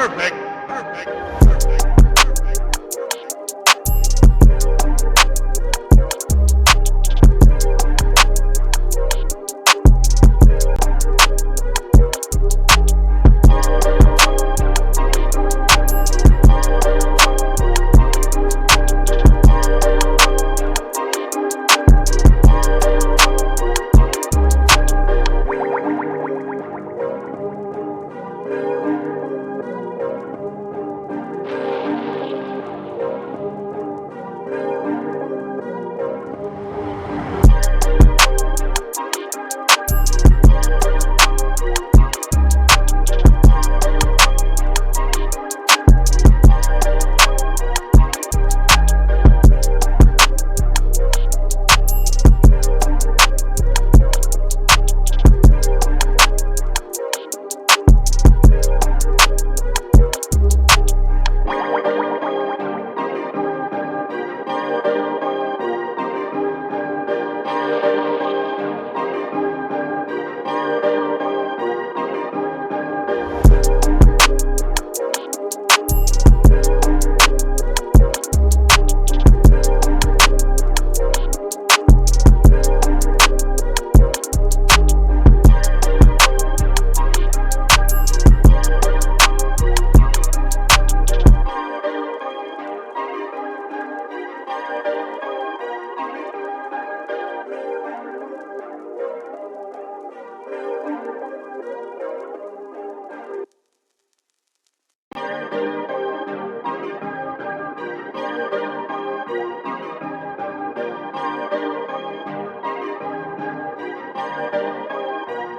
Perfect. Perfect.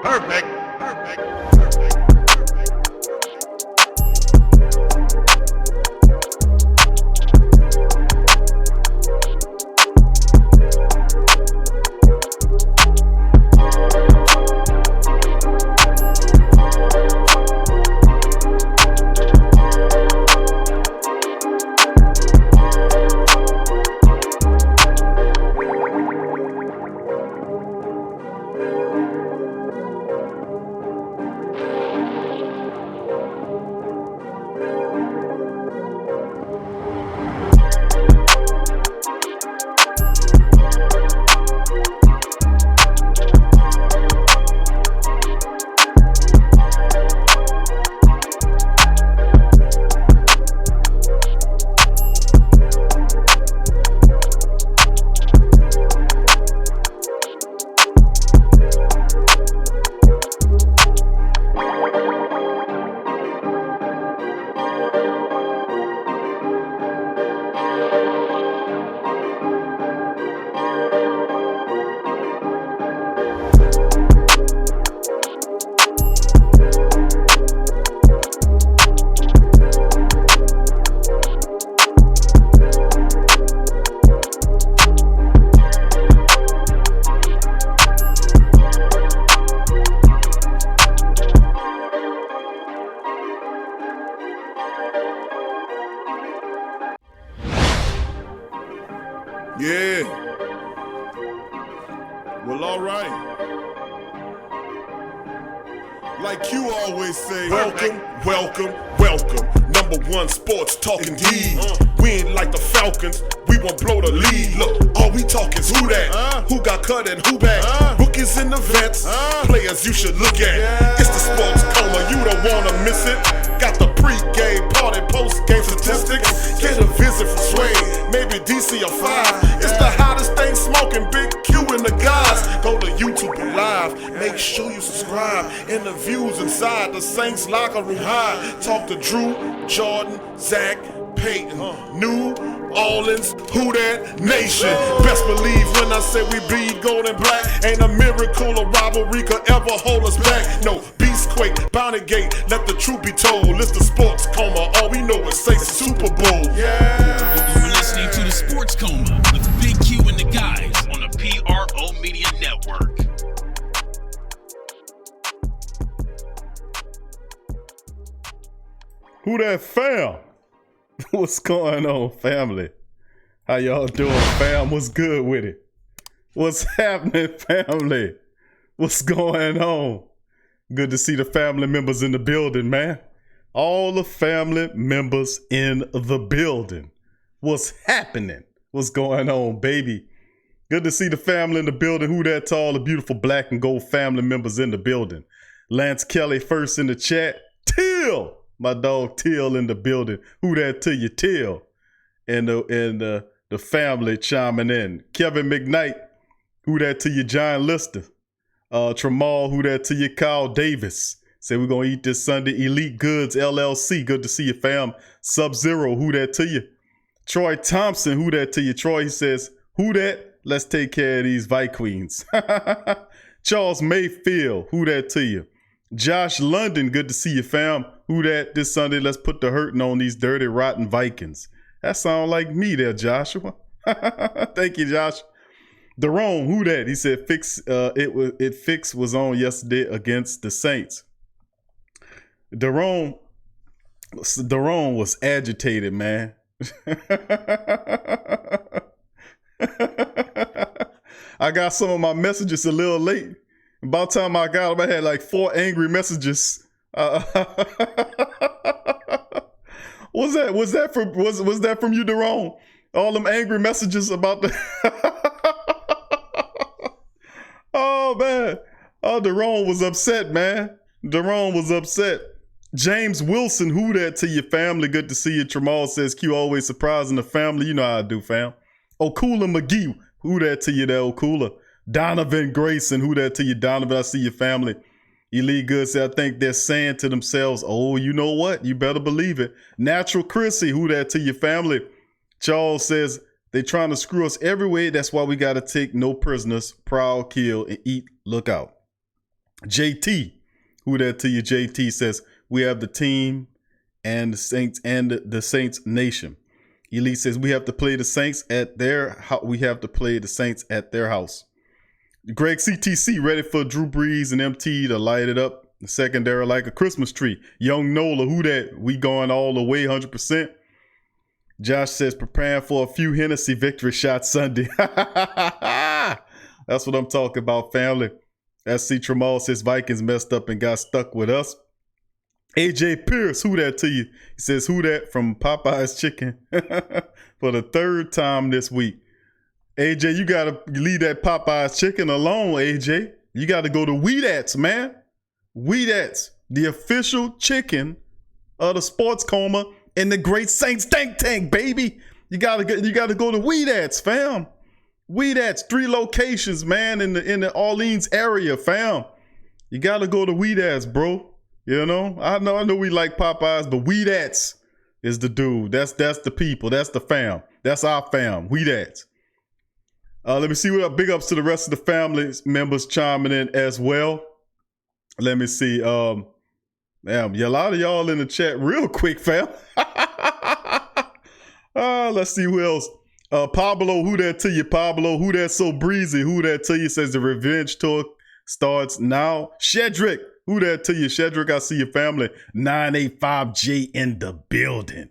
Perfect. Perfect. Yeah. Well, all right. Like you always say, welcome, welcome, welcome. Number one sports talking D. We ain't like the Falcons, we won't blow the lead. Look, all we talk is who that, who got cut and who back. Rookies and the vets, players you should look at. It's the sports coma, you don't wanna miss it. Got the pre-game party, post-game statistics. Get a visit from Suede, maybe DC or 5. It's the hottest thing smoking, Big Q and the guys. Go to YouTube Live, make sure you subscribe. Interviews inside the Saints locker room high. Talk to Drew, Jordan, Zach, Peyton, New Orleans, who that nation. Best believe when I say we bleed gold and black. Ain't a miracle or rivalry could ever hold us back. No, Beastquake, Bounty Gate, let the truth be told. It's the sports coma, all we know is say Super Bowl. Yeah. You're listening to the Sports Coma with Big Q and the guys on the PRO Media Network. Who that fam? What's going on, family? How y'all doing, fam? What's good with it? What's happening, family? What's going on? Good to see the family members in the building, man. All the family members in the building. What's happening? What's going on, baby? Good to see the family in the building. Who that to all the beautiful black and gold family members in the building? Lance Kelly first in the chat. Till, my dog Till in the building. Who that to you, Till? And the family chiming in. Kevin McKnight. Who that to you, John Lister? Tramal, who that to you, Kyle Davis? Say we're gonna eat this Sunday. Elite Goods LLC. Good to see you, fam. Sub-Zero, who that to you? Troy Thompson, who that to you? Troy, he says, who that? Let's take care of these Vikings. Charles Mayfield, who that to you? Josh London, good to see you, fam. Who that? This Sunday, let's put the hurting on these dirty, rotten Vikings. That sound like me there, Joshua. Thank you, Josh. Daron, who that? He said, Fix was on yesterday against the Saints. Daron was agitated, man. I got some of my messages a little late. About the time I got them, I had like 4 angry messages. Was that from you, Daron? All them angry messages about the oh man. Oh, Daron was upset, man. Daron was upset. James Wilson, who that to your family? Good to see you. Tramal says Q always surprising the family. You know how I do, fam. Okula McGee, who that to you there, Okula? Donovan Grayson, who that to you, Donovan? I see your family. Elite Good said, I think they're saying to themselves, oh, you know what? You better believe it. Natural Chrissy, who that to your family? Charles says, they trying to screw us every way. That's why we got to take no prisoners, prowl, kill, and eat. Look out. JT, who that to you? JT says, we have the team and the Saints and the Saints nation. Elite says we have to play the Saints at their house. Greg CTC ready for Drew Brees and MT to light it up. The secondary like a Christmas tree. Young Nola, who that? We going all the way 100%. Josh says preparing for a few Hennessy victory shots Sunday. That's what I'm talking about, family. SC Tramal says Vikings messed up and got stuck with us. AJ Pierce, who that to you? He says, who that from Popeye's Chicken for the 3rd time this week. AJ, you got to leave that Popeye's Chicken alone, AJ. You got to go to Weedats, man. Weedats, the official chicken of the Sports Coma and the Great Saints Think Tank, baby. You got to go to Weedats, fam. Weedats, 3 locations, man, in the Orleans area, fam. You got to go to Weedats, bro. You know, I know we like Popeyes, but Weedats is the dude. That's the people. That's the fam. That's our fam. Weedats. Let me see what up. Big ups to the rest of the family members chiming in as well. Let me see. Damn, a lot of y'all in the chat real quick, fam. Let's see who else. Pablo, who that to you? Pablo, who that so breezy? Who that to you? Says the revenge tour starts now. Shedrick. Who that to you? Shedrick, I see your family. 985J in the building.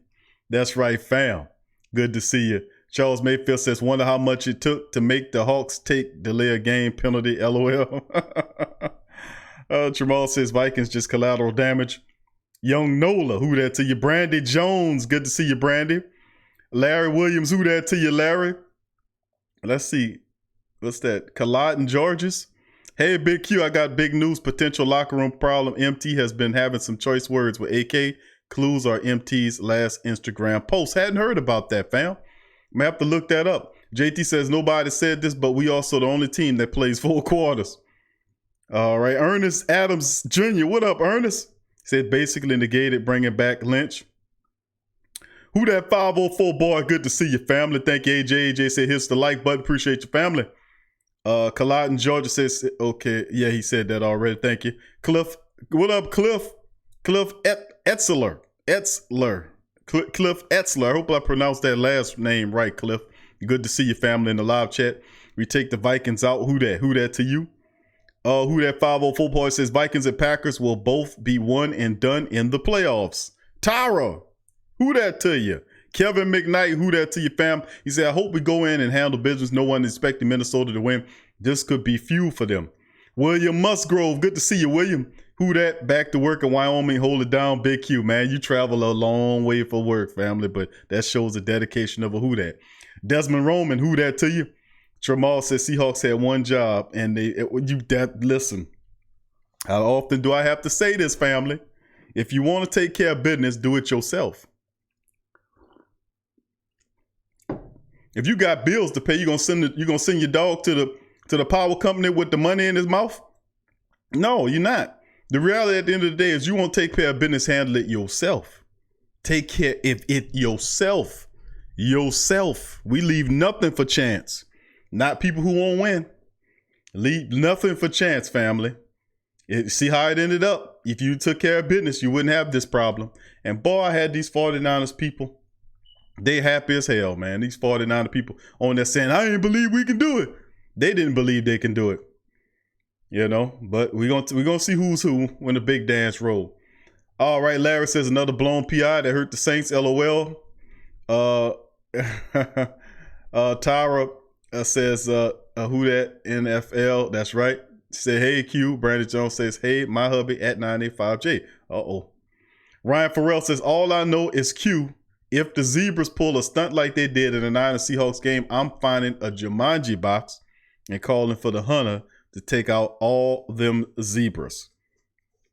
That's right, fam. Good to see you. Charles Mayfield says, wonder how much it took to make the Hawks take delay a game penalty, LOL. Tramal says, Vikings just collateral damage. Young Nola, who that to you? Brandy Jones, good to see you, Brandy. Larry Williams, who that to you, Larry? Let's see. What's that? Colliding Georges. Hey, Big Q, I got big news. Potential locker room problem. MT has been having some choice words with AK. Clues are MT's last Instagram post. Hadn't heard about that, fam. I'm going to have to look that up. JT says, nobody said this, but we also the only team that plays full quarters. All right. Ernest Adams Jr. What up, Ernest? He said basically negated bringing back Lynch. Who that 504 boy? Good to see your family. Thank you, AJ. AJ said, hits the like button. Appreciate your family. Colliding Georgia says, okay, yeah, he said that already. Thank you. Cliff, what up, Cliff? Cliff Etzler. Cliff Etzler. I hope I pronounced that last name right, Cliff. Good to see your family in the live chat. We take the Vikings out. Who that? Who that to you? Who that 504 boy says Vikings and Packers will both be one and done in the playoffs. Tyra, who that to you? Kevin McKnight, who that to your fam? He said, I hope we go in and handle business. No one is expecting Minnesota to win. This could be fuel for them. William Musgrove, good to see you, William. Who that? Back to work in Wyoming. Hold it down, Big Q, man. You travel a long way for work, family, but that shows the dedication of a who that. Desmond Roman, who that to you? Tramal says Seahawks had one job, and listen. How often do I have to say this, family? If you want to take care of business, do it yourself. If you got bills to pay, you gonna send your dog to the power company with the money in his mouth? No, you're not. The reality at the end of the day is you want to take care of business, handle it yourself. Take care of it yourself. Yourself. We leave nothing for chance. Not people who won't win. Leave nothing for chance, family. See how it ended up? If you took care of business, you wouldn't have this problem. And boy, I had these 49ers people. They happy as hell, man. These 49er people on there saying, I didn't believe we can do it. They didn't believe they can do it. You know, but we're gonna see who's who when the big dance roll. All right, Larry says another blown PI that hurt the Saints, LOL. Tyra says, who that? NFL, that's right. Say, hey, Q. Brandon Jones says, hey, my hubby at 985J. Uh-oh. Ryan Farrell says, all I know is Q. If the Zebras pull a stunt like they did in the Niners Seahawks game, I'm finding a Jumanji box and calling for the hunter to take out all them Zebras.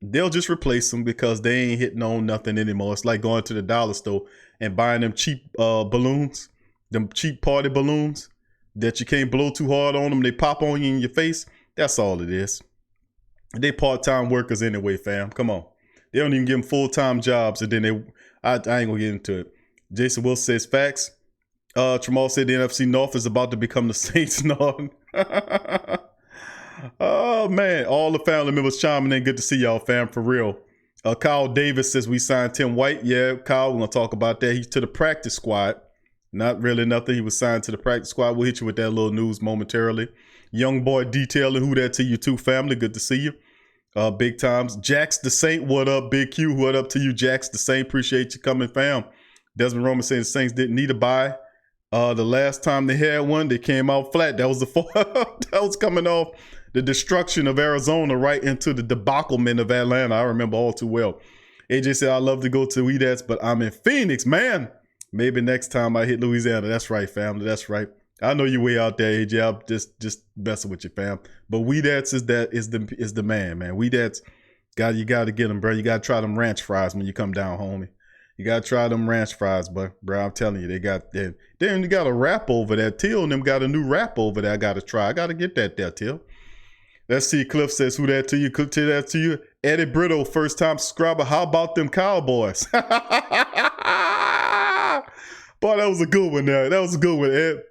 They'll just replace them because they ain't hitting on nothing anymore. It's like going to the dollar store and buying them cheap balloons, them cheap party balloons that you can't blow too hard on them. They pop on you in your face. That's all it is. They part-time workers anyway, fam. Come on. They don't even give them full-time jobs. And then I ain't going to get into it. Jason Wilson says, facts. Tramal said the NFC North is about to become the Saints North. Oh, man. All the family members chiming in. Good to see y'all, fam, for real. Kyle Davis says we signed Tim White. Yeah, Kyle, we're going to talk about that. He's to the practice squad. Not really nothing. He was signed to the practice squad. We'll hit you with that little news momentarily. Young boy detailing who that to you too, family. Good to see you. Big times. Jax the Saint, what up, Big Q? What up to you, Jax the Saint? Appreciate you coming, fam. Desmond Roman saying the Saints didn't need a bye. The last time they had one, they came out flat. That was that was coming off the destruction of Arizona right into the debaclement of Atlanta. I remember all too well. AJ said, I love to go to Weedats, but I'm in Phoenix, man. Maybe next time I hit Louisiana. That's right, family. That's right. I know you way out there, AJ. I'm just messing with you, fam. But Weedats is the man, man. Weedats, you got to get them, bro. You got to try them ranch fries when you come down, homie. You got to try them ranch fries, bro. I'm telling you, they got a wrap over there. Till and them got a new wrap over there I got to try. I got to get that there, Till. Let's see. Cliff says, who that to you? Cliff to that to you. Eddie Brittle, first time subscriber. How about them Cowboys? Boy, that was a good one there. That was a good one, Ed.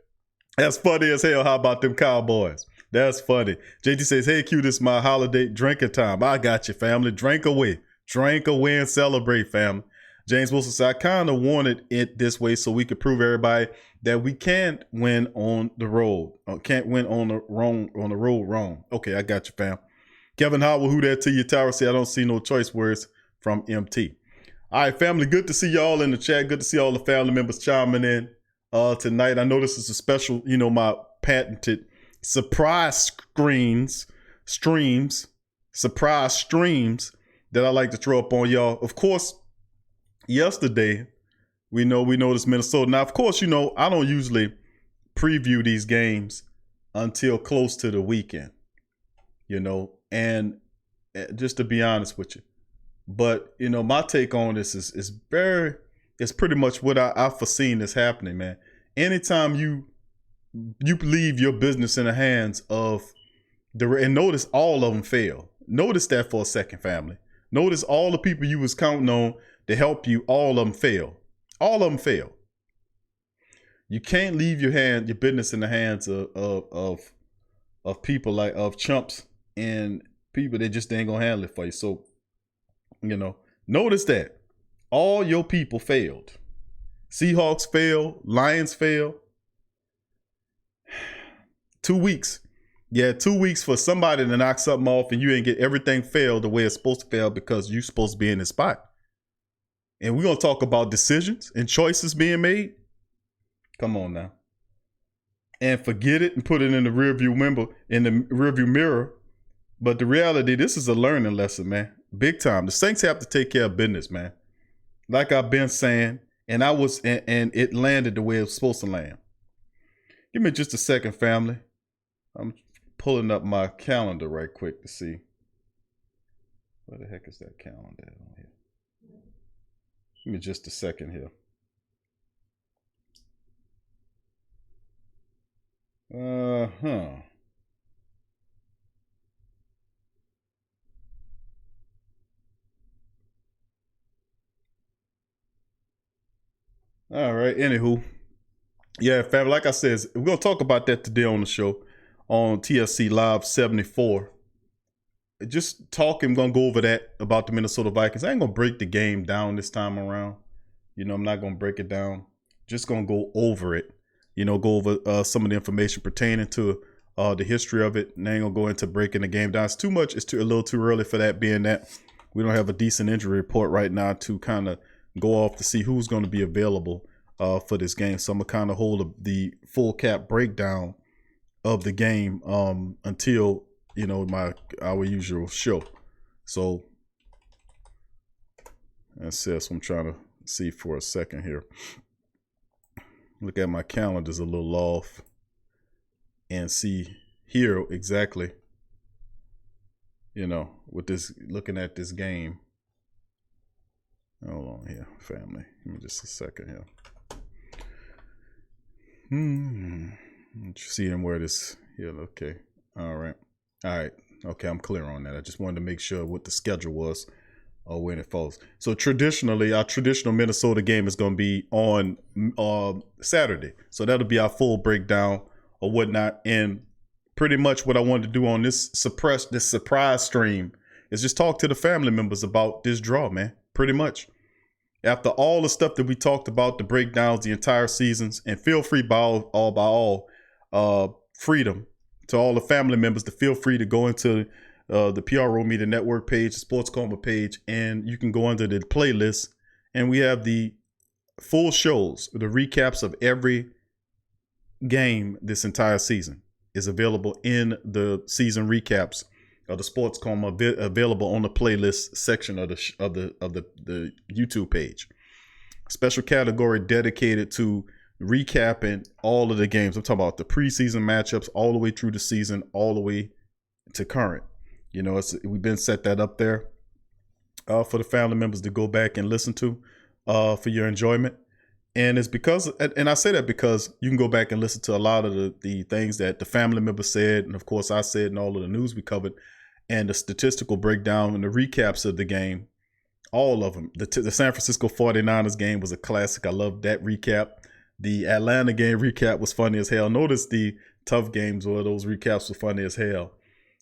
That's funny as hell. How about them Cowboys? That's funny. JT says, hey, Q, this is my holiday drinking time. I got you, family. Drink away. Drink away and celebrate, family. James Wilson said, I kind of wanted it this way so we could prove everybody that we can't win on the road. Can't win on the road wrong. Okay, I got you, fam. Kevin Howell, who that to you? Tower said, I don't see no choice words from MT. All right, family, good to see y'all in the chat. Good to see all the family members chiming in tonight. I know this is a special, my patented surprise surprise streams that I like to throw up on y'all. Of course, yesterday, we noticed Minnesota. Now, of course, I don't usually preview these games until close to the weekend, and just to be honest with you. But, my take on this is pretty much what I've foreseen is happening, man. Anytime you leave your business in the hands of and notice all of them fail. Notice that for a second, family. Notice all the people you was counting on to help you, all of them fail. All of them fail. You can't leave your business in the hands of people of chumps and people that just ain't gonna handle it for you. So, notice that all your people failed. Seahawks failed. Lions failed. 2 weeks. Yeah, 2 weeks for somebody to knock something off and you ain't get everything failed the way it's supposed to fail because you're supposed to be in the spot. And we're going to talk about decisions and choices being made. Come on now. And forget it and put it in the rearview mirror But the reality, this is a learning lesson, man. Big time. The Saints have to take care of business, man. Like I've been saying, and it landed the way it was supposed to land. Give me just a second, family. I'm pulling up my calendar right quick to see. Where the heck is that calendar on here? Give me just a second here. All right. Anywho, yeah, family. Like I said, we're gonna talk about that today on the show on TFC Live 74. Just talking, gonna go over that about the Minnesota Vikings. I ain't gonna break the game down this time around. You know, I'm not gonna break it down. Just gonna go over it. You know, go over some of the information pertaining to the history of it. And I ain't gonna go into breaking the game down. It's too much. It's a little too early for that, being that we don't have a decent injury report right now to kind of go off to see who's going to be available for this game. So I'm gonna kind of hold the full cap breakdown of the game until, you know, our usual show. So that's what I'm trying to see for a second here. Look at my calendar's a little off and see here exactly, you know, with this, looking at this game. Hold on here, family. Give me just a second here. Seeing where this here. Okay. All right. Okay, I'm clear on that. I just wanted to make sure what the schedule was or when it falls. So traditionally, our traditional Minnesota game is going to be on Saturday. So that'll be our full breakdown or whatnot. And pretty much what I wanted to do on this surprise stream is just talk to the family members about this draw, man. Pretty much. After all the stuff that we talked about, the breakdowns, the entire seasons, and feel free by all freedom to all the family members to feel free to go into the PRO Media Network page, the Sports Coma page, and you can go under the playlist. And we have the full shows, the recaps of every game this entire season is available in the season recaps of the Sports Coma, available on the playlist section of the YouTube page. Special category dedicated to recapping all of the games. I'm talking about the preseason matchups all the way through the season, all the way to current. You know, we've been set that up there for the family members to go back and listen to for your enjoyment. And it's because, and I say that because you can go back and listen to a lot of the things that the family members said, and of course I said, and all of the news we covered, and the statistical breakdown and the recaps of the game, all of them. The San Francisco 49ers game was a classic. I loved that recap. The Atlanta game recap was funny as hell. Notice the tough games or those recaps were funny as hell.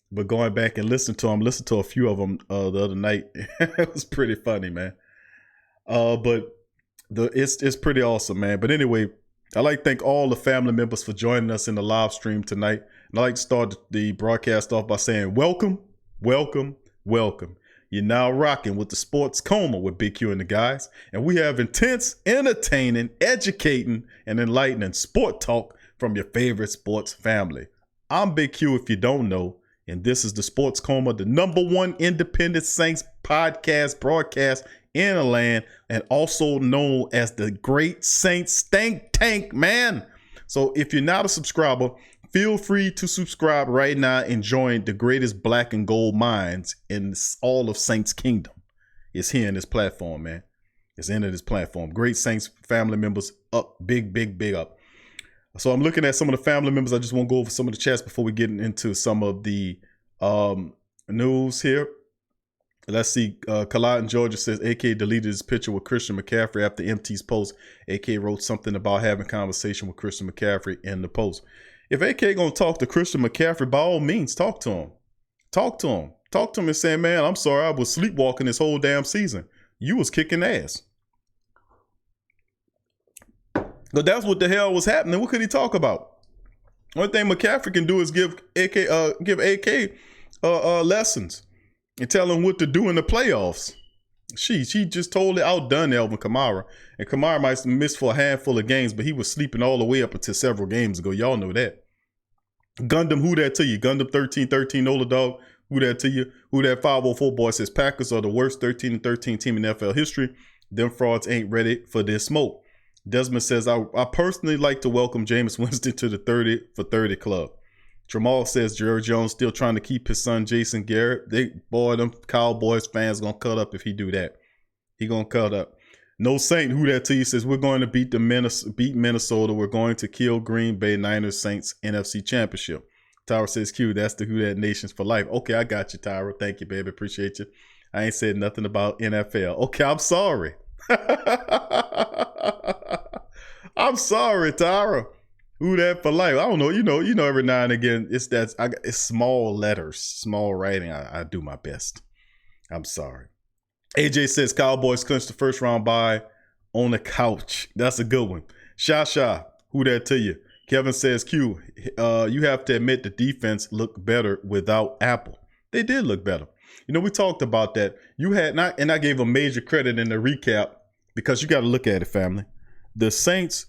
But going back and listen to a few of them the other night, it was pretty funny, man. But it's pretty awesome, man. But anyway, I'd like to thank all the family members for joining us in the live stream tonight. And I'd like to start the broadcast off by saying welcome. Welcome, welcome. You're now rocking with the Sports Coma with Big Q and the guys. And we have intense, entertaining, educating, and enlightening sport talk from your favorite sports family. I'm Big Q if you don't know. And this is the Sports Coma, the #1 independent Saints podcast broadcast in the land, and also known as the Great Saints Think Tank, man. So if you're not a subscriber, feel free to subscribe right now and join the greatest black and gold minds in all of Saints Kingdom. It's here in this platform, man. It's into this platform. Great Saints family members up, big, big, big up. So I'm looking at some of the family members. I just want to go over some of the chats before we get into some of the news here. Let's see. Kalad in Georgia says AK deleted his picture with Christian McCaffrey after MT's post. AK wrote something about having conversation with Christian McCaffrey in the post. If AK gonna talk to Christian McCaffrey, by all means, talk to him. Talk to him. Talk to him and say, man, I'm sorry, I was sleepwalking this whole damn season. You was kicking ass. But that's what the hell was happening. What could he talk about? One thing McCaffrey can do is give AK lessons and tell him what to do in the playoffs. She just totally outdone Alvin Kamara. And Kamara might miss for a handful of games, but he was sleeping all the way up until several games ago. Y'all know that. Gundam, who that to you? Gundam 1313 Ola Dog. Who that to you? Who that 504 boy says Packers are the worst 13-13 team in NFL history. Them frauds ain't ready for this smoke. Desmond says, I personally like to welcome Jameis Winston to the 30 for 30 club. Jamal says Jerry Jones still trying to keep his son Jason Garrett. Them Cowboys fans gonna cut up if he do that. He gonna cut up. No Saint, who that to you, says we're going to beat Minnesota. We're going to kill Green Bay Niners Saints NFC Championship. Tyra says Q, that's the Who That Nations for life. Okay, I got you, Tyra. Thank you, baby. Appreciate you. I ain't said nothing about NFL. Okay, I'm sorry. I'm sorry, Tyra. Who that for life? I don't know. You know. Every now and again, it's small letters, small writing. I do my best. I'm sorry. AJ says Cowboys clinched the first round bye on the couch. That's a good one. Sha, who that to you? Kevin says Q, you have to admit the defense looked better without Apple. They did look better. We talked about that. And I gave a major credit in the recap because you got to look at it, family. The Saints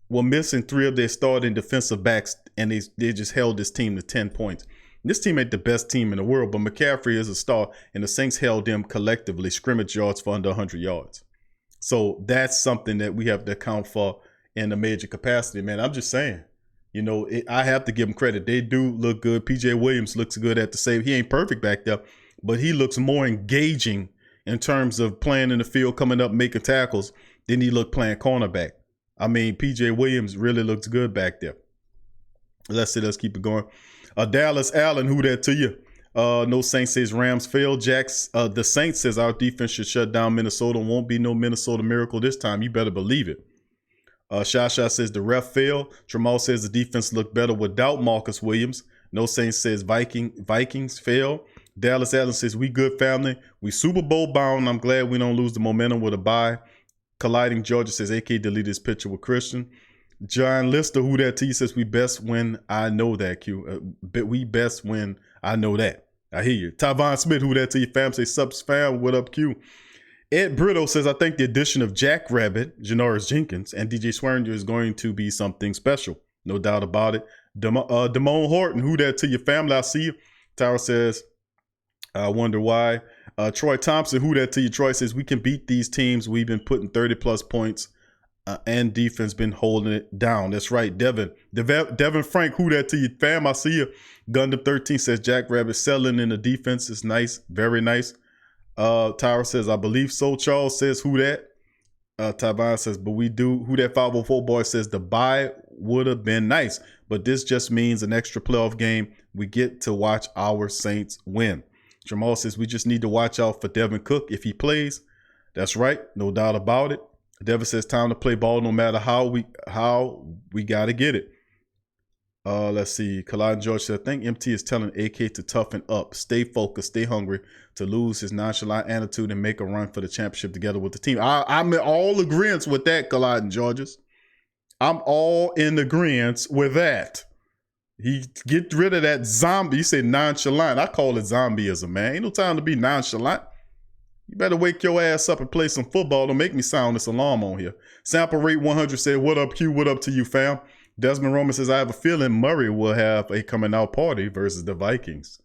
were missing 3 of their starting defensive backs, and they just held this team to 10 points. This team ain't the best team in the world, but McCaffrey is a star, and the Saints held them collectively scrimmage yards for under 100 yards. So that's something that we have to account for in a major capacity, man. I'm just saying, I have to give them credit. They do look good. PJ Williams looks good at the save. He ain't perfect back there, but he looks more engaging in terms of playing in the field, coming up, making tackles, than he looked playing cornerback. I mean, PJ Williams really looks good back there. Let's keep it going. Dallas Allen, who that to you? No Saints says Rams failed. The Saints says our defense should shut down Minnesota. Won't be no Minnesota miracle this time. You better believe it. Shasha says the ref failed. Tramal says the defense looked better without Marcus Williams. No Saints says Vikings failed. Dallas Allen says we good family. We Super Bowl bound. I'm glad we don't lose the momentum with a bye. Colliding Georgia says AK deleted his picture with Christian. John Lister, who that to you, says we best when I know that, Q. We best when I know that. I hear you. Tyvon Smith, who that to you, fam, say subs fam, what up, Q? Ed Brito says, I think the addition of Jack Rabbit, Janoris Jenkins, and DJ Swearinger is going to be something special. No doubt about it. Damone Horton, who that to your family, I see you. Tyra says, I wonder why. Troy Thompson, who that to you, Troy says, we can beat these teams. We've been putting 30-plus points and defense been holding it down. That's right, Devin. Devin Frank, who that to you, fam, I see you. Gundam 13 says, Jack Rabbit selling in the defense is nice, very nice. Tyra says, I believe so. Charles says, who that? Tavon says, but we do. Who that 504 boy says, the bye would have been nice, but this just means an extra playoff game. We get to watch our Saints win. Jamal says, we just need to watch out for Devin Cook if he plays. That's right, no doubt about it. Devin says, time to play ball no matter how we got to get it. Let's see. Collide George said, I think MT is telling AK to toughen up, stay focused, stay hungry, to lose his nonchalant attitude and make a run for the championship together with the team. I'm in all agreement with that, Collide Georges. I'm all in agreement with that. He get rid of that zombie. You say nonchalant. I call it zombieism, man. Ain't no time to be nonchalant. You better wake your ass up and play some football. Don't make me sound this alarm on here. Sample rate 100 said, what up, Q? What up to you, fam? Desmond Roman says, I have a feeling Murray will have a coming out party versus the Vikings.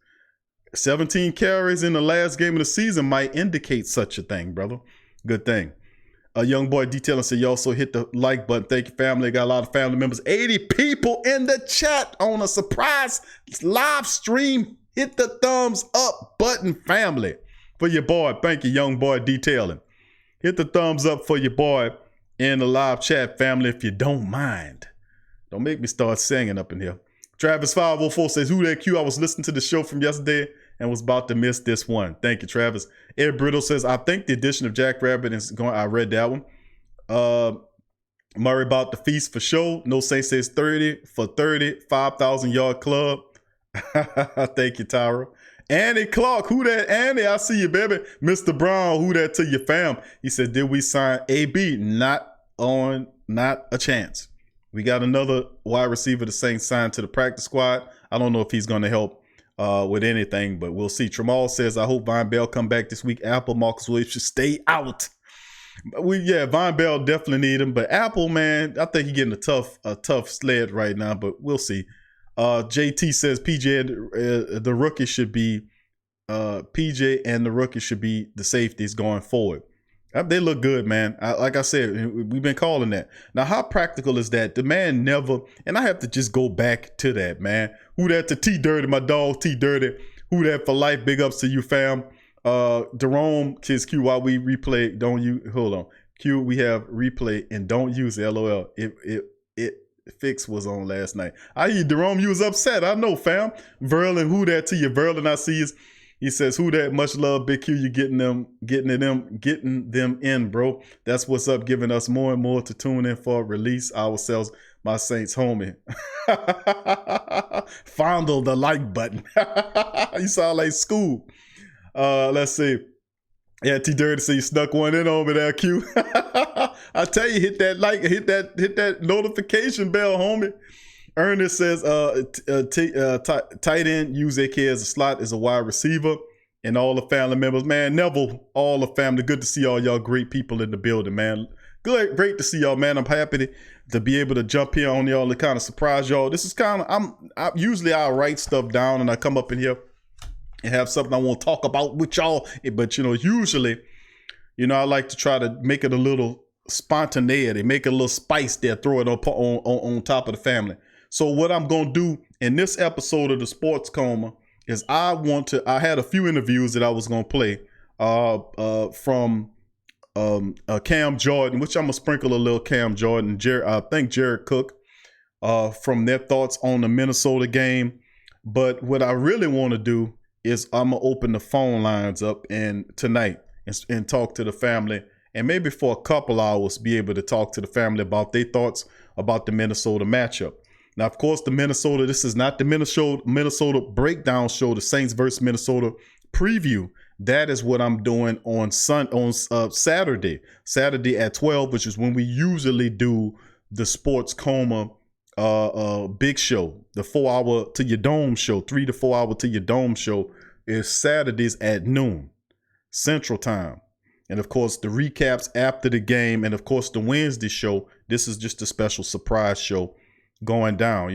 17 carries in the last game of the season might indicate such a thing, brother. Good thing. A young boy detailing said, you also hit the like button. Thank you, family. Got a lot of family members. 80 people in the chat on a surprise live stream. Hit the thumbs up button, family. For your boy. Thank you, young boy detailing. Hit the thumbs up for your boy in the live chat, family, if you don't mind. Don't make me start singing up in here. Travis 504 says, who that Q? I was listening to the show from yesterday and was about to miss this one. Thank you, Travis. Ed Brittle says, I think the addition of Jack Rabbit is going. I read that one. Murray about the feast for sure. No Saint says 30 for 30, 5,000 yard club. Thank you, Tyra. Andy Clark, who that? Andy, I see you, baby. Mr. Brown, who that to your fam? He said, did we sign AB? Not a chance. We got another wide receiver the Saints signed to the practice squad. I don't know if he's going to help with anything, but we'll see. Tramal says, I hope Von Bell come back this week. Apple, Marcus Williams should stay out. Von Bell definitely need him, but Apple, man, I think he's getting a tough sled right now, but we'll see. JT says PJ, the rookie should be PJ and the rookie should be the safeties going forward. They look good, man. Like I said, we've been calling that. Now, how practical is that? The man never, and I have to just go back to that, man. Who that to T Dirty, my dog T Dirty. Who that for life? Big ups to you, fam. Jerome, kids Q, while we replay, don't you, hold on. Q, we have replay and don't use LOL. It fix was on last night. I hear Jerome, you was upset. I know, fam. Verlin, who that to you? Verlin, I see he says, who that? Much love, Big Q. You getting them in, bro. That's what's up, giving us more and more to tune in for. Release ourselves, my Saints homie. Fondle the like button. You sound like Scoob. Let's see. Yeah, T Dirty, so you snuck one in on me there, Q. I tell you, hit that like, hit that notification bell, homie. Ernest says, tight end, use AK as a slot, as a wide receiver, and all the family members. Man, Neville, all the family. Good to see all y'all great people in the building, man. Great to see y'all, man. I'm happy to be able to jump here on y'all to kind of surprise y'all. This is kind of, usually I write stuff down and I come up in here and have something I want to talk about with y'all. But, usually, I like to try to make it a little spontaneity, make it a little spice there, throw it on top of the family. So what I'm going to do in this episode of the Sports Coma is I had a few interviews that I was going to play from Cam Jordan, which I'm going to sprinkle a little Cam Jordan, I think Jared Cook, from their thoughts on the Minnesota game. But what I really want to do is I'm going to open the phone lines up tonight and talk to the family, and maybe for a couple hours be able to talk to the family about their thoughts about the Minnesota matchup. Now, of course, this is not the Minnesota breakdown show, the Saints versus Minnesota preview. That is what I'm doing on Saturday at 12, which is when we usually do the Sports Coma big show, the 4 hour to your dome show, 3 to 4 hour to your dome show is Saturdays at noon Central Time. And of course, the recaps after the game, and of course, the Wednesday show. This is just a special surprise show going down.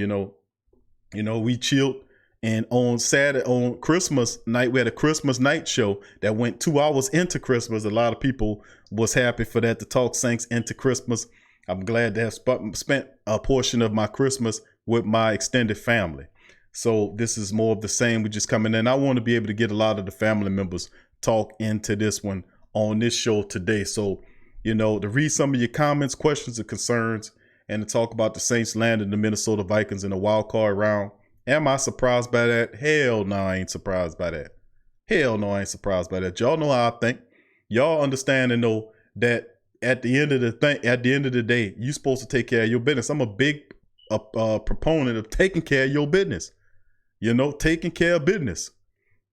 We chilled, and on Christmas night, we had a Christmas night show that went 2 hours into Christmas. A lot of people was happy for that, to talk Saints into Christmas. I'm glad to have spent a portion of my Christmas with my extended family. So this is more of the same. We just coming in. I want to be able to get a lot of the family members talk into this one on this show today. So, to read some of your comments, questions, and concerns, and to talk about the Saints landing the Minnesota Vikings in the Wildcard round. Am I surprised by that? Hell no, I ain't surprised by that. Hell no, I ain't surprised by that. Y'all know how I think. Y'all understand and know that at the end of the day, you're supposed to take care of your business. I'm a big proponent of taking care of your business. Taking care of business.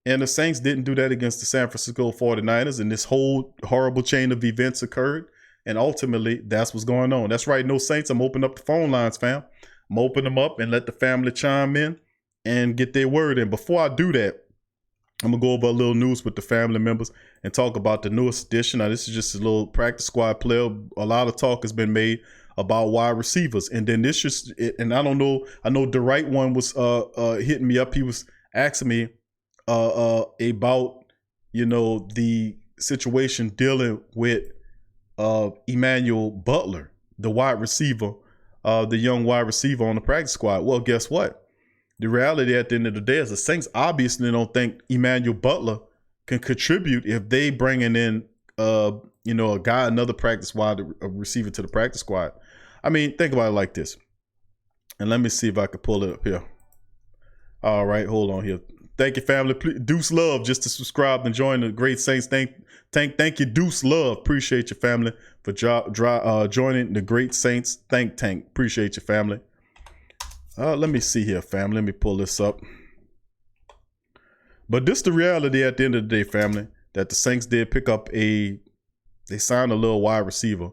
And the Saints didn't do that against the San Francisco 49ers, and this whole horrible chain of events occurred. And ultimately, that's what's going on. That's right, no Saints. I'm opening up the phone lines, fam. I'm opening them up and let the family chime in and get their word in. Before I do that, I'm going to go over a little news with the family members and talk about the newest addition. Now, this is just a little practice squad player. A lot of talk has been made about wide receivers. And then and I don't know, I know the right one was hitting me up. He was asking me about, the situation dealing with Emmanuel Butler, the wide receiver, the young wide receiver on the practice squad. Well, guess what? The reality at the end of the day is the Saints obviously don't think Emmanuel Butler can contribute if they bringing in, another practice squad, a receiver to the practice squad. I mean, think about it like this. And let me see if I can pull it up here. All right, hold on here. Thank you, family. Deuce Love just to subscribe and join the great Saints. Thank you, Deuce Love. Appreciate your family for joining the great Saints think tank. Appreciate your family. Let me see here, family. Let me pull this up. But this is the reality at the end of the day, family, that the Saints did pick up they signed a little wide receiver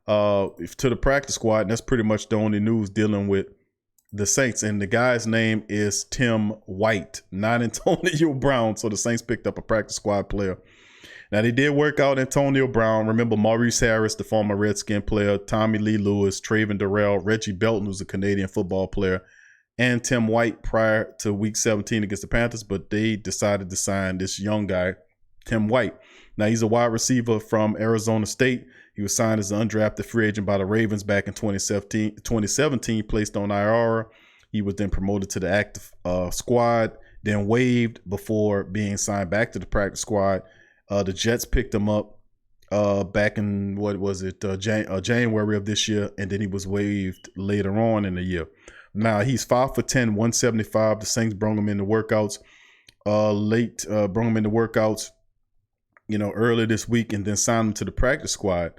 to the practice squad, and that's pretty much the only news dealing with the Saints. And the guy's name is Tim White, not Antonio Brown. So the Saints picked up a practice squad player. Now, they did work out Antonio Brown. Remember Maurice Harris, the former Redskin player, Tommy Lee Lewis, Traven Durrell, Reggie Belton, who's a Canadian football player, and Tim White prior to week 17 against the Panthers, but they decided to sign this young guy, Tim White. Now, he's a wide receiver from Arizona State. He was signed as an undrafted free agent by the Ravens back in 2017, placed on IR. He was then promoted to the active squad, then waived before being signed back to the practice squad. The Jets picked him up back in, January of this year, and then he was waived later on in the year. Now, he's 5'10", 175. The Saints brought him into workouts early this week, and then signed him to the practice squad.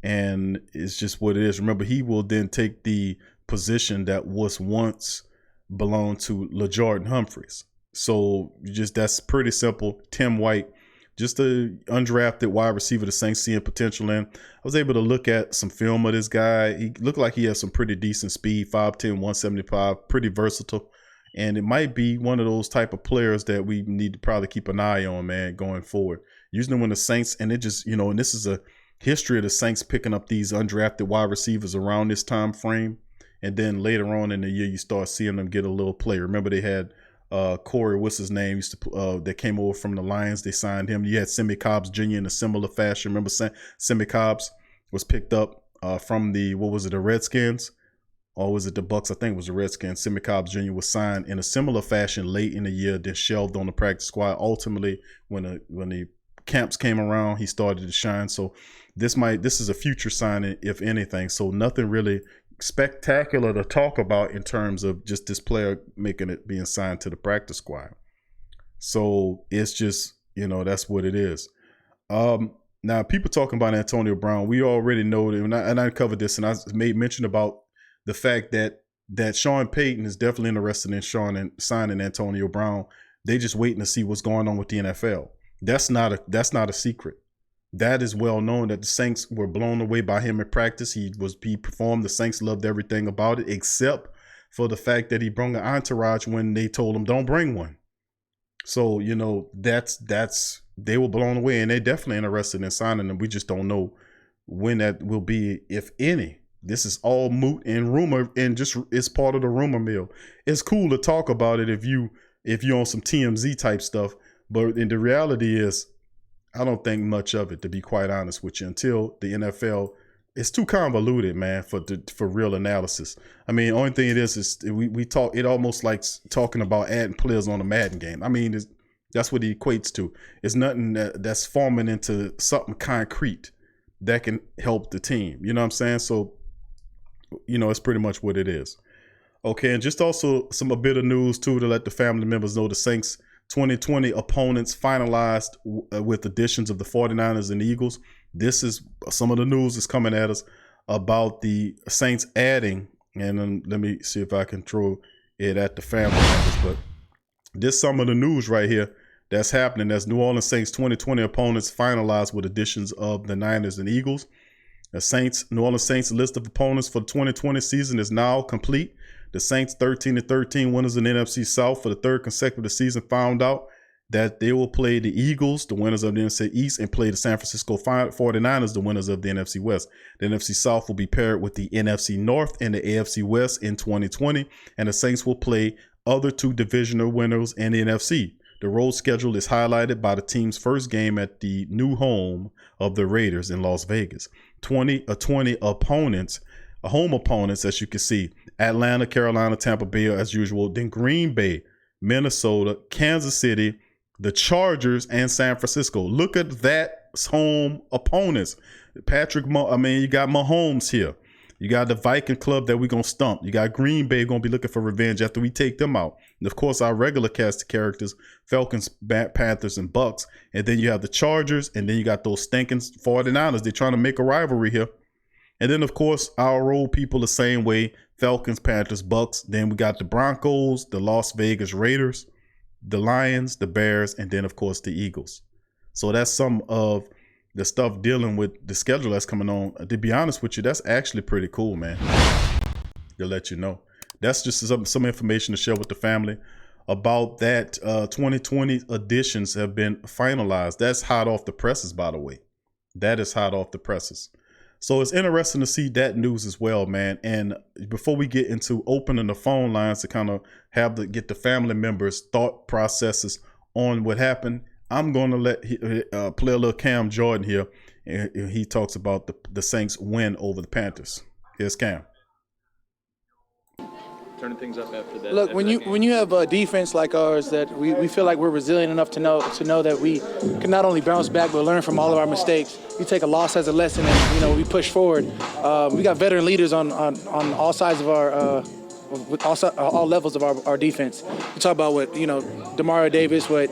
And it's just what it is. Remember, he will then take the position that was once belonged to LaJordan Humphreys. So that's pretty simple. Tim White, just a undrafted wide receiver the Saints seeing potential in. I was able to look at some film of this guy. He looked like he has some pretty decent speed, 5'10", 175, pretty versatile. And it might be one of those type of players that we need to probably keep an eye on, man, going forward. Usually when the Saints, and it just, and this is a history of the Saints picking up these undrafted wide receivers around this time frame. And then later on in the year, you start seeing them get a little play. Remember, they had Corey, what's his name, that came over from the Lions. They signed him. You had Semi Cobbs Jr. in a similar fashion. Remember, Semi Cobbs was picked up from the Redskins? Or was it the Bucks? I think it was the Redskins. Semi Cobbs Jr. was signed in a similar fashion late in the year, then shelved on the practice squad. Ultimately, when the camps came around, he started to shine. So this is a future signing, if anything. So nothing really spectacular to talk about in terms of just this player being signed to the practice squad. So it's just, that's what it is. Now, people talking about Antonio Brown, we already know that, and I covered this, and I made mention about the fact that Sean Payton is definitely interested in signing Antonio Brown. They just waiting to see what's going on with the NFL. That's not a secret. That is well known that the Saints were blown away by him in practice. He performed. The Saints loved everything about it, except for the fact that he brought an entourage when they told him don't bring one. So, they were blown away, and they're definitely interested in signing him. We just don't know when that will be, if any. This is all moot and rumor, and just it's part of the rumor mill. It's cool to talk about it if you're on some TMZ type stuff, but the reality is, I don't think much of it, to be quite honest with you, until the NFL. It's too convoluted, man, for real analysis. I mean, the only thing it is we talk. It almost like talking about adding players on a Madden game. I mean, that's what it equates to. It's nothing that's forming into something concrete that can help the team. You know what I'm saying? So, it's pretty much what it is. Okay, and just also a bit of news too to let the family members know the Saints 2020 opponents finalized with additions of the 49ers and Eagles. This is some of the news that's coming at us about the Saints adding, and let me see if I can throw it at the family members, but this some of the news right here that's happening. That's New Orleans Saints 2020 opponents finalized with additions of the Niners and Eagles. The New Orleans Saints list of opponents for the 2020 season is now complete. The Saints 13-13 winners in the NFC South for the third consecutive season found out that they will play the Eagles, the winners of the NFC East, and play the San Francisco 49ers, the winners of the NFC West. The NFC South will be paired with the NFC North and the AFC West in 2020, and the Saints will play other two divisional winners in the NFC. The road schedule is highlighted by the team's first game at the new home of the Raiders in Las Vegas. 20 opponents, home opponents, as you can see: Atlanta, Carolina, Tampa Bay, as usual. Then Green Bay, Minnesota, Kansas City, the Chargers, and San Francisco. Look at that home opponents. You got Mahomes here. You got the Viking club that we're going to stump. You got Green Bay going to be looking for revenge after we take them out. And, of course, our regular cast of characters, Falcons, Panthers, and Bucks. And then you have the Chargers, and then you got those stinking 49ers. They're trying to make a rivalry here. And then, of course, our road people the same way: Falcons, Panthers, Bucks. Then we got the Broncos, the Las Vegas Raiders, the Lions, the Bears, and then, of course, the Eagles. So that's some of the stuff dealing with the schedule that's coming on. To be honest with you, that's actually pretty cool, man. To let you know. That's just some information to share with the family about that. 2020 additions have been finalized. That's hot off the presses, by the way. That is hot off the presses. So it's interesting to see that news as well, man. And before we get into opening the phone lines to kind of get the family members' thought processes on what happened, I'm going to let play a little Cam Jordan here. And he talks about the Saints win over the Panthers. Here's Cam. Turning things up after that. Look, when you have a defense like ours that we feel like we're resilient enough to know that we can not only bounce back but learn from all of our mistakes. We take a loss as a lesson and we push forward. We got veteran leaders on all sides of our all levels of our defense. We talk about what Demario Davis, what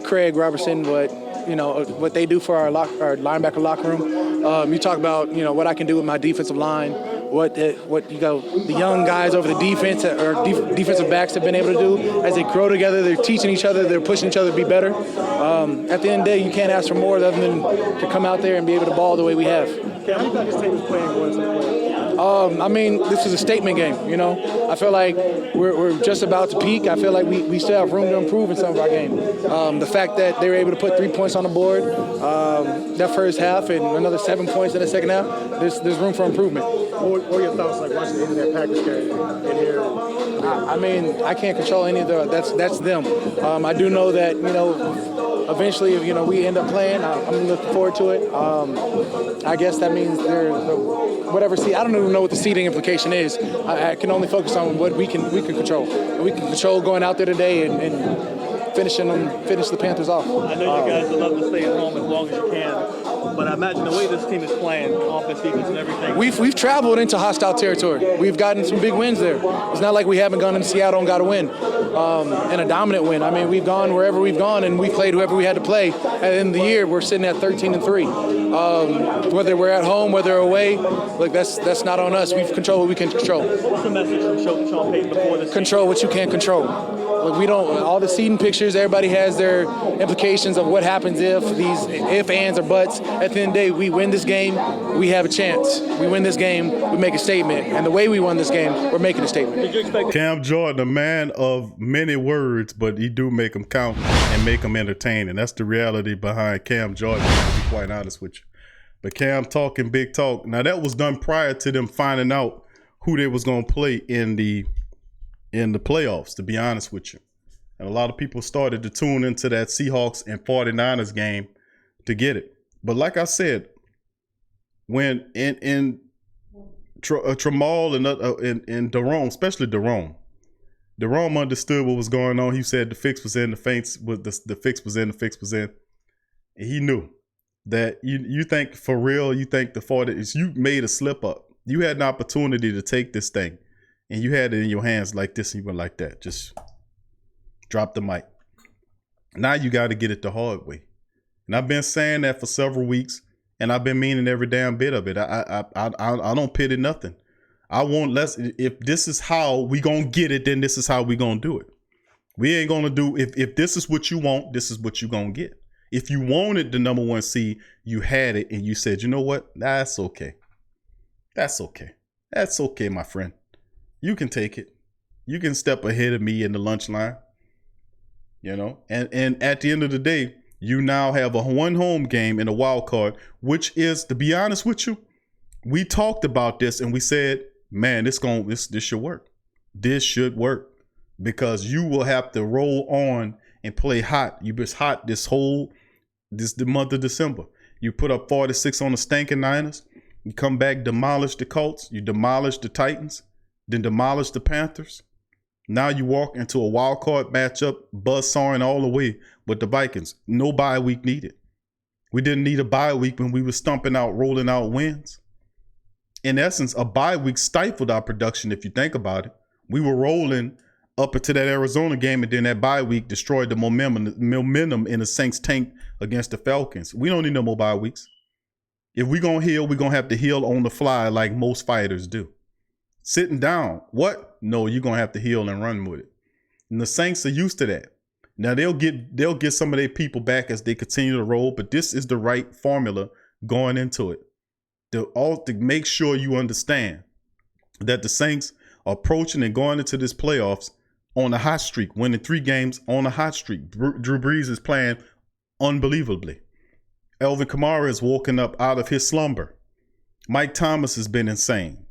Craig Robertson, what they do for our linebacker locker room. You talk about what I can do with my defensive line. What the young guys over the defense or defensive backs have been able to do as they grow together. They're teaching each other. They're pushing each other to be better. At the end of the day, you can't ask for more other than to come out there and be able to ball the way we have. How do you guys take this play and go into the play? This is a statement game. I feel like we're just about to peak. I feel like we still have room to improve in some of our game. The fact that they were able to put 3 points on the board that first half and another 7 points in the second half, there's room for improvement. What are your thoughts like watching the end of that Packers game in here? I can't control any of that's them. I do know that eventually if we end up playing, I'm looking forward to it. I guess that means whatever seed. I don't even know what the seeding implication is. I can only focus on what we can control. We can control going out there today and finish the Panthers off. I know you guys would love to stay at home as long as you can, but I imagine the way this team is playing, offense, defense, and everything. We've traveled into hostile territory. We've gotten some big wins there. It's not like we haven't gone into Seattle and got a win, and a dominant win. I mean, we've gone wherever we've gone, and we played whoever we had to play. At the end of the year, we're sitting at 13-3. Whether we're at home, whether away, look, that's not on us. We've controlled what we can control. What's the message from Sean Payton before this? Control what you can't control. Look, we don't. All the seeding pictures, everybody has their implications of what happens if these if, ands, or buts. At the end of the day, we win this game, we have a chance. We win this game, we make a statement. And the way we won this game, we're making a statement. Did you expect Cam Jordan, a man of many words, but he do make them count and make them entertaining. That's the reality behind Cam Jordan, to be quite honest with you. But Cam talking big talk. Now, that was done prior to them finding out who they was going to play in the playoffs, to be honest with you. And a lot of people started to tune into that Seahawks and 49ers game to get it. But like I said, when in Tramal and Derome, especially Derome understood what was going on. He said the fix was in, the fix was in. And he knew that you think for real, you think the 40s, you made a slip up. You had an opportunity to take this thing and you had it in your hands like this and you went like that. Just drop the mic. Now you got to get it the hard way. And I've been saying that for several weeks and I've been meaning every damn bit of it. I don't pity nothing. I want less. If this is how we gonna get it, then this is how we gonna do it. We ain't gonna do, if this is what you want, this is what you gonna get. If you wanted the number 1 seed, you had it and you said, you know what? That's okay. That's okay. That's okay, my friend. You can take it. You can step ahead of me in the lunch line. And at the end of the day, you now have a 1 home game in a wild card, which is, to be honest with you, we talked about this and we said, man, this should work. This should work because you will have to roll on and play hot. You was hot the month of December. You put up 46 on the stinking Niners. You come back, demolish the Colts. You demolish the Titans, then demolish the Panthers. Now you walk into a wild card matchup, buzzsawing all the way with the Vikings. No bye week needed. We didn't need a bye week when we were rolling out wins. In essence, a bye week stifled our production if you think about it. We were rolling up into that Arizona game, and then that bye week destroyed the momentum in the Saints tank against the Falcons. We don't need no more bye weeks. If we're going to heal, we're going to have to heal on the fly like most fighters do. Sitting down, what? No, you're going to have to heal and run with it. And the Saints are used to that. Now, they'll get some of their people back as they continue to roll, but this is the right formula going into it. To make sure you understand that the Saints are approaching and going into this playoffs on a hot streak, winning 3 games on a hot streak. Drew Brees is playing unbelievably. Alvin Kamara is woken up out of his slumber. Mike Thomas has been insane.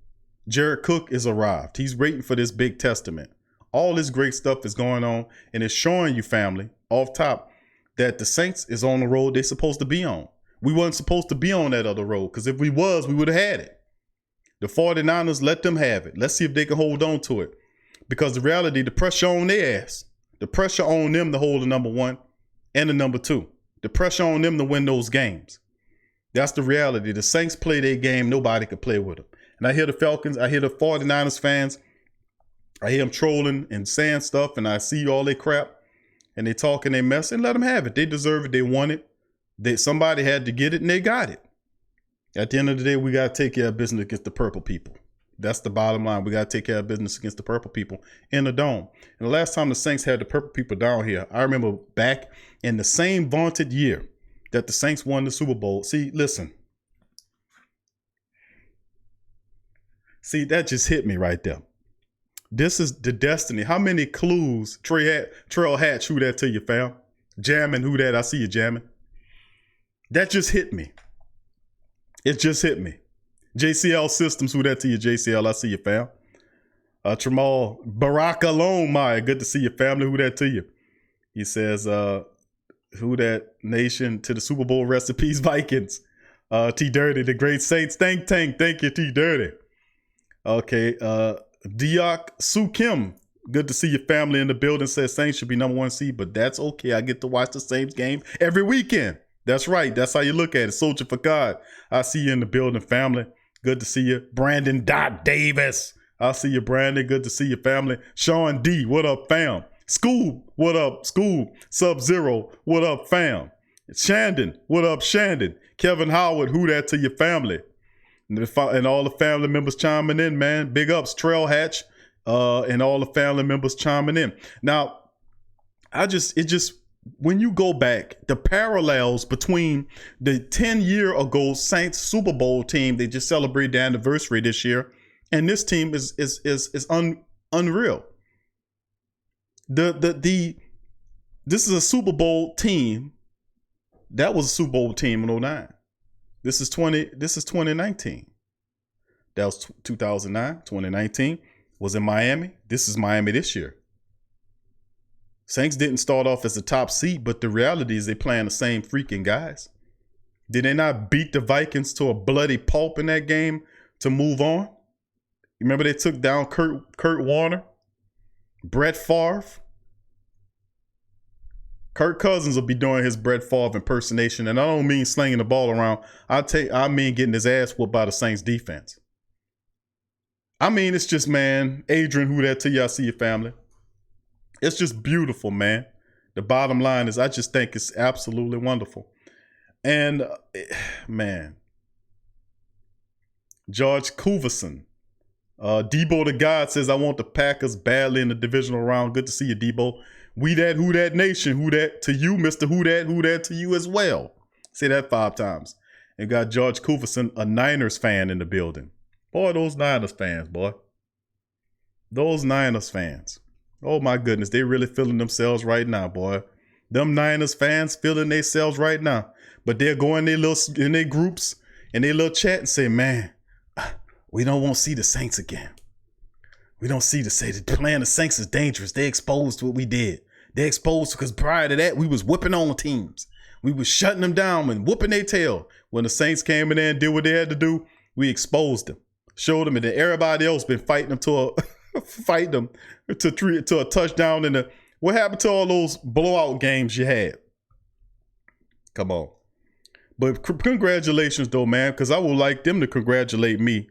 Jared Cook is arrived. He's waiting for this big testament. All this great stuff is going on, and it's showing you, family, off top, that the Saints is on the road they're supposed to be on. We wasn't supposed to be on that other road, because if we was, we would have had it. The 49ers, let them have it. Let's see if they can hold on to it. Because the reality, the pressure on their ass. The pressure on them to hold the number 1 and the number 2. The pressure on them to win those games. That's the reality. The Saints play their game. Nobody could play with them. And I hear the Falcons, I hear the 49ers fans, I hear them trolling and saying stuff, and I see all their crap, and they talk and they mess, and let them have it. They deserve it. They want it. Somebody had to get it, and they got it. At the end of the day, we got to take care of business against the purple people. That's the bottom line. We got to take care of business against the purple people in the dome. And the last time the Saints had the purple people down here, I remember back in the same vaunted year that the Saints won the Super Bowl. See, listen. See, that just hit me right there. This is the destiny. How many clues? Trail Hatch, who that to you, fam? Jamming, who that? I see you jamming. That just hit me. It just hit me. JCL Systems, who that to you, JCL? I see you, fam. Tramal Barack Alone, Maya. Good to see your family. Who that to you? He says, who that nation to the Super Bowl recipes, Vikings. T Dirty, the great Saints think tank. Thank you, T Dirty. Okay, Diok Soo Kim. Good to see your family in the building. Says Saints should be number 1 seed, but that's okay. I get to watch the Saints game every weekend. That's right. That's how you look at it. Soldier for God. I see you in the building, family. Good to see you. Brandon Dot Davis. I see you, Brandon. Good to see your family. Sean D. What up, fam? Scoob. What up, Scoob? Sub-Zero. What up, fam? Shandon. What up, Shandon? Kevin Howard. Who that to your family? And all the family members chiming in, man. Big ups, Trail Hatch, and all the family members chiming in. Now, when you go back, the parallels between the 10-year ago Saints Super Bowl team, they just celebrated the anniversary this year, and this team is unreal. This is a Super Bowl team. That was a Super Bowl team in 2009. This is 2019. That was 2009. 2019 was in Miami. This is Miami this year. Saints didn't start off as a top seed, but the reality is they playing the same freaking guys. Did they not beat the Vikings to a bloody pulp in that game to move on? Remember they took down Kurt Warner, Brett Favre. Kirk Cousins will be doing his Brett Favre impersonation, and I don't mean slinging the ball around. I mean getting his ass whooped by the Saints defense. I mean, it's just, man, Adrian, who that to you? I see your family. It's just beautiful, man. The bottom line is I just think it's absolutely wonderful. And, man, George Cuverson. Debo the God says, I want the Packers badly in the divisional round. Good to see you, Debo. We that, who that nation, who that to you, Mr. Who that to you as well. Say that 5 times. And got George Cuverson, a Niners fan in the building. Boy, those Niners fans, boy. Those Niners fans. Oh, my goodness. They really feeling themselves right now, boy. Them Niners fans feeling themselves right now. But they'll go in their groups and their little chat and say, man, we don't want to see the Saints again. We don't see playing the Saints is dangerous. They exposed what we did. They exposed because prior to that, we was whipping on teams. We was shutting them down and whooping their tail. When the Saints came in there and did what they had to do, we exposed them. Showed them, and then everybody else been fighting them to a touchdown. And what happened to all those blowout games you had? Come on. But congratulations, though, man, because I would like them to congratulate me.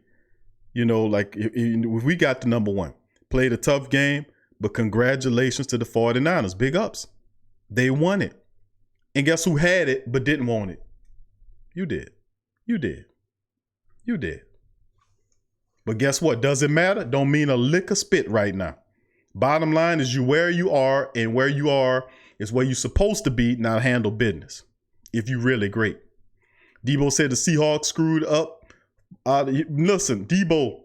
You know, like if we got the number 1. Played a tough game, but congratulations to the 49ers. Big ups. They won it. And guess who had it but didn't want it? You did. You did. You did. But guess what? Does it matter? Don't mean a lick of spit right now. Bottom line is where you are, and where you are is where you're supposed to be, not handle business. If you really great. Debo said the Seahawks screwed up. Listen, Debo,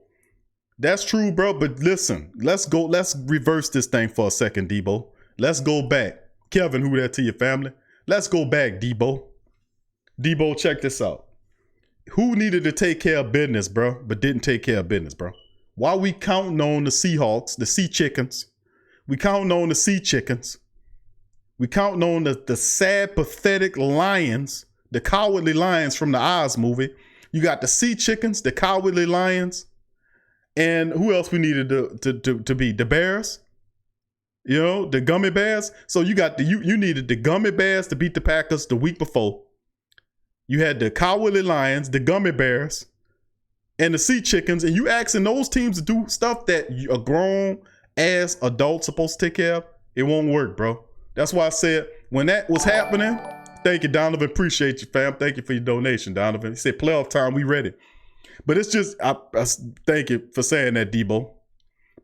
that's true, bro. But listen, let's reverse this thing for a second, Debo. Let's go back. Kevin, who that to your family? Let's go back, Debo. Debo, check this out. who needed to take care of business, bro, but didn't take care of business, bro? Why we counting on the Seahawks, the Sea Chickens? We counting on the Sea Chickens. We counting on the sad, pathetic Lions, the cowardly Lions from the Oz movie. You got the Sea Chickens, the cowardly Lions, and who else we needed to be? The Bears, you know, the Gummy Bears. So you got you needed the Gummy Bears to beat the Packers the week before. You had the cowardly Lions, the Gummy Bears, and the Sea Chickens, and you asking those teams to do stuff that a grown-ass adult's supposed to take care of. It won't work, bro. That's why I said when that was happening, thank you, Donovan. Appreciate you, fam. Thank you for your donation, Donovan. He said, playoff time, we ready. But it's just, I thank you for saying that, Debo.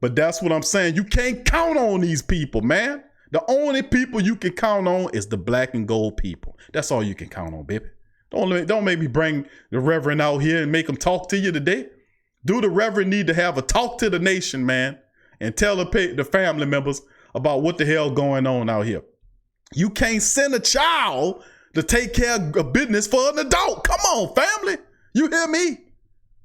But that's what I'm saying. You can't count on these people, man. The only people you can count on is the black and gold people. That's all you can count on, baby. Don't make me bring the Reverend out here and make him talk to you today. Do the Reverend need to have a talk to the nation, man, and tell the family members about what the hell going on out here. You can't send a child to take care of business for an adult. Come on, family. You hear me?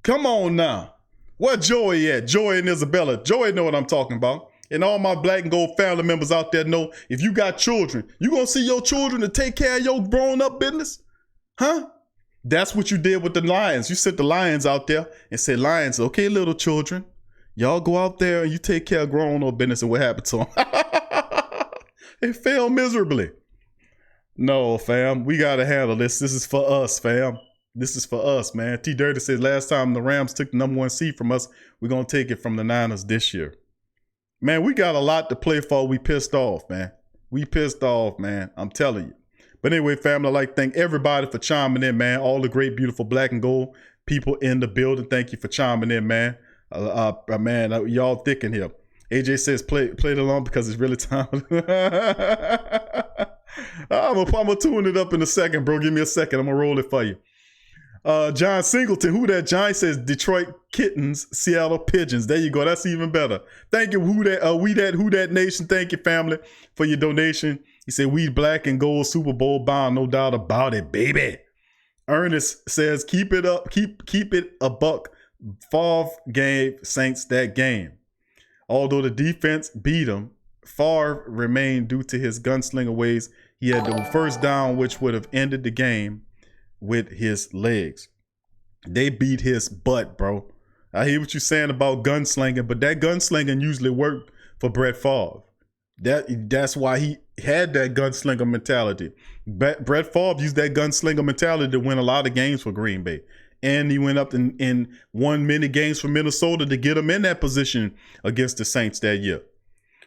Come on now. Where Joey at? Joey and Isabella. Joey know what I'm talking about. And all my black and gold family members out there know if you got children, you gonna see your children to take care of your grown up business? Huh? That's what you did with the Lions. You sent the Lions out there and said, Lions, okay, little children, y'all go out there and you take care of grown-up business. And what happened to them? They failed miserably. No, fam, we got to handle this. This is for us, fam. This is for us, man. T. Dirty says last time the Rams took the #1 seed from us, we're going to take it from the Niners this year. Man, we got a lot to play for. We pissed off, man. We pissed off, man. I'm telling you. But anyway, family, I'd like to thank everybody for chiming in, man. All the great, beautiful black and gold people in the building. Thank you for chiming in, man. Man, y'all thick in here. AJ says play it along because it's really time. I'm gonna tune it up in a second, bro. Give me a second. I'm gonna roll it for you. John Singleton, who that? John says Detroit Kittens, Seattle Pigeons. There you go. That's even better. Thank you, who that Nation. Thank you, family, for your donation. He said, we black and gold Super Bowl bound, no doubt about it, baby. Ernest says, keep it up, keep it a buck. Favre gave Saints that game. Although the defense beat him, Favre remained due to his gunslinger ways. He had the first down, which would have ended the game with his legs. They beat his butt, bro. I hear what you're saying about gunslinging, but that gunslinging usually worked for Brett Favre. That's why he had that gunslinger mentality. Brett Favre used that gunslinger mentality to win a lot of games for Green Bay. And he went up and won many games for Minnesota to get him in that position against the Saints that year.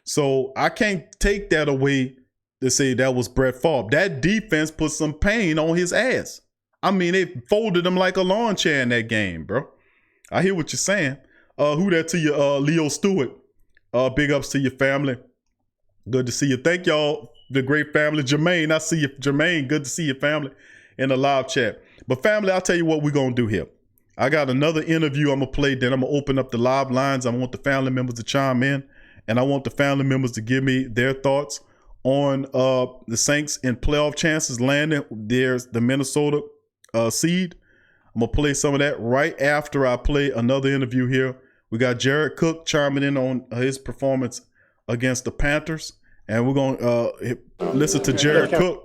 So I can't take that away to say that was Brett Favre. That defense put some pain on his ass. I mean, they folded him like a lawn chair in that game, bro. I hear what you're saying. Who that to you, Leo Stewart? Big ups to your family. Good to see you. Thank y'all, the great family. Jermaine, I see you. Jermaine, good to see your family in the live chat. But family, I'll tell you what we're going to do here. I got another interview I'm going to play. Then I'm going to open up the live lines. I want the family members to chime in. And I want the family members to give me their thoughts on the Saints in playoff chances landing. There's the Minnesota seed. I'm going to play some of that right after I play another interview here. We got Jared Cook chiming in on his performance against the Panthers. And we're going to listen to Jared Cook.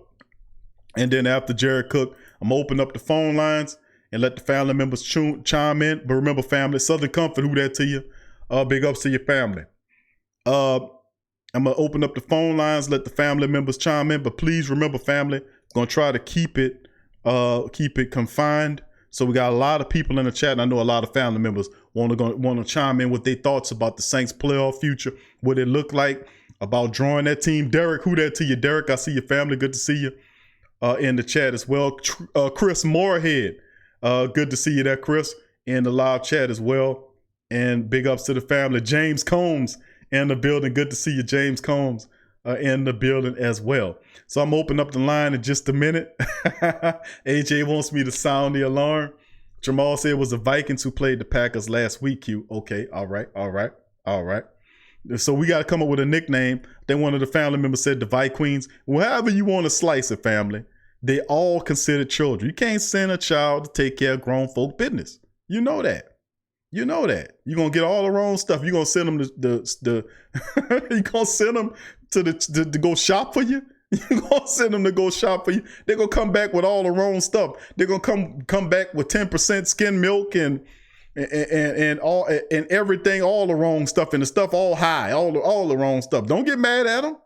And then after Jared Cook, I'm going to open up the phone lines and let the family members chime in. But remember, family, Southern Comfort, who that to you? Big ups to your family. I'm going to open up the phone lines, let the family members chime in. But please remember, family, I'm going to try to keep it confined. So we got a lot of people in the chat, and I know a lot of family members want to chime in with their thoughts about the Saints' playoff future, what it look like, about drawing that team. Derek, who that to you? Derek, I see your family. Good to see you in the chat as well. Chris Moorhead, good to see you there, Chris, in the live chat as well. And big ups to the family. James Combs in the building. Good to see you, James Combs, in the building as well. So I'm opening up the line in just a minute. AJ wants me to sound the alarm. Jamal said it was the Vikings who played the Packers last week, Q. Okay, all right. So we got to come up with a nickname. Then one of the family members said the Vikings. Well, however you want to slice it, family. They all considered children. You can't send a child to take care of grown folk business. You know that. You know that. You're going to get all the wrong stuff. You're going to send them you're going to send them to go shop for you. You're going to send them to go shop for you. They're going to come back with all the wrong stuff. They're going to come back with 10% skim milk and everything, all the wrong stuff, and the stuff all high, all the wrong stuff. Don't get mad at them.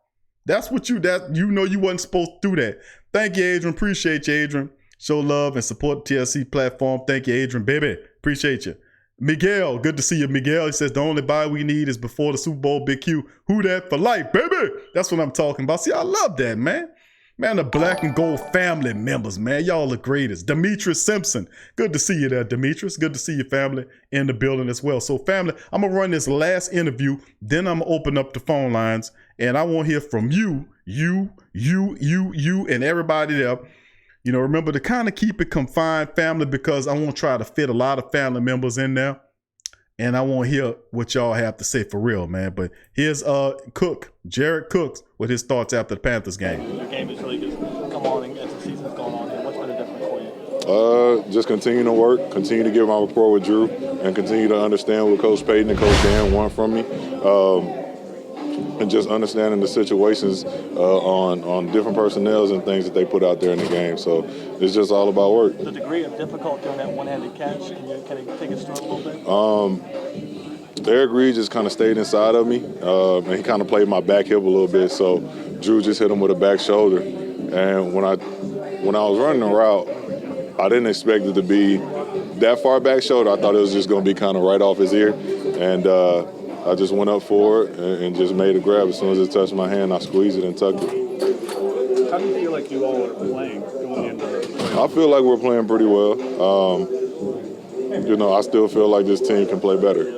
That's what you know you wasn't supposed to do that. Thank you, Adrian. Appreciate you, Adrian. Show love and support the TLC platform. Thank you, Adrian, baby. Appreciate you. Miguel, good to see you, Miguel. He says the only bye we need is before the Super Bowl. Big Q, who that for life, baby? That's what I'm talking about. See, I love that, man. Man, the black and gold family members, man. Y'all the greatest. Demetrius Simpson, good to see you there, Demetrius. Good to see your family in the building as well. So, family, I'm going to run this last interview. Then I'm going to open up the phone lines. And I want to hear from you, and everybody there. You know, remember to kind of keep it confined, family, because I want to try to fit a lot of family members in there. And I want to hear what y'all have to say for real, man. But here's Jared Cooks, with his thoughts after the Panthers game. The game is really just come on as the season's going on here. What's been the difference for you? Just continue to work, continue to get my rapport with Drew, and continue to understand what Coach Payton and Coach Dan want from me. And just understanding the situations on different personnels and things that they put out there in the game. So it's just all about work. The degree of difficulty during that one-handed catch, can you take us through it a little bit? Eric Reed just kind of stayed inside of me, and he kind of played my back hip a little bit. So Drew just hit him with a back shoulder. And when I was running the route, I didn't expect it to be that far back shoulder. I thought it was just going to be kind of right off his ear. And I just went up for it and just made a grab. As soon as it touched my hand, I squeezed it and tucked it. How do you feel like you all are playing going into this? I feel like we're playing pretty well. I still feel like this team can play better.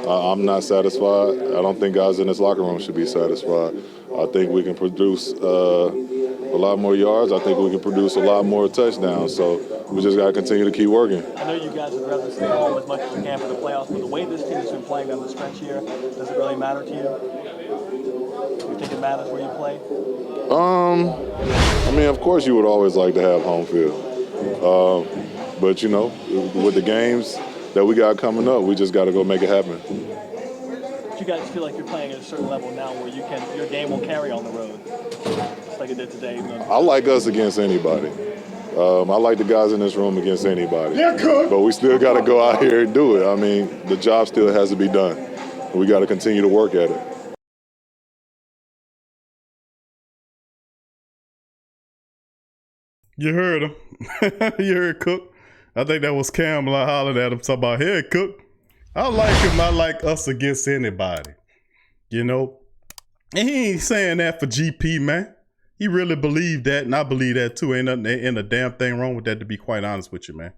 I'm not satisfied. I don't think guys in this locker room should be satisfied. I think we can produce a lot more yards. I think we can produce a lot more touchdowns. So we just got to continue to keep working. I know you guys would rather stay home as much as you can for the playoffs, but the way this team has been playing down the stretch here, does it really matter to you? Do you think it matters where you play? Of course you would always like to have home field. But, with the games that we got coming up, we just got to go make it happen. Do you guys feel like you're playing at a certain level now where your game will carry on the road, just like it did today? I like us against anybody. I like the guys in this room against anybody. But we still got to go out here and do it. The job still has to be done. We got to continue to work at it. You heard him. You heard Cook. I think that was Campbell. I hollered at him talking about, hey, Cook. I like him. I like us against anybody. And he ain't saying that for GP, man. He really believed that, and I believe that too. Ain't a damn thing wrong with that, to be quite honest with you, man.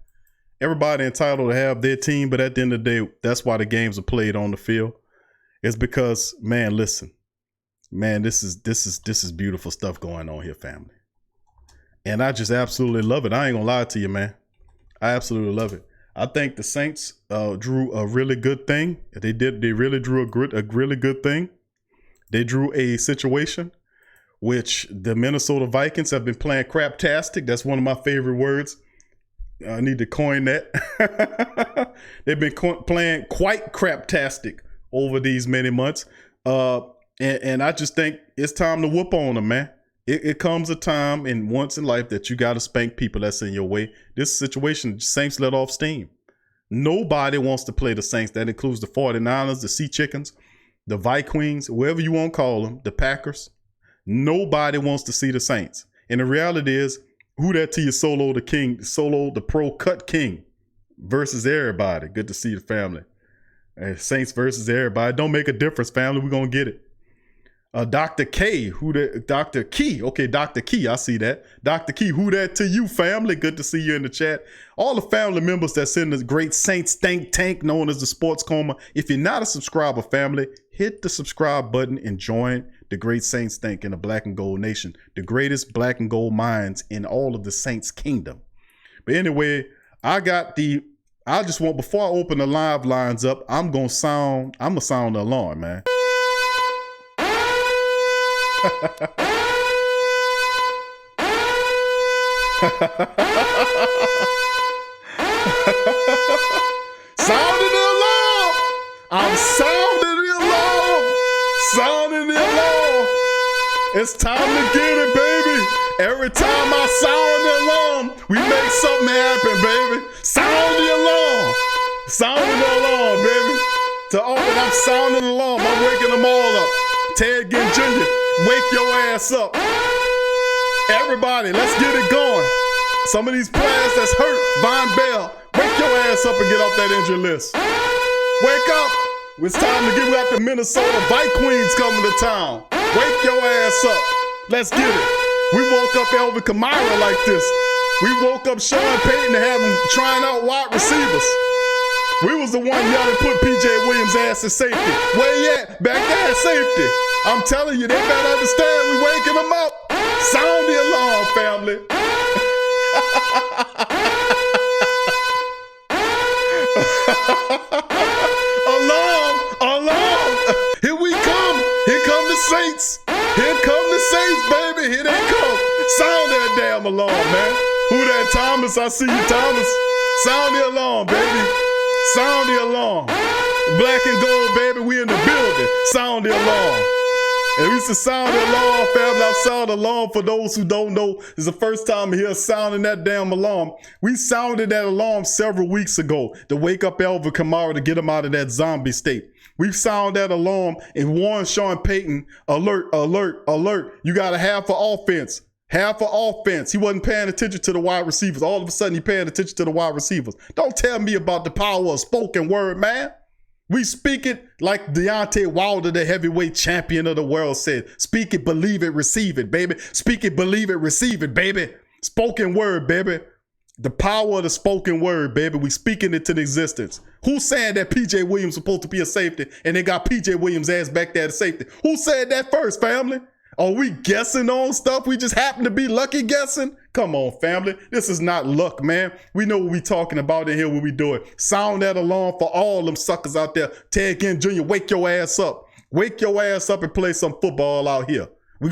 Everybody entitled to have their team, but at the end of the day, that's why the games are played on the field. It's because, man, listen. Man, this is beautiful stuff going on here, family. And I just absolutely love it. I ain't gonna lie to you, man. I absolutely love it. I think the Saints drew a really good thing. They really drew a really good thing. They drew a situation which the Minnesota Vikings have been playing craptastic. That's one of my favorite words. I need to coin that. They've been playing quite craptastic over these many months. And I just think it's time to whoop on them, man. It comes a time and once in life that you got to spank people that's in your way. This situation, Saints let off steam. Nobody wants to play the Saints. That includes the 49ers, the Sea Chickens, the Vikings, whoever you want to call them, the Packers. Nobody wants to see the Saints. And the reality is, who that to you, Solo the King, Solo the Pro Cut King versus everybody. Good to see the family. Saints versus everybody. Don't make a difference, family. We're going to get it. Dr. K, Dr. Key. Okay, Dr. Key, I see that. Dr. Key, who that to you, family? Good to see you in the chat. All the family members that's in the great Saints think tank known as the Sports Coma. If you're not a subscriber, family, hit the subscribe button and join the great Saints think in the Black and Gold Nation. The greatest black and gold minds in all of the Saints kingdom. But anyway, before I open the live lines up, I'm going to sound the alarm, man. Sounding the alarm. I'm sounding the alarm. Sounding the alarm. It's time to get it, baby. Every time I sound the alarm, we make something happen, baby. Sound the alarm. Sounding the alarm, baby. To all that I'm sounding the alarm, I'm waking them all up. Ted Ginn Jr., wake your ass up. Everybody, let's get it going. Some of these players that's hurt, Von Bell, wake your ass up and get off that injury list. Wake up. It's time to get out the Minnesota Vikings coming to town. Wake your ass up. Let's get it. We woke up Alvin Kamara like this. We woke up Sean Payton to have him trying out wide receivers. We was the one yelling, put P.J. Williams' ass in safety. Where he at? Back there at safety. I'm telling you, they better understand we waking them up. Sound the alarm, family. Alarm, alarm. Here we come. Here come the Saints. Here come the Saints, baby. Here they come. Sound that damn alarm, man. Who that, Thomas? I see you, Thomas. Sound the alarm, baby. Sound the alarm. Black and gold, baby, we in the building. Sound the alarm. And we used to sound the alarm, family. I've sounded alarm for those who don't know. It's the first time I hear sounding that damn alarm. We sounded that alarm several weeks ago to wake up Alvin Kamara to get him out of that zombie state. We've sounded that alarm and warned Sean Payton, alert, alert, alert. You got a half of offense. Half of offense. He wasn't paying attention to the wide receivers. All of a sudden, he paying attention to the wide receivers. Don't tell me about the power of spoken word, man. We speak it like Deontay Wilder, the heavyweight champion of the world, said. Speak it, believe it, receive it, baby. Speak it, believe it, receive it, baby. Spoken word, baby. The power of the spoken word, baby. We speaking it to the existence. Who's saying that P.J. Williams supposed to be a safety and they got P.J. Williams' ass back there at safety? Who said that first, family? Are we guessing on stuff? We just happen to be lucky guessing? Come on, family. This is not luck, man. We know what we talking about in here when we do it. Sound that alarm for all them suckers out there. Ted Ginn Jr., wake your ass up. Wake your ass up and play some football out here. We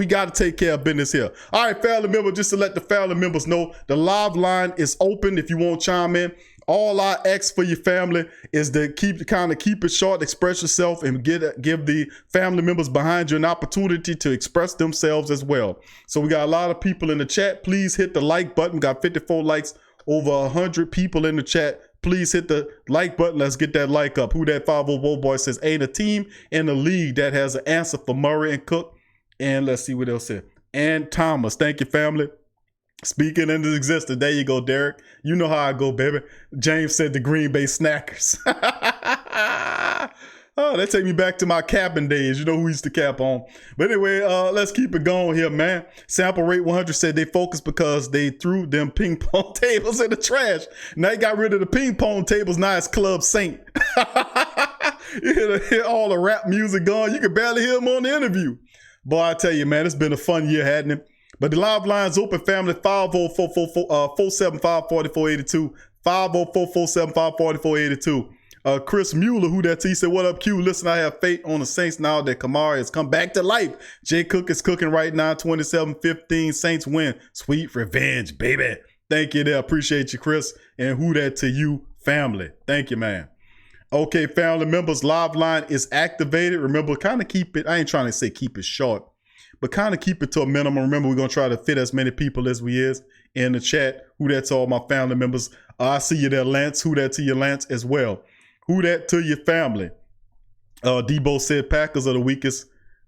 got to take care of business here. All right, family member, just to let the family members know, the live line is open if you want to chime in. All I ask for your family is to keep it short, express yourself, and give the family members behind you an opportunity to express themselves as well. So we got a lot of people in the chat. Please hit the like button. Got 54 likes, over 100 people in the chat. Please hit the like button. Let's get that like up. Who that 504 boy says, ain't a team in the league that has an answer for Murray and Cook. And let's see what else said. And Thomas. Thank you, family. Speaking into existence. There you go, Derek. You know how I go, baby. James said the Green Bay Snackers. Oh, that take me back to my capping days. You know who used to cap on. But anyway, let's keep it going here, man. Sample Rate 100 said they focused because they threw them ping pong tables in the trash. Now they got rid of the ping pong tables. Now it's Club Saint. You hear all the rap music going. You can barely hear them on the interview. Boy, I tell you, man, it's been a fun year, hadn't it? But the live line's open, family. 504-475-4482. 504-475-4482. Chris Mueller, who that he said, what up, Q? Listen, I have faith on the Saints now that Kamara has come back to life. Jay Cook is cooking right now, 27-15. Saints win. Sweet revenge, baby. Thank you there. Appreciate you, Chris. And who that to you, family. Thank you, man. Okay, family members, live line is activated. Remember, kind of keep it, I ain't trying to say keep it short, but kind of keep it to a minimum. Remember, we're going to try to fit as many people as we is in the chat. Who that to all my family members. I see you there, Lance. Who that to you, Lance, as well. Who that to your family. Debo said Packers are the weakest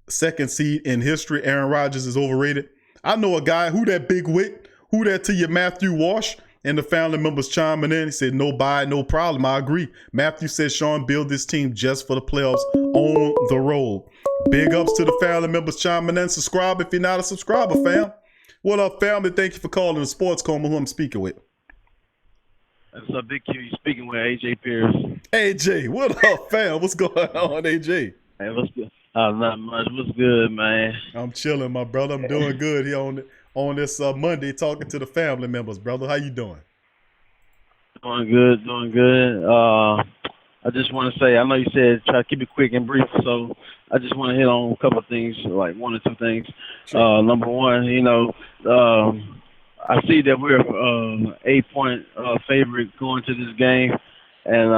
second seed in history. Aaron Rodgers is overrated. I know a guy, who that Big Wick. Who that to your Matthew Walsh. And the family members chiming in. He said, no buy, no problem. I agree. Matthew said, Sean, build this team just for the playoffs on the road. Big ups to the family members chiming in. Subscribe if you're not a subscriber, fam. What up, family? Thank you for calling the Sports Coma, who I'm speaking with. What's up, Big Q? You speaking with AJ Pierce. AJ, what up, fam? What's going on, AJ? Hey, what's good? Not much. What's good, man? I'm chilling, my brother. I'm doing good here on this Monday, talking to the family members, brother. How you doing? Doing good, doing good. I just want to say, I know you said try to keep it quick and brief, so I just want to hit on a couple of things, like one or two things. Sure. Number one, I see that we're 8-point favorite going to this game, and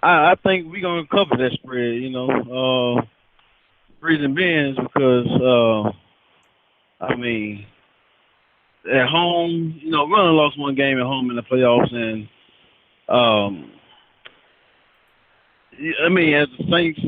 I think we're gonna cover that spread. Reason being is because I mean, at home, we only lost one game at home in the playoffs, and I mean, as the Saints,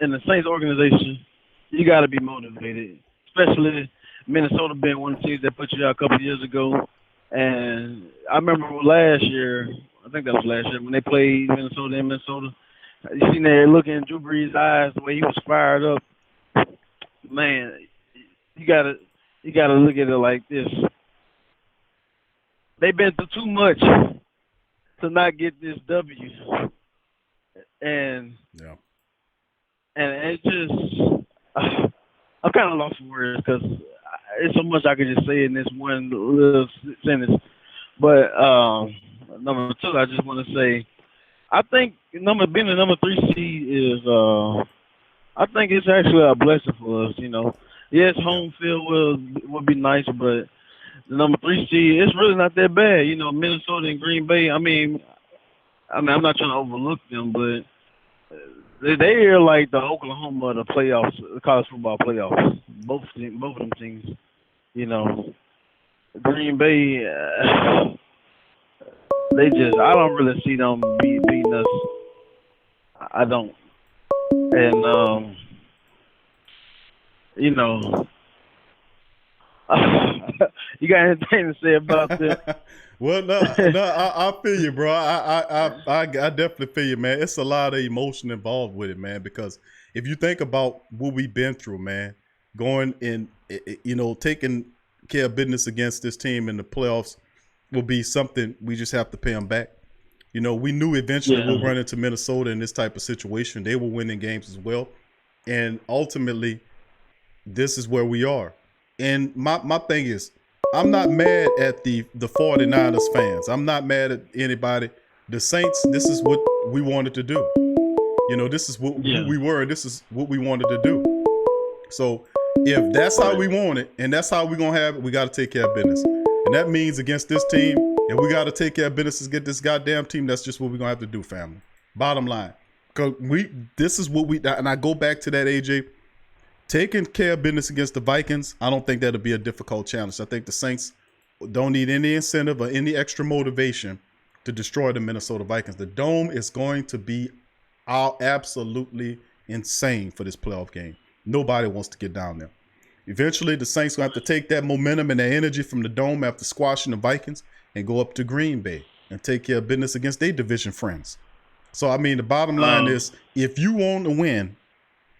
in the Saints organization, you got to be motivated, especially Minnesota being one of the teams that put you out a couple of years ago. And I remember last year, I think that was last year, when they played Minnesota in Minnesota. You seen that look in Drew Brees' eyes, the way he was fired up. Man, you gotta look at it like this. They've been through too much to not get this W. And it's just, I'm kind of lost for words because it's so much I could just say in this one little sentence. But number two, I just want to say, I think being the number 3 seed is, I think it's actually a blessing for us. Yes, home field will be nice, but the number 3 seed, it's really not that bad. Minnesota and Green Bay. I mean, I'm not trying to overlook them, but they are like the Oklahoma of the playoffs, the college football playoffs. Both of them teams. Green Bay, I don't really see them beating us. I don't. And you got anything to say about that? Well, no, I feel you, bro. I definitely feel you, man. It's a lot of emotion involved with it, man, because if you think about what we've been through, man, going in, taking care of business against this team in the playoffs will be something we just have to pay them back. We knew eventually we'll run into Minnesota in this type of situation. They were winning games as well. And ultimately, this is where we are. And my thing is, I'm not mad at the 49ers fans. I'm not mad at anybody. The Saints, this is what we wanted to do. This is what we were. This is what we wanted to do. So if that's how we want it and that's how we're going to have it, we got to take care of business. And that means against this team, and we got to take care of business to get this goddamn team. That's just what we're going to have to do, family. Bottom line. Because this is what and I go back to that, AJ. Taking care of business against the Vikings, I don't think that'll be a difficult challenge. I think the Saints don't need any incentive or any extra motivation to destroy the Minnesota Vikings. The Dome is going to be absolutely insane for this playoff game. Nobody wants to get down there. Eventually, the Saints will have to take that momentum and that energy from the Dome after squashing the Vikings and go up to Green Bay and take care of business against their division friends. So, I mean, the bottom line is, if you want to win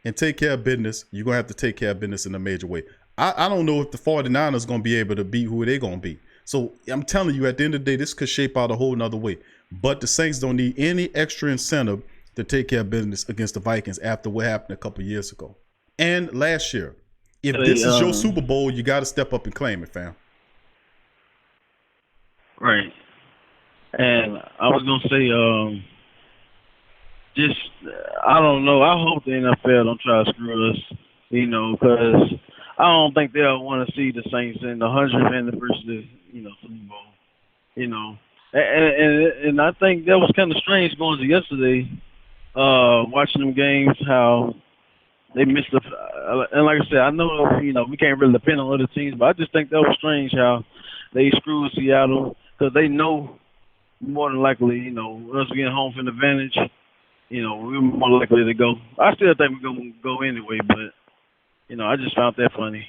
and take care of business, you're going to have to take care of business in a major way. I don't know if the 49ers going to be able to beat who they're going to be. So I'm telling you, at the end of the day, this could shape out a whole nother way. But the Saints don't need any extra incentive to take care of business against the Vikings after what happened a couple years ago. And last year. If this is your Super Bowl, you got to step up and claim it, fam. Right. And I was going to say, I don't know. I hope the NFL don't try to screw us, because I don't think they'll want to see the Saints in the 100th anniversary, Super Bowl, And I think that was kind of strange going to yesterday, watching them games, how they missed and like I said, I know, we can't really depend on other teams, but I just think that was strange how they screwed Seattle, because they know more than likely, us getting home field advantage, we're more likely to go. I still think we're going to go anyway, but, I just found that funny,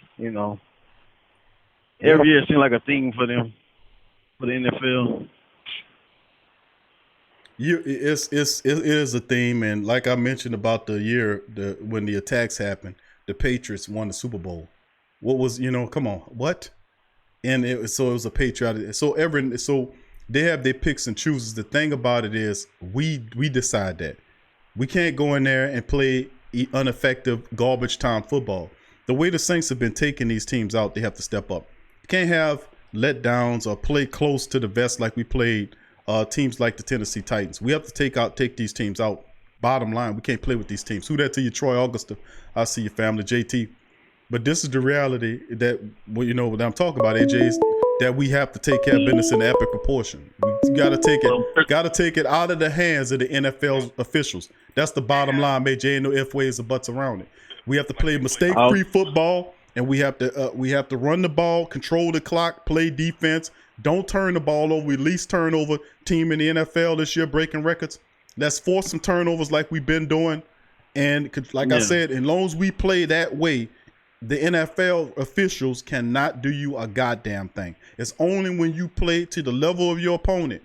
Every year it seemed like a thing for them, for the NFL. It is a theme, and like I mentioned about the year when the attacks happened, the Patriots won the Super Bowl. What was come on, what? And it was a patriotic. So they have their picks and chooses. The thing about it is we decide that we can't go in there and play ineffective garbage time football. The way the Saints have been taking these teams out, they have to step up. You can't have letdowns or play close to the vest like we played. Teams like the Tennessee Titans. We have to take these teams out. Bottom line, we can't play with these teams. Who that to you, Troy Augusta? I see your family, JT. But this is the reality that what I'm talking about, AJ, is that we have to take care of business in epic proportion. We gotta take it out of the hands of the NFL officials. That's the bottom line, AJ. Ain't no ifs, ways, or buts around it. We have to play mistake-free football, and we have to run the ball, control the clock, play defense. Don't turn the ball over. We least turnover team in the NFL this year, breaking records. Let's force some turnovers like we've been doing. And I said, as long as we play that way, the NFL officials cannot do you a goddamn thing. It's only when you play to the level of your opponent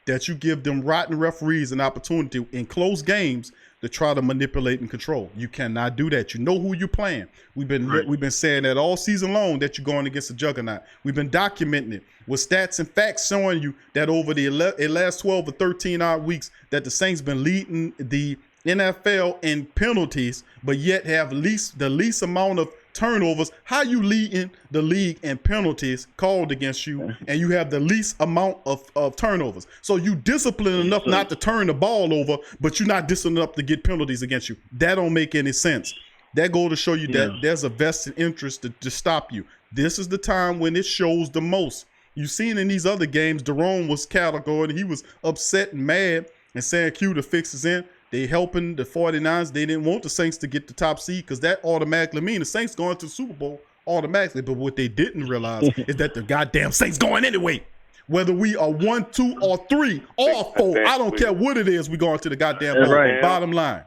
that you give them rotten referees an opportunity in close games to try to manipulate and control. You cannot do that. You know who you're playing. We've been saying that all season long that you're going against a juggernaut. We've been documenting it with stats and facts showing you that over the last 12 or 13 odd weeks that the Saints been leading the NFL in penalties, but yet have the least amount of turnovers. How you leading the league in penalties called against you, and you have the least amount of turnovers? So you disciplined enough not to turn the ball over, but you're not disciplined enough to get penalties against you. That don't make any sense. That goes to show you that there's a vested interest to stop you. This is the time when it shows the most. You've seen in these other games, Jerome was categorized. He was upset and mad, and saying Q to fix his in. They helping the 49ers. They didn't want the Saints to get the top seed because that automatically means the Saints going to the Super Bowl automatically. But what they didn't realize is that the goddamn Saints going anyway. Whether we are 1, 2, or 3, or 4, I don't care what it is, we going to the goddamn bowl. Right. Bottom line.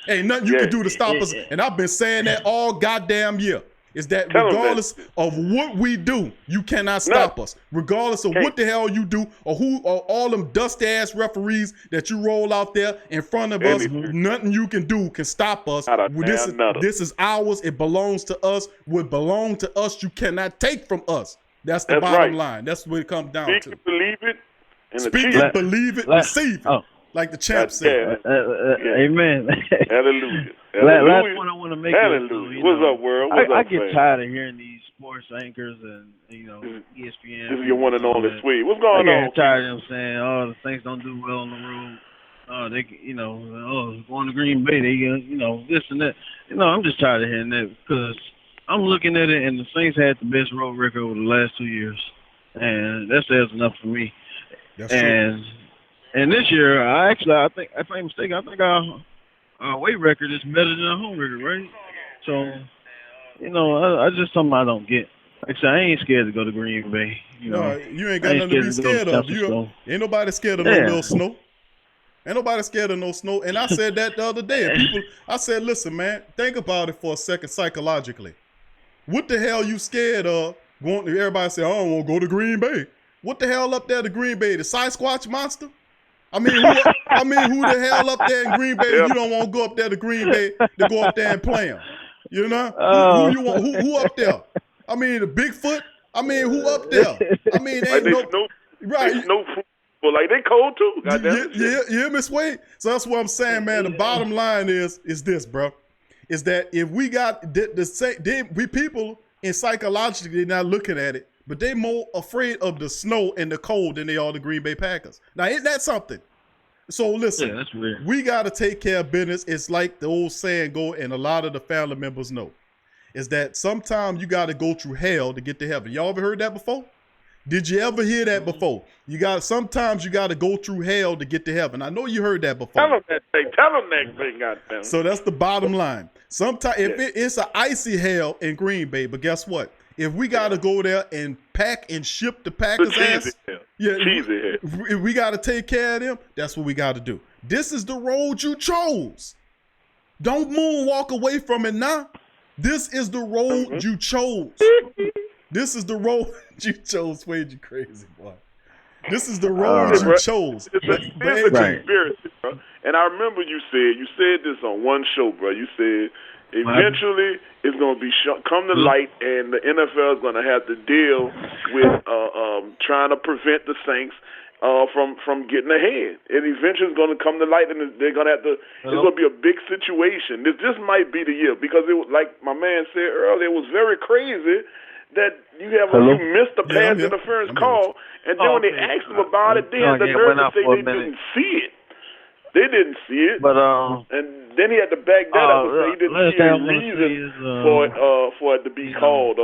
Ain't nothing you can do to stop us. And I've been saying that all goddamn year. Is that regardless of what we do, you cannot stop us. Regardless of what the hell you do or who or all them dust-ass referees that you roll out there in front of us, nothing you can do can stop us. This is ours. It belongs to us. What belongs to us, you cannot take from us. That's the bottom line. That's what it comes down to. Speak it, believe it, and speak it, believe it, receive it. Like the champ said. Amen. Hallelujah. Last point I want to make is, what's up, world? I get tired of hearing these sports anchors and ESPN. This is your one and only Suede. What's going on? I get tired of them saying, "Oh, the Saints don't do well on the road. Oh, they, going to Green Bay, they, this and that." I'm just tired of hearing that because I'm looking at it, and the Saints had the best road record over the last 2 years, and that says enough for me. That's true. And this year, I think, if I'm mistaken, I think our away record is better than our home record, right? So, I just something I don't get. Like I said, I ain't scared to go to Green Bay. No, you ain't got nothing to be scared of. Ain't nobody scared of no little snow. Ain't nobody scared of no snow. And I said that the other day. And I said, listen, man, think about it for a second psychologically. What the hell you scared of? Everybody say, I don't want to go to Green Bay. What the hell up there to Green Bay? The Sasquatch monster? I mean, who the hell up there in Green Bay? You don't want to go up there to Green Bay to go up there and play them. You know? Who you want? Who up there? I mean, the Bigfoot? I mean, who up there? I mean, ain't no well, like they cold too. Yeah, Miss Wade. So that's what I'm saying, man. The bottom line is this, bro. Is that if we got we people in psychologically they're not looking at it, but they more afraid of the snow and the cold than they are the Green Bay Packers. Now, ain't that something? So listen, that's weird. We got to take care of business. It's like the old saying go, and a lot of the family members know, is that sometimes you got to go through hell to get to heaven. Y'all ever heard that before? Did you ever hear that before? Sometimes you got to go through hell to get to heaven. I know you heard that before. Tell them that thing. Goddamn. So that's the bottom line. Sometimes it's an icy hell in Green Bay, but guess what? If we got to go there and pack and ship the Packers ass, if we got to take care of them, that's what we got to do. This is the road you chose. Don't moonwalk away from it now. This is the road you chose. This is the road you chose. Wade, you crazy boy. This is the road you chose. It's a conspiracy, bro. And I remember you said this on one show, bro. You said eventually it's going to be come to light, and the NFL is going to have to deal with trying to prevent the Saints from getting ahead. And eventually it's going to come to light, and they're going to have to. It's going to be a big situation. This might be the year because it was, like my man said earlier, it was very crazy that you missed the pass interference call, and then when they asked them about it, they had the nerve to say they didn't see it. They didn't see it. But and then he had to back that up and say he didn't see a reason for it to be called.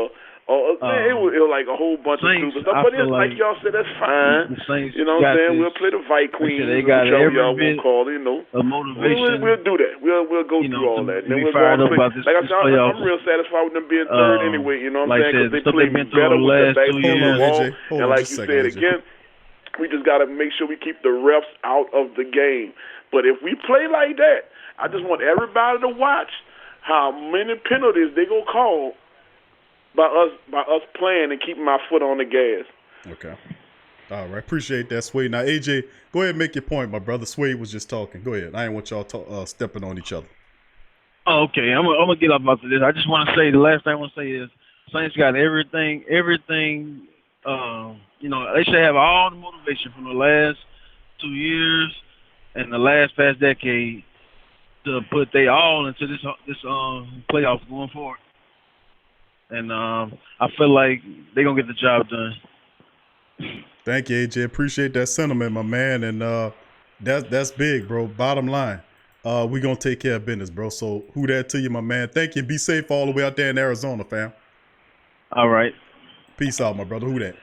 It was like a whole bunch Saints, of stupid stuff. But it's like y'all said, that's fine. You know what I'm saying? We'll play the Fight Queens. They got whichever every y'all bit won't call it, you know. of motivation. We'll do that. We'll go through all that. Then we'll go fired on up about this, like I said, playoffs. I'm real satisfied with them being third anyway. You know what I'm saying? Because they played been better through the with the last back 2 on the years. wall. Hold And on like just you a second, said AJ. again, we just got to make sure we keep the refs out of the game. But if we play like that, I just want everybody to watch how many penalties they gonna call by us playing and keeping my foot on the gas. Okay. All right. Appreciate that, Suede. Now, AJ, go ahead and make your point, my brother. Suede was just talking. Go ahead. I ain't want y'all stepping on each other. Oh, okay, I'm gonna get up after this. I just want to say the last thing I want to say is Saints got everything. You know, they should have all the motivation from the last 2 years and the last past decade to put they all into this playoffs going forward. And I feel like they're gonna get the job done. Thank you, AJ. Appreciate that sentiment, my man. And that's big, bro. Bottom line, we gonna take care of business, bro. So who that to you, my man? Thank you. Be safe all the way out there in Arizona, fam. All right. Peace out, my brother. Who that?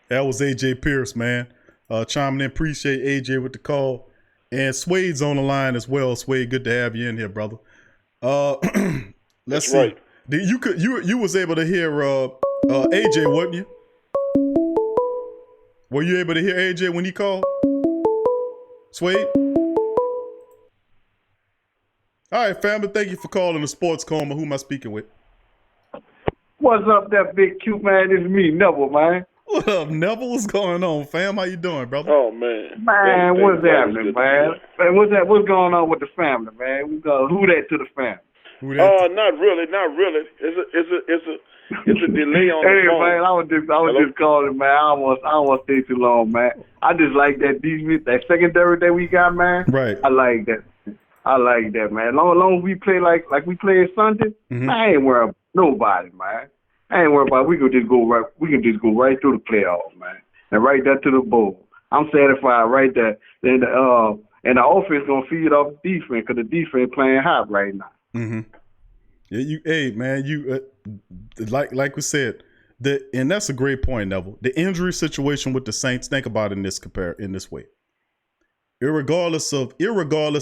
That was AJ Pierce, man. Chiming in. Appreciate AJ with the call. And Suede's on the line as well. Suede, good to have you in here, brother. Let's see. Right. You was able to hear AJ, wasn't you? Were you able to hear AJ when he called? Suede? All right, family. Thank you for calling the Sports Coma. Who am I speaking with? What's up, that big cute man? It's me, Neville, man. What up, Neville? What's going on, fam? How you doing, brother? Oh man. Man, what's happening, man? Man, what's going on with the family, man? We got who that to the family? Who that? Not really. It's a delay on Hey the phone. man, I was just calling, man. I don't want to stay too long, man. I just like that defense, that secondary that we got, man. Right. I like that. Man. Long as we play like we played Sunday, I ain't worried about nobody, man. I ain't worried about. We can just go right through the playoffs, man, and right there to the bowl. I'm satisfied right there. Then and the offense gonna feed off the defense because the defense playing hot right now. Mm-hmm. Yeah, like we said, and that's a great point, Neville. The injury situation with the Saints. Think about it in this way. Irregardless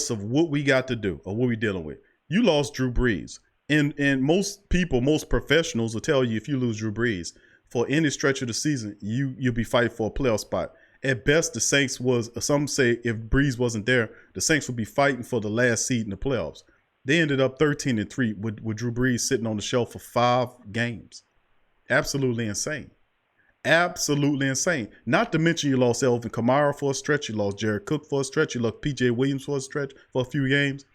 of what we got to do or what we dealing with, you lost Drew Brees. And most people, most professionals will tell you if you lose Drew Brees for any stretch of the season, you'll be fighting for a playoff spot. At best, the Saints some say if Brees wasn't there, the Saints would be fighting for the last seed in the playoffs. They ended up 13-3 with Drew Brees sitting on the shelf for 5 games. Absolutely insane. Absolutely insane. Not to mention you lost Elvin Kamara for a stretch. You lost Jared Cook for a stretch. You lost P.J. Williams for a stretch for a few games.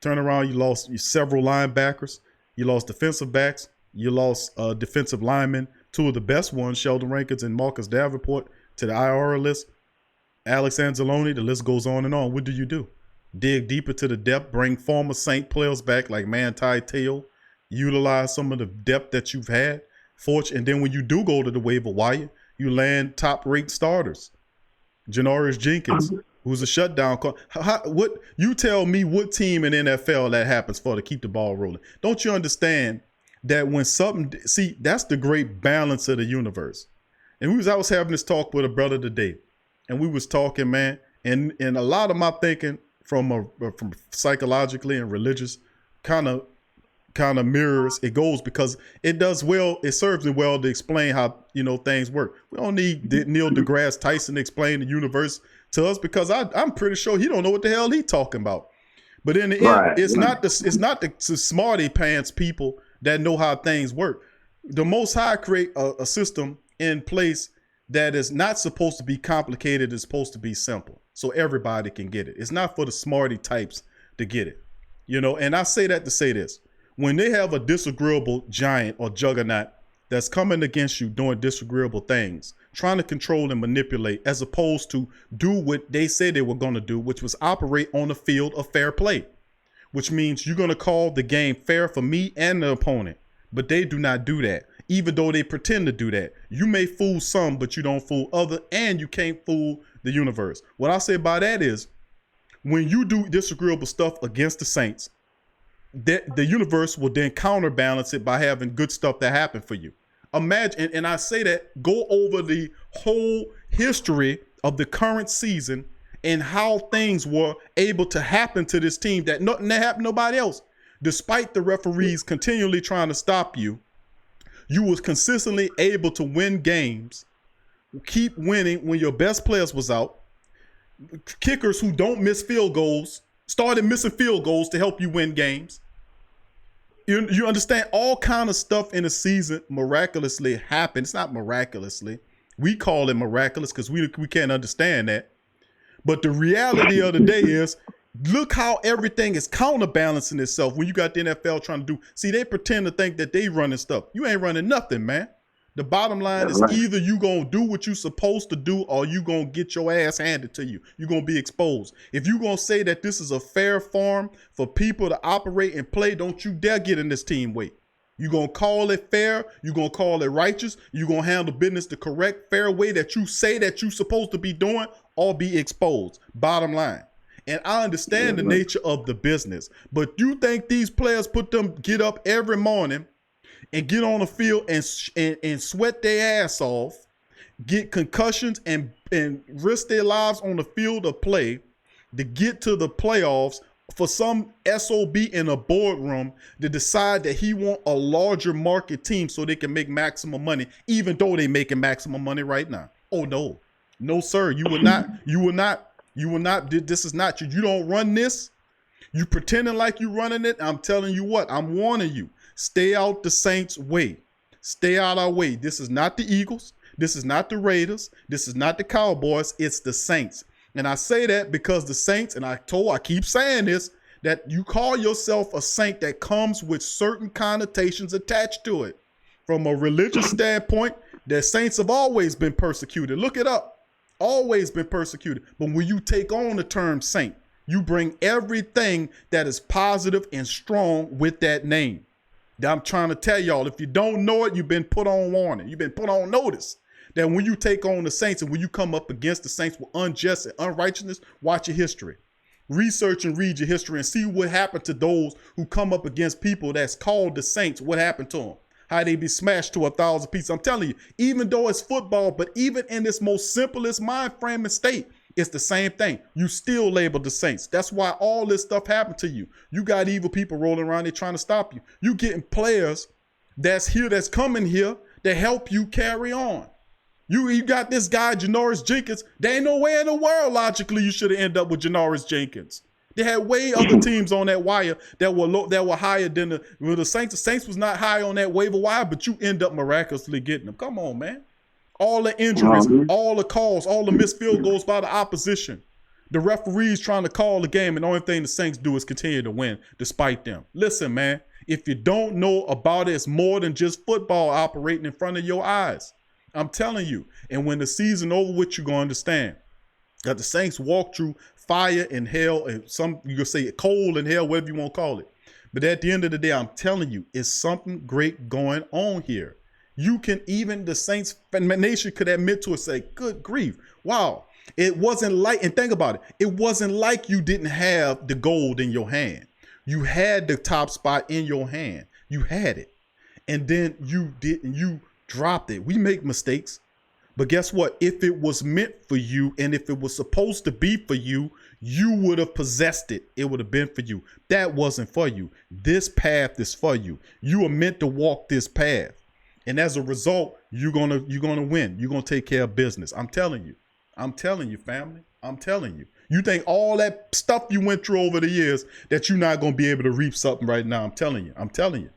Turn around, you lost several linebackers. You lost defensive backs. You lost defensive linemen. 2 of the best ones, Sheldon Rankins and Marcus Davenport, to the IR list. Alex Anzalone, the list goes on and on. What do? Dig deeper to the depth, bring former Saint players back like Manti Te'o, utilize some of the depth that you've had. And then when you do go to the waiver wire, you land top-ranked starters. Janoris Jenkins, who's a shutdown call. What you tell me what team in NFL that happens for to keep the ball rolling? Don't you understand that when that's the great balance of the universe. And I was having this talk with a brother today, and we was talking, man, and a lot of my thinking from psychologically and religious kind of mirrors it goes because it does well. It serves me well to explain how things work. We don't need Neil deGrasse Tyson to explain the universe to us because I'm pretty sure he don't know what the hell he talking about. But in the end, it's not the smarty pants people that know how things work. The Most High create a system in place that is not supposed to be complicated. It's supposed to be simple so everybody can get it. It's not for the smarty types to get it. And I say that to say this. When they have a disagreeable giant or juggernaut that's coming against you doing disagreeable things, trying to control and manipulate, as opposed to do what they said they were going to do, which was operate on the field of fair play, which means you're going to call the game fair for me and the opponent. But they do not do that. even though they pretend to do that. You may fool some, but you don't fool other, and you can't fool the universe. What I say by that is, when you do disagreeable stuff against the Saints, the universe will then counterbalance it by having good stuff that happen for you. Imagine, and I say that, go over the whole history of the current season and how things were able to happen to this team that nothing that happened to nobody else. Despite the referees continually trying to stop you, you was consistently able to win games, keep winning when your best players was out. Kickers who don't miss field goals started missing field goals to help you win games. You understand, all kind of stuff in the season miraculously happened. It's not miraculously. We call it miraculous because we can't understand that. But the reality of the day is, look how everything is counterbalancing itself when you got the NFL trying to do. See, they pretend to think that they running stuff. You ain't running nothing, man. The bottom line is either you going to do what you supposed to do or you going to get your ass handed to you. You're going to be exposed. If you going to say that this is a fair farm for people to operate and play, don't you dare get in this team weight. You're going to call it fair. You're going to call it righteous. You're going to handle business the correct, fair way that you say that you're supposed to be doing, or be exposed. Bottom line. And I understand the nature of the business, but you think these players get up every morning and get on the field and sweat their ass off, get concussions and risk their lives on the field of play to get to the playoffs for some SOB in a boardroom to decide that he want a larger market team so they can make maximum money, even though they making maximum money right now. Oh no, no sir, you will not. This is not you. You don't run this. You pretending like you running it. I'm telling you what, I'm warning you. Stay out the Saints' way. Stay out our way. This is not the Eagles. This is not the Raiders. This is not the Cowboys. It's the Saints. And I say that because the Saints, and I keep saying this, that you call yourself a Saint that comes with certain connotations attached to it. From a religious standpoint, the Saints have always been persecuted. Look it up. Always been persecuted. But when you take on the term Saint, you bring everything that is positive and strong with that name. I'm trying to tell y'all, if you don't know it, you've been put on warning. You've been put on notice that when you take on the Saints and when you come up against the Saints with unjust and unrighteousness, watch your history. Research and read your history and see what happened to those who come up against people that's called the Saints. What happened to them? How they be smashed to 1,000 pieces. I'm telling you, even though it's football, but even in this most simplest mind frame and state, it's the same thing. You still label the Saints. That's why all this stuff happened to you. You got evil people rolling around there trying to stop you. You getting players that's coming here to help you carry on. You got this guy, Janoris Jenkins. There ain't no way in the world, logically, you should have ended up with Janoris Jenkins. They had way other teams on that wire that were higher than the Saints. The Saints was not high on that waiver wire, but you end up miraculously getting them. Come on, man. All the injuries, all the calls, all the missed field goals by the opposition. The referees trying to call the game, and the only thing the Saints do is continue to win despite them. Listen, man, if you don't know about it, it's more than just football operating in front of your eyes. I'm telling you. And when the season over with, you're going to understand that the Saints walk through fire and hell, and you can say cold and hell, whatever you want to call it. But at the end of the day, I'm telling you, it's something great going on here. You can, even the Saints nation could admit to it, say, good grief, wow. It wasn't like, and think about it, it wasn't like you didn't have the gold in your hand. You had the top spot in your hand. You had it. And then you dropped it. We make mistakes. But guess what? If it was meant for you and if it was supposed to be for you, you would have possessed it. It would have been for you. That wasn't for you. This path is for you. You are meant to walk this path. And as a result, you're gonna win. You're gonna take care of business. I'm telling you. I'm telling you, family. I'm telling you. You think all that stuff you went through over the years that you're not gonna be able to reap something right now. I'm telling you. I'm telling you.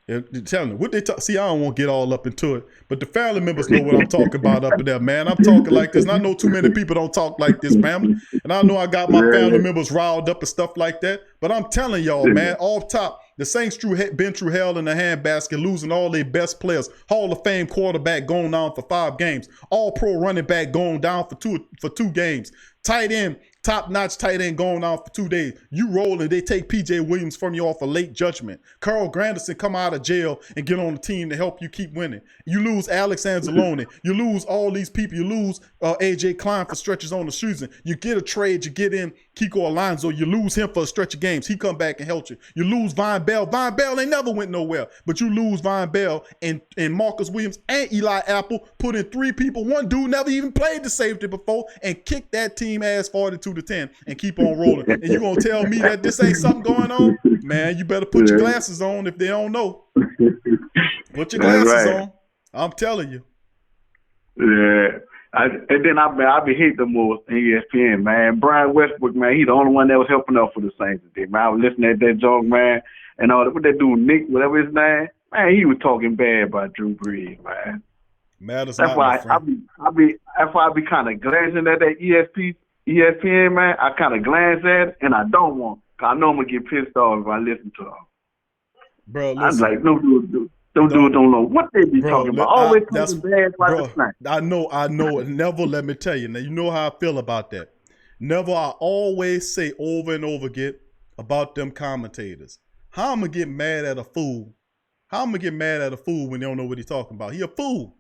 What they talk. See, I don't want to get all up into it, but the family members know what I'm talking about up in there, man. I'm talking like this, and I know too many people don't talk like this, family. And I know I got my family members riled up and stuff like that. But I'm telling y'all, man, off top, the Saints been through hell in the handbasket, losing all their best players. Hall of Fame quarterback going down for 5 games. All-pro running back going down for two games. Tight end Top-notch tight end going on for 2 days. You roll and they take P.J. Williams from you off a late judgment. Carl Granderson come out of jail and get on the team to help you keep winning. You lose Alex Anzalone. You lose all these people. You lose A.J. Klein for stretches on the season. You get a trade. You get in Kiko Alonso. You lose him for a stretch of games. He come back and help you. You lose Von Bell. Von Bell ain't never went nowhere. But you lose Von Bell and Marcus Williams and Eli Apple. Put in 3 people. One dude never even played the safety before and kick that team ass 42-10 and keep on rolling. And you gonna tell me that this ain't something going on? Man, you better put your glasses on if they don't know. Put your glasses on. I'm telling you. Yeah. And then I be hating the most in ESPN, man. Brian Westbrook, man, he the only one that was helping out for the Saints today, man. I was listening at that joke, man, and all that. What that dude, Nick, whatever his name, man, he was talking bad about Drew Brees, man. Matters that's not, why that's why I be kind of glancing at that ESPN, man. I kind of glance at it, and I don't want, cause I know I'm gonna get pissed off if I listen to them. Bro, listen. I'm like, no dude. Them dudes don't know what they be talking about. Always talking bad about the Saints. I know. Neville, let me tell you. Now, you know how I feel about that. Neville, I always say over and over again about them commentators. How I'm going to get mad at a fool? How I'm going to get mad at a fool when they don't know what he's talking about? He a fool.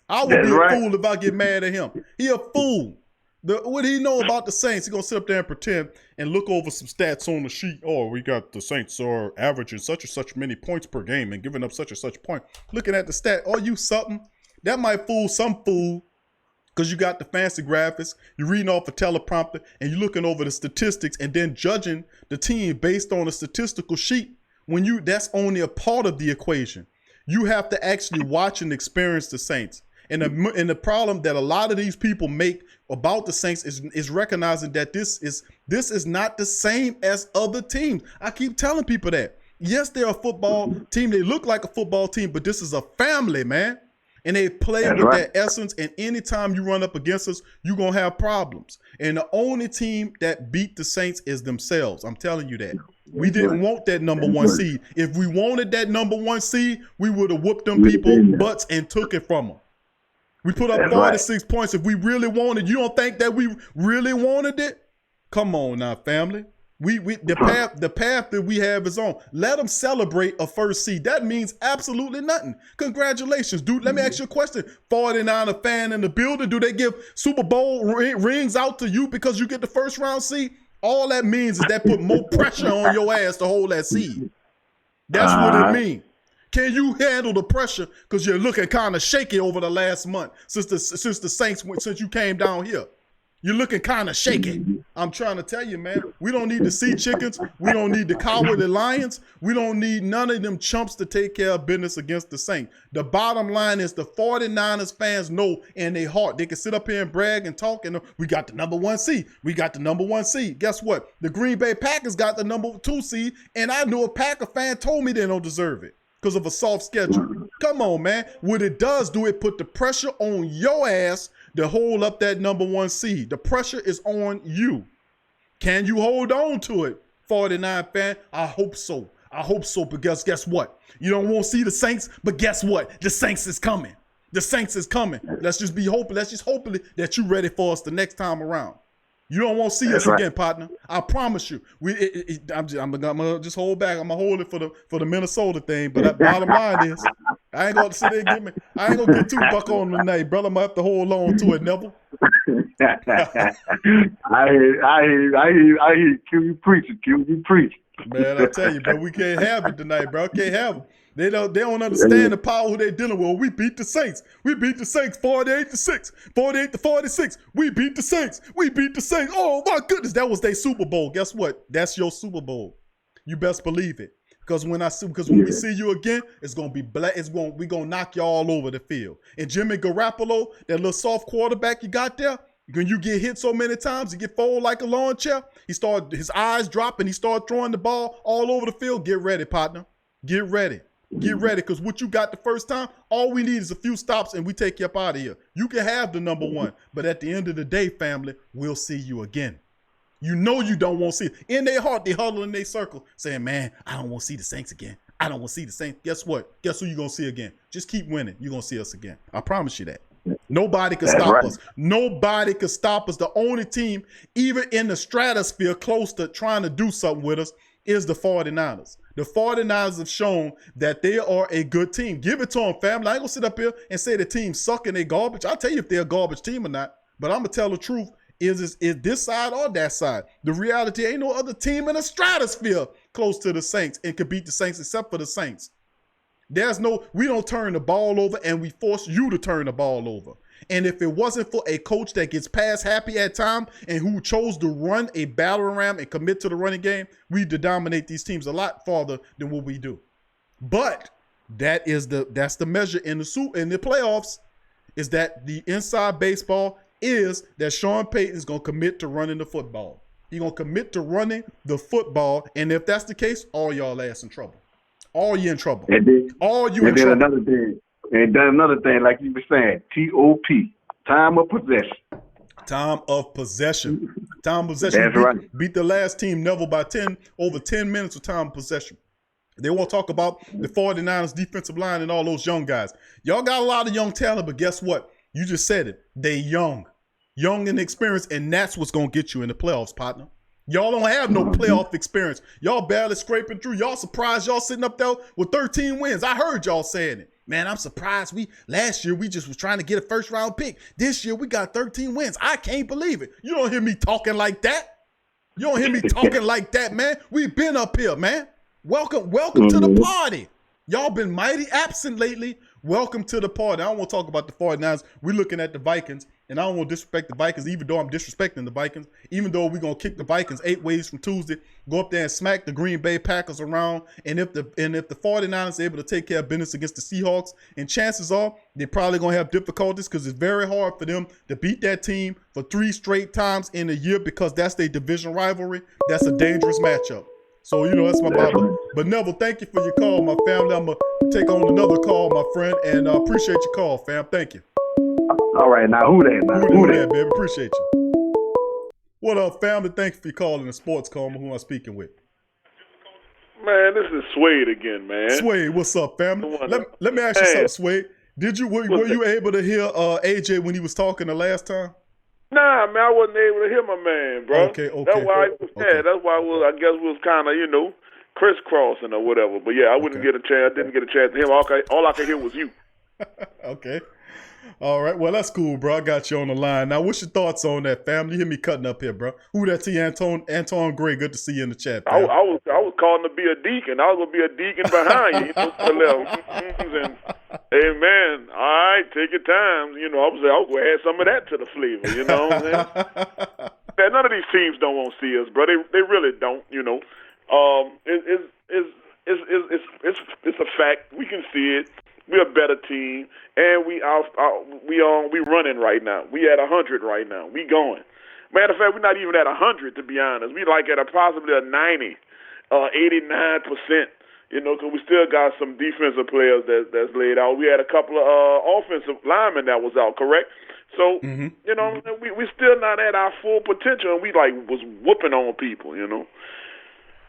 I would be a fool if I get mad at him. He a fool. What do he know about the Saints? He's going to sit up there and pretend and look over some stats on the sheet. Oh, we got the Saints are averaging such and such many points per game and giving up such and such point. Looking at the stat, oh, you something. That might fool some fool because you got the fancy graphics. You're reading off a teleprompter and you're looking over the statistics and then judging the team based on a statistical sheet. That's only a part of the equation. You have to actually watch and experience the Saints. And the problem that a lot of these people make about the Saints is recognizing that this is not the same as other teams. I keep telling people that. Yes, they're a football team. They look like a football team, but this is a family, man. And they play with that essence. And anytime you run up against us, you're going to have problems. And the only team that beat the Saints is themselves. I'm telling you that. We didn't want that number 1 seed. If we wanted that number 1 seed, we would have whooped them people butts and took it from them. We put up 46 points. If we really wanted, you don't think that we really wanted it? Come on now, family. The path that we have is on. Let them celebrate a first seed. That means absolutely nothing. Congratulations, dude. Let me ask you a question. 49er fan in the building, do they give Super Bowl rings out to you because you get the first round seed? All that means is that put more pressure on your ass to hold that seed. That's what it means. Can you handle the pressure? Because you're looking kind of shaky over the last month since the Saints since you came down here. You're looking kind of shaky. I'm trying to tell you, man, we don't need the sea chickens. We don't need the cowardly lions. We don't need none of them chumps to take care of business against the Saints. The bottom line is the 49ers fans know in their heart. They can sit up here and brag and talk, and we got the number 1 seed. We got the number 1 seed. Guess what? The Green Bay Packers got the number 2 seed, and I know a Packer fan told me they don't deserve it because of a soft schedule. Come on, man. What it does do, it put the pressure on your ass to hold up that number 1 seed. The pressure is on you. Can you hold on to it, 49 fan? I hope so. I hope so, because guess what? You don't want to see the Saints, but guess what? The Saints is coming. The Saints is coming. Let's just hope that you're ready for us the next time around. You don't want to see us again, partner. I promise you. I'm gonna just hold back. I'm gonna hold it for the Minnesota thing. But the bottom line is, I ain't gonna sit there and I ain't gonna get too buck on tonight, brother. I'm gonna have to hold on to it, Neville. I hear you preaching, you preaching. Man, I tell you, bro, we can't have it tonight, bro. Can't have it. They don't understand the power who they're dealing with. We beat the Saints. We beat the Saints 48-6, 48-46. We beat the Saints. We beat the Saints. Oh my goodness, that was their Super Bowl. Guess what? That's your Super Bowl. You best believe it. Because when we see you again, it's gonna be black. We gonna knock you all over the field. And Jimmy Garoppolo, that little soft quarterback you got there, when you get hit so many times, you get folded like a lawn chair. His eyes drop and he start throwing the ball all over the field. Get ready, partner. Get ready. Get ready, because what you got the first time, all we need is a few stops and we take you up out of here. You can have the number 1, but at the end of the day, family, we'll see you again. You know you don't want to see it. In their heart, they huddle in their circle saying, man, I don't want to see the Saints again. I don't want to see the Saints. Guess what? Guess who you're going to see again? Just keep winning. You're going to see us again. I promise you that. Nobody could That's stop right. us. Nobody could stop us. The only team, even in the stratosphere, close to trying to do something with us is the 49ers. The 49ers have shown that they are a good team. Give it to them, family. I ain't going to sit up here and say the team suck and they garbage. I'll tell you if they're a garbage team or not. But I'm going to tell the truth. Is this side or that side? The reality, ain't no other team in the stratosphere close to the Saints and could beat the Saints except for the Saints. We don't turn the ball over, and we force you to turn the ball over. And if it wasn't for a coach that gets pass happy at time and who chose to run a battering ram and commit to the running game, we'd dominate these teams a lot farther than what we do. But that's the measure in the playoffs, is that the inside baseball is that Sean Payton's going to commit to running the football. He's going to commit to running the football, and if that's the case, all y'all ass in trouble. All you in trouble. And then, All you in trouble. Another thing, like you were saying, TOP, time of possession. Time of possession. Time of possession. That's right. Beat the last team, Neville, by over 10 minutes of time of possession. They won't talk about the 49ers defensive line and all those young guys. Y'all got a lot of young talent, but guess what? You just said it. They young. Young and experienced, and that's what's going to get you in the playoffs, partner. Y'all don't have no playoff experience. Y'all barely scraping through. Y'all surprised y'all sitting up there with 13 wins. I heard y'all saying it. Man, I'm surprised. Last year we just was trying to get a first round pick. This year we got 13 wins. I can't believe it. You don't hear me talking like that. You don't hear me talking like that, man. We've been up here, man. Welcome to the party. Y'all been mighty absent lately. Welcome to the party. I don't want to talk about the 49ers. We're looking at the Vikings, and I don't want to disrespect the Vikings, even though I'm disrespecting the Vikings, even though we're going to kick the Vikings 8 ways from Tuesday, go up there and smack the Green Bay Packers around, and if the 49ers are able to take care of business against the Seahawks, and chances are they're probably going to have difficulties because it's very hard for them to beat that team for 3 straight times in a year because that's their division rivalry. That's a dangerous matchup. So, that's my Bible. But Neville, thank you for your call, my family. I'm going to take on another call, my friend, and I appreciate your call, fam. Thank you. All right, now who that? Who that, baby? Appreciate you. What up, family? Thank you for calling the Sports Coma. Who I'm speaking with? Man, this is Suede again, man. Suede, what's up, family? Let me ask you something, Suede. Were you able to hear AJ when he was talking the last time? Nah, man, I wasn't able to hear my man, bro. Okay. That's why that's why I guess we was kind of, crisscrossing or whatever. But yeah, I didn't get a chance to hear him. All I could hear was you. Okay. All right. Well, that's cool, bro. I got you on the line. Now, what's your thoughts on that, family? You hear me cutting up here, bro. Who that to you, Anton Gray? Good to see you in the chat, I was calling to be a deacon. I was going to be a deacon behind you. And, hey, man, all right, take your time. I was going to add some of that to the flavor, you know what I'm saying? Man, none of these teams don't want to see us, bro. They really don't, It's a fact. We can see it. We're a better team, and we running right now. We at 100 right now. We going. Matter of fact, we're not even at 100 to be honest. We like at possibly a 90, 89%. Because we still got some defensive players that's laid out. We had a couple of offensive linemen that was out, correct? So we still not at our full potential, and we was whooping on people,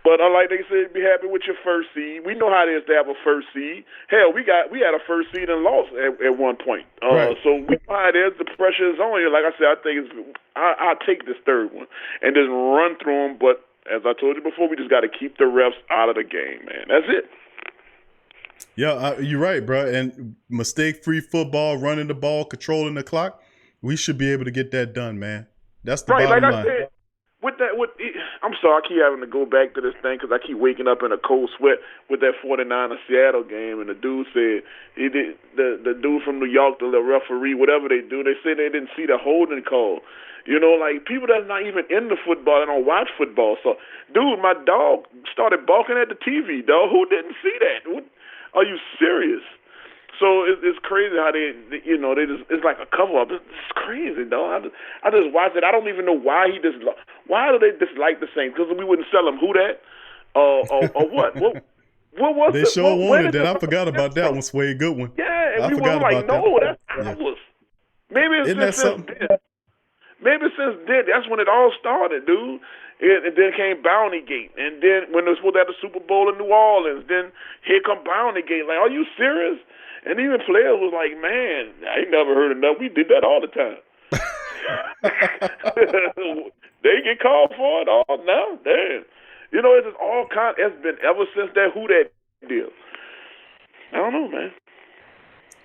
But like they said, be happy with your first seed. We know how it is to have a first seed. Hell, we had a first seed and lost at one point. Right. So we know how it is. The pressure is on you. Like I said, I think I'll take this third one and just run through them. But as I told you before, we just got to keep the refs out of the game, man. That's it. Yeah, you're right, bro. And mistake-free football, running the ball, controlling the clock, we should be able to get that done, man. That's the bottom line. I said, I'm sorry, I keep having to go back to this thing because I keep waking up in a cold sweat with that 49er Seattle game, and the dude said the dude from New York, the referee, whatever they do, they say they didn't see the holding call. People that's not even into football, they don't watch football. So, dude, my dog started barking at the TV, dog. Who didn't see that? Are you serious? So it's crazy how they just, it's like a cover-up. It's crazy, dog. I just watched it. I don't even know why why do they dislike the Saints? Because we wouldn't sell them who that or what? What was they sure wanted that. I forgot about that one, Sway. Good one. Yeah, and I we were like, no, that's yeah. Maybe it's since then. That's when it all started, dude. And then came Bounty Gate. And then when they were supposed to have the Super Bowl in New Orleans, then here come Bounty Gate. Like, are you serious? And even players was like, man, I ain't never heard of nothing. We did that all the time. They get called for it all now. Damn. You know, it's just all kind. It's been ever since that Who That deal. I don't know, man.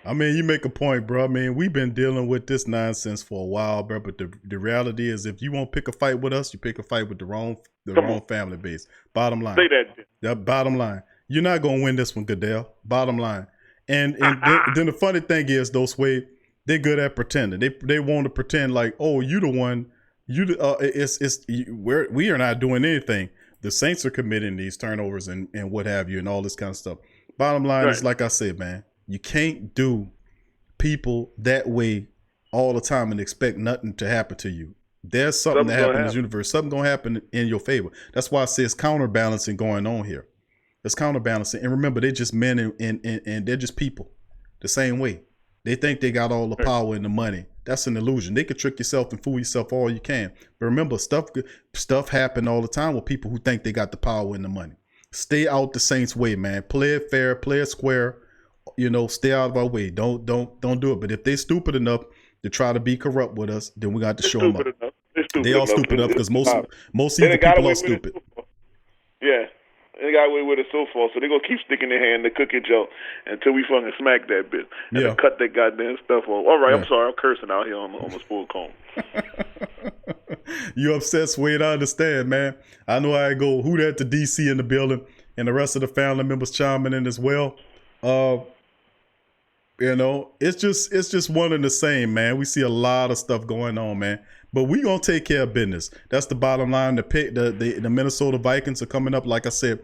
I mean, you make a point, bro. I mean, we've been dealing with this nonsense for a while, bro. But the reality is, if you won't pick a fight with us, you pick a fight with the wrong family base. Bottom line. Say that. Bottom line. You're not gonna win this one, Goodell. Bottom line. And then the funny thing is, though, Suede, they're good at pretending. They want to pretend like, oh, you the one. We are not doing anything. The Saints are committing these turnovers and what have you and all this kind of stuff. Bottom line is, like I said, man, you can't do people that way all the time and expect nothing to happen to you. There's something that happens in this universe. Something going to happen in your favor. That's why I say it's counterbalancing going on here. It's counterbalancing. And remember, they're just men and they're just people the same way. They think they got all the power and the money. That's an illusion. They could trick yourself and fool yourself all you can. But remember, stuff happen all the time with people who think they got the power and the money. Stay out the Saints' way, man. Play it fair, play it square. You know, stay out of our way. Don't do it. But if they're stupid enough to try to be corrupt with us, then we got to show them up. They all stupid enough because most evil people are stupid. Yeah. They got away with it so far, so they're going to keep sticking their hand in the cookie jar until we fucking smack that bitch and cut that goddamn stuff off. All right, I'm sorry. I'm cursing out here on the sport cone. You upset, Suede? I understand, man. I know how I go. Who that to DC in the building and the rest of the family members chiming in as well. You know, it's just one and the same, man. We see a lot of stuff going on, man. But we gonna take care of business. That's the bottom line. The Minnesota Vikings are coming up. Like I said,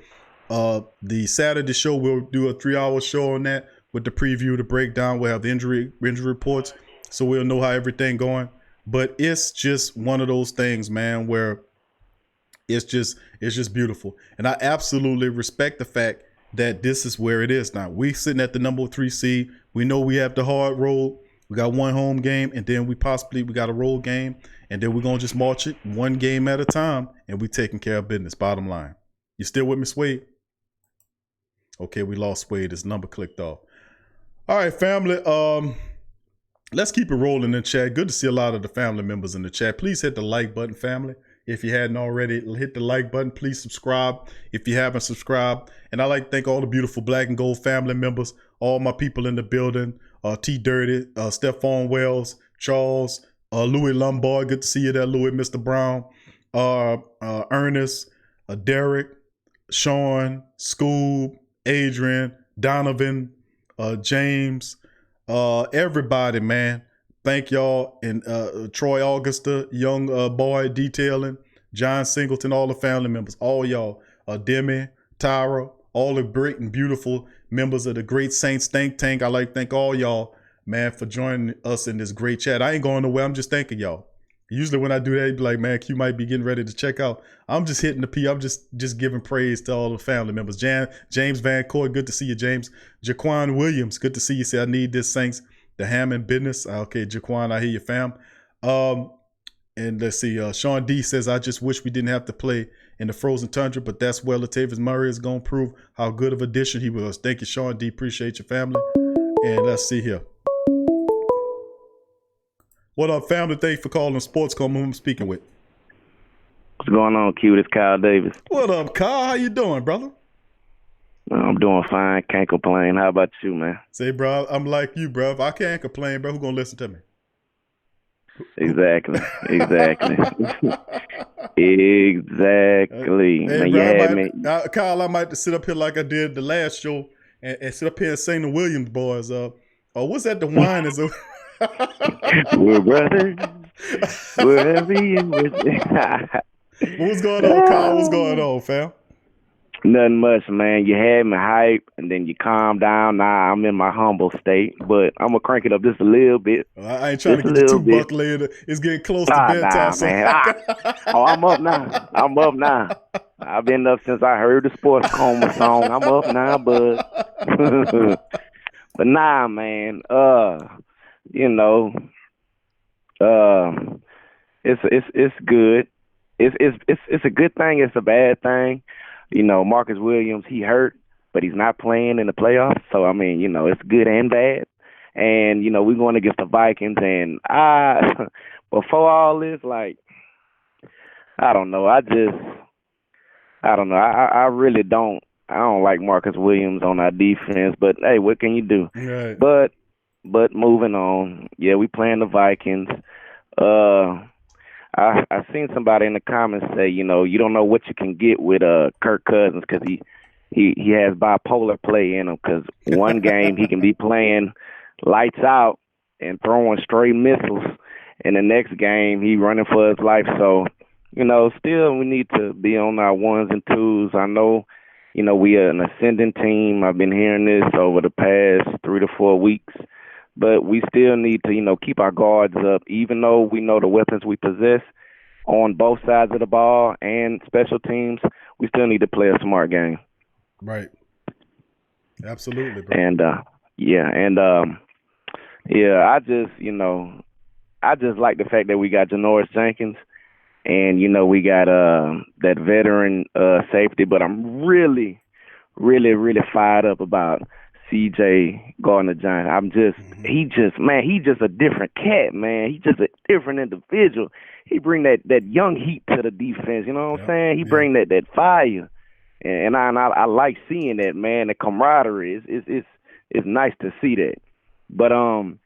the Saturday show, we'll do a 3-hour show on that with the preview, the breakdown. We'll have the injury reports, so we'll know how everything going. But it's just one of those things, man, where it's just beautiful. And I absolutely respect the fact that this is where it is now. We sitting at the number 3 seed. We know we have the hard road. We got one home game, and then we got a road game, and then we're going to just march it one game at a time, and we taking care of business, bottom line. You still with me, Suede? Okay, we lost Suede. His number clicked off. All right, family. Let's keep it rolling in the chat. Good to see a lot of the family members in the chat. Please hit the like button, family. If you hadn't already, hit the like button. Please subscribe if you haven't subscribed. And I'd like to thank all the beautiful Black and Gold family members, all my people in the building, T Dirty, Stephon Wells, Charles, Louis Lombard. Good to see you there, Louis, Mr. Brown, Ernest, Derek, Sean, Scoob, Adrian, Donovan, James, everybody, man. Thank y'all. And Troy Augusta, Young Boy Detailing, John Singleton, all the family members, all y'all, Demi, Tyra, all the great and beautiful members of the Great Saints Think Tank. I'd like to thank all y'all, man, for joining us in this great chat. I ain't going nowhere. I'm just thanking y'all. Usually when I do that, you'd be like, man, Q might be getting ready to check out. I'm just hitting the P. I'm just giving praise to all the family members. James Van Court, good to see you, James. Jaquan Williams, good to see you. Say, I need this, Saints. The Hammond business. Okay, Jaquan, I hear you, fam. And let's see, Sean D says, I just wish we didn't have to play in the frozen tundra, but that's where Latavius Murray is going to prove how good of addition he was. Thank you, Sean D. Appreciate your family. And let's see here. What up, family? Thanks for calling Sports Coma, who I'm speaking with. What's going on, Q? This is Kyle Davis. What up, Kyle? How you doing, brother? I'm doing fine. Can't complain. How about you, man? Say, bro, I'm like you, bro. If I can't complain, bro, who gonna listen to me? Exactly. Exactly. Exactly. Hey, man, bro, Kyle, I might have to sit up here like I did the last show and sit up here and sing the Williams boys. What's that? The wine is. We're brothers. Wherever you What's going on, Kyle? What's going on, fam? Nothing much, man. You had me hype, and then you calmed down. Now I'm in my humble state, but I'm going to crank it up just a little bit. I ain't trying to get you too buck later. It's getting close to bedtime. Man. I'm up now. I'm up now. I've been up since I heard the Sports Coma song. I'm up now, bud. But nah, man. You know, it's good. It's a good thing. It's a bad thing. You know, Marcus Williams, he hurt. but he's not playing in the playoffs. So, I mean, it's good and bad. And, we're going against the Vikings. And before all this, like, I don't know. I don't know. I really don't. I don't like Marcus Williams on our defense. But, hey, what can you do? Right. But moving on. Yeah, we playing the Vikings. I seen somebody in the comments say, you don't know what you can get with Kirk Cousins because he has bipolar play in him. Because one game he can be playing lights out and throwing straight missiles, and the next game he running for his life. So, still we need to be on our ones and twos. I know, we are an ascending team. I've been hearing this over the past 3 to 4 weeks. But we still need to, keep our guards up, even though we know the weapons we possess on both sides of the ball and special teams. We still need to play a smart game. Right. Absolutely, bro. And I just like the fact that we got Janoris Jenkins, and we got that veteran safety. But I'm really, really, really fired up about CJ Gardner-Johnson. He's just a different cat, man. He's just a different individual. He bring that young heat to the defense. You know what I'm saying? He bring that fire, and I like seeing that, man. The camaraderie is nice to see that. But all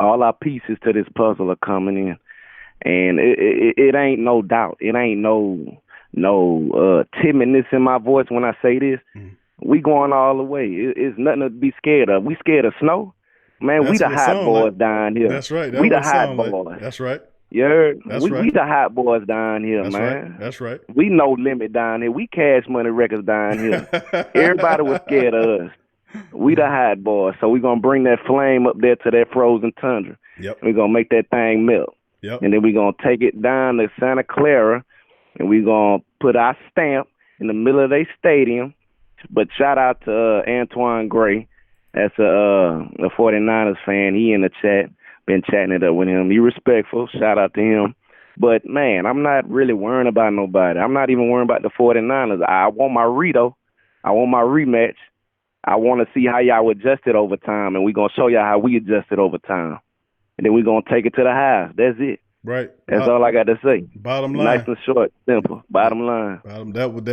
our pieces to this puzzle are coming in, and it ain't no doubt. It ain't no timidness in my voice when I say this. We going all the way. It's nothing to be scared of. We scared of snow? Man, we the hot boys down here. That's right. We the hot boys. That's right. Yeah, we the hot boys down here, that's man. Right. That's right. We no limit down here. We Cash Money Records down here. Everybody was scared of us. We the hot boys. So we going to bring that flame up there to that frozen tundra. Yep. We're going to make that thing melt. Yep. And then we're going to take it down to Santa Clara, and we're going to put our stamp in the middle of their stadium. But shout out to Antoine Gray. That's a 49ers fan. He in the chat. Been chatting it up with him. He respectful. Shout out to him. But, man, I'm not really worrying about nobody. I'm not even worrying about the 49ers. I want my Rito. I want my rematch. I want to see how y'all adjusted over time, and we're going to show y'all how we adjusted over time. And then we're going to take it to the house. That's it. Right. That's all I got to say. Bottom line. Nice and short, simple. Bottom line.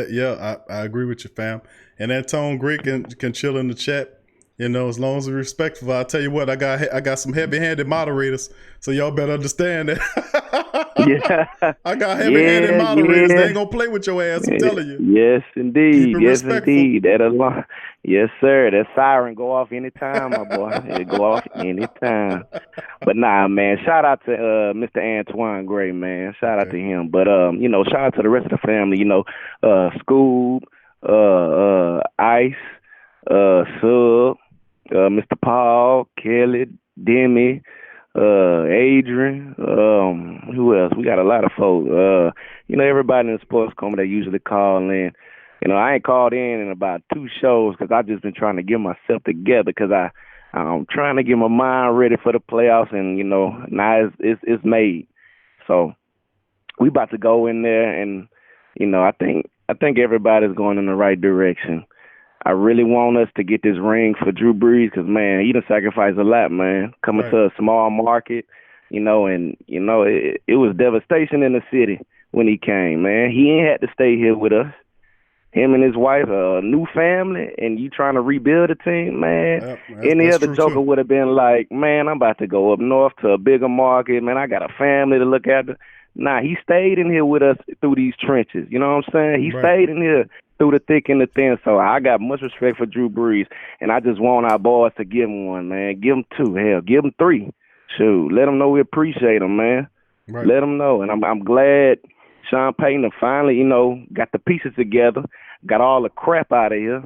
Yeah, I agree with you, fam. And that Tone Greek can chill in the chat. As long as we're respectful. I'll tell you what, I got some heavy-handed moderators, so y'all better understand that. Yeah. I got heavy-handed moderators. They ain't gonna play with your ass, I'm telling you. Yes, indeed. Yes, indeed. That alarm. Yes, sir. That siren go off anytime, my boy. It go off anytime. But nah, man. Shout out to Mr. Antoine Gray, man. Shout out to him. But shout out to the rest of the family. Scoob, Ice, Sub, Mr. Paul, Kelly, Demi, Adrian, who else? We got a lot of folks. Everybody in the sports coma that usually call in. I ain't called in about 2 shows because I've just been trying to get myself together because I'm trying to get my mind ready for the playoffs, and now it's made. So we about to go in there, and I think everybody's going in the right direction. I really want us to get this ring for Drew Brees because, man, he done sacrificed a lot, man, coming to a small market, and it was devastation in the city when he came, man. He ain't had to stay here with us. Him and his wife, a new family, and you trying to rebuild a team, man. Any other joker would have been like, man, I'm about to go up north to a bigger market, man. I got a family to look after. Nah, he stayed in here with us through these trenches. You know what I'm saying? He stayed in here through the thick and the thin. So I got much respect for Drew Brees, and I just want our boys to give him one, man. Give him 2. Hell, give him 3. Shoot, let them know we appreciate him, man. Right. Let them know. And I'm glad Sean Payton finally, got the pieces together, got all the crap out of here,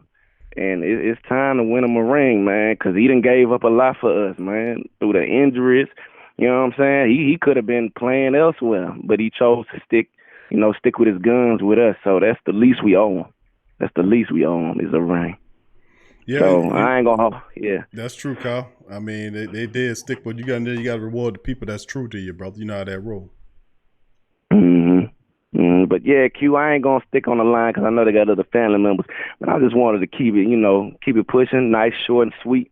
and it's time to win him a ring, man, because he done gave up a lot for us, man, through the injuries. You know what I'm saying? He could have been playing elsewhere, but he chose to stick with his guns with us. So that's the least we owe him. That's the least we owe him is a ring. Yeah. So I ain't gonna. Yeah. That's true, Kyle. I mean, they did stick, but you got to reward the people that's true to you, brother. You know how that roll. But But yeah, Q, I ain't gonna stick on the line because I know they got other family members. But I just wanted to keep it, keep it pushing, nice, short, and sweet.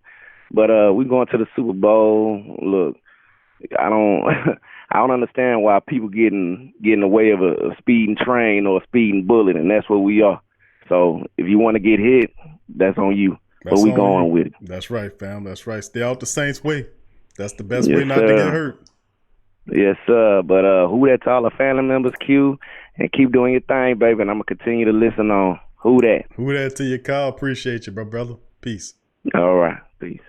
But we going to the Super Bowl. Look, I don't, I don't understand why people get in the way of a speeding train or a speeding bullet, and that's what we are. So if you want to get hit, that's on you. But we going with it. That's right, fam. That's right. Stay out the Saints' way. That's the best way not to get hurt. Yes, sir. But who that to all the family members, Q, and keep doing your thing, baby. And I'm gonna continue to listen on who that. Who that to you, Kyle? Appreciate you, brother. Peace. All right, peace.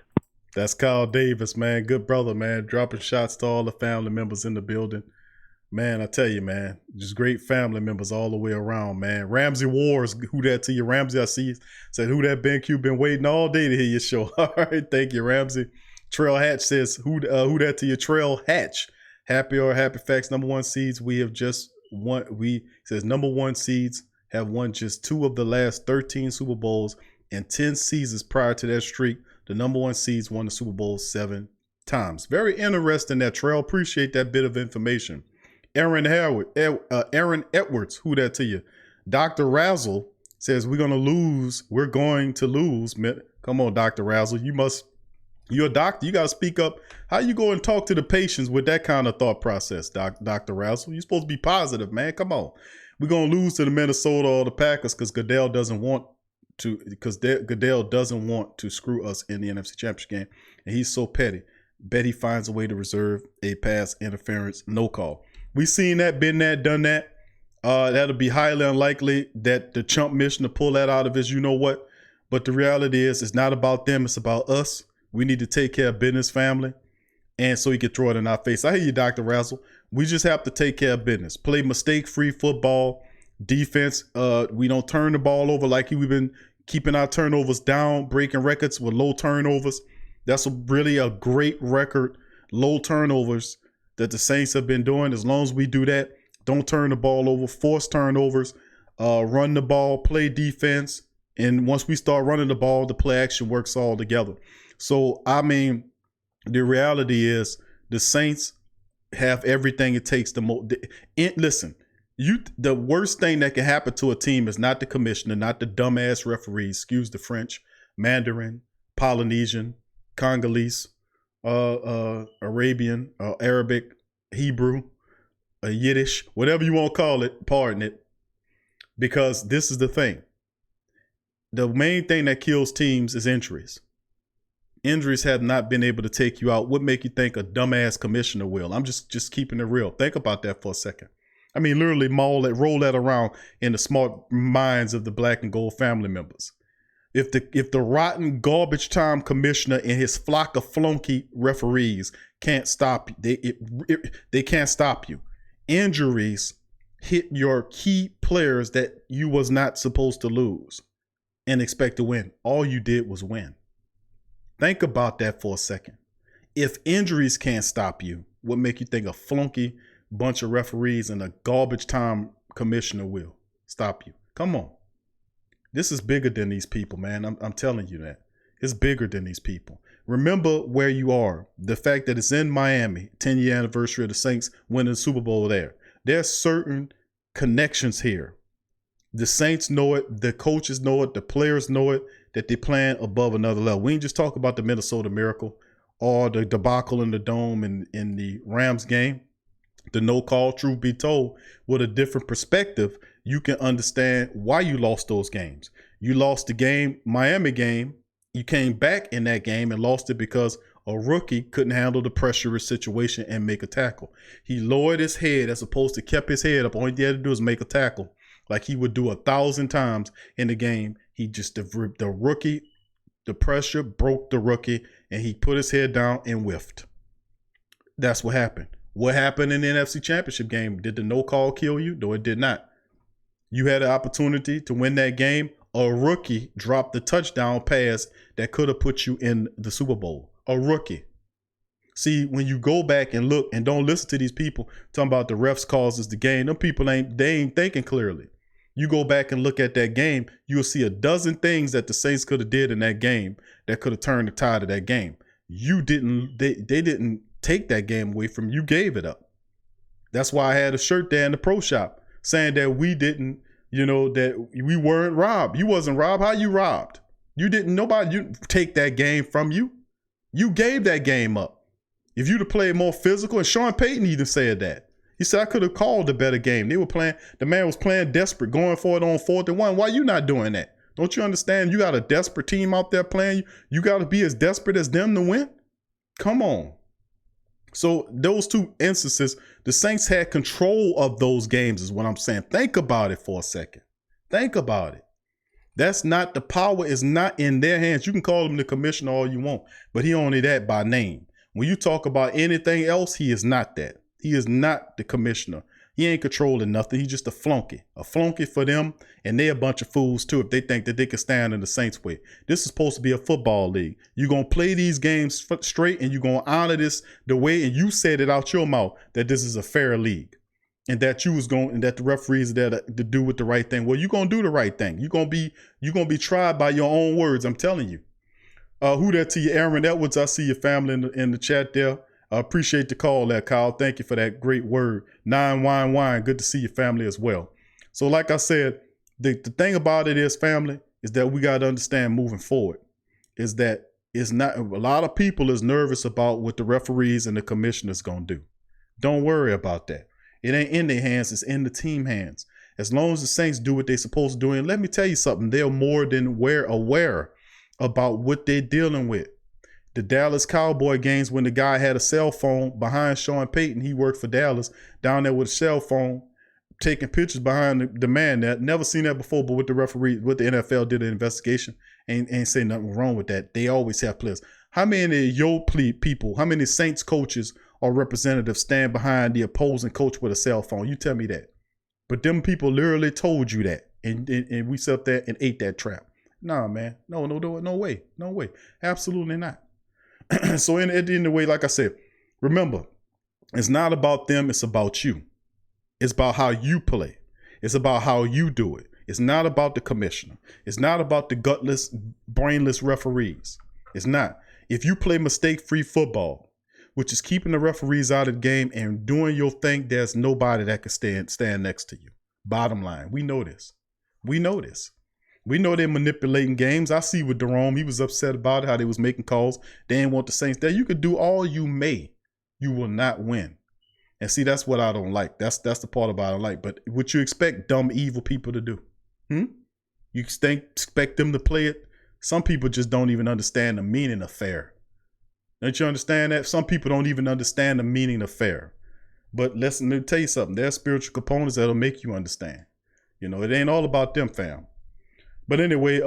That's Kyle Davis, man. Good brother, man. Dropping shots to all the family members in the building. Man, I tell you, man, just great family members all the way around, man. Ramsey Wars, who that to you? Ramsey, I see, said, who that Ben Q? Been waiting all day to hear your show. All right, thank you, Ramsey. Trail Hatch says, who that to you? Trail Hatch. Happy facts, number one seeds. We have just won. Says number one seeds have won just 2 of the last 13 Super Bowls and 10 seasons prior to that streak. The number one seeds won the Super Bowl 7 times. Very interesting, that Trail. Appreciate that bit of information. Aaron Edwards, who that to you? Dr. Razzle says we're going to lose. We're going to lose. Come on, Dr. Razzle. You're a doctor. You got to speak up. How you go and talk to the patients with that kind of thought process, Dr. Razzle? You're supposed to be positive, man. Come on. We're going to lose to the Minnesota or the Packers because Goodell doesn't want to screw us in the NFC Championship game. And he's so petty. Bet he finds a way to reserve a pass interference no call. We seen that, been that, done that. That'll be highly unlikely that the chump mission to pull that out of his you-know-what. But the reality is, it's not about them. It's about us. We need to take care of business, family. And so he can throw it in our face. I hear you, Dr. Razzle. We just have to take care of business. Play mistake-free football, defense. We don't turn the ball over like we've been keeping our turnovers down, breaking records with low turnovers. That's really a great record, low turnovers, that the Saints have been doing. As long as we do that, don't turn the ball over, force turnovers, run the ball, play defense. And once we start running the ball, the play action works all together. So, I mean, the reality is the Saints have everything it takes to listen, the worst thing that can happen to a team is not the commissioner, not the dumbass referees, excuse the French, Mandarin, Polynesian, Congolese, Arabian, Arabic, Hebrew, Yiddish, whatever you want to call it, pardon it, because this is the thing. The main thing that kills teams is injuries. Injuries have not been able to take you out. What make you think a dumbass commissioner will? I'm just keeping it real. Think about that for a second. I mean, literally roll that around in the smart minds of the black and gold family members. If the rotten garbage time commissioner and his flock of flunky referees can't stop you, they can't stop you. Injuries hit your key players that you was not supposed to lose and expect to win. All you did was win. Think about that for a second. If injuries can't stop you, what make you think a flunky bunch of referees and a garbage time commissioner will stop you? Come on. This is bigger than these people, man. I'm telling you that. It's bigger than these people. Remember where you are. The fact that it's in Miami, 10-year anniversary of the Saints winning the Super Bowl there. There's certain connections here. The Saints know it. The coaches know it. The players know it, that they're playing above another level. We ain't just talk about the Minnesota Miracle or the debacle in the Dome in the Rams game. The no call, truth be told, with a different perspective, you can understand why you lost those games. You lost the game, Miami game. You came back in that game and lost it because a rookie couldn't handle the pressurous situation and make a tackle. He lowered his head as opposed to kept his head up. All he had to do was make a tackle like he would do 1,000 times in the game. He just, the rookie, the pressure broke the rookie and he put his head down and whiffed. That's what happened. What happened in the NFC Championship game? Did the no call kill you? No, it did not. You had an opportunity to win that game. A rookie dropped the touchdown pass that could have put you in the Super Bowl. A rookie. See, when you go back and look and don't listen to these people talking about the refs causes the game, them people ain't thinking clearly. You go back and look at that game, you'll see a dozen things that the Saints could have did in that game that could have turned the tide of that game. They didn't take that game away from you. You gave it up. That's why I had a shirt there in the pro shop saying that we didn't, that we weren't robbed. You wasn't robbed. How you robbed? You didn't, you take that game from you. You gave that game up. If you'd have played more physical, and Sean Payton even said that. He said, I could have called a better game. The man was playing desperate, going for it on 4th and 1. Why you not doing that? Don't you understand? You got a desperate team out there playing. You got to be as desperate as them to win. Come on. So those two instances, the Saints had control of those games is what I'm saying. Think about it for a second. Think about it. That's not, the power is not in their hands. You can call him the commissioner all you want, but he only that by name. When you talk about anything else, he is not that. He is not the commissioner. He ain't controlling nothing. He's just a flunky for them. And they a bunch of fools too if they think that they can stand in the Saints' way. This is supposed to be a football league. You're going to play these games straight and you're going to honor this the way, and you said it out your mouth that this is a fair league and that and that the referees are there to do with the right thing. Well, you're going to do the right thing. You're going to be tried by your own words. I'm telling you. Who that to you, Aaron Edwards? I see your family in the chat there. I appreciate the call there, Kyle. Thank you for that great word. 9 wine. Good to see your family as well. So like I said, the thing about it is, family, is that we got to understand moving forward is that it's not, a lot of people is nervous about what the referees and the commissioners going to do. Don't worry about that. It ain't in their hands. It's in the team hands. As long as the Saints do what they're supposed to do. And let me tell you something. They're more than aware about what they're dealing with. The Dallas Cowboy games, when the guy had a cell phone behind Sean Payton, he worked for Dallas, down there with a cell phone, taking pictures behind the man there. Never seen that before, but with the referee, with the NFL did an investigation, ain't say nothing wrong with that. They always have players. How many of your people, how many Saints coaches or representatives stand behind the opposing coach with a cell phone? You tell me that. But them people literally told you that, and we sat there and ate that trap. Nah, man. No way. Absolutely not. So at the end of the way, like I said, remember, it's not about them. It's about you. It's about how you play. It's about how you do it. It's not about the commissioner. It's not about the gutless, brainless referees. It's not. If you play mistake-free football, which is keeping the referees out of the game and doing your thing, there's nobody that can stand next to you. Bottom line, we know this. We know they're manipulating games. I see with Jerome, he was upset about it, how they was making calls. They didn't want the Saints there. You could do all you may. You will not win. And see, that's what I don't like. That's the part about I don't like. But what you expect dumb, evil people to do? You expect them to play it? Some people just don't even understand the meaning of fair. Don't you understand that? Some people don't even understand the meaning of fair. But let me tell you something. There are spiritual components that'll make you understand. It ain't all about them, fam. But anyway,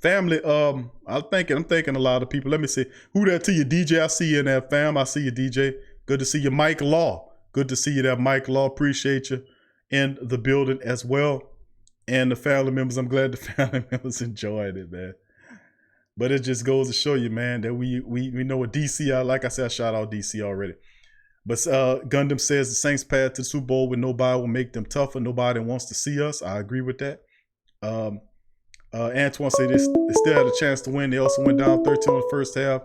family, I'm thinking a lot of people. Let me see. Who that to you, DJ? I see you in that, fam. I see you, DJ. Good to see you, Mike Law. Good to see you there, Mike Law. Appreciate you in the building as well. And the family members, I'm glad the family members enjoyed it, man. But it just goes to show you, man, that we know what DC, like I said, I shout out DC already. But Gundam says the Saints path to the Super Bowl with nobody will make them tougher. Nobody wants to see us. I agree with that. Antoine said they still had a chance to win. They also went down 13 in the first half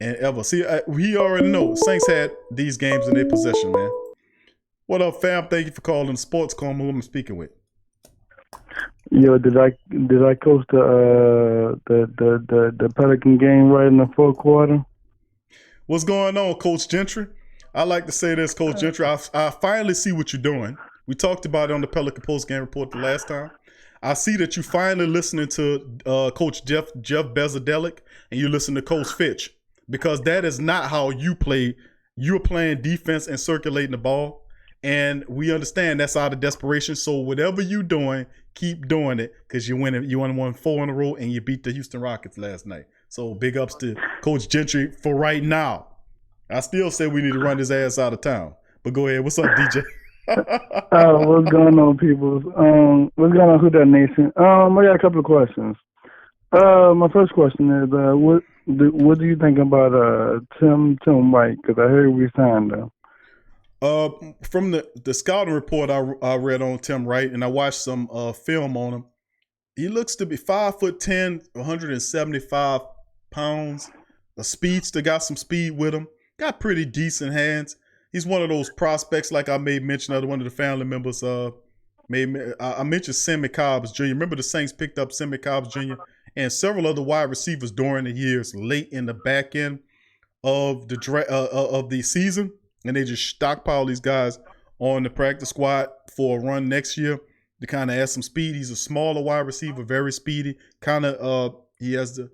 and ever. See, we already know Saints had these games in their possession, man. What up, fam? Thank you for calling the Sports Coma. Who I'm speaking with? Yo, did I coach the Pelican game right in the fourth quarter? What's going on, Coach Gentry? I like to say this, Coach Gentry. I finally see what you're doing. We talked about it on the Pelican post game report the last time. I see that you finally listening to Coach Jeff Bezadelic and you listen to Coach Fitch, because that is not how you play. You're playing defense and circulating the ball, and we understand that's out of desperation. So whatever you're doing, keep doing it, because you won 4 in a row and you beat the Houston Rockets last night. So big ups to Coach Gentry for right now. I still say we need to run his ass out of town. But go ahead. What's up, DJ? What's going on, people? What's going on, Who That Nation? I got a couple of questions. My first question is, what do you think about Tim White? Because I heard we signed him. From the scouting report I read on Tim Wright, and I watched some film on him. He looks to be 5'10", 175 pounds. A speedster, got some speed with him. Got pretty decent hands. he's one of those prospects, like I made mention of one of the family members. I mentioned Sammy Cobbs Jr. Remember the Saints picked up Sammy Cobbs Jr. and several other wide receivers during the years, late in the back end of the season, and they just stockpile these guys on the practice squad for a run next year to kind of add some speed. He's a smaller wide receiver, very speedy. He has the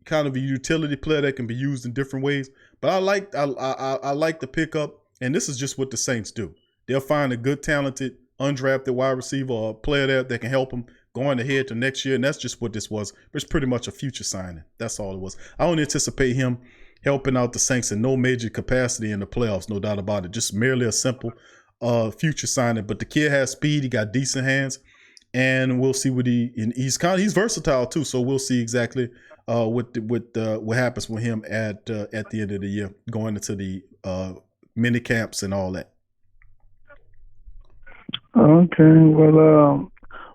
kind of a utility player that can be used in different ways. But I like the pickup, and this is just what the Saints do. They'll find a good, talented, undrafted wide receiver or a player that can help them going ahead to next year, and that's just what this was. It's pretty much a future signing. That's all it was. I don't anticipate him helping out the Saints in no major capacity in the playoffs, no doubt about it. Just merely a simple future signing. But the kid has speed. He got decent hands, and we'll see he's versatile too. So we'll see exactly what happens with him at the end of the year, going into the mini camps and all that. Okay,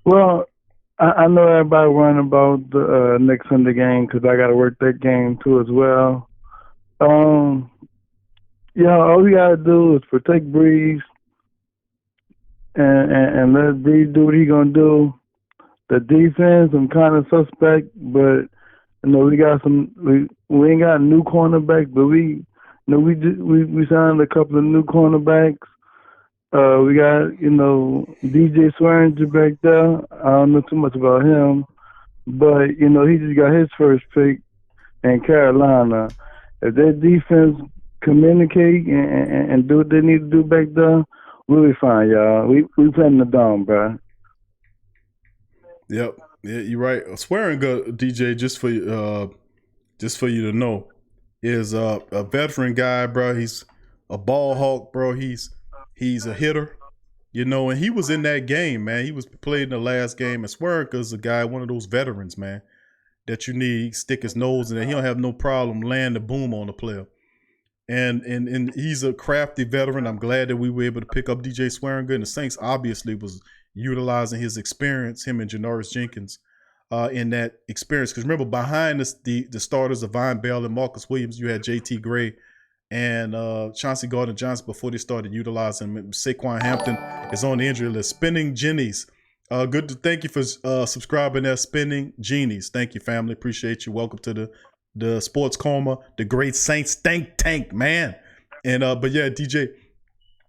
well, I know everybody worrying about the next Sunday game because I got to work that game too as well. All we got to do is protect Breeze and let Breeze do what he gonna do. The defense, I'm kind of suspect, but we got we ain't got new cornerbacks, but we signed a couple of new cornerbacks. We got, DJ Swearinger back there. I don't know too much about him, but, he just got his first pick in Carolina. If their defense communicate and do what they need to do back there, we'll be fine, y'all. We playing the dome, bro. Yep. Yeah, you're right. Swearinger, DJ, just for you to know, is a veteran guy, bro. He's a ball hawk, bro. He's a hitter, and he was in that game, man. He was played in the last game, and Swearinger's a guy, one of those veterans, man, that you need stick his nose in, and he don't have no problem laying the boom on the player. And he's a crafty veteran. I'm glad that we were able to pick up DJ Swearinger, and the Saints obviously was utilizing his experience, him and Janoris Jenkins, in that experience. Because remember, behind the starters of Von Bell and Marcus Williams, you had J.T. Gray and Chauncey Gardner-Johnson before they started utilizing him. Saquon Hampton is on the injury list. Spinning Genies. Thank you for subscribing there, Spinning Genies. Thank you, family. Appreciate you. Welcome to the Sports Coma, the great Saints think tank, man. And but yeah, DJ,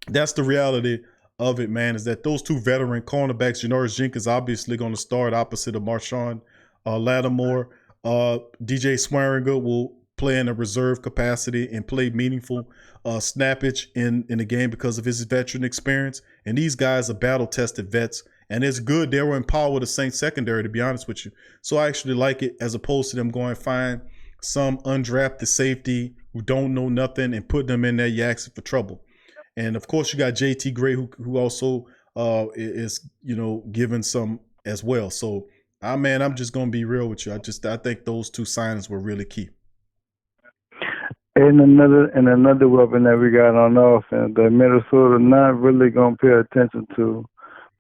that's the reality of it, man, is that those two veteran cornerbacks, Janoris Jenkins obviously going to start opposite of Marshawn Lattimore. DJ Swearinger will play in a reserve capacity and play meaningful snappage in the game because of his veteran experience. And these guys are battle-tested vets, and it's good they were in power with the Saints secondary, to be honest with you. So I actually like it as opposed to them going and find some undrafted safety who don't know nothing and put them in there, you're asking for trouble. And, of course, you got J.T. Gray who also is, given some as well. So, I'm just going to be real with you. I think those two signings were really key. And another weapon that we got on offense that Minnesota not really gonna pay attention to,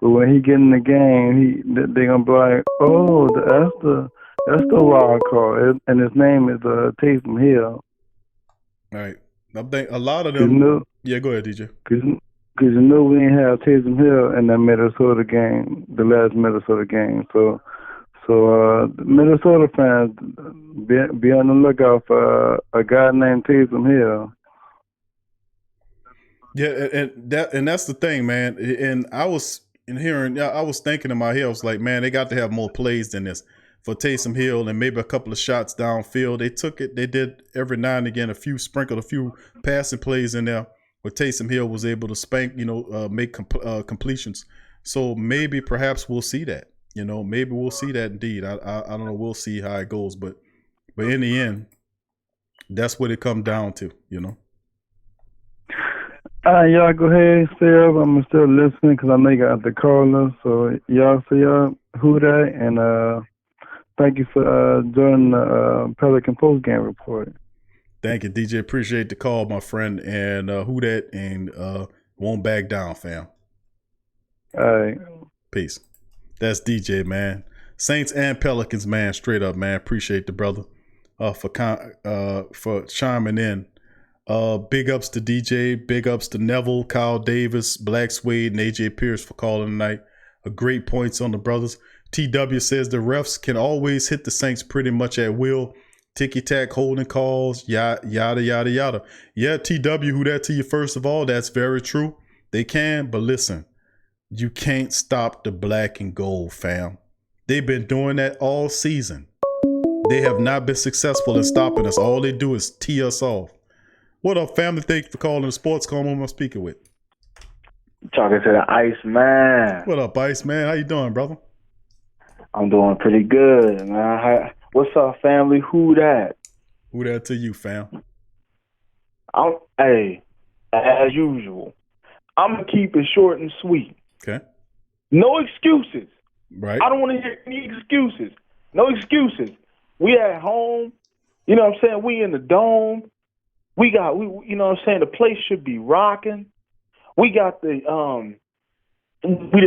but when he get in the game, they gonna be like, oh, that's the wild card, and his name is Taysom Hill. Right. I think a lot of them. Yeah, go ahead, DJ. Because we didn't have Taysom Hill in that Minnesota game, the last Minnesota game, so. So Minnesota fans, be on the lookout for a guy named Taysom Hill. Yeah, and that's the thing, man. And I was thinking in my head, I was like, man, they got to have more plays than this for Taysom Hill, and maybe a couple of shots downfield. They took it. They did every now and again sprinkled a few passing plays in there where Taysom Hill was able to make completions. So maybe perhaps we'll see that. Maybe we'll see that indeed. I don't know. We'll see how it goes. But in the end, that's what it comes down to, Y'all go ahead, stay up. I'm still listening because I know you got the caller. So y'all who that, and thank you for joining the Pelican post-game report. Thank you, DJ. Appreciate the call, my friend. And who that, and won't back down, fam. All right. Peace. That's DJ, man. Saints and Pelicans, man. Straight up, man. Appreciate the brother for chiming in Big ups to DJ. Big ups to Neville, Kyle Davis, Black Suede, and AJ Pierce for calling tonight. Great points on the brothers. TW says the refs can always hit the Saints pretty much at will. Ticky-tack holding calls, yada, yada, yada. Yeah, TW, who that to you first of all, that's very true. They can, but listen, you can't stop the black and gold, fam. They've been doing that all season. They have not been successful in stopping us. All they do is tee us off. What up, family? Thank you for calling the Sports Coma. Who am I speaking with? Talking to the Iceman. What up, Iceman? How you doing, brother? I'm doing pretty good, man. What's up, family? Who that? Who that to you, fam? Hey, as usual, I'm going to keep it short and sweet. Okay. No excuses. Right. I don't want to hear any excuses. No excuses. We at home. You know what I'm saying? We in the dome. We you know what I'm saying? The place should be rocking. We got we done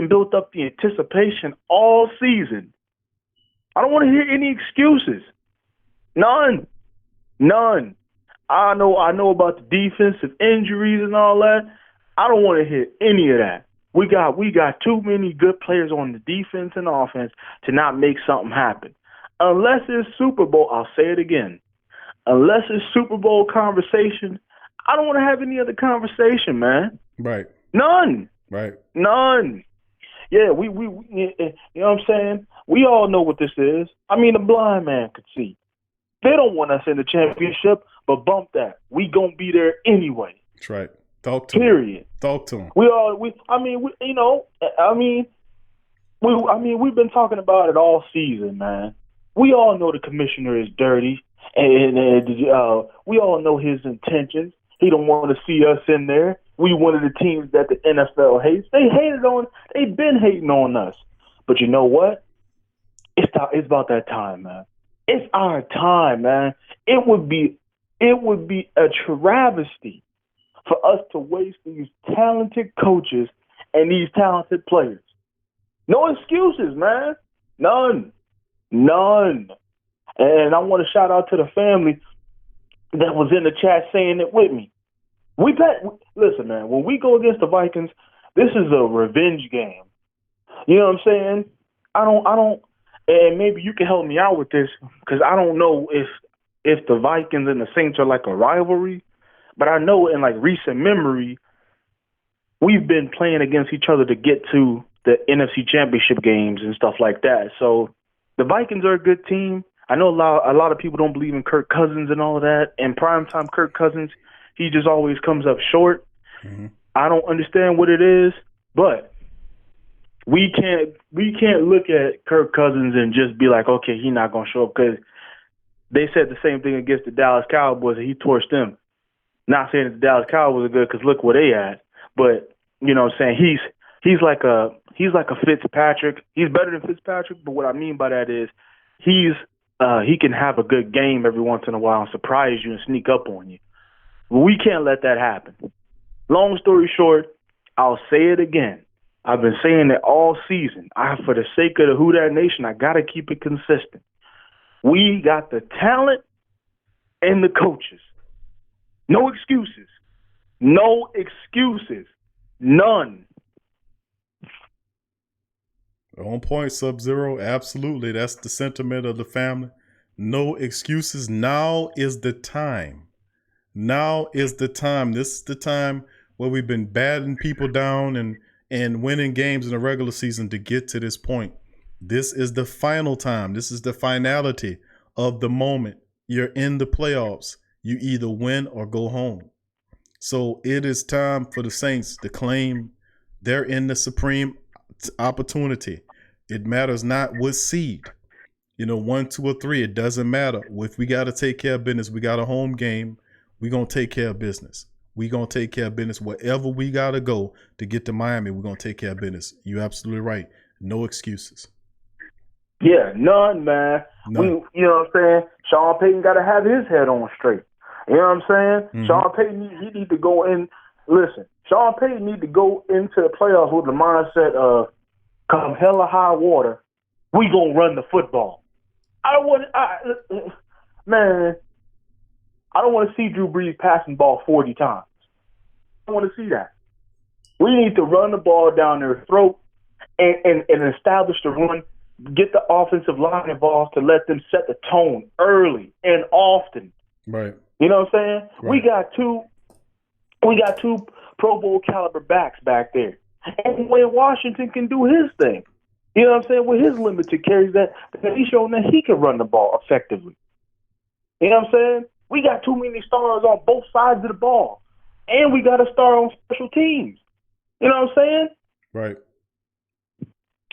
built up the anticipation all season. I don't want to hear any excuses. None. I know about the defensive injuries and all that. I don't want to hear any of that. We got too many good players on the defense and offense to not make something happen. Unless it's Super Bowl, I'll say it again. Unless it's Super Bowl conversation, I don't want to have any other conversation, man. Right. None. Right. None. Yeah, we you know what I'm saying? We all know what this is. I mean, the blind man could see. They don't want us in the championship, but bump that. We gonna be there anyway. That's right. Talk to Period. him. Talk to him. We've been talking about it all season, man. We all know the commissioner is dirty, and we all know his intentions. He don't want to see us in there. We one of the teams that the NFL hates. They've been hating on us. But you know what? It's about that time, man. It's our time, man. It would be a travesty for us to waste these talented coaches and these talented players. No excuses, man. None. And I want to shout out to the family that was in the chat saying it with me. Listen, man, when we go against the Vikings, this is a revenge game. You know what I'm saying? I don't, and maybe you can help me out with this, because I don't know if the Vikings and the Saints are like a rivalry, but I know in like recent memory, we've been playing against each other to get to the NFC Championship games and stuff like that. So the Vikings are a good team. I know a lot of people don't believe in Kirk Cousins and all of that. And primetime Kirk Cousins, he just always comes up short. Mm-hmm. I don't understand what it is, but we can't look at Kirk Cousins and just be like, okay, he's not going to show up, because they said the same thing against the Dallas Cowboys and he torched them. Not saying that the Dallas Cowboys are good, because look where they at. But you know what I'm saying, he's like a Fitzpatrick. He's better than Fitzpatrick, but what I mean by that is he can have a good game every once in a while and surprise you and sneak up on you. We can't let that happen. Long story short, I'll say it again. I've been saying it all season. For the sake of the Who Dat Nation, I got to keep it consistent. We got the talent and the coaches. No excuses. No excuses. None. On point, Sub-Zero. Absolutely. That's the sentiment of the family. No excuses. Now is the time. Now is the time. This is the time where we've been batting people down and winning games in the regular season to get to this point. This is the final time. This is the finality of the moment. You're in the playoffs. You either win or go home. So it is time for the Saints to claim they're in the supreme opportunity. It matters not what seed, 1, 2, or 3. It doesn't matter. If we got to take care of business, we got a home game. We're going to take care of business. We're going to take care of business wherever we got to go to get to Miami. We're going to take care of business. You're absolutely right. No excuses. Yeah, none, man. None. You know what I'm saying? Sean Payton got to have his head on straight. You know what I'm saying? Mm-hmm. Sean Payton, he need to go in. Listen, Sean Payton need to go into the playoffs with the mindset of, come hell or high water, we gonna run the football. Man, I don't want to see Drew Brees passing the ball 40 times. I don't want to see that. We need to run the ball down their throat and establish the run, get the offensive line involved to let them set the tone early and often. Right. You know what I'm saying? Right. We got two Pro Bowl caliber backs back there. And Wayne Washington can do his thing. You know what I'm saying? With his limited carries, that he's shown that he can run the ball effectively. You know what I'm saying? We got too many stars on both sides of the ball. And we got a star on special teams. You know what I'm saying? Right.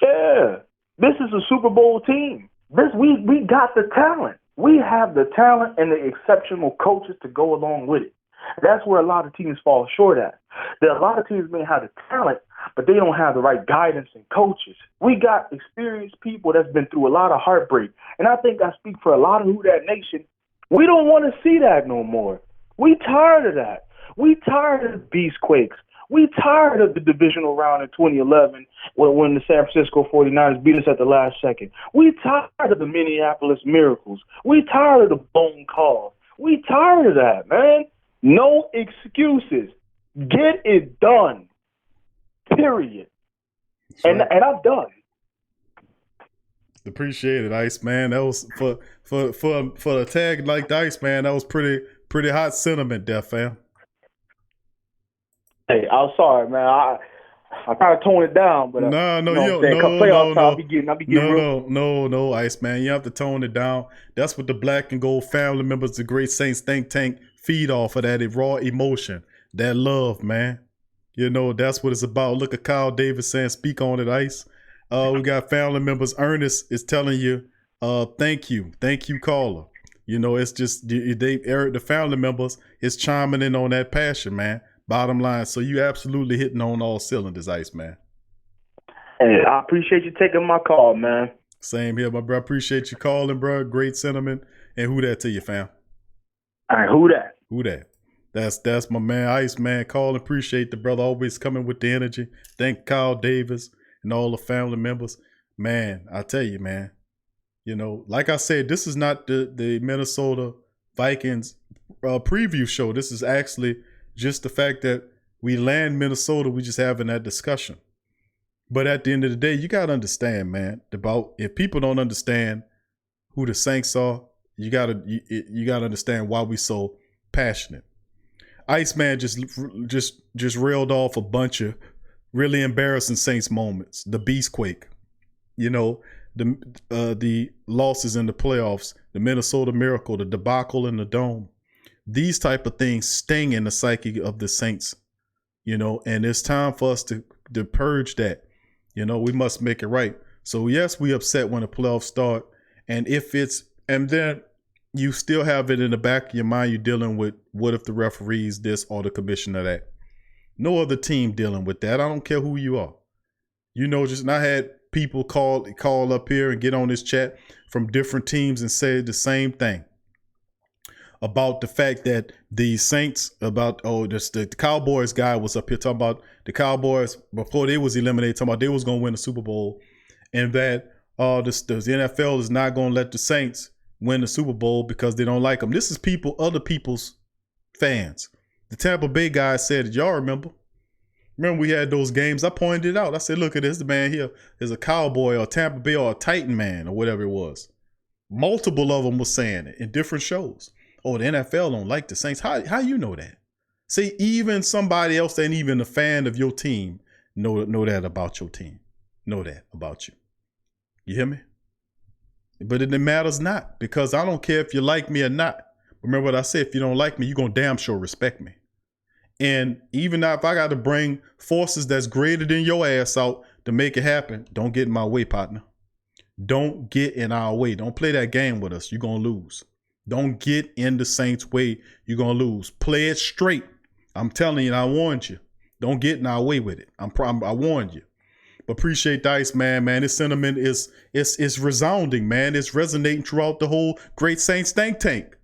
Yeah. This is a Super Bowl team. We got the talent. We have the talent and the exceptional coaches to go along with it. That's where a lot of teams fall short at. A lot of teams may have the talent, but they don't have the right guidance and coaches. We got experienced people that's been through a lot of heartbreak. And I think I speak for a lot of Who Dat Nation. We don't want to see that no more. We tired of that. We tired of Beastquakes. We tired of the divisional round in 2011 when the San Francisco 49ers beat us at the last second. We tired of the Minneapolis Miracles. We tired of the blown calls. We tired of that, man. No excuses. Get it done. Period. And I'm done. Appreciate it, Iceman. That was for a tag like the Iceman. That was pretty hot sentiment there, fam. Hey, I'm sorry, man. I kind of toned it down, but no, Iceman. You have to tone it down. That's what the Black and Gold family members, the Great Saints Think Tank, feed off of that raw emotion, that love, man. You know, that's what it's about. Look at Kyle Davis saying, "Speak on it, Ice." We got family members. Ernest is telling you, "Thank you, caller." You know, it's just the family members is chiming in on that passion, man. Bottom line, so you absolutely hitting on all cylinders, Iceman. Hey, I appreciate you taking my call, man. Same here, my bro. Appreciate you calling, bro. Great sentiment. And who that to you, fam? All right, who that? Who that? That's my man, Iceman. Call. Appreciate the brother always coming with the energy. Thank Kyle Davis and all the family members. Man, I tell you, man. You know, like I said, this is not the Minnesota Vikings preview show. This is actually just the fact that we land Minnesota, we just having that discussion. But at the end of the day, you got to understand, man, if people don't understand who the Saints are, you got to understand why we so passionate. Iceman just railed off a bunch of really embarrassing Saints moments. The Beastquake, you know, the losses in the playoffs, the Minnesota Miracle, the debacle in the Dome. These type of things sting in the psyche of the Saints, you know, and it's time for us to purge that. You know, we must make it right. So yes, we upset when the playoffs start, and then you still have it in the back of your mind. You're dealing with what if the referees this or the commissioner that. No other team dealing with that. I don't care who you are. You know, just I had people call up here and get on this chat from different teams and say the same thing about the fact that the Saints, the Cowboys guy was up here talking about the Cowboys before they was eliminated, talking about they was going to win the Super Bowl, and that the NFL is not going to let the Saints win the Super Bowl because they don't like them. This is other people's fans. The Tampa Bay guy said, y'all remember we had those games? I pointed it out. I said, look at this man here is a Cowboy or Tampa Bay or a Titan man or whatever it was. Multiple of them were saying it in different shows. Oh, the NFL don't like the Saints. How you know that? See, even somebody else that ain't even a fan of your team know that about your team. Know that about you. You hear me? But it matters not, because I don't care if you like me or not. Remember what I said, if you don't like me, you're going to damn sure respect me. And even now, if I got to bring forces that's greater than your ass out to make it happen, don't get in my way, partner. Don't get in our way. Don't play that game with us. You're going to lose. Don't get in the Saints' way. You're going to lose. Play it straight. I'm telling you, I warned you. Don't get in our way with it. I warned you. But appreciate the Iceman, man. This sentiment is resounding, man. It's resonating throughout the whole Great Saints think tank.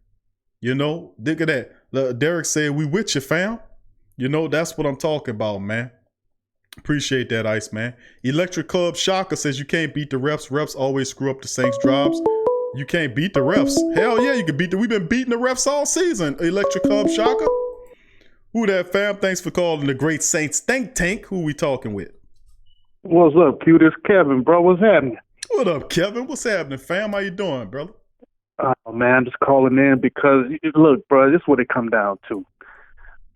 You know, look at that. Derek said, we with you, fam. You know, that's what I'm talking about, man. Appreciate that, Iceman. Electric Club Shocker says you can't beat the refs. Refs always screw up the Saints' jobs. You can't beat the refs. Hell yeah, you can beat we've been beating the refs all season. Electric Cub Shaka. Who that, fam? Thanks for calling the Great Saints Think Tank. Who we talking with? What's up, Q? This Kevin, bro. What's happening? What up, Kevin? What's happening, fam? How you doing, brother? Oh, man, I'm just calling in because, look, bro, this is what it come down to.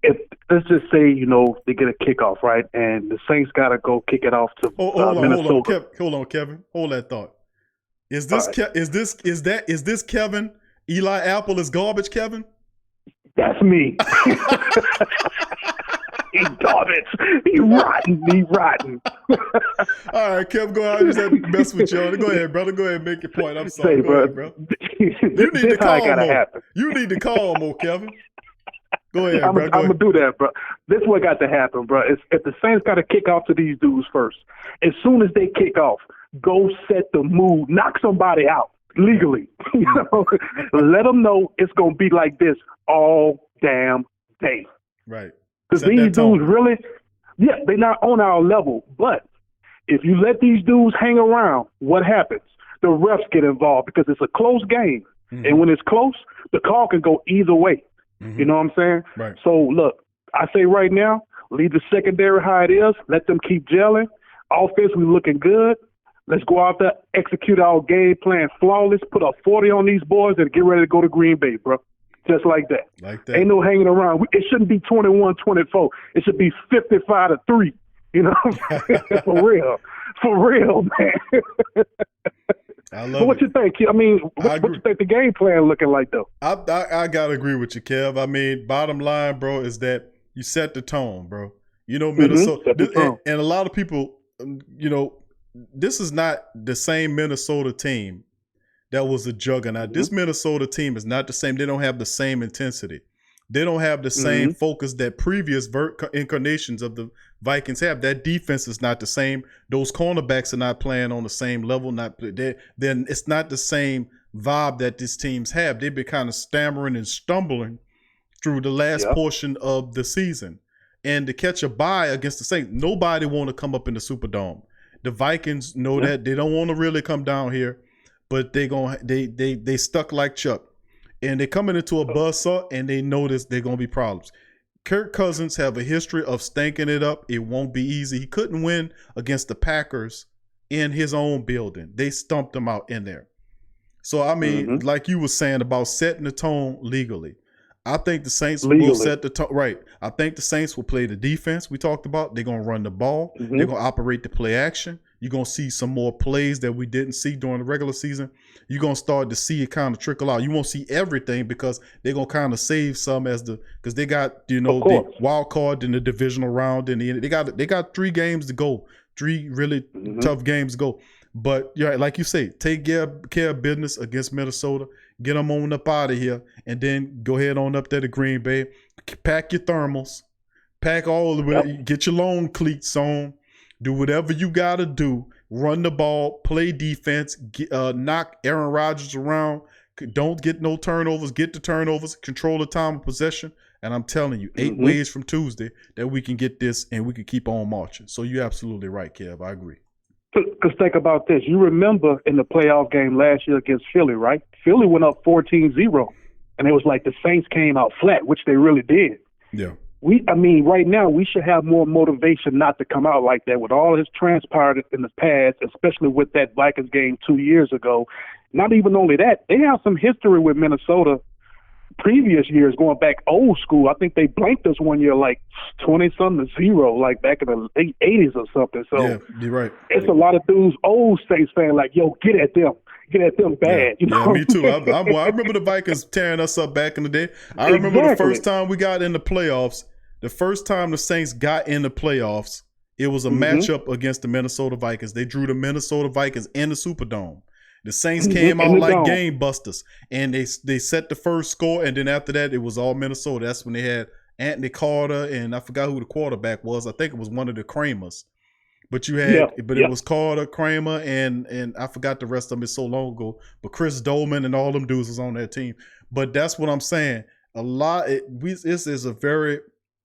If let's just say, they get a kickoff, right, and the Saints got to go kick it off to Minnesota. Hold on, Kevin. Hold that thought. Is this is this Kevin? Eli Apple is garbage, Kevin? That's me. He garbage. He rotten. All right, Kevin, go ahead. I just had to mess with y'all. Go ahead, brother. Go ahead and make your point. I'm sorry, go ahead, bro. You need to call more. You need to call more, Kevin. Go ahead, bro. I'm gonna do that, bro. This is what got to happen, bro. If the Saints got to kick off to these dudes first, as soon as they kick off, go set the mood, knock somebody out legally. Let them know it's gonna be like this all damn day. Right. Because these dudes really, they're not on our level. But if you let these dudes hang around, what happens? The refs get involved because it's a close game. Mm-hmm. And when it's close, the call can go either way. Mm-hmm. You know what I'm saying? Right. So, look, I say right now, leave the secondary how it is. Let them keep gelling. Offense, we looking good. Let's go out there, execute our game plan flawless, put a 40 on these boys, and get ready to go to Green Bay, bro. Just like that. Ain't no hanging around. It shouldn't be 21-24. It should be 55-3. You know what I'm saying? For real, man. I love but what you think? I mean, what you think the game plan looking like, though? I got to agree with you, Kev. I mean, bottom line, bro, is that you set the tone, bro. Minnesota, and a lot of people, this is not the same Minnesota team that was a juggernaut. This Minnesota team is not the same. They don't have the same intensity. They don't have the same focus that previous incarnations of the Vikings have. That defense is not the same. Those cornerbacks are not playing on the same level. Then it's not the same vibe that these teams have. They've been kind of stammering and stumbling through the last portion of the season. And to catch a bye against the Saints, nobody want to come up in the Superdome. The Vikings know that. They don't want to really come down here. But they stuck like Chuck, and they coming into a buzzsaw, and they notice they're gonna be problems. Kirk Cousins have a history of stinking it up. It won't be easy. He couldn't win against the Packers in his own building. They stumped him out in there. So I mean, like you were saying about setting the tone legally, I think the Saints will set the tone right. I think the Saints will play the defense we talked about. They're gonna run the ball. They're gonna operate the play action. You're going to see some more plays that we didn't see during the regular season. You're going to start to see it kind of trickle out. You won't see everything because they're going to kind of save some because they got, the wild card in the divisional round. And they got 3 games to go, 3 really tough games to go. But like you say, take care of business against Minnesota, get them on up out of here, and then go ahead on up there to Green Bay. Pack your thermals, pack all of it, get your long cleats on. Do whatever you got to do. Run the ball, play defense, knock Aaron Rodgers around. Don't get no turnovers. Get the turnovers. Control the time of possession. And I'm telling you, 8 ways from Tuesday that we can get this and we can keep on marching. So you're absolutely right, Kev. I agree. Because think about this. You remember in the playoff game last year against Philly, right? Philly went up 14-0. And it was like the Saints came out flat, which they really did. Yeah. Right now, we should have more motivation not to come out like that with all this transpired in the past, especially with that Vikings game 2 years ago. Not even only that, they have some history with Minnesota previous years, going back old school. I think they blanked us one year like 20-0, like back in the late 80s or something. So yeah, you're right. It's a lot of dudes, old Saints fans, like, yo, get at them. Get at them bad. Yeah, me too. I remember the Vikings tearing us up back in the day. I remember the first time we got in the playoffs. The first time the Saints got in the playoffs, it was a matchup against the Minnesota Vikings. They drew the Minnesota Vikings in the Superdome. The Saints came out like game busters, and they set the first score, and then after that, it was all Minnesota. That's when they had Anthony Carter, and I forgot who the quarterback was. I think it was one of the Kramers. But you had, it was Carter, Kramer, and I forgot the rest of them. It's so long ago. But Chris Dolman and all them dudes was on that team. But that's what I'm saying. This is a very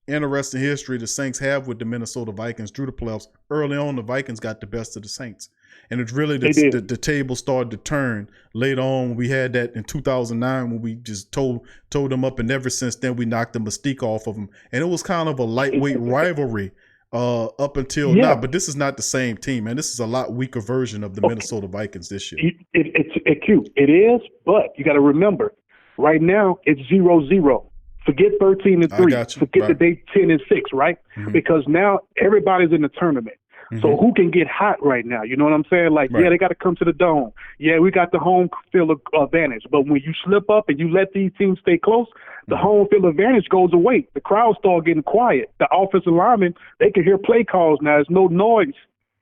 interesting history the Saints have with the Minnesota Vikings through the playoffs. Early on, the Vikings got the best of the Saints. And it's really the table started to turn later on. We had that in 2009 when we just told them up, and ever since then we knocked the mystique off of them. And it was kind of a lightweight rivalry up until now. But this is not the same team, man. This is a lot weaker version of the Minnesota Vikings this year. It's cute. It is, but you got to remember, right now it's 0-0. Forget 13-3. Forget the day 10-6, right? Mm-hmm. Because now everybody's in the tournament. Mm-hmm. So who can get hot right now? You know what I'm saying? Like, yeah, they got to come to the dome. Yeah, we got the home field advantage. But when you slip up and you let these teams stay close, the home field advantage goes away. The crowd start getting quiet. The offensive linemen, they can hear play calls now. There's no noise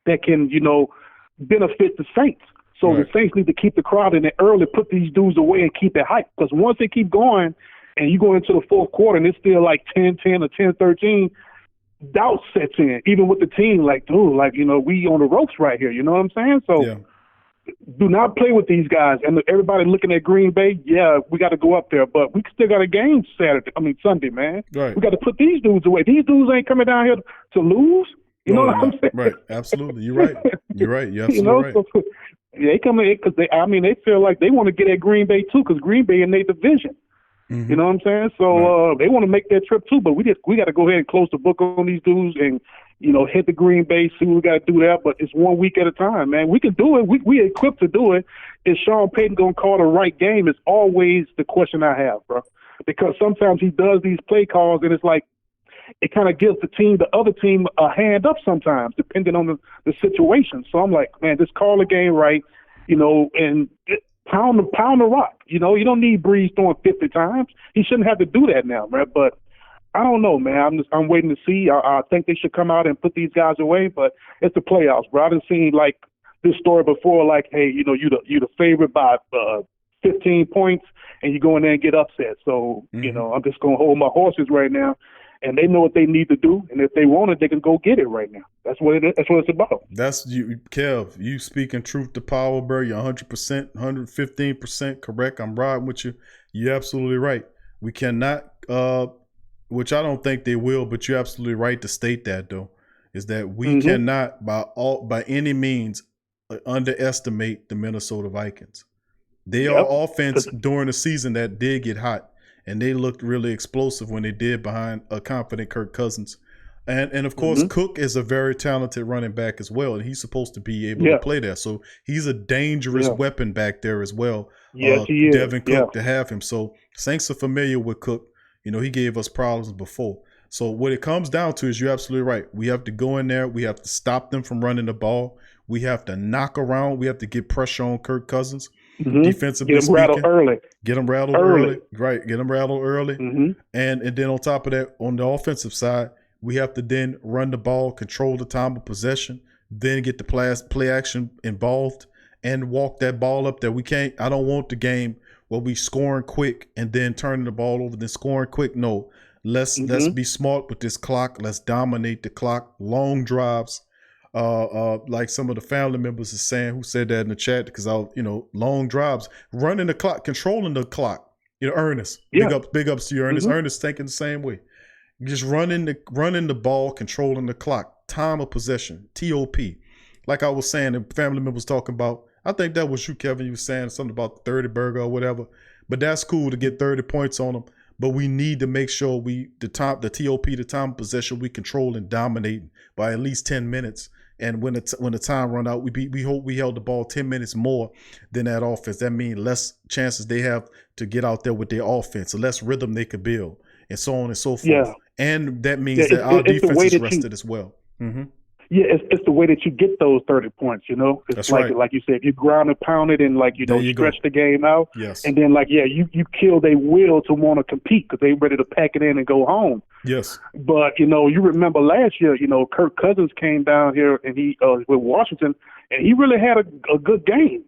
that can, benefit the Saints. So the Saints need to keep the crowd in there early, put these dudes away and keep it hype. Because once they keep going and you go into the fourth quarter and it's still like 10-10 or 10-13, doubt sets in, even with the team, like, dude, we on the ropes right here. You know what I'm saying? So do not play with these guys. And everybody looking at Green Bay, we got to go up there, but we still got a game Sunday, man. Right. We got to put these dudes away. These dudes ain't coming down here to lose. You know what I'm saying? Right. Absolutely. You're right. You're right. You're absolutely right. So they come in because they feel like they want to get at Green Bay too, because Green Bay in their division. Mm-hmm. You know what I'm saying? So they want to make that trip too, but we got to go ahead and close the book on these dudes and, hit the Green Bay, see what we got to do there. But it's 1 week at a time, man. We can do it. We equipped to do it. Is Sean Payton going to call the right game? Is always the question I have, bro. Because sometimes he does these play calls and it's like, it kind of gives the other team a hand up sometimes, depending on the situation. So I'm like, man, just call the game right, and pound the rock. You don't need Breeze throwing 50 times. He shouldn't have to do that now, man. But I don't know, man. I'm waiting to see. I think they should come out and put these guys away. But it's the playoffs, bro. I done seen like this story before, like, hey, you the favorite by 15 points, and you go in there and get upset. So I'm just gonna hold my horses right now. And they know what they need to do, and if they want it, they can go get it right now. That's what it's about. That's you, Kev. You speaking truth to power, bro. You're 100%, 115% correct. I'm riding with you. You're absolutely right. We cannot, which I don't think they will, but you're absolutely right to state that though, is that we cannot by any means underestimate the Minnesota Vikings. They are offense during the season that did get hot. And they looked really explosive when they did behind a confident Kirk Cousins. And of course, Cook is a very talented running back as well. And he's supposed to be able to play there. So he's a dangerous weapon back there as well. Yes, he is. Devin Cook to have him. So Saints are familiar with Cook. He gave us problems before. So what it comes down to is you're absolutely right. We have to go in there. We have to stop them from running the ball. We have to knock around. We have to get pressure on Kirk Cousins. Defensively get them rattled early. Get them rattled early. Right. Get them rattled early. And then on top of that, on the offensive side, we have to then run the ball, control the time of possession, then get the play action involved and walk that ball up there. I don't want the game where we scoring quick and then turning the ball over, then scoring quick. No, let's be smart with this clock. Let's dominate the clock. Long drives. Like some of the family members are saying, who said that in the chat, because long drives, running the clock, controlling the clock. Ernest, big ups to you, Ernest. Ernest thinking the same way. Just running the ball, controlling the clock, time of possession, TOP. Like I was saying, and family members talking about, I think that was you, Kevin. You were saying something about 30 burger or whatever. But that's cool to get 30 points on them. But we need to make sure the TOP, the time of possession, we control and dominate by at least 10 minutes. And when the time run out, we hope we held the ball 10 minutes more than that offense. That means less chances they have to get out there with their offense, so less rhythm they could build, and so on and so forth. Yeah. And that means that our defense is rested as well. Yeah, it's the way that you get those 30 points, It's That's like, right. Like you said, if you ground and pound it and stretch the game out. Yes. And then you kill their will to want to compete because they ready to pack it in and go home. Yes. But, you remember last year, Kirk Cousins came down here and he with Washington and he really had a good game.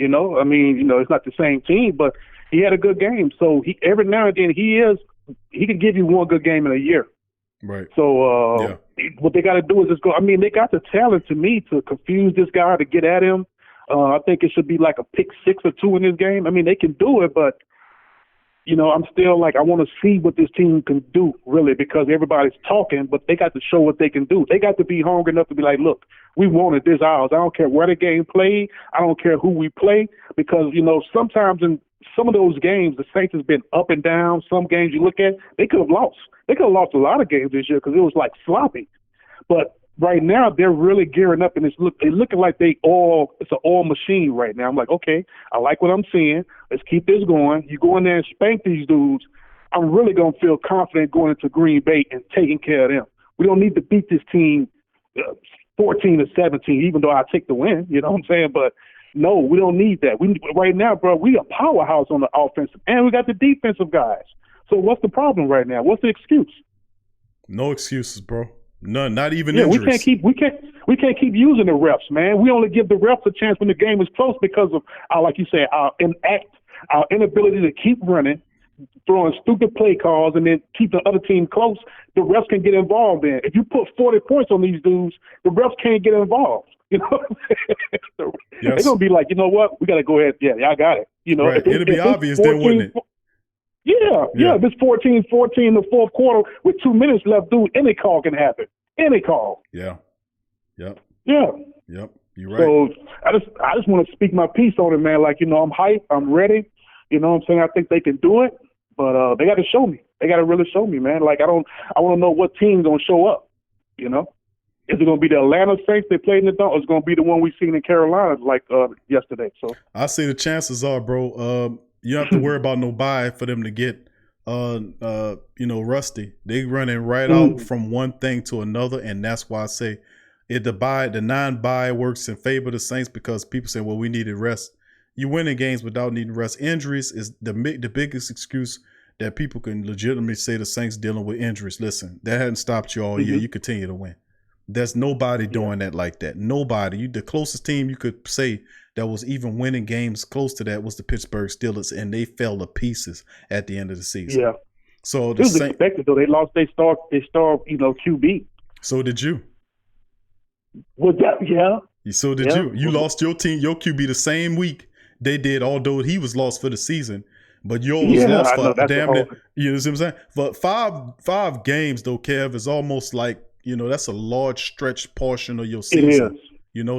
I mean, it's not the same team, but he had a good game. So he every now and then he can give you one good game in a year. Right. So what they got to do is just go. I mean, they got the talent to me to confuse this guy to get at him. I think it should be like a pick 6 or 2 in this game. I mean, they can do it, but I'm still like, I want to see what this team can do, really, because everybody's talking, but they got to show what they can do. They got to be hungry enough to be like, look, we wanted this ours. I don't care where the game played. I don't care who we play, because, sometimes in some of those games, the Saints has been up and down. Some games you look at, they could have lost. They could have lost a lot of games this year because it was like sloppy. But right now, they're really gearing up, and it's looking like it's an all machine right now. I'm like, okay, I like what I'm seeing. Let's keep this going. You go in there and spank these dudes, I'm really going to feel confident going into Green Bay and taking care of them. We don't need to beat this team 14-17, even though I take the win, you know what I'm saying? But no, we don't need that. Right now, bro, we a powerhouse on the offensive, and we got the defensive guys. So what's the problem right now? What's the excuse? No excuses, bro. None. Not even injuries. We can't keep using the refs, man. We only give the refs a chance when the game is close because of like you say, our inability to keep running, throwing stupid play calls, and then keep the other team close. The refs can get involved in. If you put 40 points on these dudes, the refs can't get involved. You know, yes. They're gonna be like, you know what? We gotta go ahead. Yeah, I got it. Right. It'd be obvious then, wouldn't it? Yeah. If it's 14-14 in the fourth quarter with 2 minutes left, dude, any call can happen. Any call. Yeah. Yep. Yeah. Yep. You're right. So I just want to speak my piece on it, man. Like, I'm hyped. I'm ready. You know what I'm saying? I think they can do it, but they got to show me. They got to really show me, man. Like, I want to know what team's going to show up, Is it going to be the Atlanta Saints they played in the dome, or is it going to be the one we seen in Carolina like yesterday? So I say the chances are, bro, you don't have to worry about no bye for them to get, rusty. They running right out from one thing to another, and that's why I say the non-bye works in favor of the Saints, because people say, well, we needed rest. You winning games without needing rest. Injuries is the biggest excuse that people can legitimately say the Saints dealing with injuries. Listen, that hadn't stopped you all year. You continue to win. There's nobody doing that like that. Nobody. The closest team you could say that was even winning games close to that was the Pittsburgh Steelers, and they fell to pieces at the end of the season. Yeah. So it was expected, though. They lost their star, QB. So did you. Well, yeah. So did you. You lost your team, your QB the same week they did, although he was lost for the season. But yours was lost for damn near. You know what I'm saying? But five games, though, Kev, is almost like, that's a large stretch portion of your season. It is.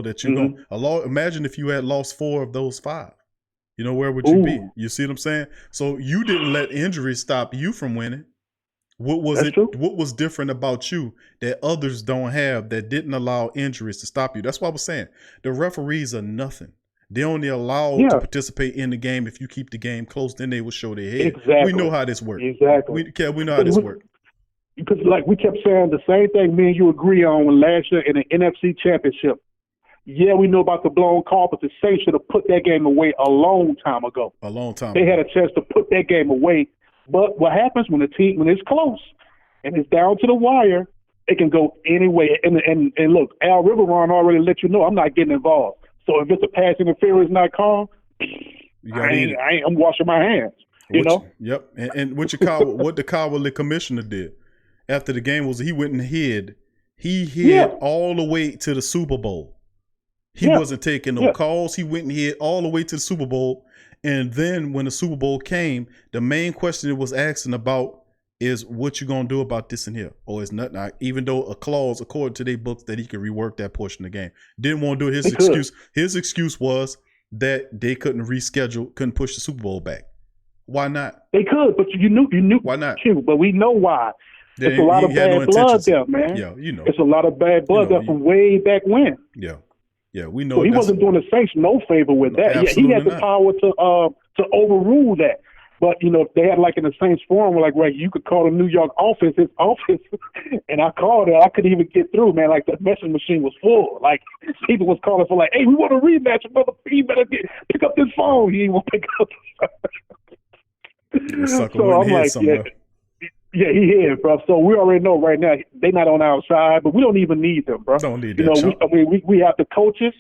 That you're going to imagine if you had lost 4 of those 5. Where would you be? You see what I'm saying? So you didn't let injuries stop you from winning. What was different about you that others don't have that didn't allow injuries to stop you? That's what I was saying. The referees are nothing. They only allow to participate in the game if you keep the game close. Then they will show their head. Exactly. We know how this works. Exactly. We know how this works. Because like we kept saying the same thing me and you agree on last year in the NFC Championship. Yeah, we know about the blown call, but the Saints should have put that game away a long time ago. A long time They ago. had a chance to put that game away. But what happens when it's close and it's down to the wire, it can go any way. And look, Al Riveron already let you know I'm not getting involved. So if it's a pass interference not called, I'm washing my hands. Yep. And what the cowardly commissioner did after the game was he went and hid. He hid all the way to the Super Bowl. He wasn't taking no calls. He went and hid all the way to the Super Bowl. And then when the Super Bowl came, the main question it was asking about is what you going to do about this in here? Or is nothing, even though a clause, according to their books, that he could rework that portion of the game. Didn't want to do it. His excuse was that they couldn't reschedule, couldn't push the Super Bowl back. Why not? They could, but you knew. Why not? Too, but we know why. It's a lot of bad blood there, man. Yeah, It's a lot of bad blood there from way back when. Yeah, we know. So he wasn't doing the Saints no favor with that. Yeah, he had the power to overrule that. But they had like in the Saints forum, like you could call the New York office his office, and I called it. I couldn't even get through, man. Like the message machine was full. Like people was calling for like, hey, we want a rematch, brother. He better pick up this phone. He ain't want to pick up. So I'm like, yeah, he is, bro. So we already know right now they're not on our side, but we don't even need them, bro. Don't need that. We have the coaches.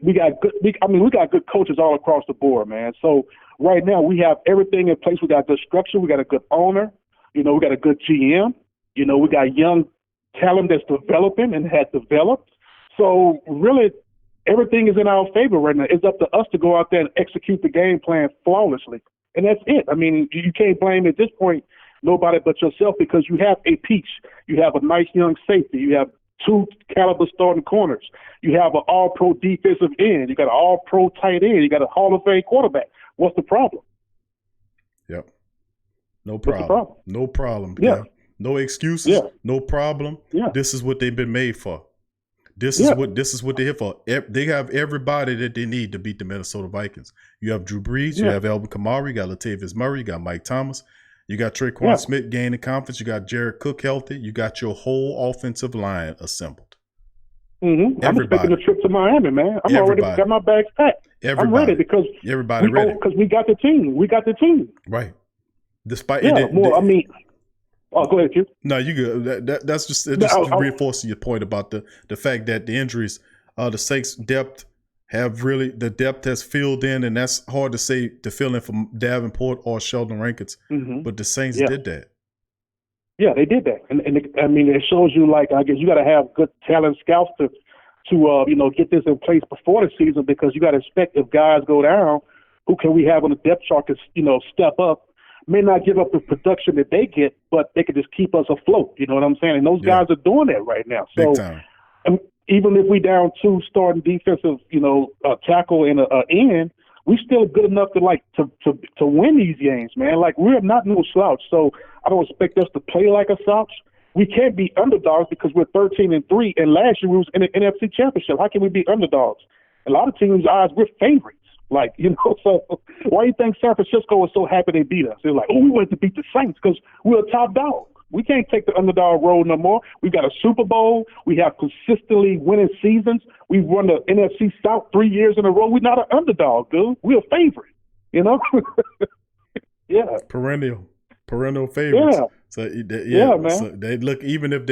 We got good coaches all across the board, man. So right now we have everything in place. We got good structure. We got a good owner. We got a good GM. We got young talent that's developing and has developed. So really, everything is in our favor right now. It's up to us to go out there and execute the game plan flawlessly. And that's it. I mean, you can't blame at this point nobody but yourself because you have a peach. You have a nice young safety. You have 2 caliber starting corners. You have an all-pro defensive end. You got an all-pro tight end. You got a Hall of Fame quarterback. What's the problem? Yep. No What's the problem. problem? No problem. Yeah. Kev. No excuses. Yeah. No problem. Yeah. This is what they've been made for. This Yeah. is what they're here for. They have everybody that they need to beat the Minnesota Vikings. You have Drew Brees, you Yeah. have Alvin Kamara, you got Latavius Murray, you got Mike Thomas, you got Traquan Smith gaining confidence, you got Jared Cook healthy, you got your whole offensive line assembled. Mm-hmm. I'm expecting a trip to Miami, man. I'm already got my bags packed. I'm ready because everybody ready because we got the team. We got the team. Right. Despite go ahead, Q. No, you good. That's just reinforcing your point about the fact that the injuries, the Saints' depth has filled in, and that's hard to say to fill in from Davenport or Sheldon Rankins. Mm-hmm. But the Saints did that. Yeah, they did that, and I mean it shows you I guess you got to have good talent scouts to get this in place before the season because you got to expect if guys go down, who can we have on the depth chart to step up. May not give up the production that they get, but they could just keep us afloat. You know what I'm saying? And those guys are doing that right now. So, big time. Even if we down 2 starting defensive, tackle and a end, we still good enough to win these games, man. Like we're not no slouch. So I don't expect us to play like a slouch. We can't be underdogs because we're 13-3, and last year we was in the NFC Championship. How can we be underdogs? A lot of teams' eyes, we're favorites. So why do you think San Francisco was so happy they beat us? They're like, we wanted to beat the Saints because we're a top dog. We can't take the underdog road no more. We got a Super Bowl. We have consistently winning seasons. We've won the NFC South 3 years in a row. We're not an underdog, dude. We're a favorite, Yeah. Perennial favorites. Yeah. So man. So they look, even if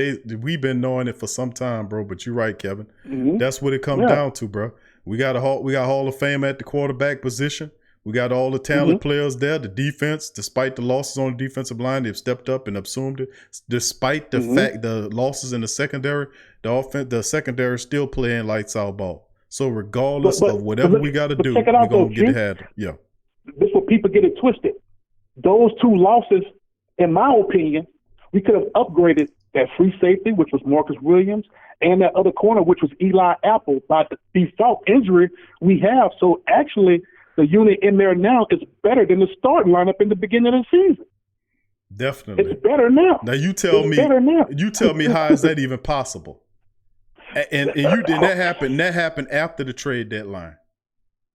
we've been knowing it for some time, bro. But you're right, Kevin. Mm-hmm. That's what it comes down to, bro. We got Hall of Fame at the quarterback position. We got all the talented players there. The defense, despite the losses on the defensive line, they've stepped up and assumed it. Despite the fact the losses in the secondary, the secondary is still playing lights out ball. So regardless of whatever we got to do, we're gonna get it handled. Yeah. This is where people get it twisted. Those 2 losses, in my opinion, we could have upgraded that free safety, which was Marcus Williams, and that other corner, which was Eli Apple, by the default injury we have. So actually, the unit in there now is better than the starting lineup in the beginning of the season. Definitely. It's better now. Now you tell me how is that even possible? And that happened after the trade deadline.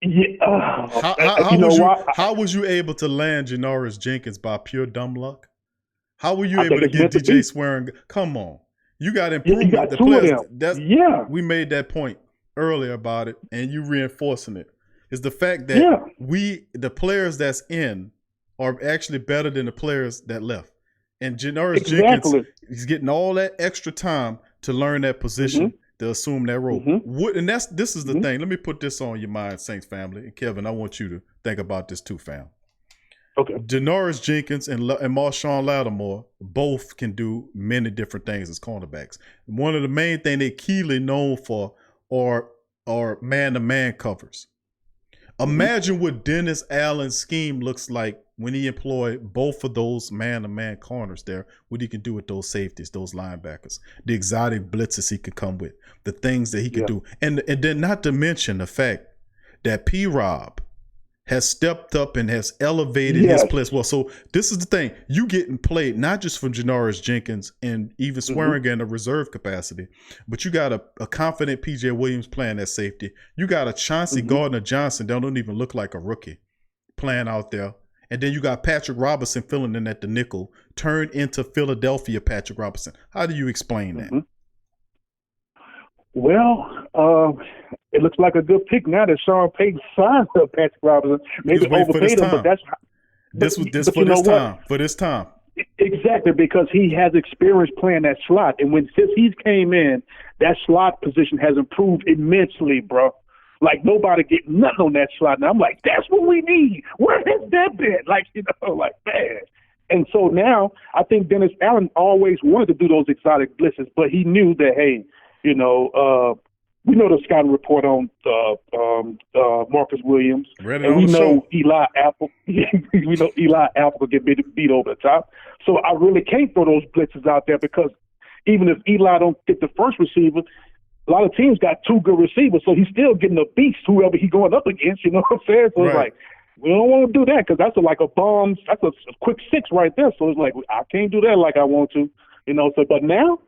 Yeah. How was you able to land Janoris Jenkins by pure dumb luck? How were you able to get DJ Swearing? Come on. You got improvement. You got the 2 players, of them. We made that point earlier about it, and you reinforcing it. Is the fact that the players that's in are actually better than the players that left. And Janoris Jenkins, he's getting all that extra time to learn that position, to assume that role. This is the thing. Let me put this on your mind, Saints family. And Kevin, I want you to think about this too, fam. Okay. Janoris Jenkins and Marshawn Lattimore both can do many different things as cornerbacks. One of the main things they're keenly known for are man-to-man covers. Imagine what Dennis Allen's scheme looks like when he employed both of those man-to-man corners there, what he can do with those safeties, those linebackers, the exotic blitzes he could come with, the things that he could do. And then not to mention the fact that P-Rob has stepped up and has elevated his play as well. So this is the thing. You getting played not just from Janoris Jenkins and even Swearingen in a reserve capacity, but you got a confident P.J. Williams playing at safety. You got a Chauncey Gardner-Johnson that don't even look like a rookie playing out there. And then you got Patrick Robinson filling in at the nickel, turned into Philadelphia Patrick Robinson. How do you explain that? Well, it looks like a good pick now that Sean Payton signed up Patrick Robinson. Maybe overpaid him, but that's for this time. Exactly, because he has experience playing that slot, and since he's came in, that slot position has improved immensely, bro. Like nobody getting nothing on that slot, and I'm like, that's what we need. Where has that been? Man. And so now I think Dennis Allen always wanted to do those exotic blitzes, but he knew that, hey, we know the scouting report on Marcus Williams, Read it and on we the know show. Eli Apple. We know Eli Apple will get beat over the top. So I really can't throw those blitzes out there because even if Eli don't get the first receiver, a lot of teams got two good receivers, so he's still getting a beast whoever he's going up against. You know what I'm saying? So it's like, we don't want to do that because that's like a bomb. That's a quick six right there. So it's like, I can't do that like I want to. You know, so but now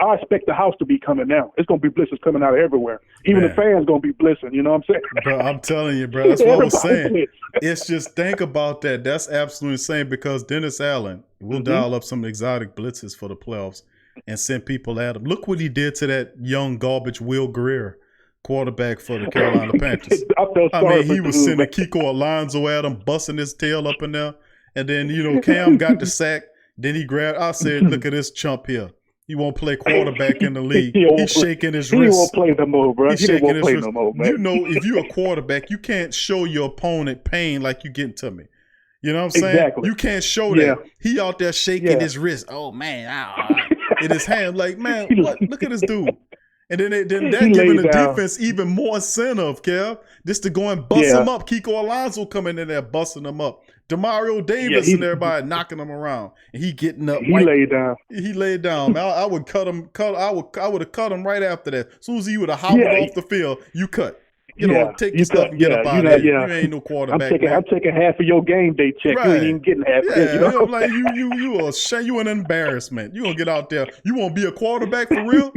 I expect the house to be coming now. It's going to be blitzes coming out of everywhere. Even the fans going to be blitzing. You know what I'm saying? Bro, I'm telling you, bro. That's what I was Everybody saying. blitz. It's just think about that. That's absolutely insane because Dennis Allen will dial up some exotic blitzes for the playoffs and send people at him. Look what he did to that young garbage Will Greer, quarterback for the Carolina Panthers. I mean, he was sending Kiko Alonso at him, busting his tail up in there. And then, you know, Cam got the sack. Then he grabbed, I said, look at this chump here. He won't play quarterback in the league. He's shaking his wrist. He won't play no more, bro. He's He shaking won't his play wrist. no more, man. You know, if you're a quarterback, you can't show your opponent pain like you getting to me. You know what I'm saying? Exactly. You can't show Yeah. that. He out there shaking his wrist. Oh, man. In his hand. Like, man, what? Look at this dude. And then that He giving laid the down. defense even more incentive, Kev. Just to go and bust Yeah. him up. Kiko Alonso coming in there busting him up. Demario Davis he- and everybody knocking him around. And he getting up. He right- laid down. He laid down, man. I would cut him. I would have cut him right after that. As soon as he would have hobbled Yeah. off the field, you cut. You know, take your you stuff cut. and get Yeah, up you out know, of here. yeah. You ain't no quarterback. I'm man. taking half of your game day check. You Right. ain't even getting half of Yeah, it. You know, I'm like you a shame. You an embarrassment. You gonna get out there. You won't be a quarterback for real.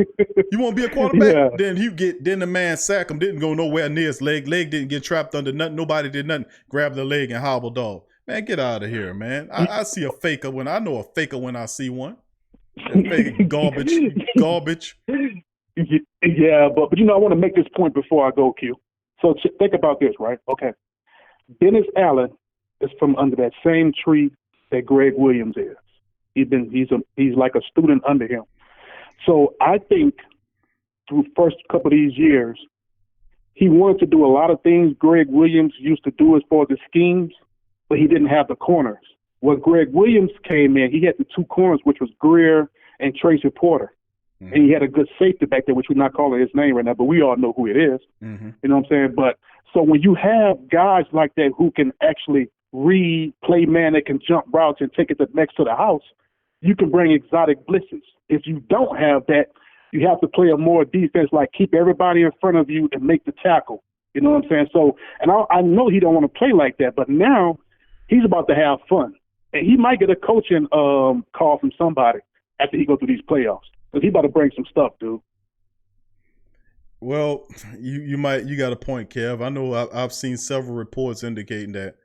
You won't be a quarterback. Yeah. Then the man sack him. Didn't go nowhere near his leg. Leg didn't get trapped under nothing. Nobody did nothing. Grabbed the leg and hobbled off. Man, get out of here, man. I see a faker when I know a faker when I see one. That fake garbage. Yeah, but you know, I want to make this point before I go, Q. So think about this, right? Okay, Dennis Allen is from under that same tree that Greg Williams is. He's like a student under him. So I think through first couple of these years, he wanted to do a lot of things Greg Williams used to do as far as the schemes, but he didn't have the corners. When Greg Williams came in, he had the two corners, which was Greer and Tracy Porter. And he had a good safety back there, which we're not calling his name right now, but we all know who it is. Mm-hmm. You know what I'm saying? But so when you have guys like that who can actually read, play man, that can jump routes and take it next to the house, you can bring exotic blitzes. If you don't have that, you have to play a more defense, like keep everybody in front of you and make the tackle. You know what I'm saying? So, and I know he don't want to play like that, but now he's about to have fun. And he might get a coaching call from somebody after he go through these playoffs. Because he about to bring some stuff, dude. Well, you got a point, Kev. I know I've seen several reports indicating that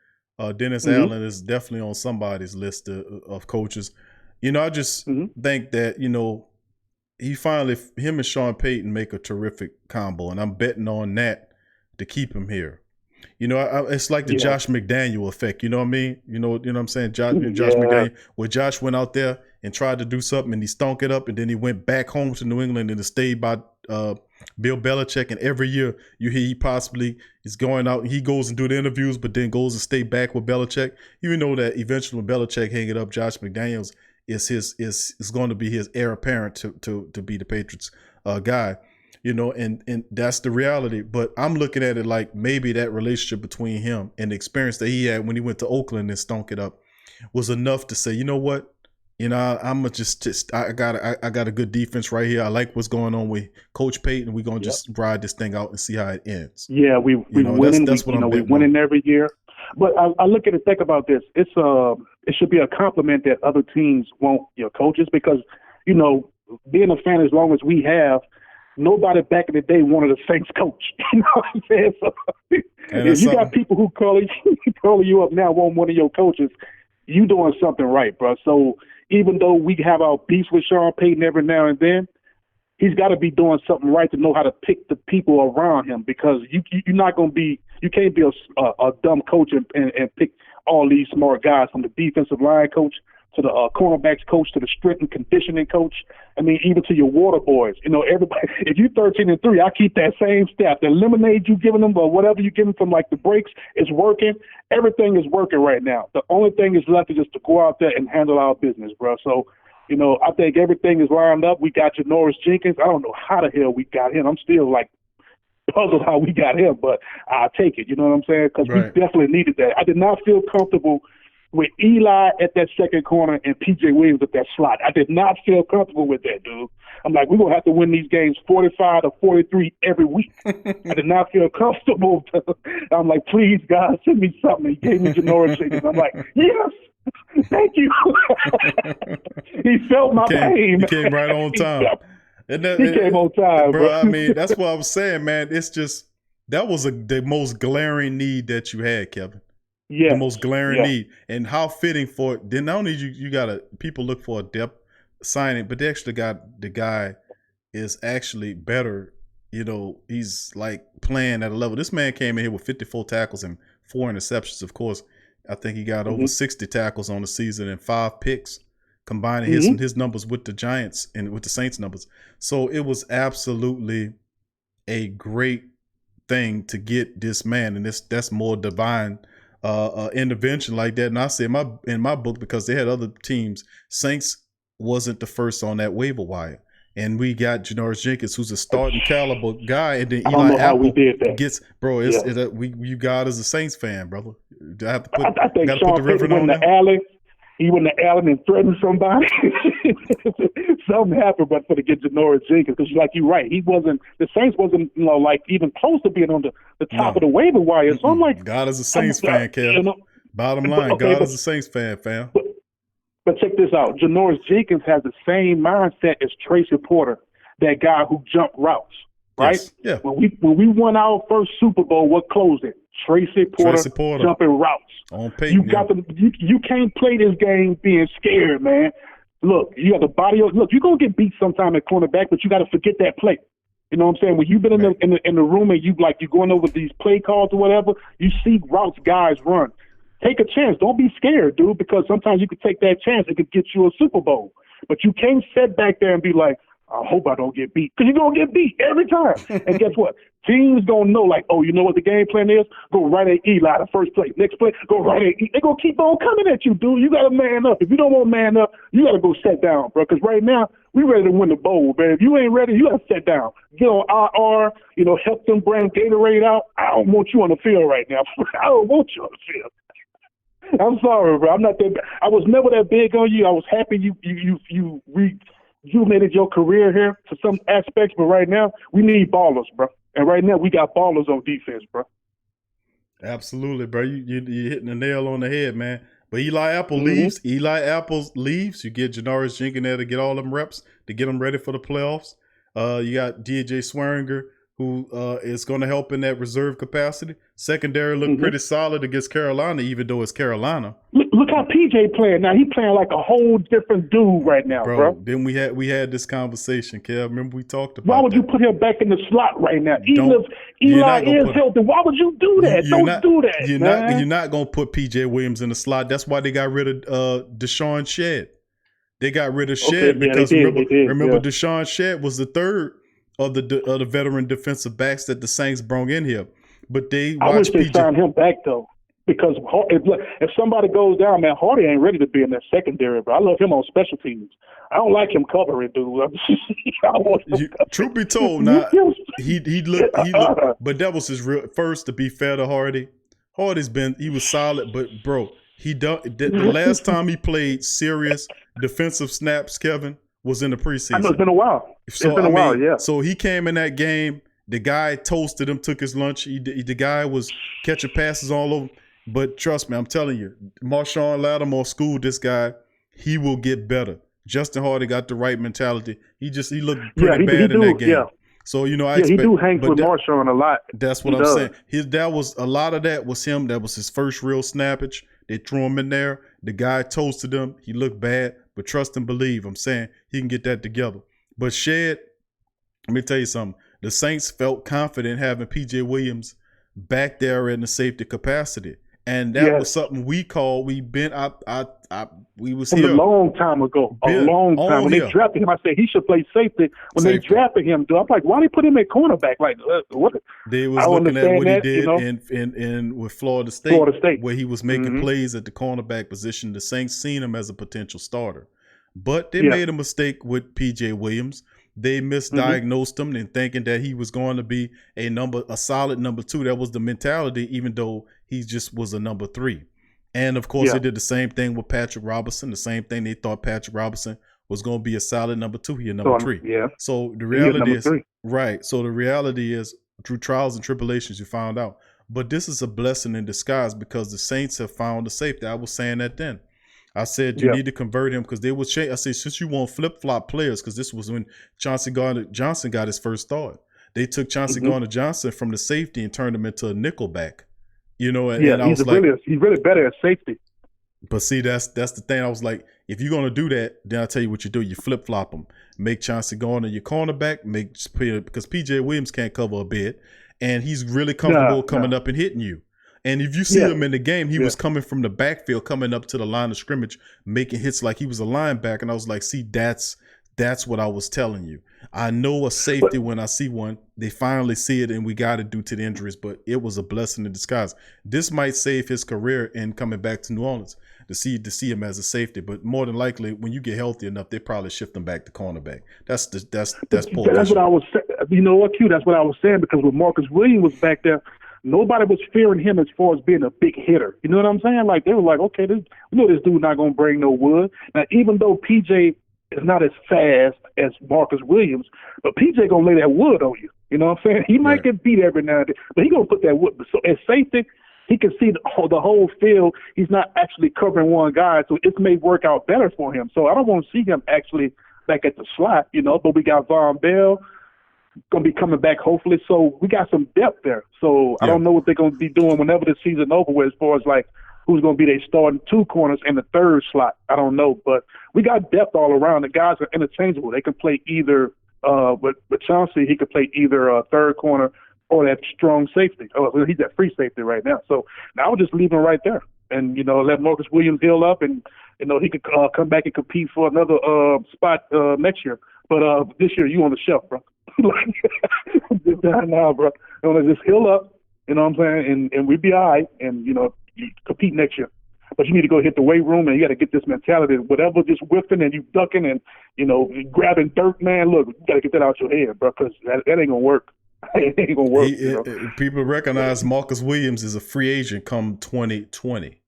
Dennis Allen is definitely on somebody's list of coaches. You know, I just think that, you know, him and Sean Payton make a terrific combo, and I'm betting on that to keep him here. You know, it's like the Josh McDaniel effect. You know what I mean? You know what I'm saying? Josh McDaniel, where Josh went out there and tried to do something, and he stunk it up, and then he went back home to New England and stayed by Bill Belichick. And every year you hear he possibly is going out, and he goes and do the interviews, but then goes and stay back with Belichick. You know that eventually when Belichick hang it up, Josh McDaniels is going to be his heir apparent to be the Patriots guy. You know, and that's the reality. But I'm looking at it like maybe that relationship between him and the experience that he had when he went to Oakland and stunk it up was enough to say, you know what? You know, I got a good defense right here. I like what's going on with Coach Payton. We're gonna just ride this thing out and see how it ends. Yeah, we winning. That's what I'm we betting winning every year. But I look at it, think about this. It should be a compliment that other teams want your coaches because, you know, being a fan as long as we have, nobody back in the day wanted a Saints coach. You know what I'm saying? So if you got people who calling you up now want one of your coaches, you doing something right, bro. So even though we have our beefs with Sean Payton every now and then, he's got to be doing something right to know how to pick the people around him because you're not going to be, you can't be a dumb coach and pick all these smart guys from the defensive line coach to the cornerbacks coach to the strength and conditioning coach. I mean, even to your water boys. You know, everybody. If you're 13-3, I keep that same staff. The lemonade you giving them or whatever you give them from like the breaks is working. Everything is working right now. The only thing is left is just to go out there and handle our business, bro. So You know, I think everything is lined up. We got Janoris Jenkins. I don't know how the hell we got him. I'm still like puzzled how we got him, but I'll take it. You know what I'm saying? Because we definitely needed that. I did not feel comfortable with Eli at that second corner and P.J. Williams at that slot. I did not feel comfortable with that, dude. I'm like, we're going to have to win these games 45 to 43 every week. I did not feel comfortable. I'm like, please, God, send me something. He gave me Janoris Jenkins. I'm like, yes, thank you. He felt my pain. He came right on time. He came on time, bro. I mean, that's what I was saying, man. It's just, that was the most glaring need that you had, Kevin. Yeah, the most glaring need, and how fitting for it. Then not only you gotta, people look for a depth signing, but they actually got, the guy is actually better. You know, he's like playing at a level. This man came in here with 54 tackles and 4 interceptions. Of course, I think he got over 60 tackles on the season and 5 picks, combining his numbers with the Giants and with the Saints numbers. So it was absolutely a great thing to get this man, and that's more divine intervention like that. And I say in my book, because they had other teams, Saints wasn't the first on that waiver wire, and we got Janoris Jenkins, who's a starting caliber guy, and then Eli Apple gets, bro. You got as a Saints fan, brother. I have to put. I think Sean Payton went to Allen. He went to Allen and threatened somebody. Something happened, but for to get Janoris Jenkins, because like you're right, the Saints wasn't like even close to being on the top of the waiver wire. So I'm like, God is a Saints fan, Kev. Bottom line, God is a Saints fan, fam. But check this out. Janoris Jenkins has the same mindset as Tracy Porter, that guy who jumped routes, right? Yes. Yeah. When we won our first Super Bowl, what closed it? Tracy Porter jumping routes. On Peyton, you can't play this game being scared, man. Look, you got the body. Look, you're gonna get beat sometime at cornerback, but you got to forget that play. You know what I'm saying? When you've been in the room and you're going over these play calls or whatever, you see routes guys run. Take a chance. Don't be scared, dude, because sometimes you could take that chance. It could get you a Super Bowl. But you can't sit back there and be like, I hope I don't get beat. Because you're going to get beat every time. And guess what? Teams going to know, like, oh, you know what the game plan is? Go right at Eli the first play. Next play, go right at Eli. They're going to keep on coming at you, dude. You got to man up. If you don't want to man up, you got to go sit down, bro. Because right now, we ready to win the bowl, man. If you ain't ready, you got to sit down. Get on IR, help them bring Gatorade out. I don't want you on the field right now. I don't want you on the field. I'm sorry, bro. I'm not that. I was never that big on you. I was happy you rejuvenated your career here to some aspects, but right now we need ballers, bro. And right now we got ballers on defense, bro. Absolutely, bro. You're hitting the nail on the head, man. But Eli Apple leaves. Eli Apple leaves. You get Janoris Jenkins there to get all them reps to get them ready for the playoffs. You got DJ Swearinger, who is going to help in that reserve capacity. Secondary looked pretty solid against Carolina, even though it's Carolina. Look how PJ playing now. He playing like a whole different dude right now, bro. Then we had this conversation, Kev. Remember we talked about why would you put him back in the slot right now? Even if Eli is healthy, why would you do that? Don't do that, You're not going to put PJ Williams in the slot. That's why they got rid of Deshaun Shedd. They got rid of Shedd because remember Deshaun Shedd was the third of the veteran defensive backs that the Saints brought in here. But I wish they signed him back, though. Because if somebody goes down, man, Hardy ain't ready to be in that secondary, bro. I love him on special teams. I don't like him covering, dude. Truth be told, now he looked, but that was his real first. To be fair to Hardy, he was solid, but bro, the last time he played serious defensive snaps, Kevin, was in the preseason. I know it's been a while. Yeah. So he came in that game. The guy toasted him, took his lunch. The guy was catching passes all over. But trust me, I'm telling you, Marshawn Lattimore schooled this guy. He will get better. Justin Hardy got the right mentality. He looked pretty bad in that game. Yeah. So, I expect, he do hang with Marshawn a lot. That's what I'm saying. A lot of that was him. That was his first real snappage. They threw him in there. The guy toasted him. He looked bad, but trust and believe. I'm saying he can get that together. But Shedd, let me tell you something. The Saints felt confident having P.J. Williams back there in the safety capacity. And that was something we called. We was from here a long time ago. When they drafted him, I said he should play safety. When they drafted him, dude, I'm like, why they put him at cornerback? Like, what? They was looking at what he did in with Florida State, where he was making plays at the cornerback position. The Saints seen him as a potential starter, But they made a mistake with PJ Williams. They misdiagnosed him and thinking that he was going to be a solid number 2. That was the mentality, even though he just was a number 3. And of course, they did the same thing with Patrick Robinson. The same thing, they thought Patrick Robinson was going to be a solid number 2. He a number 3. Yeah. So the reality is, 3. right. So the reality is, through trials and tribulations, you found out. But this is a blessing in disguise because the Saints have found a safety. I was saying that then. I said you need to convert him because they will change. I said, since you want flip-flop players, because this was when Chauncey Gardner-Johnson got his first start. They took Chauncey Gardner-Johnson from the safety and turned him into a nickelback. You know, and I was like, he's really better at safety. But see, that's the thing. I was like, if you're gonna do that, then I'll tell you what you do. You flip-flop him. Make Chauncey Gardner your cornerback, because PJ Williams can't cover a bit, and he's really comfortable coming up and hitting you. And if you see him in the game, he was coming from the backfield, coming up to the line of scrimmage, making hits like he was a linebacker. And I was like, see, that's what I was telling you. I know a safety when I see one. They finally see it, and we got it due to the injuries, but it was a blessing in disguise. This might save his career in coming back to New Orleans to see him as a safety. But more than likely, when you get healthy enough, they probably shift him back to cornerback. That's poor. That's what I was saying. You know what, Q? That's what I was saying, because when Marcus Williams was back there, nobody was fearing him as far as being a big hitter. You know what I'm saying? Like, they were like, okay, we know this dude not going to bring no wood. Now, even though PJ is not as fast as Marcus Williams, but PJ going to lay that wood on you. You know what I'm saying? He might get beat every now and then, but he going to put that wood. So as safety, he can see the whole field. He's not actually covering one guy, so it may work out better for him. So I don't want to see him actually back at the slot, you know, but we got Von Bell going to be coming back hopefully. So we got some depth there. So I don't know what they're going to be doing whenever the season over with, as far as like who's going to be their starting 2 corners in the 3rd slot. I don't know, but we got depth all around. The guys are interchangeable. They can play either with Chauncey, he could play either a 3rd corner or that strong safety. Oh, well, he's at free safety right now. So now I'll just leave him right there and, you know, let Marcus Williams heal up, and, you know, he could come back and compete for another spot next year. But this year, you on the shelf, bro. Just now, bro. You want to just heal up, you know what I'm saying, and we'd be all right, and, you know, you compete next year. But you need to go hit the weight room, and you got to get this mentality. Whatever, just whiffing and you ducking and, you know, grabbing dirt, man, look, you got to get that out your head, bro, because that ain't going to work. It ain't going to work. You know? People recognize Marcus Williams is a free agent come 2020.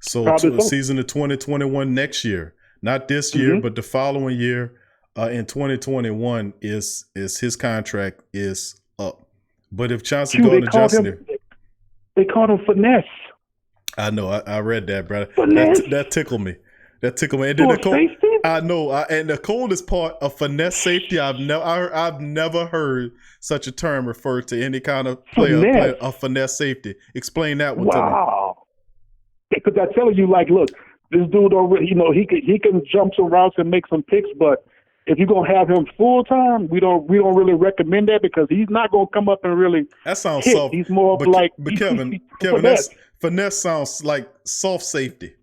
So Probably so. Season of 2021 next year. Not this year, but the following year in 2021 is his contract is up. But if Chauncey Gardner-Johnson... They called him Finesse. I know. I read that, brother. Finesse? That tickled me. And then I know. And the coldest part of finesse safety, I've never heard such a term referred to any kind of player, a finesse safety. Explain that one to me. Wow. Because I'm telling you, like, look, this dude already, you know, he can jump some routes and make some picks, but if you're gonna have him full time, we don't really recommend that, because he's not gonna come up and really. That sounds hit. soft. He's more but, like. But Kevin, finesse sounds like soft safety.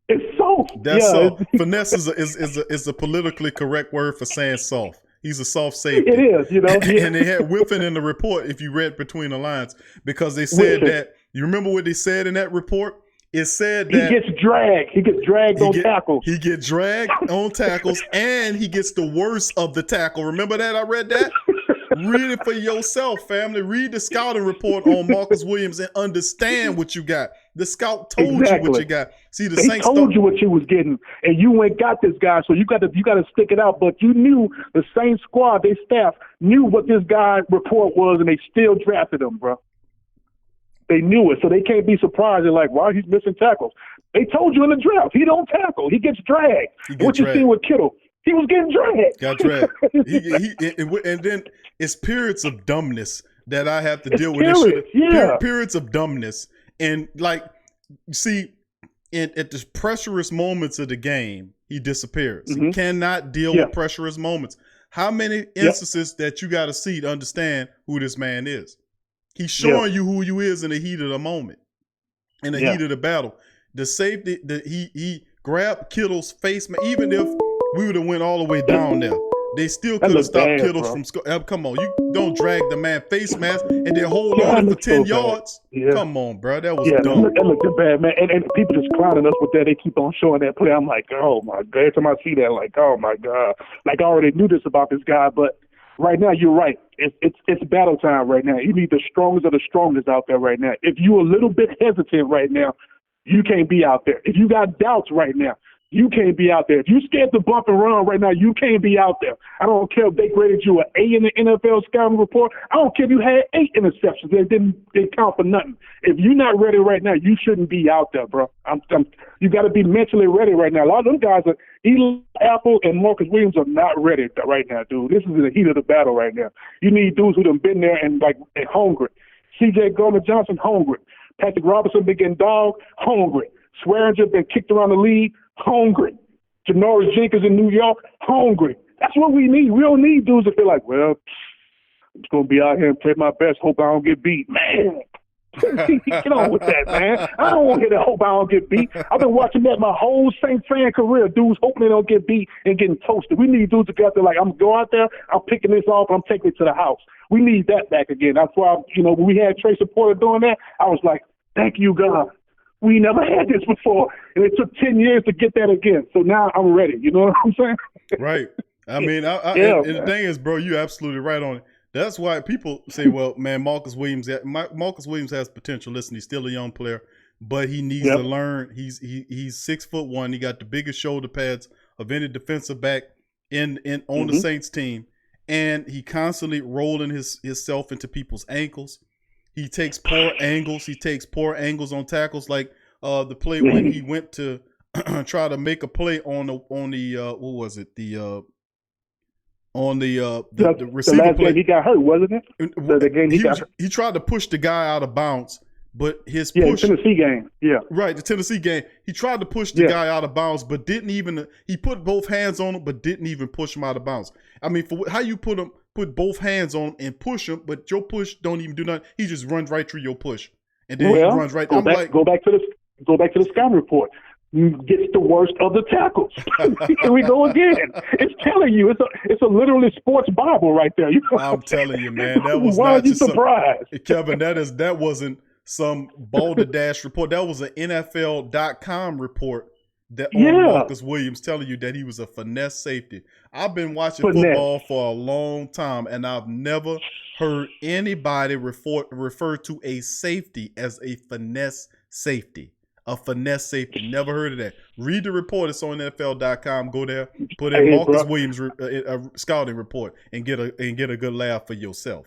It's soft. That's soft. Finesse is a politically correct word for saying soft. He's a soft safety. It is, you know. And they had whiffing in the report, if you read between the lines, because they said that. You remember what they said in that report? It said that he gets dragged. He gets dragged on tackles. He gets dragged on tackles, and he gets the worst of the tackle. Remember that? I read that. Read it for yourself, family. Read the scouting report on Marcus Williams and understand what you got. The scout told you what you got. See, the Saints told you what you was getting, and you went got this guy. So you got to stick it out. But you knew the Saints squad, their staff knew what this guy report was, and they still drafted him, bro. They knew it, so they can't be surprised. They're like, "Why he's missing tackles?" They told you in the draft he don't tackle. He gets dragged. What you see with Kittle, he was getting dragged. Got dragged. And then it's periods of dumbness that I have to deal with. Periods of dumbness, and like, see, at the pressurous moments of the game, he disappears. He cannot deal with pressurous moments. How many instances that you got to see to understand who this man is? He's showing you who you is in the heat of the moment, in the heat of the battle. The safety that he grabbed Kittle's face, even if we would have went all the way down there, They still That could have look stopped bad, Kittles bro. from scoring. Come on, you don't drag the man face mask and then hold Yeah, on that for looks 10 so bad. yards. Yeah. Come on, bro. That was Yeah, dumb. that looked bad, man. And people just clowning us with that. They keep on showing that play. I'm like, oh my god. Every time I see that, like, oh my god. Like I already knew this about this guy, but right now you're right. It's battle time right now. You need the strongest of the strongest out there right now. If you're a little bit hesitant right now, you can't be out there. If you got doubts right now, you can't be out there. If you're scared to bump and run right now, you can't be out there. I don't care if they graded you an A in the NFL scouting report. I don't care if you had 8 interceptions. They didn't count for nothing. If you're not ready right now, you shouldn't be out there, bro. You got to be mentally ready right now. A lot of them guys are Eli Apple and Marcus Williams are not ready right now, dude. This is in the heat of the battle right now. You need dudes who done been there and hungry. C.J. Gardner-Johnson, hungry. Patrick Robinson been getting dog, hungry. Swearinger been kicked around the league, hungry. Janoris Jenkins in New York, hungry. That's what we need. We don't need dudes that feel like, well, I'm just going to be out here and play my best, hope I don't get beat. Man, get on with that, man. I don't want to hear that, hope I don't get beat. I've been watching that my whole Saint fan career, dudes hoping they don't get beat and getting toasted. We need dudes to go out there like, I'm going to go out there, I'm picking this off, I'm taking it to the house. We need that back again. That's why, when we had Tracy Porter doing that, I was like, thank you, God. We never had this before, and it took 10 years to get that again. So now I'm ready. You know what I'm saying? Right. I mean, Yeah, and the thing is, bro, you're absolutely right on it. That's why people say, well, man, Marcus Williams has potential. Listen, he's still a young player, but he needs to learn. He's 6'1". He got the biggest shoulder pads of any defensive back on the Saints team, and he constantly rolling himself into people's ankles. He takes poor angles. He takes poor angles on tackles, like the play when he went to try to make a play on the what was it, the receiver last play. game he got hurt, wasn't it? The game he got hurt. He tried to push the guy out of bounds, but his push. The Tennessee game. Yeah. Right, the Tennessee game. He tried to push the guy out of bounds, but didn't even. He put both hands on him, but didn't even push him out of bounds. I mean, how you put both hands on and push him, but your push don't even do nothing. He just runs right through your push, and then he runs right. Go back to the scouting report. Gets the worst of the tackles. Here we go again. It's telling you. It's a literally sports Bible right there. I'm telling you, man. That was Why not are you just surprised? Kevin, that wasn't some balderdash report. That was an NFL.com report on Marcus Williams telling you that he was a finesse safety. I've been watching football for a long time, and I've never heard anybody refer to a safety as a finesse safety. A finesse safety. Never heard of that. Read the report. It's on NFL.com. Go there, put in Marcus Williams scouting report, and get a good laugh for yourself.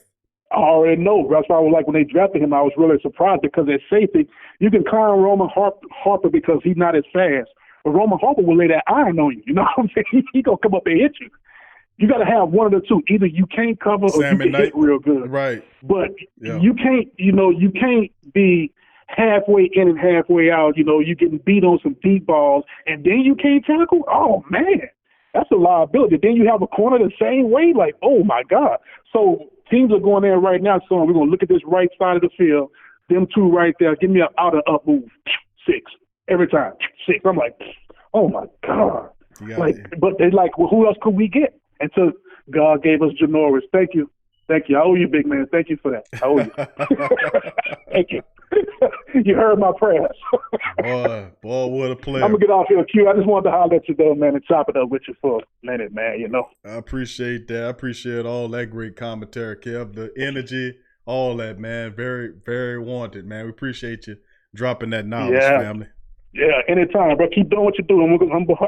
I already know. That's why I was like, when they drafted him, I was really surprised because at safety, you can clown Roman Harper because he's not as fast. But Roman Harper will lay that iron on you. You know what I'm saying? He gonna come up and hit you. You got to have one of the two. Either you can't cover or you can hit real good. Right. But you can't. You can't be halfway in and halfway out. You getting beat on some deep balls, and then you can't tackle. Oh man, that's a liability. Then you have a corner the same way. Like, oh my God. So teams are going there right now. So we're gonna look at this right side of the field. Them two right there. Give me an out and up move. 6 every time. 6. I'm like, oh my God. But they like, well, who else could we get? And so God gave us Janoris. Thank you. I owe you, big man. Thank you for that. I owe you. Thank you. You heard my prayers. boy, what a player. I'm going to get off here, Q. I just wanted to holler at you, though, man, and chop it up with you for a minute, man, I appreciate that. I appreciate all that great commentary, Kev. The energy, all that, man. Very, very wanted, man. We appreciate you dropping that knowledge, family. Yeah, anytime, bro. Keep doing what you're doing.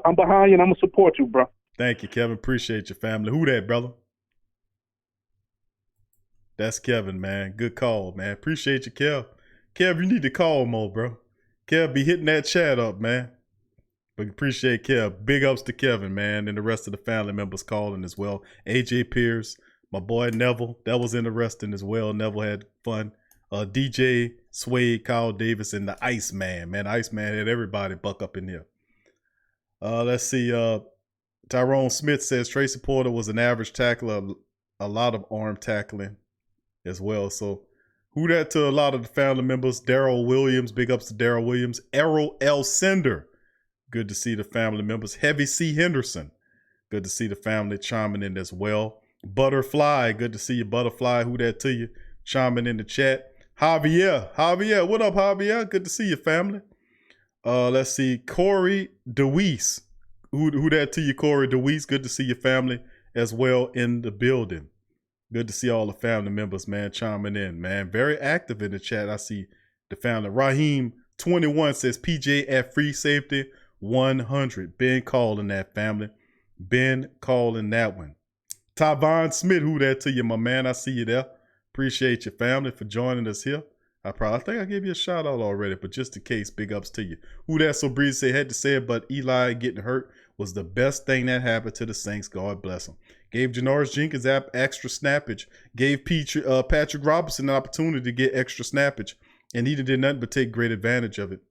I'm behind you, and I'm going to support you, bro. Thank you, Kevin. Appreciate you, family. Who that, brother? That's Kevin, man. Good call, man. Appreciate you, Kev. Kev, you need to call more, bro. Kev be hitting that chat up, man. But appreciate Kev. Big ups to Kevin, man, and the rest of the family members calling as well. AJ Pierce, my boy Neville, that was interesting as well. Neville had fun. DJ, Suede, Kyle Davis, and the Iceman, man. Iceman had everybody buck up in here. Let's see. Tyrone Smith says Tracy Porter was an average tackler, a lot of arm tackling as well. So who that to a lot of the family members? Daryl Williams, big ups to Daryl Williams. Errol L. Sender, good to see the family members. Heavy C. Henderson, Good to see the family chiming in as well. Butterfly, good to see you, Butterfly. Who that to you? Chiming in the chat. Javier, what up, Javier? Good to see you, family. Let's see, Corey DeWeese. Who that to you, Corey DeWeese? Good to see your family as well in the building. Good to see all the family members, man, chiming in, man. Very active in the chat. I see the family. Raheem21 says, PJ at free safety 100. Been calling that, family. Been calling that one. Tyvon Smith, who that to you, my man? I see you there. Appreciate your family for joining us here. I think I gave you a shout out already, but just in case, big ups to you. Who that so breezy say had to say it, but Eli getting hurt was the best thing that happened to the Saints. God bless him. Gave Janoris Jenkins extra snappage. Gave Patrick Robinson an opportunity to get extra snappage, and he did nothing but take great advantage of it.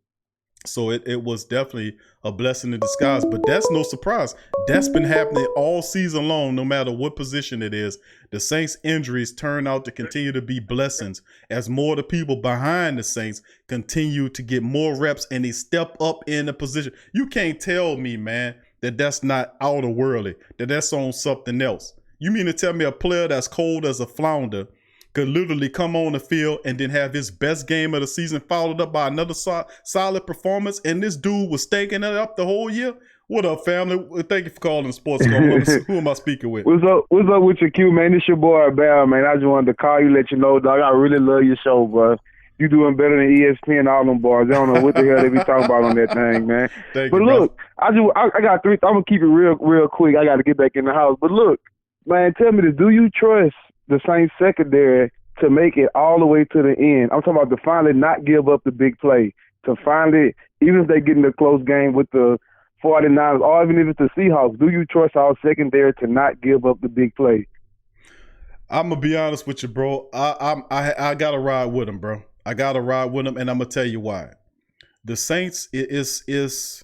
So it was definitely a blessing in disguise, but that's no surprise. That's been happening all season long, no matter what position it is. The Saints' injuries turn out to continue to be blessings as more of the people behind the Saints continue to get more reps and they step up in the position. You can't tell me, man, that that's not outer worldly, that that's on something else. You mean to tell me a player that's cold as a flounder could literally come on the field and then have his best game of the season followed up by another solid performance, and this dude was staking it up the whole year? What up, family? Thank you for calling the Sports Call. Who am I speaking with? What's up with your Q, man? It's your boy, Bal, man. I just wanted to call you, let you know, dog, I really love your show, bro. You doing better than ESPN and all them bars. They don't know what the hell they be talking about on that thing, man. But look, I got three. I'm going to keep it real quick. I got to get back in the house. But look, man, tell me this. Do you trust the Saints secondary to make it all the way to the end? I'm talking about to finally not give up the big play, to finally, even if they get in a close game with the 49ers, or even if it's the Seahawks, do you trust our secondary to not give up the big play? I'm going to be honest with you, bro. I got to ride with them, bro. I got to ride with them, and I'm going to tell you why. The Saints is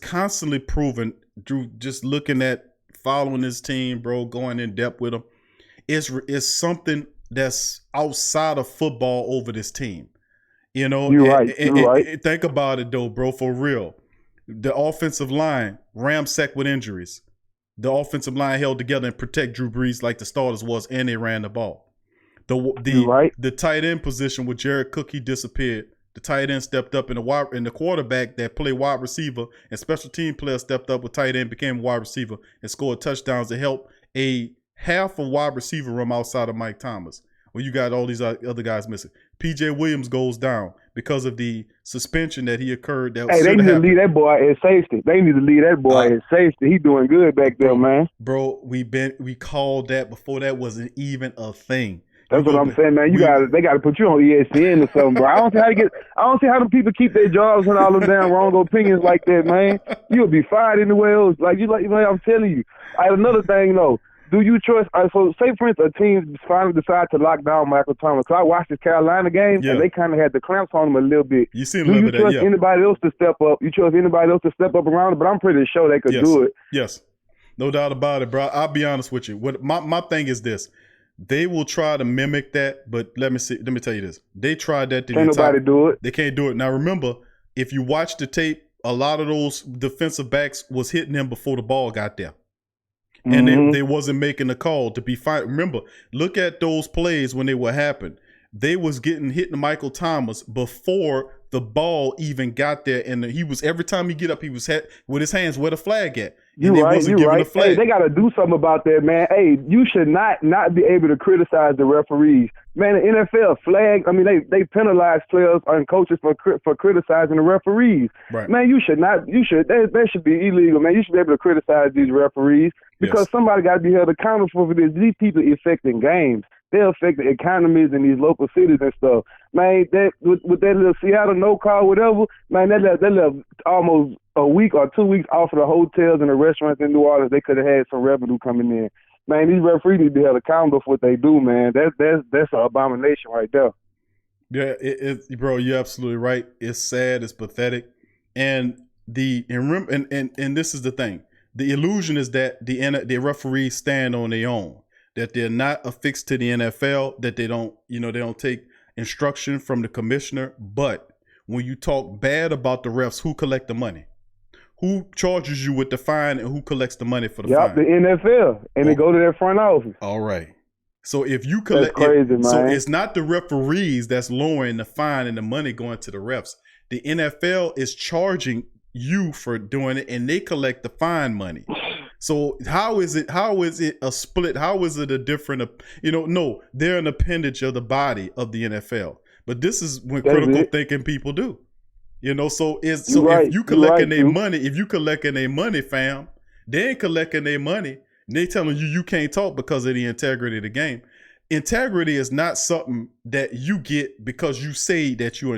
constantly proven through just looking at following this team, bro, going in depth with them. It's something that's outside of football over this team. You know, you're right. And think about it, though, bro, for real. The offensive line ramsacked with injuries. The offensive line held together and protect Drew Brees like the starters was, and they ran the ball. The tight end position with Jared Cook, he disappeared. The tight end stepped up, and the quarterback that played wide receiver and special team player stepped up with tight end, became a wide receiver, and scored touchdowns to help a half a wide receiver room outside of Mike Thomas. Well, you got all these other guys missing. P.J. Williams goes down because of the suspension that he occurred. They need to leave that boy at safety. They need to leave that boy at safety. He doing good back there, man. Bro, we called that before that wasn't even a thing. That's what I'm saying, man. They got to put you on ESPN or something, bro. I don't see how them people keep their jobs and all them damn wrong opinions like that, man. You'll be fired anywhere else. Like I'm telling you. Another thing though. Do you trust? So, say for instance, a team finally decide to lock down Michael Thomas. So I watched this Carolina game, and they kind of had the clamps on him a little bit. You see a little bit of that, Do you trust anybody else to step up? You trust anybody else to step up around it? But I'm pretty sure they could do it. Yes, no doubt about it, bro. I'll be honest with you. What my thing is this: they will try to mimic that, but let me tell you this: they tried that. Can't nobody do it. They can't do it. Now remember, if you watch the tape, a lot of those defensive backs was hitting him before the ball got there. And they wasn't making the call to be fine. Remember, look at those plays when they would happen. They was hitting Michael Thomas before the ball even got there, and he was every time he get up, he was with his hands where the flag at. And they wasn't giving the flag. Hey, they got to do something about that, man. Hey, you should not be able to criticize the referees, man. The NFL flag. I mean, they penalize players and coaches for criticizing the referees. Right. Man, you should not. That should be illegal, man. You should be able to criticize these referees because somebody got to be held accountable for this. These people affecting games. They affect the economies in these local cities and stuff. Man, that with that little Seattle no call, whatever, man, that left almost a week or 2 weeks off of the hotels and the restaurants in New Orleans. They could have had some revenue coming in. Man, these referees need to be held accountable for what they do, man. That's an abomination right there. Yeah, bro, you're absolutely right. It's sad, it's pathetic. And this is the thing. The illusion is that the referees stand on their own. That they're not affixed to the NFL, that they don't take instruction from the commissioner. But when you talk bad about the refs, who collect the money? who charges you with the fine and who collects the money for the Yep, fine? the NFL, and they go to their front office. All right. So if you collect, That's crazy, man. so it's not the referees that's lowering the fine and the money going to the refs. The NFL is charging you for doing it, and they collect the fine money. So how is it a split? How is it a different? No, they're an appendage of the body of the NFL. But this is what critical thinking people do. So if you collecting their money, fam, they ain't collecting their money. And they telling you can't talk because of the integrity of the game. Integrity is not something that you get because you say that you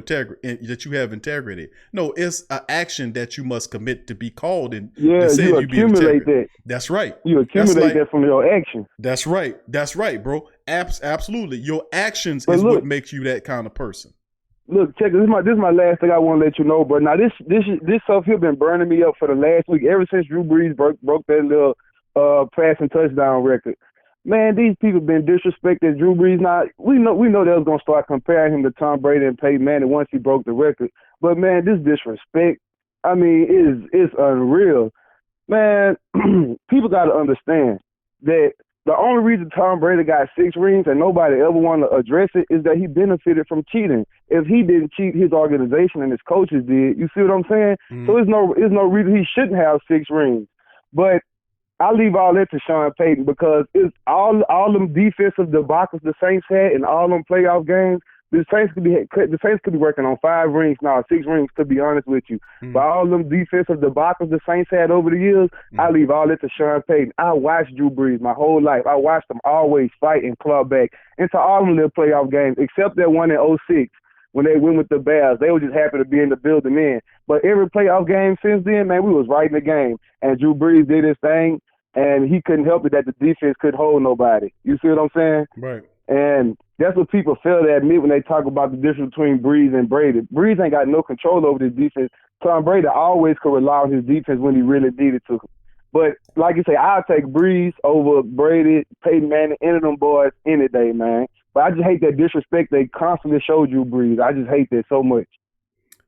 have integrity. No, it's an action that you must commit to be called and you accumulate that. That's right. You accumulate that from your action. That's right, bro. Absolutely, your actions is what makes you that kind of person. Look, check this. This is my last thing I want to let you know, bro. Now this stuff here been burning me up for the last week ever since Drew Brees broke that little passing touchdown record. Man, these people been disrespecting Drew Brees. Now we know they was gonna start comparing him to Tom Brady and Peyton Manning once he broke the record. But man, this disrespect, I mean, it's unreal. Man, people got to understand that the only reason Tom Brady got 6 rings and nobody ever wanted to address it is that he benefited from cheating. If he didn't cheat, his organization and his coaches did. You see what I'm saying? Mm-hmm. So there's no reason he shouldn't have 6 rings. But I leave all that to Sean Payton because it's all them defensive debacles the Saints had in all them playoff games. The Saints could be working on 5 rings now, 6 rings, to be honest with you. Mm-hmm. But all them defensive debacles the Saints had over the years, I leave all that to Sean Payton. I watched Drew Brees my whole life. I watched them always fight and claw back into all them little playoff games, except that one in 2006 when they went with the Bears. They were just happy to be in the building then. But every playoff game since then, man, we was right in the game. And Drew Brees did his thing, and he couldn't help it that the defense couldn't hold nobody. You see what I'm saying? Right. And that's what people fail to admit when they talk about the difference between Brees and Brady. Brees ain't got no control over his defense. Tom Brady always could rely on his defense when he really needed to. But like you say, I'll take Brees over Brady, Peyton Manning, any of them boys any day, man. But I just hate that disrespect they constantly showed Drew Brees. I just hate that so much.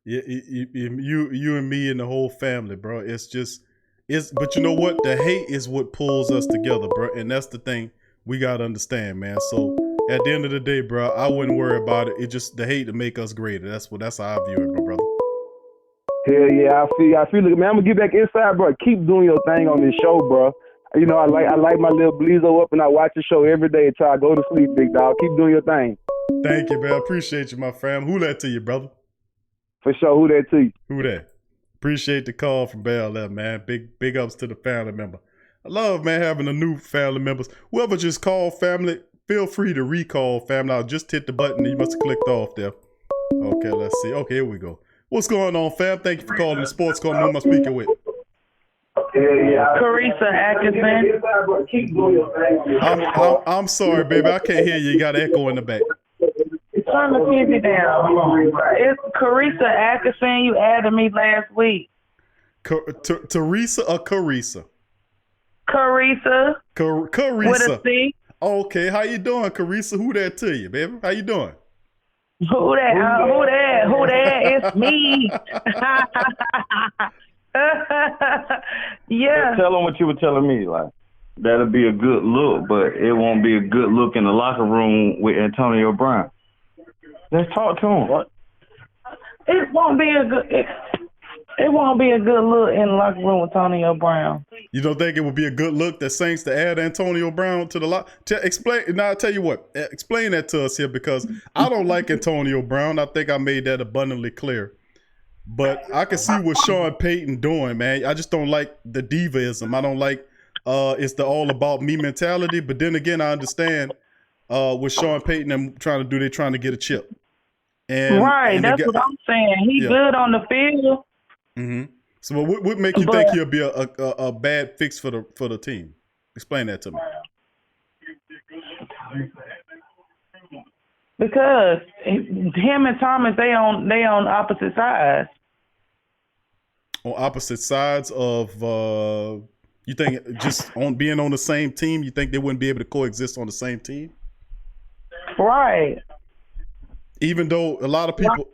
Yeah, you and me and the whole family, bro. But you know what? The hate is what pulls us together, bro. And that's the thing we got to understand, man. So at the end of the day, bro, I wouldn't worry about it. It's just the hate to make us greater. That's how I view it, my brother. Hell yeah, I feel it, man. I'm gonna get back inside, bro. Keep doing your thing on this show, bro. You know, I like my little Bleezo up, and I watch the show every day until I go to sleep, big dog. Keep doing your thing. Thank you, man. I appreciate you, my fam. Who that to you, brother? For sure. Who that to you? Who that? Appreciate the call from Bell there, man. Big ups to the family member. I love, man, having the new family members. Whoever just called family, feel free to recall family. I just hit the button. You must have clicked off there. Okay, let's see. Okay, here we go. What's going on, fam? Thank you for calling the Sports Call. Who am I speaking with? Karissa Atkinson. I'm sorry, baby. I can't hear you. You got echo in the back. Turn the TV down. It's Karissa Atkinson. You added me last week. Teresa or Karissa? Karissa. Karissa. With a C. Okay, how you doing, Karissa? Who that to you, baby? How you doing? Who that? It's me. Yeah. Tell them what you were telling me. Like, that'll be a good look, but it won't be a good look in the locker room with Antonio Brown. Let's talk to him. It won't be a good. It won't be a good look in the locker room with Antonio Brown. You don't think it would be a good look that Saints to add Antonio Brown to the locker? Explain. Now I'll tell you what. Explain that to us here, because I don't like Antonio Brown. I think I made that abundantly clear. But I can see what Sean Payton doing, man. I just don't like the divaism. I don't like it's the all about me mentality. But then again, I understand what Sean Payton and trying to do. They're trying to get a chip. And that's what I'm saying. He's good on the field. Mm-hmm. So what make you think he'll be a bad fix for the team? Explain that to me. Because him and Thomas, they on opposite sides. On opposite sides of you think just on being on the same team, you think they wouldn't be able to coexist on the same team? Right. Even though a lot of people,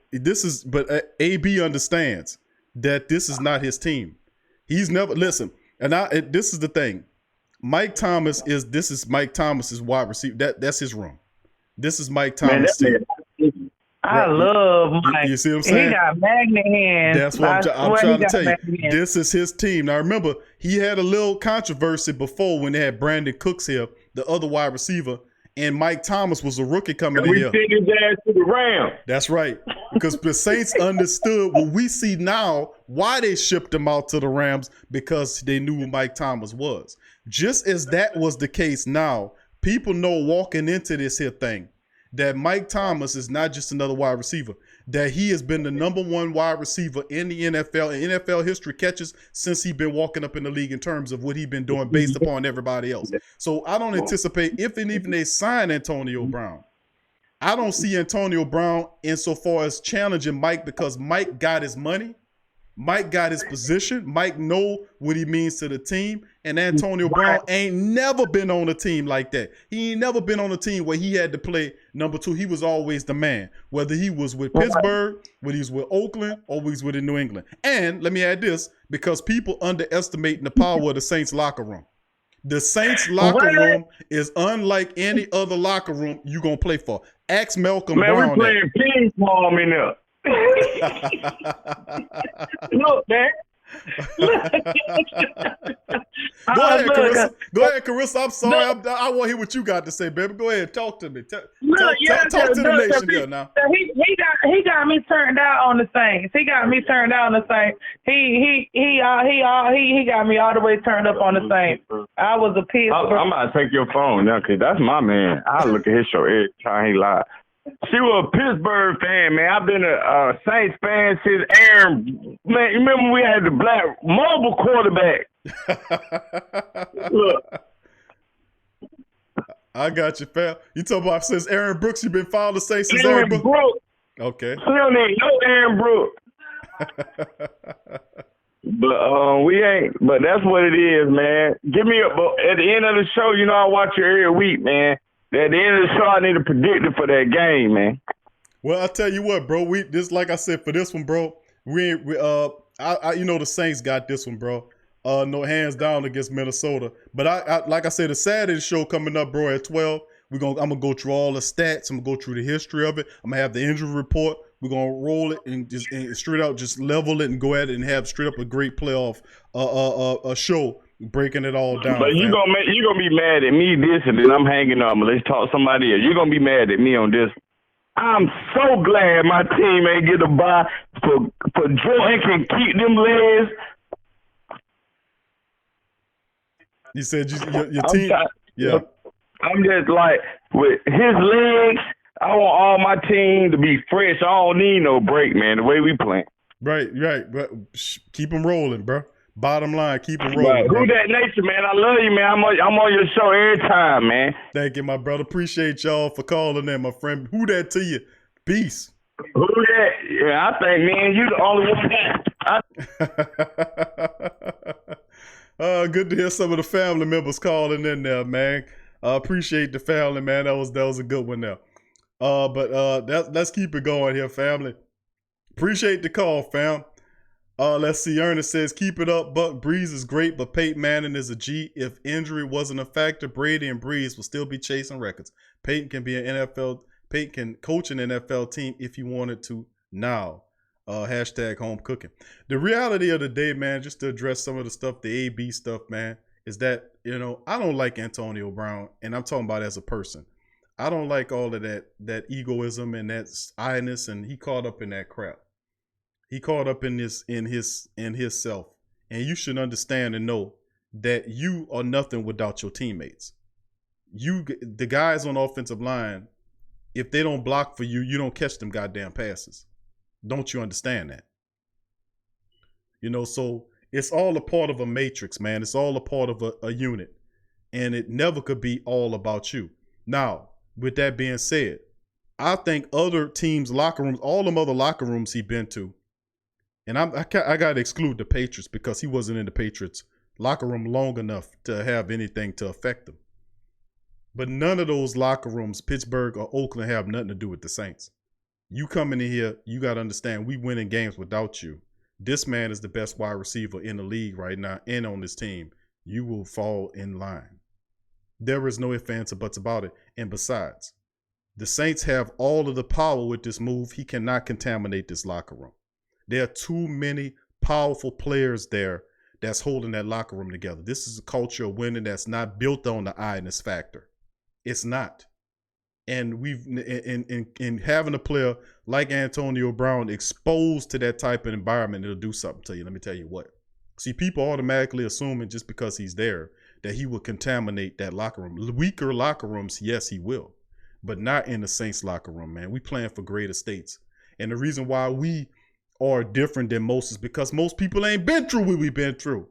but AB understands that this is not his team. He's never listen. And this is the thing. Mike Thomas is Mike Thomas's wide receiver. That's his room. This is Mike Thomas' team. I love Mike. You see what I'm saying? He got magnet hands. That's what I'm trying to tell you. This is his team. Now remember, he had a little controversy before when they had Brandon Cooks here, the other wide receiver, and Mike Thomas was a rookie coming in here. We sent his ass to the Rams. That's right. Because the Saints understood what we see now, why they shipped him out to the Rams, because they knew who Mike Thomas was. Just as that was the case now, people know walking into this here thing that Mike Thomas is not just another wide receiver, that he has been the #1 wide receiver in the NFL and NFL history catches since he's been walking up in the league in terms of what he's been doing based upon everybody else. So I don't anticipate, if and even they sign Antonio Brown, I don't see Antonio Brown insofar as challenging Mike, because Mike got his money. Mike got his position. Mike know what he means to the team. And Antonio Brown ain't never been on a team like that. He ain't never been on a team where he had to play number 2. He was always the man, whether he was with Pittsburgh, whether he was with Oakland, or he was with New England. And let me add this, because people underestimating the power of the Saints locker room. The Saints locker room is unlike any other locker room you're going to play for. Ask Malcolm Brown. Man, we playing ping pong in there. Look, man. Go ahead, Karissa. Go ahead, Karissa. I'm sorry. I want to hear what you got to say, baby. Go ahead. Talk to me. Talk to the nation here now. He got me turned out on the Saints. He got me turned out on the Saints. He got me all the way turned up on the Saints. I was a piece. I'm about to take your phone now, cause that's my man. I look at his show every time he live. She was a Pittsburgh fan, man. I've been a Saints fan since Aaron. Man, you remember we had the black mobile quarterback? Look. I got you, fam. You talking about since Aaron Brooks? You been following the Saints since Aaron Brooks? Okay. We don't need no Aaron Brooks. But we ain't. But that's what it is, man. Give me at the end of the show, you know I watch you every week, man. At the end of the show, I need a predictor for that game, man. Well, I tell you what, bro. Like I said, for this one, bro. You know the Saints got this one, bro. No, hands down against Minnesota. But I like I said, the Saturday show coming up, bro, at 12. I'm gonna go through all the stats. I'm gonna go through the history of it. I'm gonna have the injury report. We're gonna roll it and straight out, just level it and go at it and have straight up a great playoff a show. Breaking it all down. But you gonna be mad at me this, and then I'm hanging up. Let's talk somebody else. You're gonna be mad at me on this. I'm so glad my team ain't get a bye for Jordan can keep them legs. You said your team. Yeah. I'm just like, with his legs, I want all my team to be fresh. I don't need no break, man. The way we playing. Right. But keep them rolling, bro. Bottom line, keep it rolling. Right. Who that nature, man? I love you, man. I'm on your show every time, man. Thank you, my brother. Appreciate y'all for calling in, my friend. Who that to you? Peace. Who that? Yeah, I think, man, you the only one. Good to hear some of the family members calling in there, man. I appreciate the family, man. That was a good one there. But let's keep it going here, family. Appreciate the call, fam. Let's see. Ernest says, keep it up. Buck Breeze is great, but Peyton Manning is a G. If injury wasn't a factor, Brady and Breeze will still be chasing records. Peyton can coach an NFL team if he wanted to now. Hashtag home cooking. The reality of the day, man, just to address some of the stuff, the AB stuff, man, is that, I don't like Antonio Brown, and I'm talking about as a person. I don't like all of that egoism and that I-ness, and he caught up in that crap. He caught up in his self, and you should understand and know that you are nothing without your teammates. The guys on the offensive line, if they don't block for you, you don't catch them goddamn passes. Don't you understand that? So it's all a part of a matrix, man. It's all a part of a unit, and it never could be all about you. Now, with that being said, I think other teams' locker rooms, all them other locker rooms he been to, and I got to exclude the Patriots because he wasn't in the Patriots locker room long enough to have anything to affect them. But none of those locker rooms, Pittsburgh or Oakland, have nothing to do with the Saints. You coming in here, you got to understand we winning games without you. this man is the best wide receiver in the league right now and on this team, you will fall in line. There is no ifs, ands, or buts about it. And besides, the Saints have all of the power with this move. He cannot contaminate this locker room. There are too many powerful players there that's holding that locker room together. This is a culture of winning that's not built on the I-ness factor. It's not. And we've in having a player like Antonio Brown exposed to that type of environment, it'll do something to you. Let me tell you what. See, people automatically assuming just because he's there that he will contaminate that locker room. Weaker locker rooms, yes, he will. But not in the Saints locker room, man. We playing for greater states. And the reason why we are different than most is because most people ain't been through what we've been through.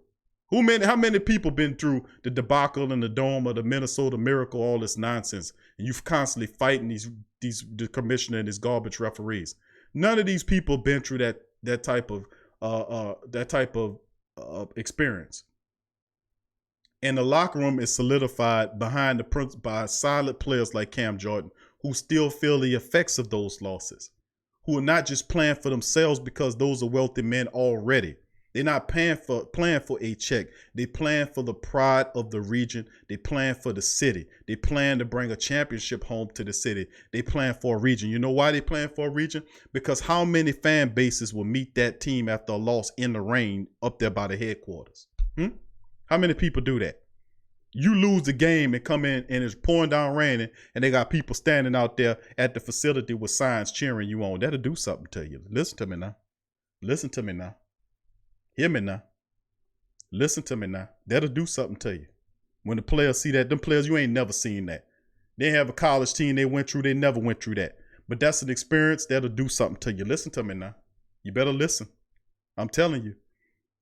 How many people been through the debacle in the Dome or the Minnesota Miracle, all this nonsense, and you've constantly fighting the commissioner and these garbage referees? None of these people been through that type of experience. And the locker room is solidified behind by solid players like Cam Jordan, who still feel the effects of those losses, who are not just playing for themselves because those are wealthy men already. They're not playing for a check. They playing for the pride of the region. They playing for the city. They plan to bring a championship home to the city. They playing for a region. You know why they playing for a region? Because how many fan bases will meet that team after a loss in the rain up there by the headquarters? How many people do that? You lose the game and come in and it's pouring down raining and they got people standing out there at the facility with signs cheering you on. That'll do something to you. Listen to me now. Listen to me now. Hear me now. Listen to me now. That'll do something to you. When the players see that, them players, you ain't never seen that. They have a college team they went through. They never went through that. But that's an experience that'll do something to you. Listen to me now. You better listen. I'm telling you.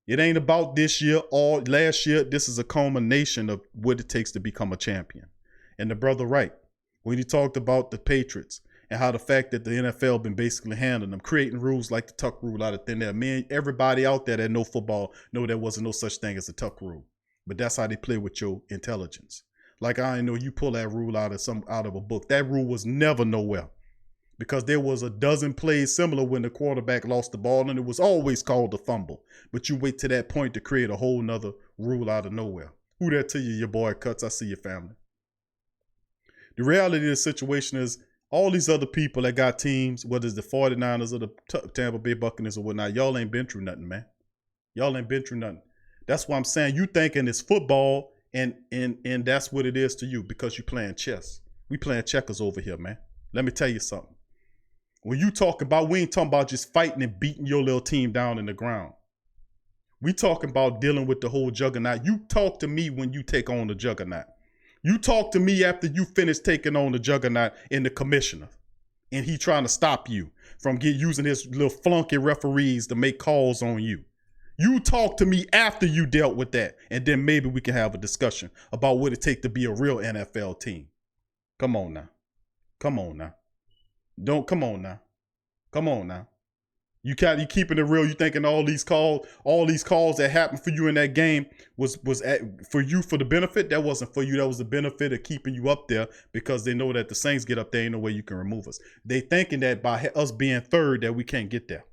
It ain't about this year or last year. This is a culmination of what it takes to become a champion. And the brother right, when he talked about the Patriots and how the fact that the NFL been basically handling them, creating rules like the tuck rule out of thin air. Man, everybody out there that know football know there wasn't no such thing as a tuck rule. But that's how they play with your intelligence. Like I know you pull that rule out of a book. That rule was never nowhere. Because there was a dozen plays similar when the quarterback lost the ball and it was always called a fumble. But you wait to that point to create a whole nother rule out of nowhere. Who that to you, your boy Cuts? I see your family. The reality of the situation is all these other people that got teams, whether it's the 49ers or the Tampa Bay Buccaneers or whatnot, y'all ain't been through nothing, man. Y'all ain't been through nothing. That's why I'm saying you thinking it's football and that's what it is to you because you playing chess. We playing checkers over here, man. Let me tell you something. When you talk about, we ain't talking about just fighting and beating your little team down in the ground. We talking about dealing with the whole juggernaut. You talk to me when you take on the juggernaut. You talk to me after you finish taking on the juggernaut in the commissioner. And he trying to stop you from using his little flunky referees to make calls on you. You talk to me after you dealt with that. And then maybe we can have a discussion about what it takes to be a real NFL team. Come on now. Come on now. Come on now. Come on now. You keeping it real. You thinking all these calls that happened for you in that game was for you for the benefit? That wasn't for you. That was the benefit of keeping you up there because they know that the Saints get up there. Ain't no way you can remove us. They thinking that by us being third that we can't get there.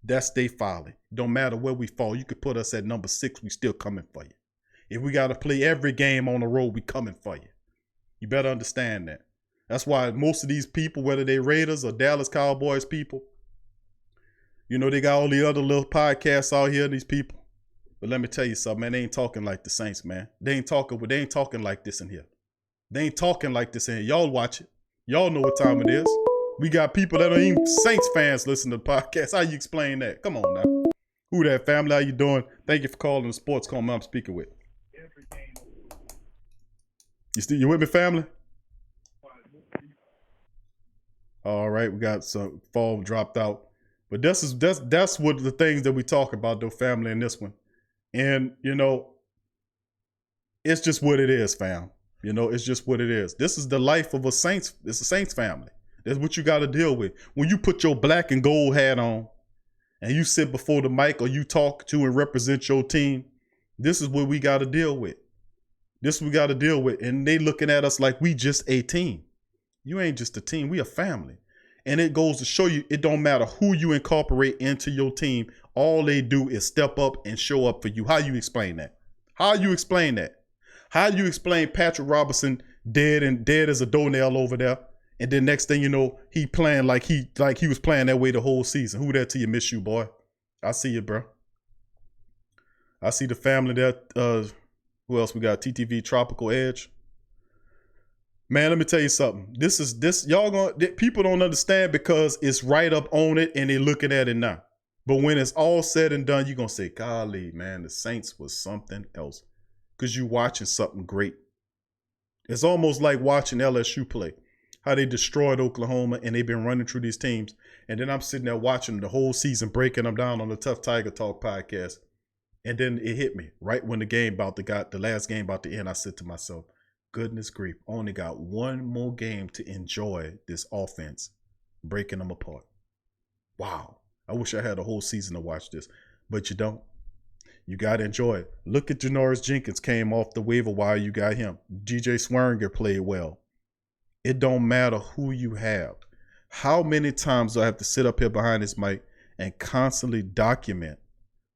That's their folly. Don't matter where we fall. You could put us at number 6. We still coming for you. If we got to play every game on the road, we coming for you. You better understand that. That's why most of these people, whether they Raiders or Dallas Cowboys people, you know, they got all the other little podcasts out here, these people. But let me tell you something, man, they ain't talking like the Saints, man. They ain't talking like this in here. They ain't talking like this in here. Y'all watch it. Y'all know what time it is. We got people that are even Saints fans listen to the podcast. How you explain that? Come on now. Who that, family? How you doing? Thank you for calling the Sports Coma I'm speaking with. You with me, family? All right, we got some fall dropped out. But that's what the things that we talk about, though, family, in this one. And, you know, it's just what it is, fam. You know, it's just what it is. This is the life of a Saints. It's a Saints family. That's what you got to deal with. When you put your black and gold hat on and you sit before the mic or you talk to and represent your team, this is what we got to deal with. This is what we got to deal with. And they looking at us like we just a team. You ain't just a team. We a family. And it goes to show you, it don't matter who you incorporate into your team. All they do is step up and show up for you. How you explain that? How you explain that? How you explain Patrick Robinson dead as a doornail over there? And then next thing you know, he playing like he was playing that way the whole season. Who that to you? Miss you, boy. I see you, bro. I see the family there. Who else we got? TTV Tropical Edge. Man, let me tell you something. People don't understand because it's right up on it and they're looking at it now. But when it's all said and done, you're going to say, golly, man, the Saints was something else. Because you're watching something great. It's almost like watching LSU play. How they destroyed Oklahoma and they've been running through these teams. And then I'm sitting there watching them the whole season, breaking them down on the Tough Tiger Talk podcast. And then it hit me right when the last game about to end. I said to myself, goodness grief, only got one more game to enjoy this offense, breaking them apart. Wow. I wish I had a whole season to watch this, but you don't. You got to enjoy it. Look at Janoris Jenkins came off the waiver wire. You got him. DJ Swearinger played well. It don't matter who you have. How many times do I have to sit up here behind this mic and constantly document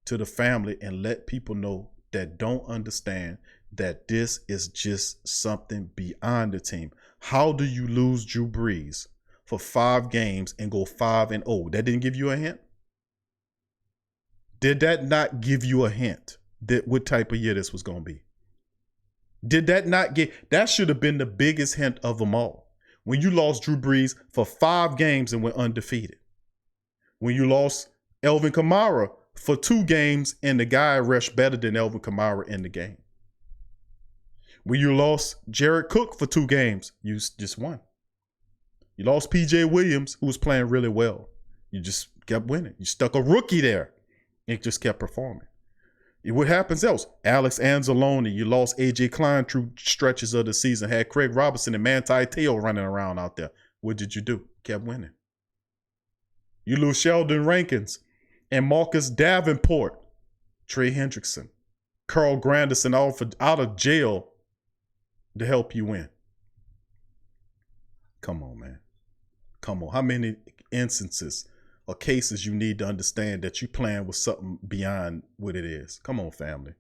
to the family and let people know that don't understand that this is just something beyond the team? How do you lose Drew Brees for 5 games and go 5-0? That didn't give you a hint? Did that not give you a hint that what type of year this was going to be? Did that not that should have been the biggest hint of them all. When you lost Drew Brees for 5 games and went undefeated. When you lost Elvin Kamara for 2 games and the guy rushed better than Elvin Kamara in the game. When you lost Jared Cook for 2 games, you just won. You lost PJ Williams, who was playing really well. You just kept winning. You stuck a rookie there. It just kept performing. What happens else? Alex Anzalone, you lost A.J. Klein through stretches of the season. Had Craig Robinson and Manti Te'o running around out there. What did you do? Kept winning. You lose Sheldon Rankins and Marcus Davenport, Trey Hendrickson, Carl Granderson out of jail to help you win. Come on, man. Come on. How many instances or cases you need to understand that you playing with something beyond what it is? Come on, family.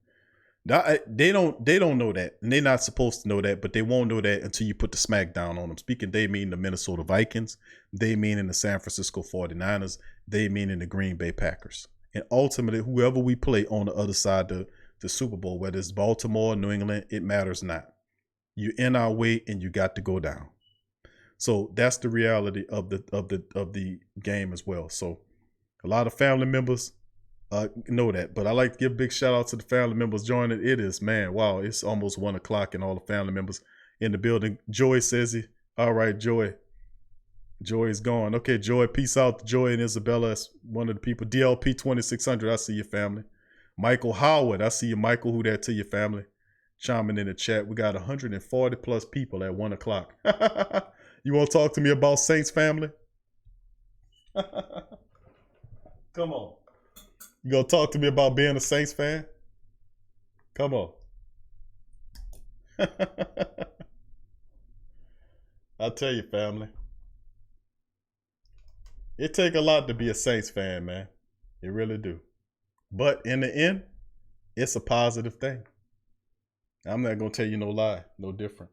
They don't know that, and they're not supposed to know that, but they won't know that until you put the smack down on them. Speaking, they mean the Minnesota Vikings, they mean in the San Francisco 49ers, they mean in the Green Bay Packers. And ultimately, whoever we play on the other side of the Super Bowl, whether it's Baltimore, New England, it matters not. You're in our way and you got to go down. So that's the reality of the game as well. So a lot of family members know that, but I like to give a big shout out to the family members joining. It is, man, wow, it's almost 1 o'clock and all the family members in the building. Joy says he, all right, Joy. Joy is gone. Okay, Joy, peace out to Joy and Isabella. That's one of the people. DLP 2600, I see your family. Michael Howard, I see you, Michael. Who that to your family? Chiming in the chat. We got 140 plus people at 1 o'clock. You want to talk to me about Saints, family? Come on. You going to talk to me about being a Saints fan? Come on. I'll tell you, family. It take a lot to be a Saints fan, man. It really do. But in the end, it's a positive thing. I'm not going to tell you no lie. No different.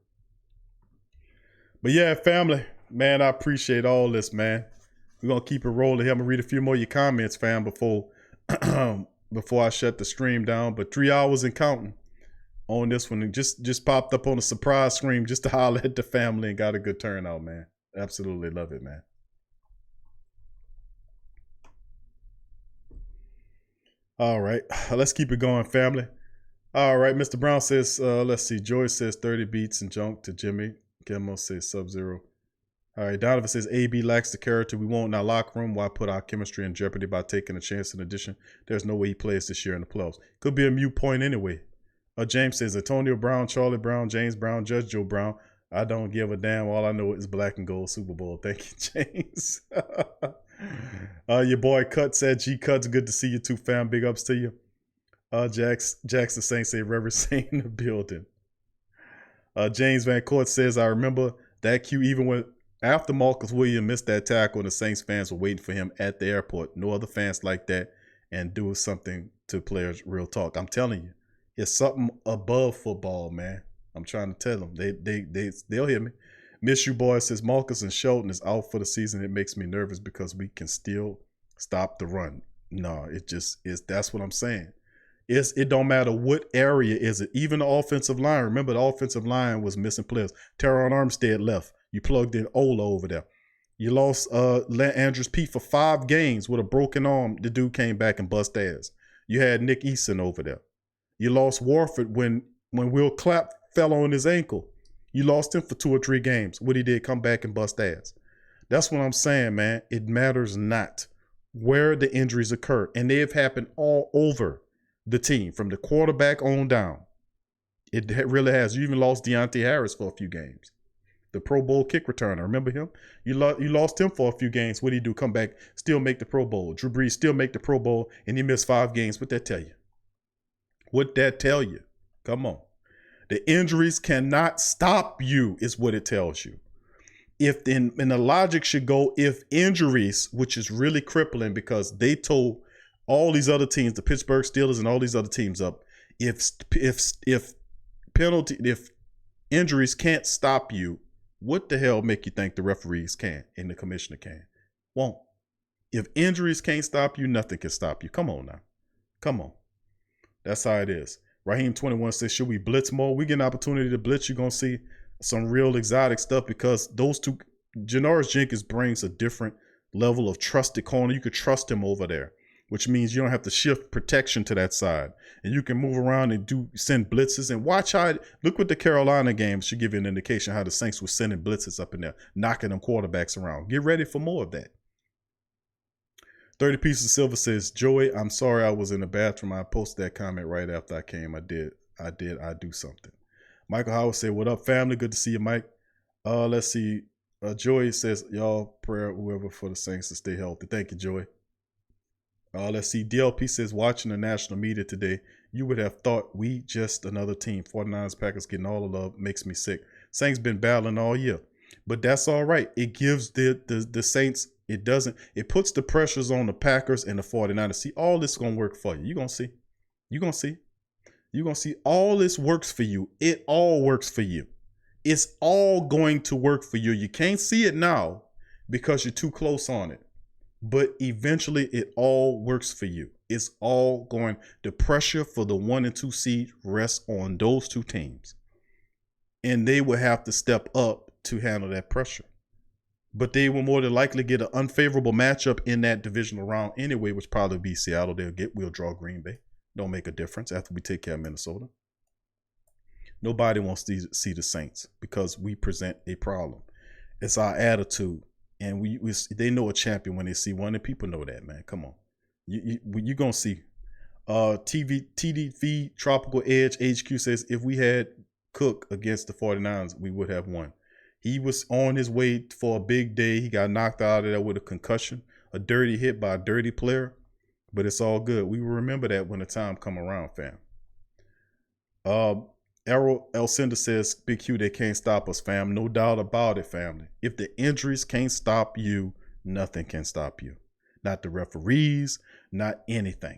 But yeah, family, man, I appreciate all this, man. We're going to keep it rolling here. I'm going to read a few more of your comments, fam, before I shut the stream down. But 3 hours and counting on this one. It just popped up on a surprise stream just to holler at the family and got a good turnout, man. Absolutely love it, man. All right, let's keep it going, family. All right, Mr. Brown says, let's see. Joyce says 30 beats and junk to Jimmy. Gilmo says Sub-Zero. All right, Donovan says AB lacks the character we want in our locker room. Why put our chemistry in jeopardy by taking a chance? In addition, there's no way he plays this year in the playoffs. Could be a mute point anyway. James says Antonio Brown, Charlie Brown, James Brown, Judge Joe Brown. I don't give a damn. All I know is black and gold Super Bowl. Thank you, James. Your boy Cut said, G Cut's good to see you too, fam. Big ups to you. Jackson Saint say Reverend Saint in the building. James Van Court says, I remember that Q even when After Marcus Williams missed that tackle and the Saints fans were waiting for him at the airport, no other fans like that, and do something to players. Real talk. I'm telling you, it's something above football, man. I'm trying to tell them. They'll hear me. Miss you, boys. Says Marcus and Shelton is out for the season. It makes me nervous because we can still stop the run. No, it just is. That's what I'm saying. It don't matter what area is it. Even the offensive line. Remember, the offensive line was missing players. Teron Armstead left. You plugged in Ola over there. You lost Andrews Pete for 5 games with a broken arm. The dude came back and bust ass. You had Nick Eason over there. You lost Warford when Will Clapp fell on his ankle. You lost him for 2 or 3 games. What he did, come back and bust ass. That's what I'm saying, man. It matters not where the injuries occur. And they have happened all over the team, from the quarterback on down. It really has. You even lost Deontay Harris for a few games. The Pro Bowl kick returner. Remember him? You lost him for a few games. What did he do? Come back, still make the Pro Bowl. Drew Brees still make the Pro Bowl, and he missed 5 games. What'd that tell you? What'd that tell you? Come on. The injuries cannot stop you, is what it tells you. And the logic should go, if injuries, which is really crippling because they told all these other teams, the Pittsburgh Steelers and all these other teams up, if injuries can't stop you, what the hell make you think the referees can and the commissioner can? Won't. If injuries can't stop you, nothing can stop you. Come on now. Come on. That's how it is. Raheem21 says, should we blitz more? We get an opportunity to blitz. You're going to see some real exotic stuff because those two, Janoris Jenkins brings a different level of trusted corner. You could trust him over there, which means you don't have to shift protection to that side. And you can move around and send blitzes and watch how, look what the Carolina game should give you an indication how the Saints were sending blitzes up in there, knocking them quarterbacks around. Get ready for more of that. 30 Pieces of Silver says, Joey, I'm sorry I was in the bathroom. I posted that comment right after I came. I do something. Michael Howard said, what up, family? Good to see you, Mike. Let's see. Joey says, y'all prayer whoever for the Saints to stay healthy. Thank you, Joey. Let's see. DLP says, watching the national media today, you would have thought we just another team. 49ers, Packers getting all the love makes me sick. Saints been battling all year. But that's all right. It gives the Saints, it puts the pressures on the Packers and the 49ers. See, all this going to work for you. You're going to see. You're going to see. You're going to see all this works for you. It all works for you. It's all going to work for you. You can't see it now because you're too close on it. But eventually it all works for you. It's all going, the pressure for the 1 and 2 seed rests on those 2 teams. And they will have to step up to handle that pressure. But they will more than likely get an unfavorable matchup in that divisional round anyway, which probably be Seattle. We'll draw Green Bay. Don't make a difference after we take care of Minnesota. Nobody wants to see the Saints because we present a problem. It's our attitude. And they know a champion when they see one, and people know that, man. Come on. You're going to see. TDV Tropical Edge HQ says, if we had Cook against the 49ers, we would have won. He was on his way for a big day. He got knocked out of there with a concussion, a dirty hit by a dirty player. But it's all good. We will remember that when the time come around, fam. Errol Elcinda says, Big Q, they can't stop us, fam. No doubt about it, family. If the injuries can't stop you, nothing can stop you. Not the referees, not anything.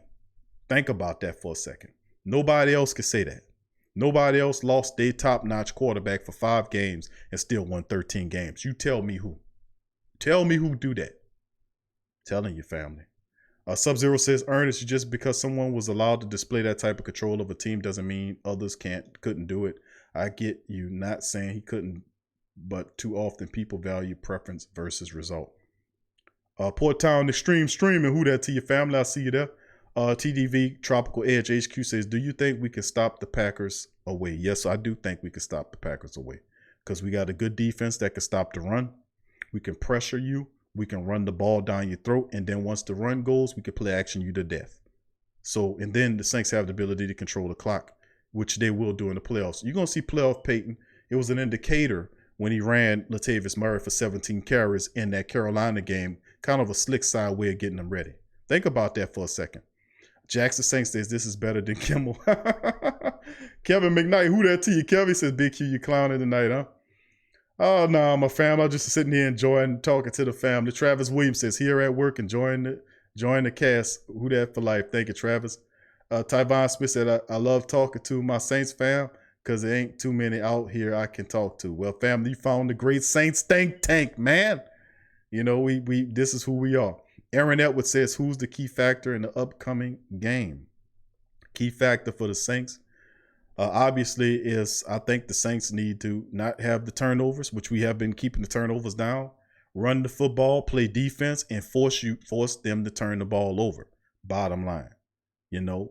Think about that for a second. Nobody else can say that. Nobody else lost their top-notch quarterback for 5 games and still won 13 games. You tell me who. Tell me who do that. Telling you, family. Sub-Zero says, Ernest, just because someone was allowed to display that type of control of a team doesn't mean others couldn't do it. I get you not saying he couldn't, but too often people value preference versus result. Port Town Extreme Streaming, who that to your family? I see you there. TDV Tropical Edge HQ says, do you think we can stop the Packers away? Yes, I do think we can stop the Packers away because we got a good defense that can stop the run. We can pressure you. We can run the ball down your throat. And then once the run goes, we can play action you to death. So, and then the Saints have the ability to control the clock, which they will do in the playoffs. You're going to see playoff Peyton. It was an indicator when he ran Latavius Murray for 17 carries in that Carolina game, kind of a slick side way of getting them ready. Think about that for a second. Jackson Saints says this is better than Kimmel. Kevin McKnight, who that to you? Kevin says, Big Q, you clowning tonight, huh? Oh no, my fam. I'm just sitting here enjoying talking to the family. Travis Williams says here at work enjoying the cast. Who that for life? Thank you, Travis. Tyvon Smith said I love talking to my Saints fam because there ain't too many out here I can talk to. Well, family, you found the great Saints think tank, man. You know we this is who we are. Aaron Edwards says who's the key factor in the upcoming game? Key factor for the Saints. Obviously is I think the Saints need to not have the turnovers, which we have been keeping the turnovers down, run the football, play defense, and force them to turn the ball over. Bottom line,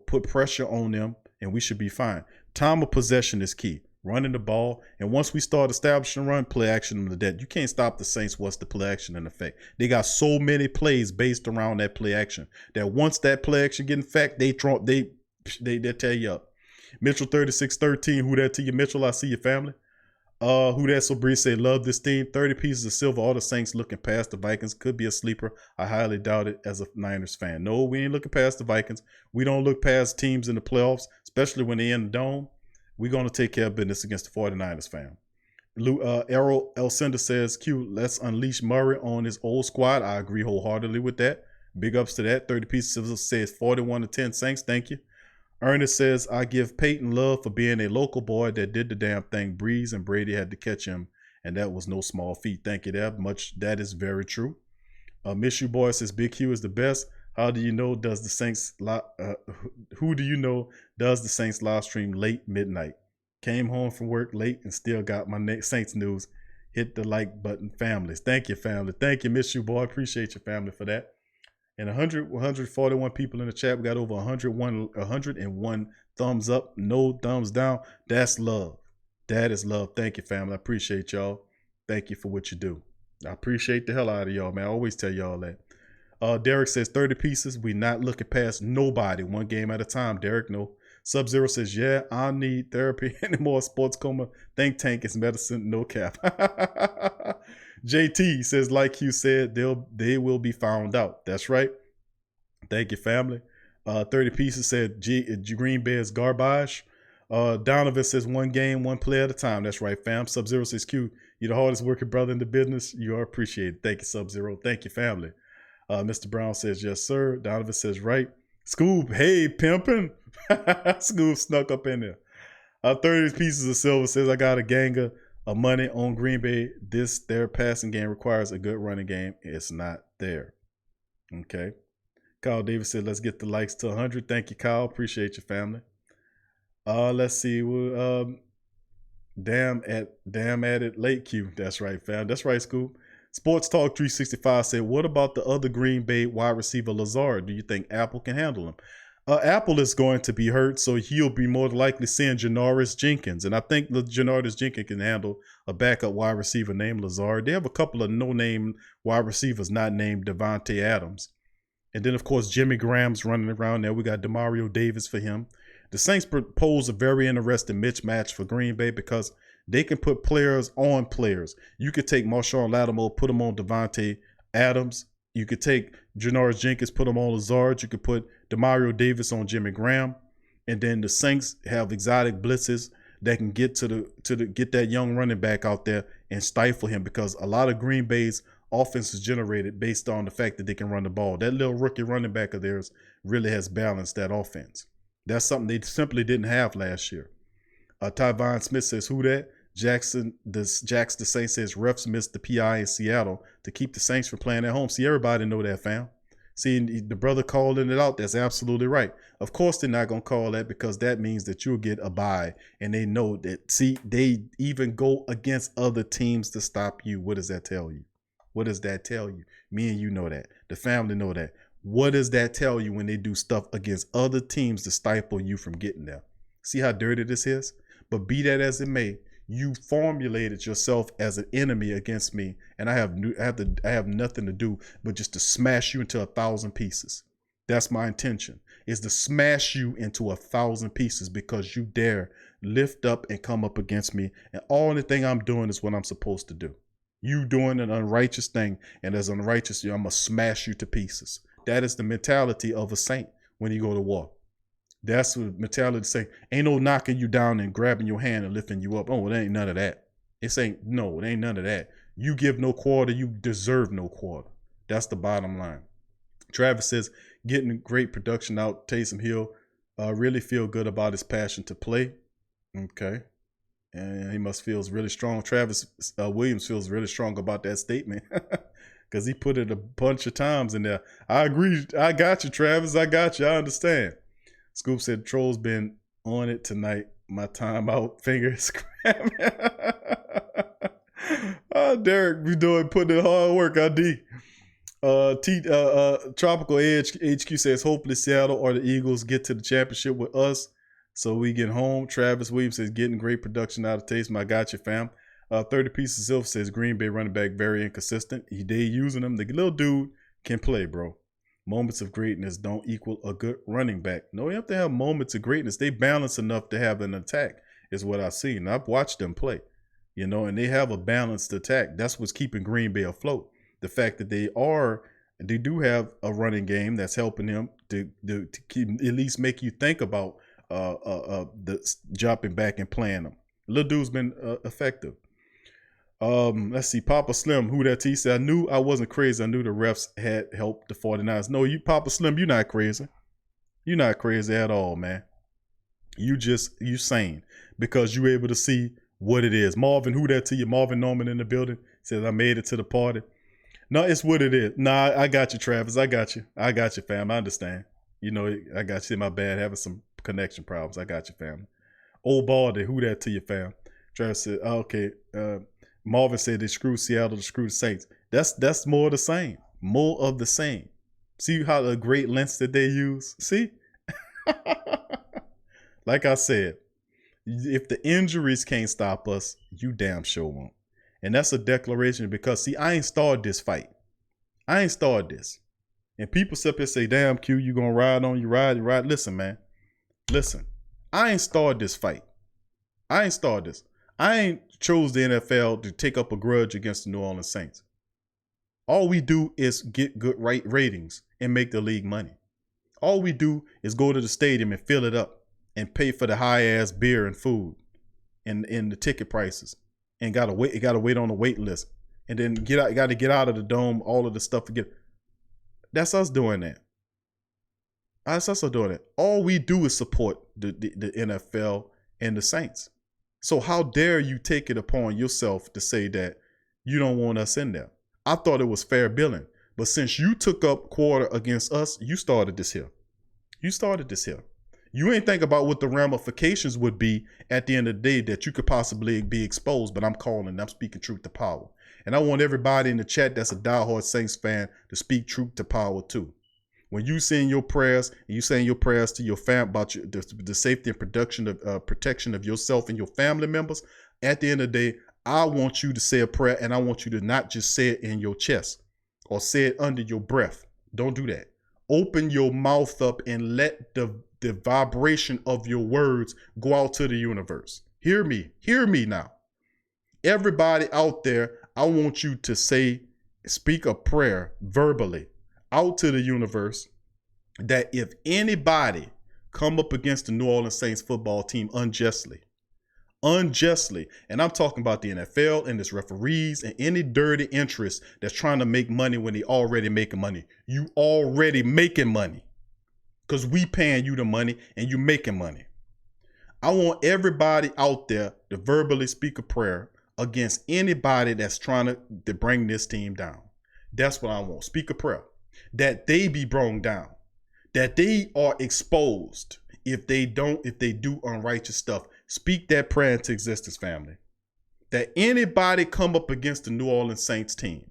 put pressure on them and we should be fine. Time of possession is key. Running the ball, and once we start establishing run, play action on the dead. You can't stop the Saints once the play action in effect. They got so many plays based around that play action that once that play action get in fact, they tear you up. Mitchell 3613, who that to you, Mitchell? I see your family. Who that so Bree said, love this team. 30 pieces of silver. All the Saints looking past the Vikings. Could be a sleeper. I highly doubt it as a Niners fan. No, we ain't looking past the Vikings. We don't look past teams in the playoffs, especially when they're in the dome. We're going to take care of business against the 49ers, fam. Errol Elcinda says, Q, let's unleash Murray on his old squad. I agree wholeheartedly with that. Big ups to that. 30 pieces of silver says 41-10 Saints. Thank you. Ernest says, I give Peyton love for being a local boy that did the damn thing. Breeze and Brady had to catch him, and that was no small feat. Thank you that much. That is very true. Miss You Boy says, Big Q is the best. How do you know does the Saints who do you know does the Saints live stream late midnight? Came home from work late and still got my Saints news. Hit the like button, families. Thank you, family. Thank you, Miss You Boy. Appreciate your family for that. And 141 people in the chat. We got over 101 thumbs up, no thumbs down. That's love. That is love. Thank you, family. I appreciate y'all. Thank you for what you do. I appreciate the hell out of y'all, man. I always tell y'all that. Derek says 30 pieces. We not looking past nobody. One game at a time. Derek, no. Sub-Zero says, yeah, I need therapy anymore. Sports coma. Think tank is medicine. No cap. JT says, like you said, they will be found out. That's right. Thank you, family. 30 pieces said Green Bay is garbage. Donovan says one game, one play at a time. That's right, fam. Sub-Zero says, Q, you're the hardest working brother in the business. You are appreciated. Thank you, Sub-Zero. Thank you, family. Mr. Brown says, yes, sir. Donovan says, right. Scoob, hey, pimpin'. Scoob snuck up in there. 30 pieces of silver says, I got a ganger of money on Green Bay. Their passing game requires a good running game. It's not there. Okay. Kyle Davis said, let's get the likes to 100. Thank you, Kyle. Appreciate your family. Let's see. Damn at it late Q. That's right, fam. That's right, Scoop. Sports Talk 365 said, what about the other Green Bay wide receiver, Lazard? Do you think Apple can handle him? Apple is going to be hurt, so he'll be more likely seeing Janoris Jenkins. And I think Janoris Jenkins can handle a backup wide receiver named Lazard. They have a couple of no-name wide receivers not named Devontae Adams. And then, of course, Jimmy Graham's running around there. We got Demario Davis for him. The Saints propose a very interesting mismatch for Green Bay because they can put players on players. You could take Marshawn Lattimore, put him on Devontae Adams. You could take Janoris Jenkins, put him on Lazard. You could put Demario Davis on Jimmy Graham. And then the Saints have exotic blitzes that can get get that young running back out there and stifle him because a lot of Green Bay's offense is generated based on the fact that they can run the ball. That little rookie running back of theirs really has balanced that offense. That's something they simply didn't have last year. Tyvon Smith says, who that? Jax the Saints says, refs missed the PI in Seattle to keep the Saints from playing at home. See, everybody know that, fam. See, the brother calling it out. That's absolutely right. Of course, they're not going to call that because that means that you'll get a bye. And they know that, see, they even go against other teams to stop you. What does that tell you? What does that tell you? Me and you know that. The family know that. What does that tell you when they do stuff against other teams to stifle you from getting there? See how dirty this is? But be that as it may, you formulated yourself as an enemy against me, and I have nothing to do but just to smash you into 1,000 pieces. That's my intention, is to smash you into 1,000 pieces because you dare lift up and come up against me, and all the thing I'm doing is what I'm supposed to do. You doing an unrighteous thing, and as unrighteous, I'm gonna smash you to pieces. That is the mentality of a saint when you go to war. That's what mentality saying. Ain't no knocking you down and grabbing your hand and lifting you up. Oh, it ain't none of that. It ain't none of that. You give no quarter, you deserve no quarter. That's the bottom line. Travis says, getting great production out. Taysom Hill really feel good about his passion to play. Okay. And he must feel really strong. Travis Williams feels really strong about that statement because he put it a bunch of times in there. I agree. I got you, Travis. I got you. I understand. Scoop said, Troll's been on it tonight. My timeout finger is cramping. Derek, we putting in hard work, ID. Tropical Edge HQ says, hopefully Seattle or the Eagles get to the championship with us so we get home. Travis Williams says, getting great production out of Taysom. I got you, fam. 30 Pieces of Silver says, Green Bay running back very inconsistent. They using him. The little dude can play, bro. Moments of greatness don't equal a good running back. No, you have to have moments of greatness. They balance enough to have an attack is what I've seen. I've watched them play, and they have a balanced attack. That's what's keeping Green Bay afloat. The fact that they do have a running game that's helping them to keep, at least make you think about the dropping back and playing them. Little dude's been effective. Let's see. Papa Slim, who that T said, I knew I wasn't crazy. I knew the refs had helped the 49ers. No, you Papa Slim, you're not crazy. You're not crazy at all, man. You sane because you able to see what it is. Marvin, who that to you? Marvin Norman in the building says, I made it to the party. No, it's what it is. Nah, I got you, Travis. I got you, fam. I understand. I got you. My bad, having some connection problems. I got you, fam. Old Baldy, who that to you, fam? Travis said, okay. Marvin said they screw Seattle to screw the Saints. That's more of the same. More of the same. See how the great lengths that they use? See? Like I said, if the injuries can't stop us, you damn sure won't. And that's a declaration because, see, I ain't started this fight. I ain't started this. And people sit up here and say, damn, Q, you gonna ride on, you ride. Listen, man. Listen. I ain't started this fight. I ain't started this. I ain't chose the NFL to take up a grudge against the New Orleans Saints. All we do is get good ratings and make the league money. All we do is go to the stadium and fill it up and pay for the high-ass beer and food and the ticket prices. And gotta wait on the wait list. And then gotta get out of the dome, all of the stuff again. That's us doing that. That's us doing it. All we do is support the NFL and the Saints. So how dare you take it upon yourself to say that you don't want us in there? I thought it was fair billing. But since you took up quarter against us, you started this here. You ain't think about what the ramifications would be at the end of the day that you could possibly be exposed. But I'm speaking truth to power. And I want everybody in the chat that's a diehard Saints fan to speak truth to power too. When you saying your prayers, and you saying your prayers to your fam about the safety and protection of yourself and your family members, at the end of the day, I want you to say a prayer, and I want you to not just say it in your chest or say it under your breath. Don't do that. Open your mouth up and let the vibration of your words go out to the universe. Hear me now. Everybody out there, I want you to speak a prayer verbally out to the universe that if anybody come up against the New Orleans Saints football team unjustly, and I'm talking about the NFL and its referees and any dirty interest that's trying to make money when they already making money. You already making money because we paying you the money and you making money. I want everybody out there to verbally speak a prayer against anybody that's trying to bring this team down. That's what I want. Speak a prayer. That they be brought down, that they are exposed if they do unrighteous stuff. Speak that prayer into existence, family. That anybody come up against the New Orleans Saints team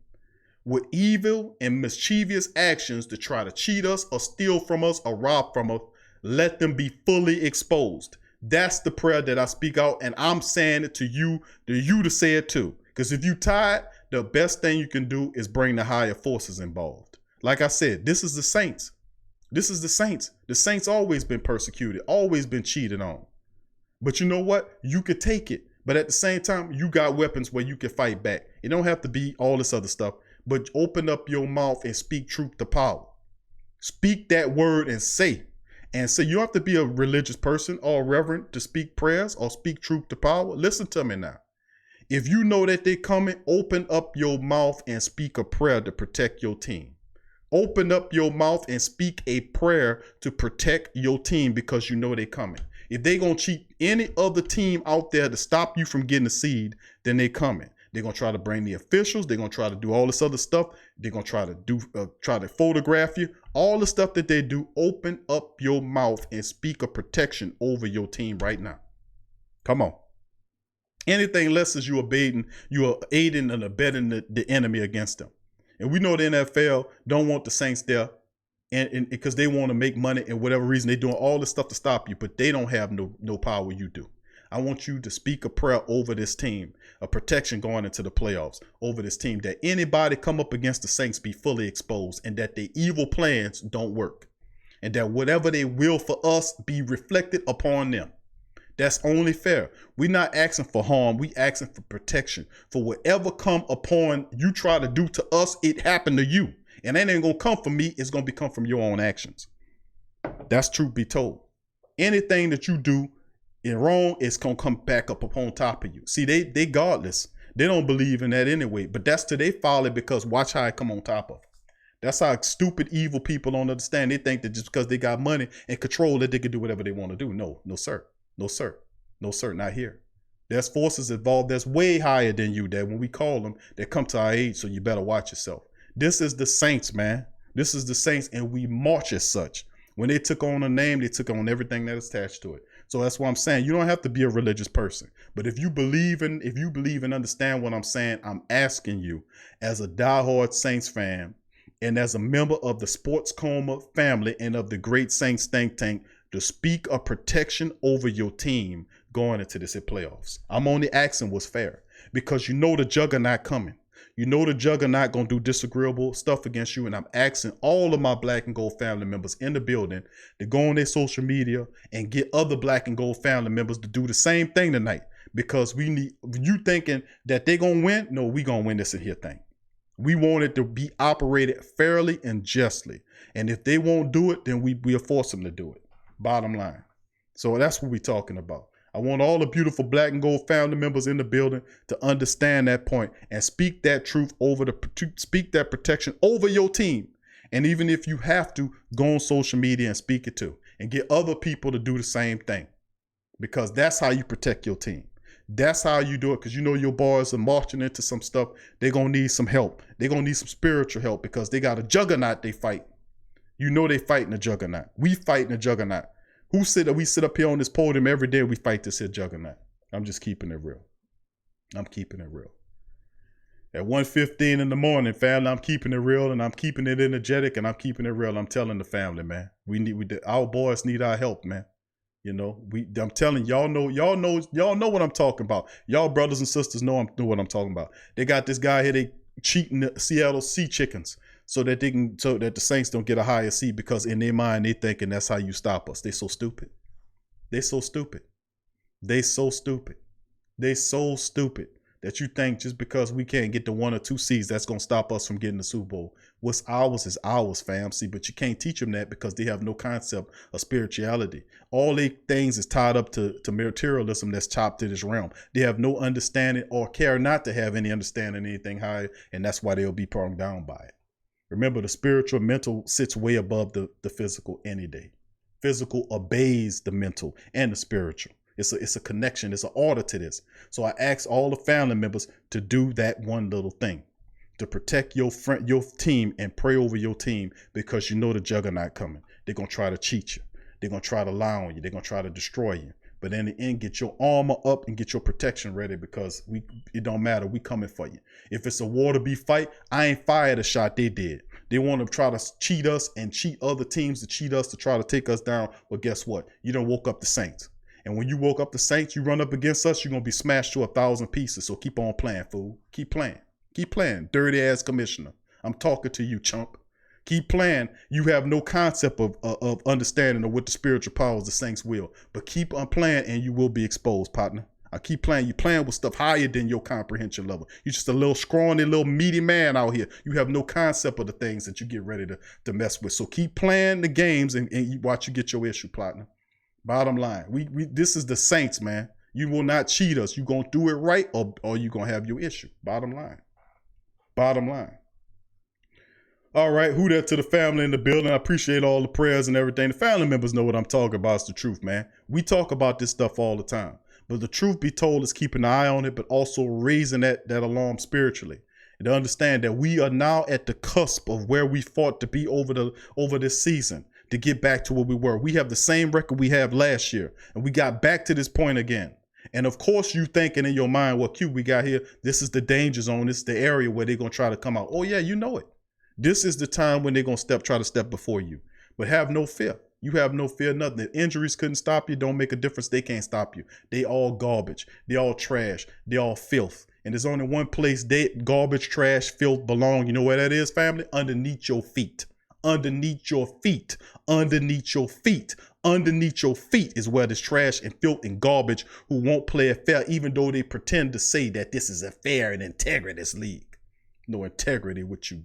with evil and mischievous actions to try to cheat us or steal from us or rob from us, let them be fully exposed. That's the prayer that I speak out, and I'm saying it to you to say it too. Because if you tired, the best thing you can do is bring the higher forces involved. Like I said, this is the Saints. This is the Saints. The Saints always been persecuted, always been cheated on. But you know what? You could take it. But at the same time, you got weapons where you can fight back. It don't have to be all this other stuff. But open up your mouth and speak truth to power. Speak that word and say. And so you don't have to be a religious person or a reverend to speak prayers or speak truth to power. Listen to me now. If you know that they're coming, open up your mouth and speak a prayer to protect your team. Open up your mouth and speak a prayer to protect your team because you know they're coming. If they're going to cheat any other team out there to stop you from getting a seed, then they're coming. They're going to try to bring the officials. They're going to try to do all this other stuff. They're going to try to photograph you. All the stuff that they do, open up your mouth and speak a protection over your team right now. Come on. Anything less is you are aiding and abetting the enemy against them. And we know the NFL don't want the Saints there and because they want to make money and whatever reason they're doing all this stuff to stop you, but they don't have no power you do. I want you to speak a prayer over this team, a protection going into the playoffs over this team, that anybody come up against the Saints be fully exposed and that their evil plans don't work and that whatever they will for us be reflected upon them. That's only fair. We're not asking for harm. We asking for protection. For whatever come upon you try to do to us, it happened to you. And that ain't going to come from me. It's going to come from your own actions. That's truth be told. Anything that you do in wrong, it's going to come back up upon top of you. See, they godless. They don't believe in that anyway. But that's to they folly because watch how it come on top of them. That's how stupid, evil people don't understand. They think that just because they got money and control that they can do whatever they want to do. No, sir. No, sir. No, sir. Not here. There's forces involved that's way higher than you that when we call them, they come to our aid. So you better watch yourself. This is the Saints, man. This is the Saints, and we march as such. When they took on a name, they took on everything that is attached to it. So that's what I'm saying. You don't have to be a religious person. But if you believe and understand what I'm saying, I'm asking you as a diehard Saints fan and as a member of the Sports Coma family and of the Great Saints think tank to speak a protection over your team going into this playoffs. I'm only asking what's fair because you know the juggernaut coming. You know the juggernaut going to do disagreeable stuff against you. And I'm asking all of my Black and Gold family members in the building to go on their social media and get other Black and Gold family members to do the same thing tonight. Because we need, you thinking that they're going to win? No, we going to win this in here thing. We want it to be operated fairly and justly. And if they won't do it, then we'll force them to do it. Bottom line. So that's what we're talking about. I want all the beautiful Black and Gold family members in the building to understand that point and speak that truth speak that protection over your team. And even if you have to, go on social media and speak it too and get other people to do the same thing because that's how you protect your team. That's how you do it because you know your boys are marching into some stuff. They're going to need some help. They're going to need some spiritual help because they got a juggernaut they fight. You know they fighting a juggernaut. We fighting a juggernaut. We sit up here on this podium every day. We fight this here juggernaut. I'm just keeping it real. I'm keeping it real. At 1:15 in the morning, family, I'm keeping it real and I'm keeping it energetic and I'm keeping it real. I'm telling the family, man, our boys need our help, man. You know, I'm telling y'all know what I'm talking about. Y'all brothers and sisters know what I'm talking about. They got this guy here, they cheating the Seattle Sea Chickens. So that the Saints don't get a higher seed because in their mind they thinking that's how you stop us. They so stupid. They so stupid. They so stupid. They so stupid that you think just because we can't get the 1 or 2 seeds that's gonna stop us from getting the Super Bowl. What's ours is ours, fam. See, but you can't teach them that because they have no concept of spirituality. All they things is tied up to materialism that's chopped to this realm. They have no understanding or care not to have any understanding anything higher, and that's why they'll be pronged down by it. Remember, the spiritual mental sits way above the physical any day. Physical obeys the mental and the spiritual. It's a connection. It's an order to this. So I ask all the family members to do that one little thing, to protect your team and pray over your team because you know the juggernaut coming. They're going to try to cheat you. They're going to try to lie on you. They're going to try to destroy you. But in the end, get your armor up and get your protection ready because it don't matter. We coming for you. If it's a war to be fight, I ain't fired a shot. They did. They want to try to cheat us and cheat other teams to cheat us to try to take us down. Well, guess what? You done woke up the Saints. And when you woke up the Saints, you run up against us, you're going to be smashed to 1,000 pieces. So keep on playing, fool. Keep playing. Keep playing. Dirty ass commissioner. I'm talking to you, chump. Keep playing. You have no concept of understanding of what the spiritual powers of the Saints will. But keep on playing and you will be exposed, partner. I keep playing. You're playing with stuff higher than your comprehension level. You're just a little scrawny, little meaty man out here. You have no concept of the things that you get ready to mess with. So keep playing the games and you watch you get your issue, partner. Bottom line, this is the Saints, man. You will not cheat us. You gonna do it right, or you gonna have your issue. Bottom line. Bottom line. All right, who that to the family in the building? I appreciate all the prayers and everything. The family members know what I'm talking about. It's the truth, man. We talk about this stuff all the time. But the truth be told is keeping an eye on it, but also raising that alarm spiritually. And to understand that we are now at the cusp of where we fought to be over this season to get back to where we were. We have the same record we have last year, and we got back to this point again. And of course, you thinking in your mind, what Q we got here, this is the danger zone. This is the area where they're going to try to come out. Oh, yeah, you know it. This is the time when they're going to try to step before you. But have no fear. You have no fear, nothing. If injuries couldn't stop you, don't make a difference. They can't stop you. They all garbage. They all trash. They all filth. And there's only one place garbage, trash, filth belong. You know where that is, family? Underneath your feet. Underneath your feet. Underneath your feet. Underneath your feet is where this trash and filth and garbage who won't play it fair, even though they pretend to say that this is a fair and integritous league. No integrity with you.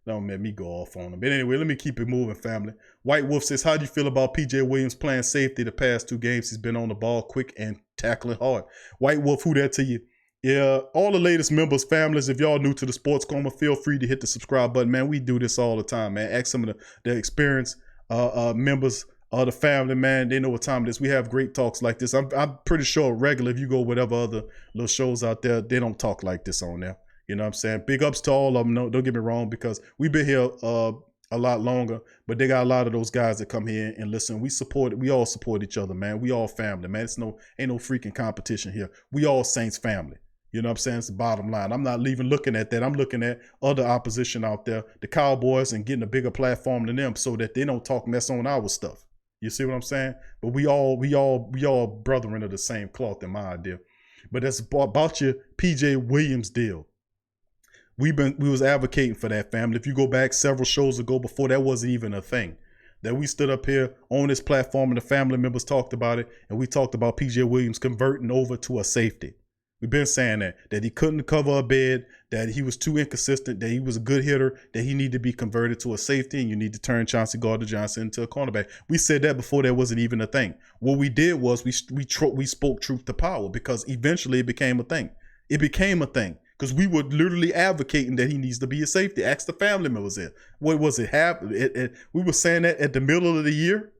Don't let me go off on them. But anyway, let me keep it moving, family. White Wolf says, how do you feel about PJ Williams playing safety the past 2 games? He's been on the ball quick and tackling hard. White Wolf, who that to you? Yeah, all the latest members, families, if y'all new to the Sports Coma, feel free to hit the subscribe button, man. We do this all the time, man. Ask some of the experienced members of the family, man. They know what time it is. We have great talks like this. I'm pretty sure regular, if you go whatever other little shows out there, they don't talk like this on there. You know what I'm saying? Big ups to all of them. No, don't get me wrong, because we've been here a lot longer, but they got a lot of those guys that come here and listen. We all support each other, man. We all family, man. Ain't no freaking competition here. We all Saints family. You know what I'm saying? It's the bottom line. I'm not even looking at that. I'm looking at other opposition out there, the Cowboys, and getting a bigger platform than them so that they don't talk mess on our stuff. You see what I'm saying? But we all brethren of the same cloth in my idea. But that's about your PJ Williams deal. We was advocating for that, family. If you go back several shows ago before, that wasn't even a thing. That we stood up here on this platform and the family members talked about it, and we talked about PJ Williams converting over to a safety. We've been saying that he couldn't cover a bed, that he was too inconsistent, that he was a good hitter, that he needed to be converted to a safety, and you need to turn Chauncey Gardner-Johnson into a cornerback. We said that before that wasn't even a thing. What we did was we spoke truth to power, because eventually it became a thing. It became a thing. Because we were literally advocating that he needs to be a safety. Ask the family members there. What was it? We were saying that at the middle of the year.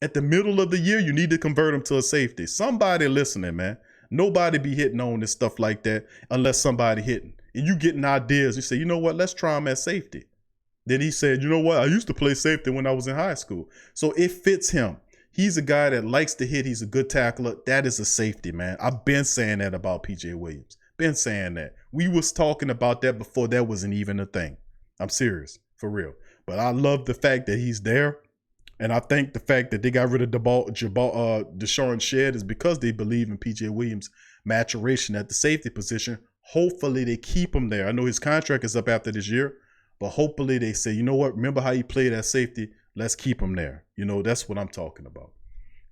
At the middle of the year, you need to convert him to a safety. Somebody listening, man. Nobody be hitting on this stuff like that unless somebody hitting. And you getting ideas. You say, you know what? Let's try him at safety. Then he said, you know what? I used to play safety when I was in high school. So it fits him. He's a guy that likes to hit. He's a good tackler. That is a safety, man. I've been saying that about PJ Williams. Been saying that. We was talking about that before that wasn't even a thing. I'm serious, for real. But I love the fact that he's there. And I think the fact that they got rid of Deshaun Shed is because they believe in PJ Williams' maturation at the safety position. Hopefully they keep him there. I know his contract is up after this year, but hopefully they say, you know what? Remember how he played at safety? Let's keep him there. You know, that's what I'm talking about.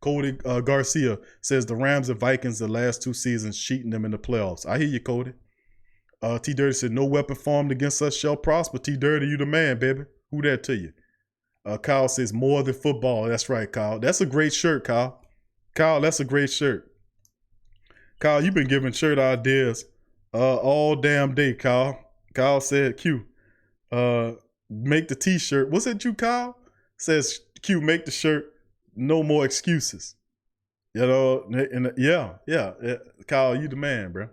Cody Garcia says the Rams and Vikings the last 2 seasons cheating them in the playoffs. I hear you, Cody. T Dirty said no weapon formed against us shall prosper. T Dirty, you the man, baby. Who that to you? Kyle says more than football. That's right, Kyle. That's a great shirt, Kyle. Kyle, that's a great shirt. Kyle, you've been giving shirt ideas all damn day, Kyle. Kyle said, Q, make the t-shirt. What's that you, Kyle? Says, Q, make the shirt. No more excuses. You know, and yeah. Kyle, you the man, bro.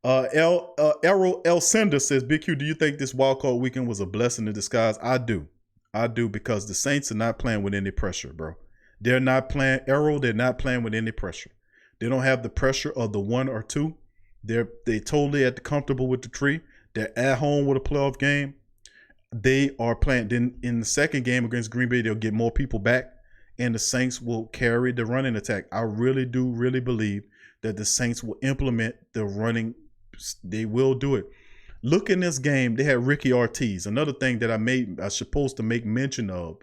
Errol L. Sender says, Big Q, do you think this wildcard weekend was a blessing in disguise? I do, because the Saints are not playing with any pressure, bro. They're not playing, Errol, they're not playing with any pressure. They don't have the pressure of the 1 or 2. They totally comfortable with the tree. They're at home with a playoff game. They are playing. Then in the second game against Green Bay, they'll get more people back, and the Saints will carry the running attack. I really do believe that the Saints will implement the running. They will do it. Look in this game, they had Ricky Ortiz. Another thing that I was supposed to make mention of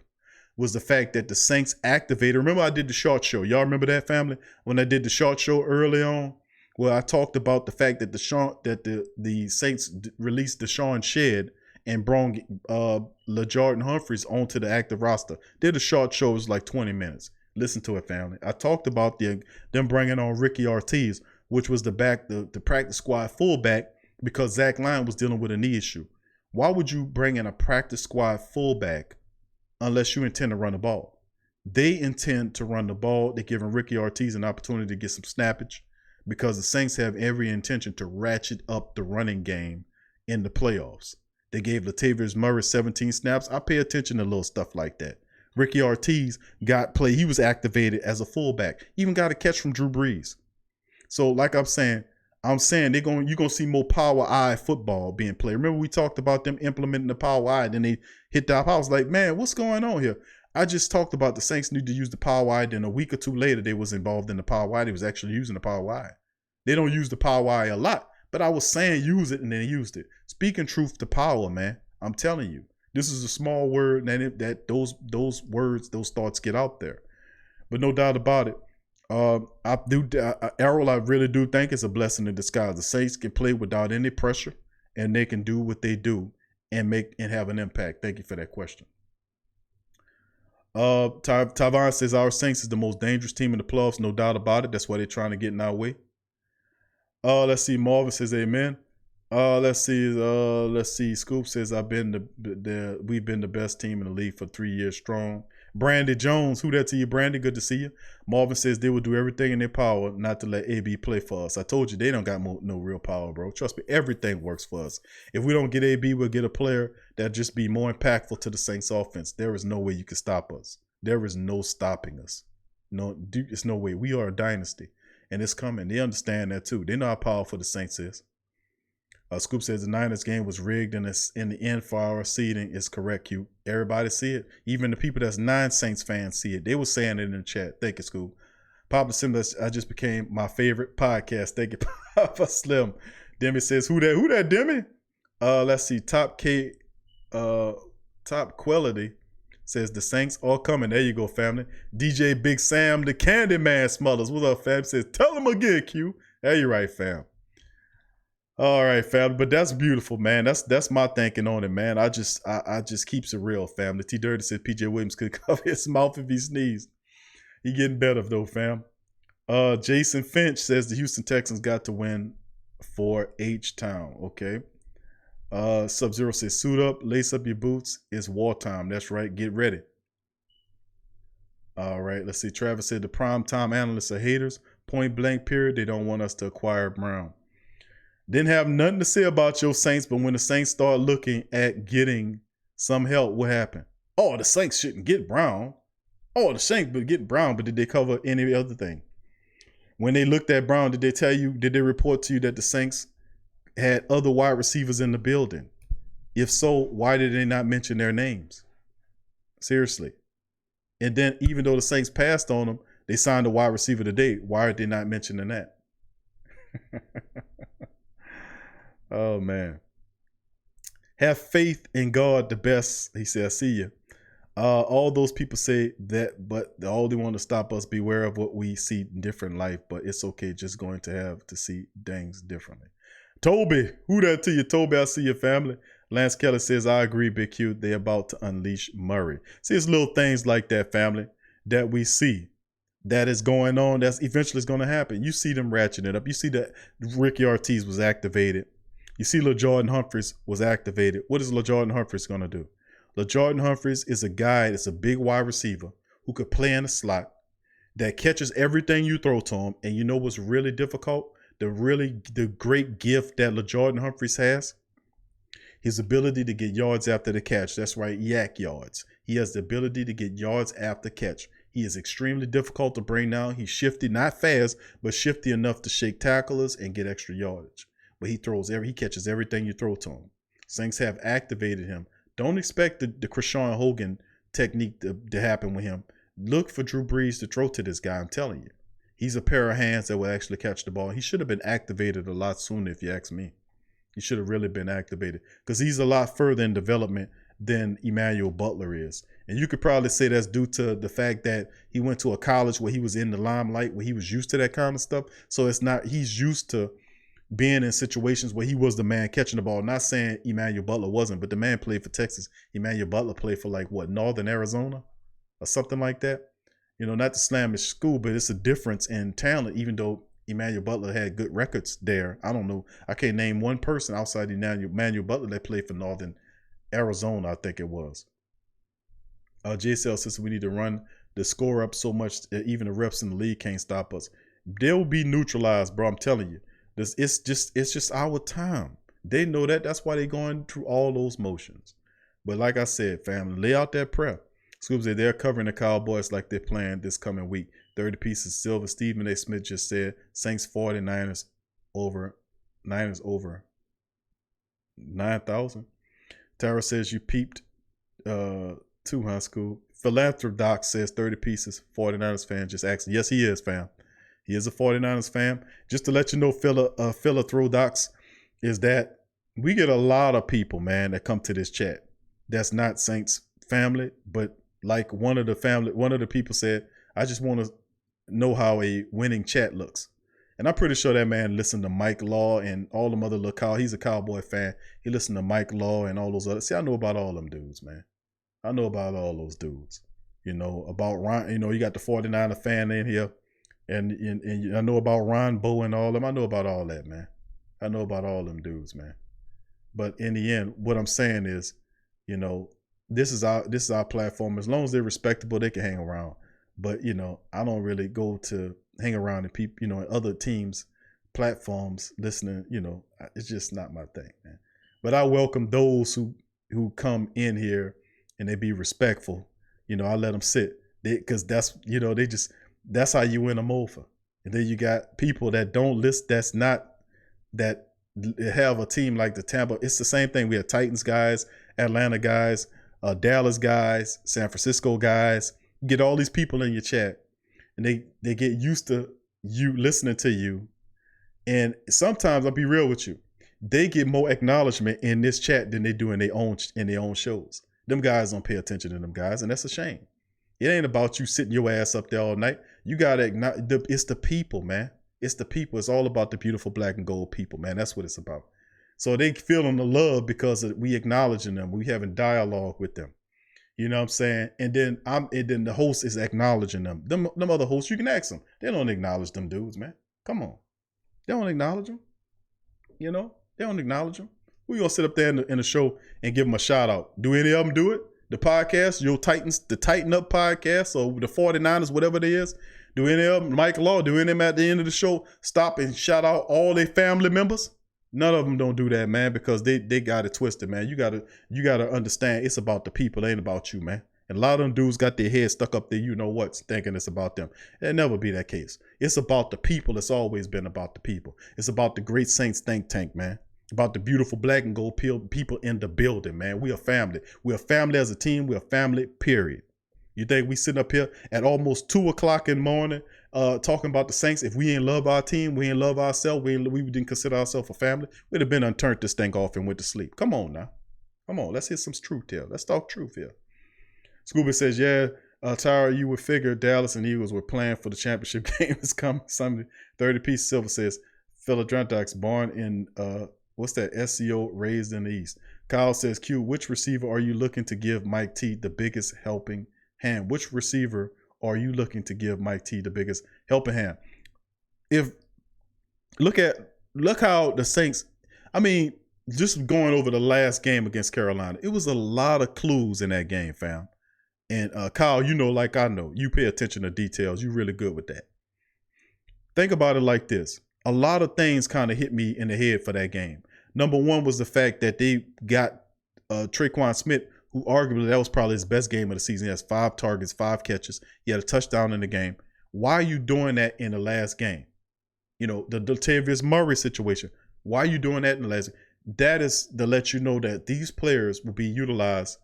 was the fact that the Saints activated. Remember I did the short show. Y'all remember that, family? When I did the short show early on, where I talked about the fact that the Saints released Deshaun Shed and brought LaJardan Humphreys onto the active roster. Did a short show, it was like 20 minutes. Listen to it, family. I talked about them bringing on Ricky Ortiz, which was the practice squad fullback, because Zach Lyon was dealing with a knee issue. Why would you bring in a practice squad fullback unless you intend to run the ball? They intend to run the ball. They're giving Ricky Ortiz an opportunity to get some snappage, because the Saints have every intention to ratchet up the running game in the playoffs. They gave Latavius Murray 17 snaps. I pay attention to little stuff like that. Ricky Ortiz got play. He was activated as a fullback. Even got a catch from Drew Brees. So like I'm saying you're gonna see more power eye football being played. Remember we talked about them implementing the power eye, then they hit that. I was like, man, what's going on here? I just talked about the Saints need to use the power eye. Then a week or two later, they was involved in the power eye. They was actually using the power eye. They don't use the power eye a lot, but I was saying use it, and then they used it. Speaking truth to power, man. I'm telling you, this is a small word that those words, those thoughts get out there. But no doubt about it. Errol, I really do think it's a blessing in disguise. The Saints can play without any pressure, and they can do what they do and have an impact. Thank you for that question. Tavon says our Saints is the most dangerous team in the playoffs, no doubt about it. That's why they're trying to get in our way. Let's see. Marvin says amen. Let's see. Scoop says we've been the best team in the league for 3 years strong. Brandy Jones, who that to you, Brandy? Good to see you. Marvin says they will do everything in their power not to let AB play for us. I told you they don't got no real power, bro. Trust me, everything works for us. If we don't get AB, we'll get a player that just be more impactful to the Saints offense. There is no way you can stop us. There is no stopping us. No, it's no way. We are a dynasty, and it's coming. They understand that too. They know how powerful the Saints is. Scoop says the Niners game was rigged in the end for our seeding. Is correct, Q. Everybody see it. Even the people that's non-Saints fans see it. They were saying it in the chat. Thank you, Scoop. Papa Slim, I just became my favorite podcast. Thank you, Papa Slim. Demi says, who that, Demi? Let's see. Top Quality says the Saints are coming. There you go, family. DJ Big Sam, the Candyman Smothers. What's up, fam? Says, tell them again, Q. There you right, fam. All right, fam. But that's beautiful, man. That's my thinking on it, man. I just keeps it real, fam. The T Dirty said PJ Williams could cover his mouth if he sneezed. He getting better though, fam. Jason Finch says the Houston Texans got to win for H-Town. Okay. Sub-Zero says suit up, lace up your boots. It's wartime. That's right. Get ready. All right. Let's see. Travis said the primetime analysts are haters. Point blank period. They don't want us to acquire Brown. Didn't have nothing to say about your Saints, but when the Saints start looking at getting some help, what happened? Oh, the Saints shouldn't get Brown. Oh, the Saints would get Brown, but did they cover any other thing? When they looked at Brown, did they report to you that the Saints had other wide receivers in the building? If so, why did they not mention their names? Seriously. And then even though the Saints passed on them, they signed a wide receiver today. Why are they not mentioning that? Oh, man. Have faith in God the best. He said, I see you. All those people say that, but all they want to stop us. Beware of what we see in different life, but it's okay. Just going to have to see things differently. Toby, who that to you? Toby, I see your family. Lance Kelly says, I agree, Big Q. They're about to unleash Murray. See, it's little things like that, family, that we see that is going on. That's eventually going to happen. You see them ratcheting it up. You see that Ricky Ortiz was activated. You see LaJordan Humphreys was activated. What is LaJordan Humphreys going to do? LaJordan Humphreys is a guy that's a big wide receiver who could play in the slot, that catches everything you throw to him. And you know what's really difficult? The great gift that LaJordan Humphreys has? His ability to get yards after the catch. That's right, yak yards. He has the ability to get yards after catch. He is extremely difficult to bring down. He's shifty, not fast, but shifty enough to shake tacklers and get extra yardage. But he catches everything you throw to him. Saints have activated him. Don't expect the Krishan Hogan technique to happen with him. Look for Drew Brees to throw to this guy. I'm telling you. He's a pair of hands that will actually catch the ball. He should have been activated a lot sooner, if you ask me. He should have really been activated because he's a lot further in development than Emmanuel Butler is. And you could probably say that's due to the fact that he went to a college where he was in the limelight, where he was used to that kind of stuff. So he's used to being in situations where he was the man catching the ball. Not saying Emmanuel Butler wasn't, but the man played for Texas. Emmanuel Butler played for Northern Arizona or something like that. You know, not to slam his school, but it's a difference in talent, even though Emmanuel Butler had good records there. I don't know. I can't name one person outside Emmanuel Butler that played for Northern Arizona, I think it was. JSL says we need to run the score up so much that even the refs in the league can't stop us. They'll be neutralized, bro. I'm telling you. It's just our time. They know that. That's why they're going through all those motions. But like I said, family, lay out that prayer. Scoop said they're covering the Cowboys like they're playing this coming week. 30 pieces silver. Stephen A. Smith just said Saints 49ers over. Niners over 9,000. Tara says you peeped to high school. Philanthrop Doc says 30 pieces. 49ers fan just asking. Yes, he is, fam. He is a 49ers fan. Just to let you know, Philanthrodocs, is that we get a lot of people, man, that come to this chat. That's not Saints family, but like one of the people said, I just want to know how a winning chat looks. And I'm pretty sure that man listened to Mike Law and all them other little he's a Cowboy fan. He listened to Mike Law and all those others. See, I know about all them dudes, man. I know about all those dudes. You know, about Ron, you know, you got the 49er fan in here. And I know about Ron Bow and all them. I know about all that, man. I know about all them dudes, man. But in the end, what I'm saying is, you know, this is our platform. As long as they're respectable, they can hang around. But, you know, I don't really go to hang around in people, you know, in other teams' platforms listening, you know, it's just not my thing, man. But I welcome those who come in here and they be respectful. You know, I let them sit. Because that's, you know, that's how you win them over. And then you got people that don't list, that have a team like the Tampa. It's the same thing. We have Titans guys, Atlanta guys, Dallas guys, San Francisco guys. You get all these people in your chat and they get used to you listening to you. And sometimes, I'll be real with you, they get more acknowledgement in this chat than they do in their own shows. Them guys don't pay attention to them guys, and that's a shame. It ain't about you sitting your ass up there all night. You gotta acknowledge it's the people, man. It's the people. It's all about the beautiful black and gold people, man. That's what it's about. So they feeling the love because we acknowledging them. We having dialogue with them. You know what I'm saying? And then the host is acknowledging them. Them other hosts, you can ask them. They don't acknowledge them dudes, man. Come on. They don't acknowledge them. You know? They don't acknowledge them. We gonna sit up there in the show and give them a shout out. Do any of them do it? The podcast, the Tighten Up podcast, or the 49ers, whatever it is. Do any of them, Mike Law, do any of them at the end of the show stop and shout out all their family members? None of them don't do that, man, because they got it twisted, man. You gotta understand it's about the people, it ain't about you, man. And a lot of them dudes got their heads stuck up there, you know what, thinking it's about them. It'll never be that case. It's about the people. It's always been about the people. It's about the Great Saints think tank, man. About the beautiful black and gold people in the building, man. We are family. We're a family as a team. We're a family, period. You think we sitting up here at almost 2 o'clock in the morning talking about the Saints? If we ain't love our team, we ain't love ourselves, we didn't consider ourselves a family, we'd have been unturned this thing off and went to sleep. Come on now. Come on. Let's hear some truth here. Let's talk truth here. Scuba says, yeah, Tyra, you would figure Dallas and Eagles were playing for the championship game this coming Sunday. 30 piece Silver says, Philadelphia's born in what's that? SEO, raised in the East. Kyle says, Q, which receiver are you looking to give Mike T the biggest helping hand? Which receiver are you looking to give Mike T the biggest helping hand? Look how the Saints, I mean, just going over the last game against Carolina, it was a lot of clues in that game, fam. And Kyle, you know, like I know, you pay attention to details. You're really good with that. Think about it like this. A lot of things kind of hit me in the head for that game. Number one was the fact that they got Traquan Smith, who arguably that was probably his best game of the season. He has 5 targets, 5 catches. He had a touchdown in the game. Why are you doing that in the last game? You know, the Latavius Murray situation. Why are you doing that in the last game? That is to let you know that these players will be utilized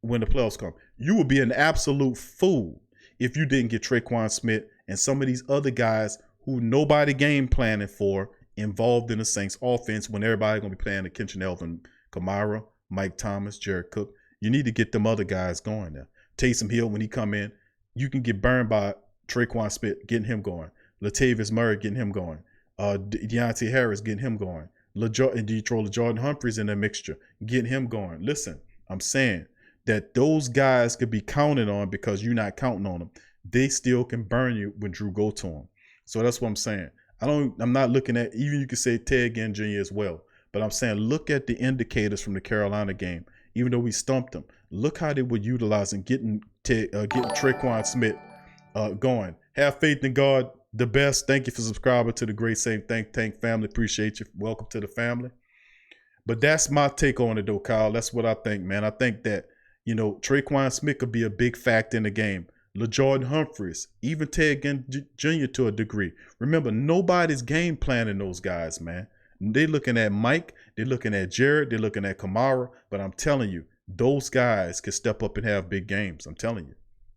when the playoffs come. You would be an absolute fool if you didn't get Traquan Smith and some of these other guys who nobody game planning for involved in the Saints offense when everybody going to be playing the Kitchen Elvin, Kamara, Mike Thomas, Jared Cook. You need to get them other guys going there. Taysom Hill, when he come in, you can get burned by Traquan Smith, getting him going. Latavius Murray, getting him going. Deontay Harris, getting him going. Jordan Humphries in the mixture, getting him going. Listen, I'm saying that those guys could be counted on because you're not counting on them. they still can burn you when Drew go to them. So that's what I'm saying. I'm not looking at, even you could say Ted Ginn Jr. as well, but I'm saying look at the indicators from the Carolina game. Even though we stumped them, look how they were utilizing getting Tre'Quan Smith going. Have faith in God, the best. Thank you for subscribing to the Great Saint Think Tank family. Appreciate you. Welcome to the family. But that's my take on it, though, Kyle. That's what I think, man. I think that, Tre'Quan Smith could be a big factor in the game. LaJordan Humphreys, even Ted Ginn Jr. to a degree. Remember, nobody's game planning those guys, man. They're looking at Mike, they're looking at Jared, they're looking at Kamara, but I'm telling you, those guys can step up and have big games. I'm telling you.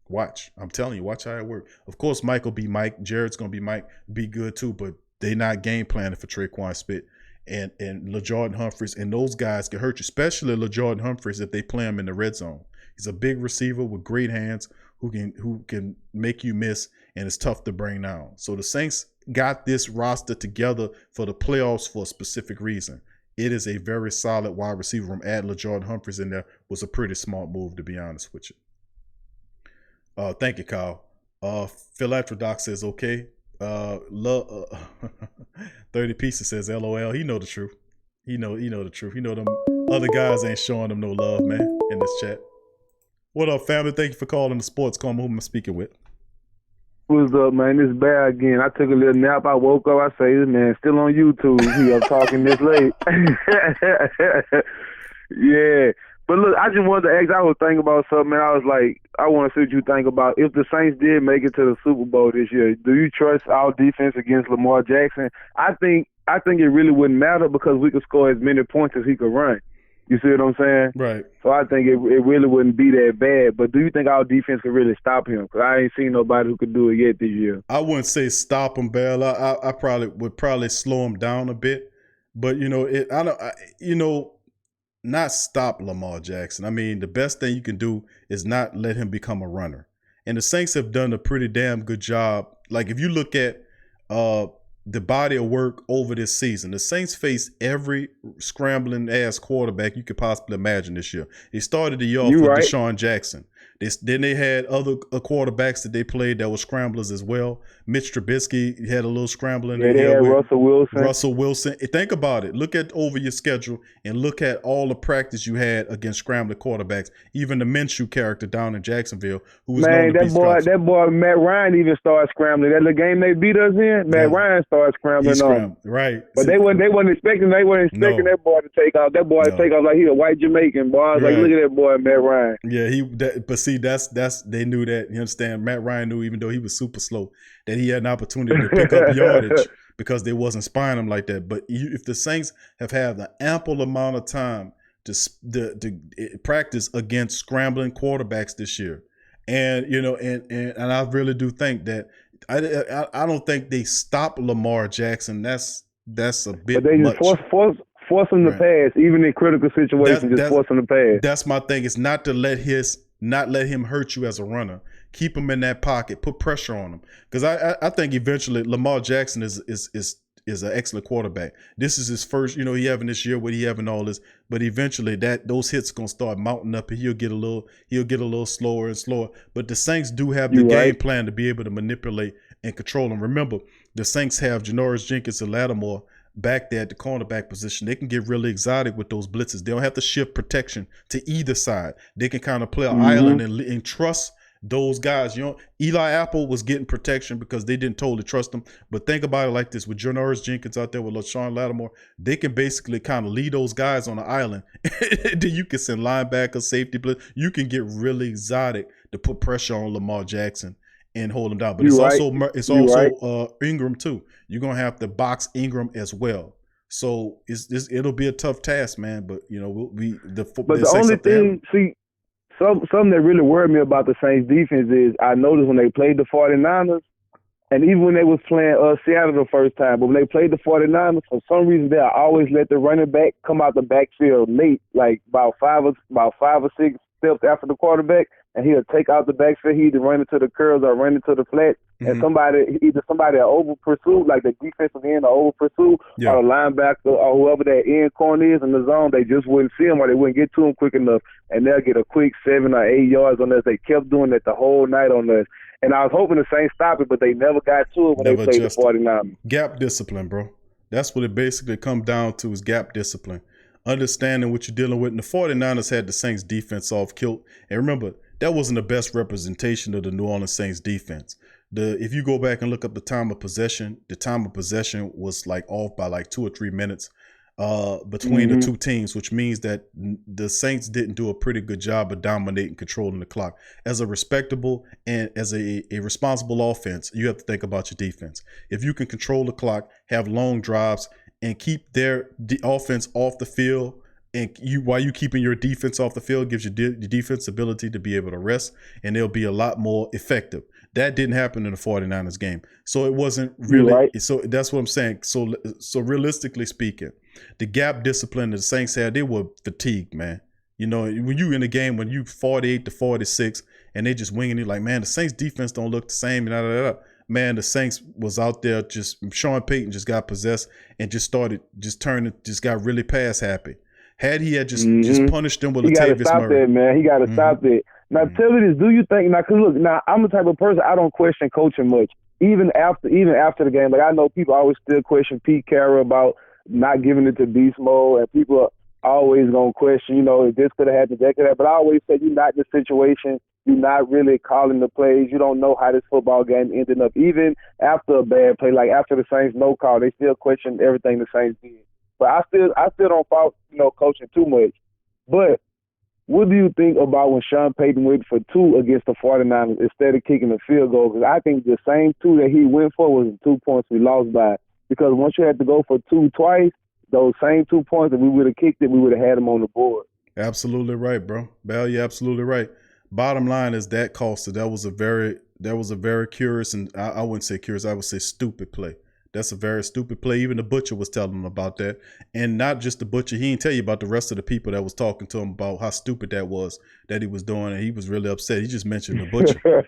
Watch. I'm telling you, watch how it works. Of course, Mike will be Mike. Jared's going to be Mike, be good too, but they're not game planning for Tre'Quan Smith and LaJordan Humphreys, and those guys can hurt you, especially LaJordan Humphreys if they play him in the red zone. He's a big receiver with great hands who can make you miss, and it's tough to bring down. So the Saints got this roster together for the playoffs for a specific reason. It is a very solid wide receiver room. Add LaJordan Humphreys in there was a pretty smart move, to be honest with you. Thank you, Kyle. Philanthrodoc says, okay. 30 Pieces says, LOL. He know the truth. He know the truth. He know them other guys ain't showing them no love, man, in this chat. What up, family? Thank you for calling the Sports Coma. Who am I speaking with? What's up, man? It's Bear again. I took a little nap. I woke up. I say, this man still on YouTube. He up talking this late. Yeah. But look, I just wanted to ask, I was thinking about something, man. I was like, I want to see what you think about if the Saints did make it to the Super Bowl this year. Do you trust our defense against Lamar Jackson? I think it really wouldn't matter because we could score as many points as he could run. You see what I'm saying? Right. So I think it really wouldn't be that bad. But do you think our defense could really stop him? Because I ain't seen nobody who could do it yet this year. I wouldn't say stop him, Bell. I would slow him down a bit. But not stop Lamar Jackson. I mean, the best thing you can do is not let him become a runner. And the Saints have done a pretty damn good job. Like if you look at the body of work over this season, the Saints face every scrambling ass quarterback you could possibly imagine this year. They started the year off with Deshaun Jackson. Then they had other quarterbacks that they played that were scramblers as well. Mitch Trubisky had a little scrambling. Yeah, they had Russell Wilson. Think about it. Look at over your schedule and look at all the practice you had against scrambling quarterbacks. Even the Minshew character down in Jacksonville, who was known to be that boy Matt Ryan even started scrambling. That little game they beat us in, Matt Ryan started scrambling on. Right. But they wasn't expecting that boy to take off. That boy to take off like he a white Jamaican boy. I was like, look at that boy Matt Ryan. Yeah, but see, that's they knew that. You understand? Matt Ryan knew, even though he was super slow, that he had an opportunity to pick up yardage because they wasn't spying him like that. But if the Saints have had an ample amount of time to practice against scrambling quarterbacks this year, and I really do think that I don't think they stop Lamar Jackson. That's a bit. But they just force him to pass, even in critical situations. Force him to pass. That's my thing. It's not to let him hurt you as a runner. Keep him in that pocket. Put pressure on him. Because I think eventually Lamar Jackson is an excellent quarterback. This is his first, he having this year, what he having all this, but eventually those hits gonna start mounting up and he'll get a little slower and slower. But the Saints do have the game plan to be able to manipulate and control him. Remember, the Saints have Janoris Jenkins and Lattimore back there at the cornerback position. They can get really exotic with those blitzes. They don't have to shift protection to either side. They can kind of play an island and trust those guys. Eli Apple was getting protection because they didn't totally trust him. But think about it like this: with Janoris Jenkins out there, with LaShawn Lattimore, they can basically kind of lead those guys on the island. Then you can send linebacker, safety blitz. You can get really exotic to put pressure on Lamar Jackson and hold him down. But it's also Ingram too. You're gonna have to box Ingram as well. So it'll be a tough task, man. But the only thing, something that really worried me about the Saints defense is I noticed when they played the 49ers, and even when they was playing Seattle the first time, but when they played the 49ers, for some reason they always let the running back come out the backfield late, like about five or six steps after the quarterback, and he'll take out the backfield. He either run into the curls or run into the flat, and somebody over pursuit, like the defensive end or over pursuit, or the linebacker or whoever that end corner is in the zone, they just wouldn't see him or they wouldn't get to him quick enough, and they'll get a quick 7 or 8 yards on us. They kept doing that the whole night on us. And I was hoping the Saints stop it, but they never got to it when they played adjusted. the 49ers. Gap discipline, bro. That's what it basically comes down to is gap discipline. Understanding what you're dealing with. And the 49ers had the Saints defense off kilt. And remember, that wasn't the best representation of the New Orleans Saints defense. If you go back and look up the time of possession was like off by like 2 or 3 minutes between the two teams, which means that the Saints didn't do a pretty good job of dominating, controlling the clock. As a respectable and as a responsible offense, you have to think about your defense. If you can control the clock, have long drives, and keep their offense off the field, and while you keeping your defense off the field, gives you the defense ability to be able to rest, and they'll be a lot more effective. That didn't happen in the 49ers game. So it wasn't really right. So that's what I'm saying. So realistically speaking, the gap discipline that the Saints had, they were fatigued, man. You know, when you in a game when you 48-46 and they just winging it, like, man, the Saints defense don't look the same. Man, the Saints was out there just Sean Payton just got possessed and just got really pass happy. Had he had just punished them with Latavius Murray. That, man. He got to stop that. Now, tell me this: do you think? Now, cause look, now I'm the type of person I don't question coaching much. Even after the game, like I know people always still question Pete Carroll about not giving it to beast mode, and people are always gonna question, you know, if this could have happened, that could have. But I always say you're not in the situation. You're not really calling the plays. You don't know how this football game ended up. Even after a bad play, like after the Saints no call, they still question everything the Saints did. But I still don't fault, you know, coaching too much. But what do you think about when Sean Payton went for 2 against the 49ers instead of kicking the field goal? Because I think the same 2 that he went for was the 2 points we lost by. Because once you had to go for 2 twice, those same 2 points, if we would have kicked it, we would have had them on the board. Absolutely right, bro. Bell, you're absolutely right. Bottom line is that cost. That was a very curious, and I wouldn't say curious, I would say stupid play. That's a very stupid play. Even the butcher was telling him about that. And not just the butcher. He didn't tell you about the rest of the people that was talking to him about how stupid that was that he was doing. And he was really upset. He just mentioned the butcher.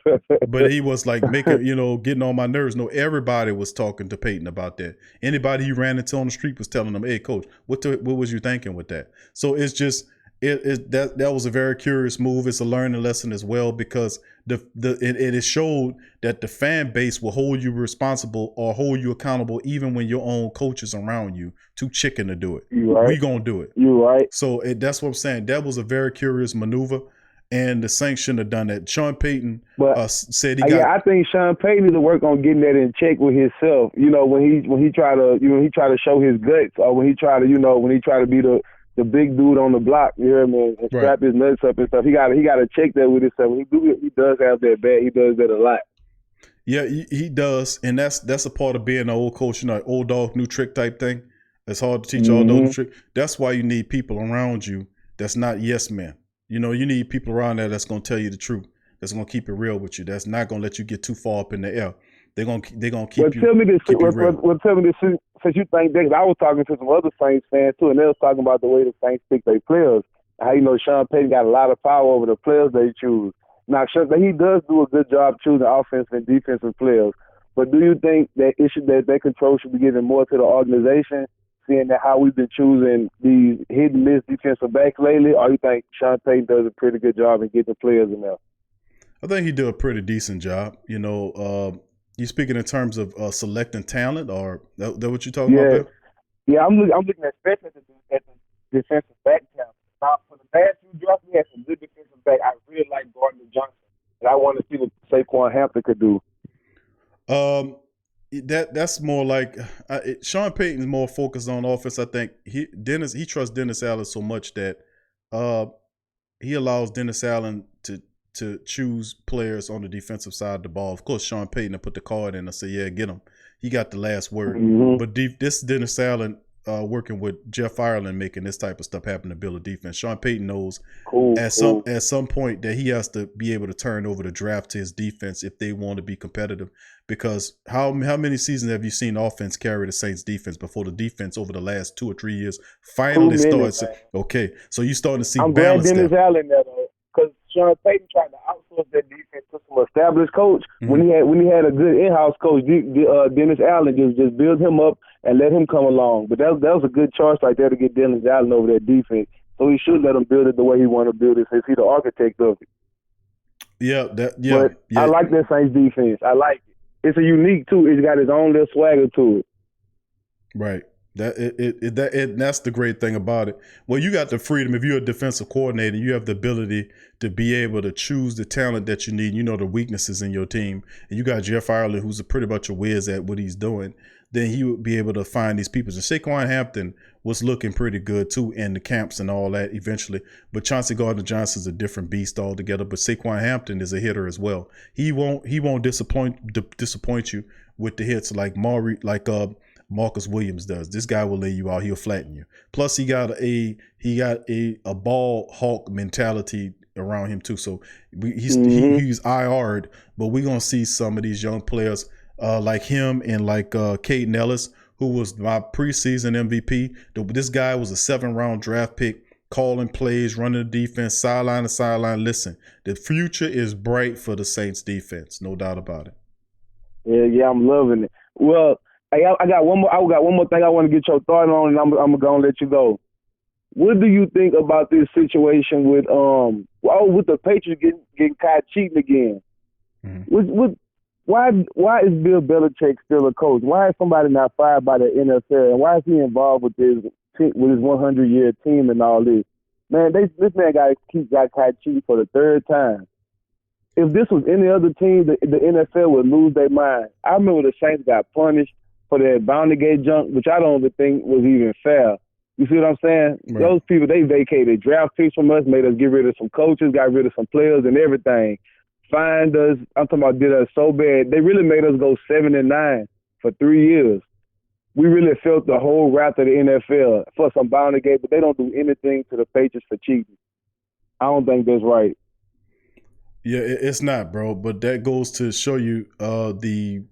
But he was like getting on my nerves. No, everybody was talking to Peyton about that. Anybody he ran into on the street was telling him, hey, coach, what was you thinking with that? So it's just that was a very curious move. It's a learning lesson as well, because it showed that the fan base will hold you responsible or hold you accountable even when your own coach is around you. Too chicken to do it. Right. We gonna do it. You right. So that's what I'm saying. That was a very curious maneuver, and the Saints shouldn't have done that. Sean Payton said he got. Yeah, I think Sean Payton needs to work on getting that in check with himself. You know, when he try to show his guts, or when he try to be the big dude on the block, you hear me, and strap his nuts up and stuff. He got to check that with himself. When he does have that bad. He does that a lot. Yeah, he does, and that's a part of being an old coach, you know, old dog, new trick type thing. It's hard to teach all those tricks. That's why you need people around you that's not yes men. You know, you need people around there that's gonna tell you the truth, that's gonna keep it real with you, that's not gonna let you get too far up in the air. They're gonna keep you. Tell me this. Keep you real. Tell me this. Since you think that, I was talking to some other Saints fans too, and they was talking about the way the Saints pick their players. How Sean Payton got a lot of power over the players they choose. Now, he does do a good job choosing offensive and defensive players. But do you think that control should be given more to the organization, seeing that how we've been choosing these hit and miss defensive backs lately, or you think Sean Payton does a pretty good job in getting the players in there? I think he did a pretty decent job. You know, you speaking in terms of selecting talent, or that what you talking about, Bill? Yeah, I'm looking especially at the defensive back talent. Now, for the past few drafts, we had some good defensive back. I really like Gardner Johnson, and I want to see what Saquon Hampton could do. That's more like Sean Payton's more focused on offense. I think he trusts Dennis Allen so much that he allows Dennis Allen to choose players on the defensive side of the ball. Of course, Sean Payton will put the card in and say, yeah, get him. He got the last word. But this Dennis Allen working with Jeff Ireland making this type of stuff happen to build a defense. Sean Payton knows at some point that he has to be able to turn over the draft to his defense if they want to be competitive. Because how many seasons have you seen offense carry the Saints defense before the defense over the last 2 or 3 years finally starts? Okay, so you're starting to see balance there. I'm glad Dennis Allen there, though, because Sean Payton tried to outsource that defense to some established coach. When he had a good in-house coach, Dennis Allen just built him up and let him come along. But that was a good choice right there to get Dennis Allen over that defense. So he should let him build it the way he want to build it, since he's the architect of it. But I like that Saints defense. I like it. It's a unique too. It's got its own little swagger to it. Right. That's the great thing about it. Well, you got the freedom. If you're a defensive coordinator, you have the ability to be able to choose the talent that you need. You know the weaknesses in your team, and you got Jeff Ireland, who's pretty much a whiz at what he's doing. Then he would be able to find these people. And Saquon Hampton was looking pretty good too in the camps and all that eventually. But Chauncey Gardner-Johnson's a different beast altogether. But Saquon Hampton is a hitter as well. He won't disappoint you with the hits like Marcus Williams does. This guy will lay you out. He'll flatten you. Plus, he got a ball hawk mentality around him too. So he's IR'd, but we're gonna see some of these young players like him and like Caden Ellis, who was my preseason MVP. This guy was a 7th-round draft pick, calling plays, running the defense, sideline to sideline. Listen, the future is bright for the Saints defense, no doubt about it. Yeah, I'm loving it. Well, I got one more thing I want to get your thought on, and I'm gonna let you go. What do you think about this situation with the Patriots getting caught cheating again? Mm-hmm. Why is Bill Belichick still a coach? Why is somebody not fired by the NFL? And why is he involved with his 100-year team and all this? Man, this man got caught cheating for the 3rd time. If this was any other team, the NFL would lose their mind. I remember the Saints got punished for their bounty gate junk, which I don't even think was even fair. You see what I'm saying? Right. Those people, they vacated draft picks from us, made us get rid of some coaches, got rid of some players and everything. Fined us. I'm talking about did us so bad. They really made us go 7-9 for 3 years. We really felt the whole wrath of the NFL for some bounty gate, but they don't do anything to the Patriots for cheating. I don't think that's right. Yeah, it's not, bro. But that goes to show you the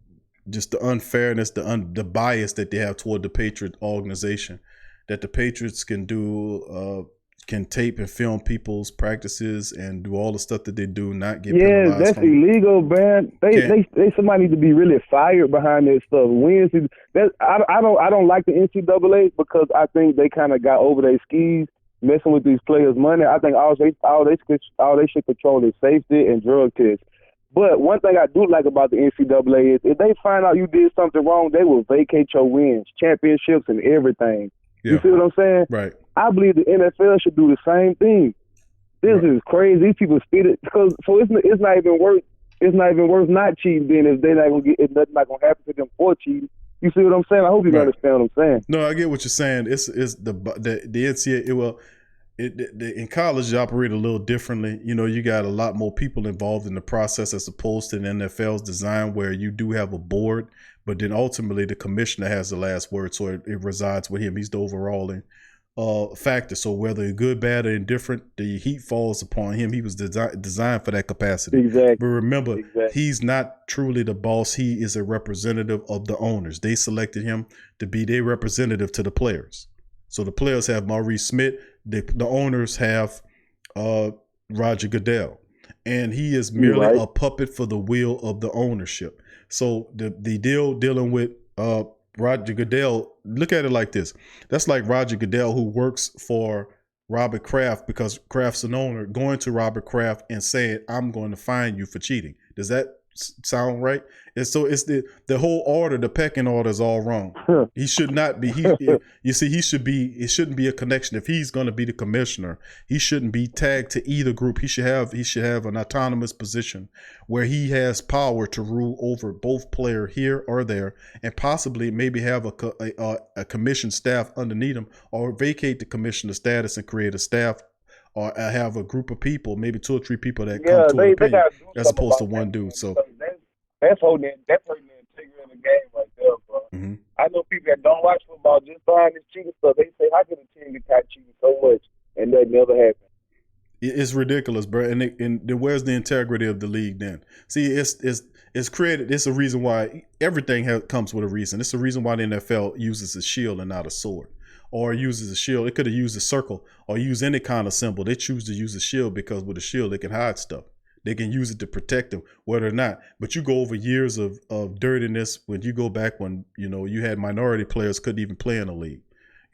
unfairness, the bias that they have toward the Patriot organization. That the Patriots can tape and film people's practices and do all the stuff that they do, not get penalized. Yeah, that's illegal, man. They somebody need to be really fired behind that stuff. I don't like the NCAA because I think they kind of got over their skis messing with these players' money. I think all they should control is safety and drug tests. But one thing I do like about the NCAA is if they find out you did something wrong, they will vacate your wins, championships, and everything. Yeah. You see what I'm saying? Right. I believe the NFL should do the same thing. This is crazy. These people spit it so it's not even worth not cheating. Then if they're not gonna get, if nothing not gonna happen to them for cheating. You see what I'm saying? I hope you understand what I'm saying. No, I get what you're saying. It's the NCAA. In college, you operate a little differently. You know, you got a lot more people involved in the process as opposed to the NFL's design, where you do have a board, but then ultimately the commissioner has the last word, so it resides with him. He's the overall factor. So whether good, bad, or indifferent, the heat falls upon him. He was designed for that capacity. Exactly. But remember, he's not truly the boss. He is a representative of the owners. They selected him to be their representative to the players. So the players have Maurice Smith. The owners have Roger Goodell, and he is merely a puppet for the will of the ownership. So the dealing with Roger Goodell, look at it like this. That's like Roger Goodell, who works for Robert Kraft because Kraft's an owner, going to Robert Kraft and saying, I'm going to fine you for cheating. Does that sound right? And so it's the whole order, the pecking order is all wrong. He should not be. It shouldn't be a connection. If he's going to be the commissioner, he shouldn't be tagged to either group. He should have an autonomous position where he has power to rule over both player here or there, and possibly maybe have a commission staff underneath him, or vacate the commissioner status and create a staff, or have a group of people, maybe 2 or 3 people that come to an opinion, as opposed to one dude. So that's hurting the integrity of the game right there, bro. Mm-hmm. I know people that don't watch football just behind this cheating stuff. They say, how can a team get caught cheating so much and that never happened? It's ridiculous, bro. And where's the integrity of the league then? See, it's created. It's a reason why everything comes with a reason. It's a reason why the NFL uses a shield and not a sword. Or uses a shield. It could have used a circle or use any kind of symbol. They choose to use a shield because with a shield they can hide stuff. They can use it to protect them, whether or not. But you go over years of dirtiness when you go back when you had minority players couldn't even play in the league.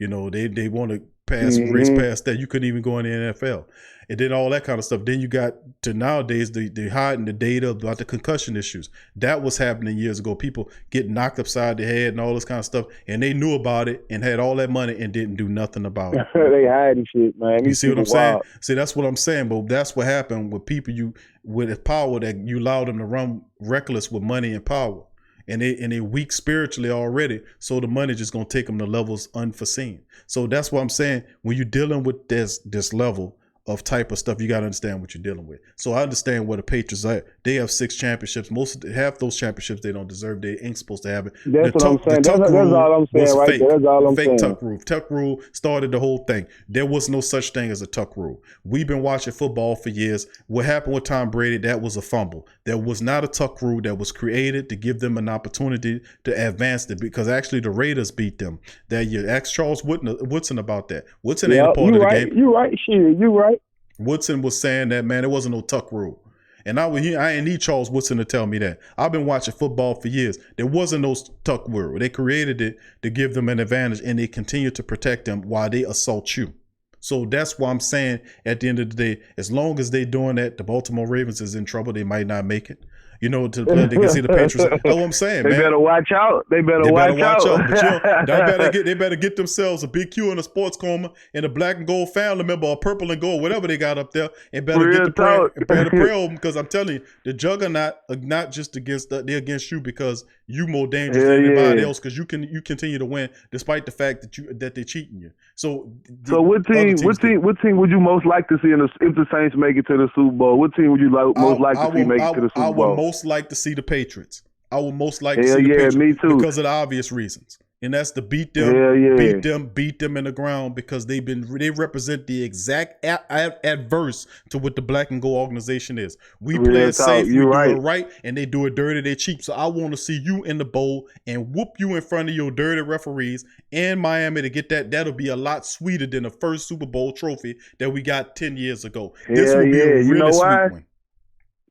They want to race past that. You couldn't even go in the NFL. And then all that kind of stuff. Then you got to nowadays, the hiding the data about the concussion issues. That was happening years ago. People get knocked upside the head and all this kind of stuff. And they knew about it and had all that money and didn't do nothing about it. They hiding shit, man. You see what I'm saying? See, that's what I'm saying. But that's what happened with people with power, that you allow them to run reckless with money and power. And they weak spiritually already. So the money just going to take them to levels unforeseen. So that's what I'm saying. When you're dealing with this level of type of stuff, you got to understand what you're dealing with. So I understand where the Patriots are. They have 6 championships. Half those championships they don't deserve. They ain't supposed to have it. That's what I'm saying. That's all I'm saying right there. That's all I'm saying. Fake tuck rule. Tuck rule started the whole thing. There was no such thing as a tuck rule. We've been watching football for years. What happened with Tom Brady, that was a fumble. There was not a tuck rule that was created to give them an opportunity to advance it, because actually the Raiders beat them that year. Ask Charles Woodson about that. Woodson ain't a part of the game. You right. Shit, you right. Woodson was saying that, man, there wasn't no tuck rule. And I ain't need Charles Woodson to tell me that. I've been watching football for years. There wasn't no tuck rule. They created it to give them an advantage, and they continue to protect them while they assault you. So that's why I'm saying at the end of the day, as long as they doing that, the Baltimore Ravens is in trouble. They might not make it. You know, they can see the Patriots. That's what I'm saying, man. They better watch out. They better watch out. But they better get themselves a big Q in a sports coma and a black and gold family member, or purple and gold, whatever they got up there, and better get the prayer over, because I'm telling you, the juggernaut are not just they're against you because you more dangerous than anybody else, because you continue to win despite the fact that they're cheating you. So what team would you most like to see if the Saints make it to the Super Bowl? What team would you most like to see make it to the Super Bowl? I would most like to see the Patriots. I would most like to see the Patriots, me too, because of the obvious reasons. And that's to beat them, beat them in the ground, because they represent the exact adverse to what the black and gold organization is. We play it safe, we do it right, and they do it dirty, they cheap. So I want to see you in the bowl and whoop you in front of your dirty referees in Miami to get that. That'll be a lot sweeter than the first Super Bowl trophy that we got 10 years ago. This will be a really sweet one.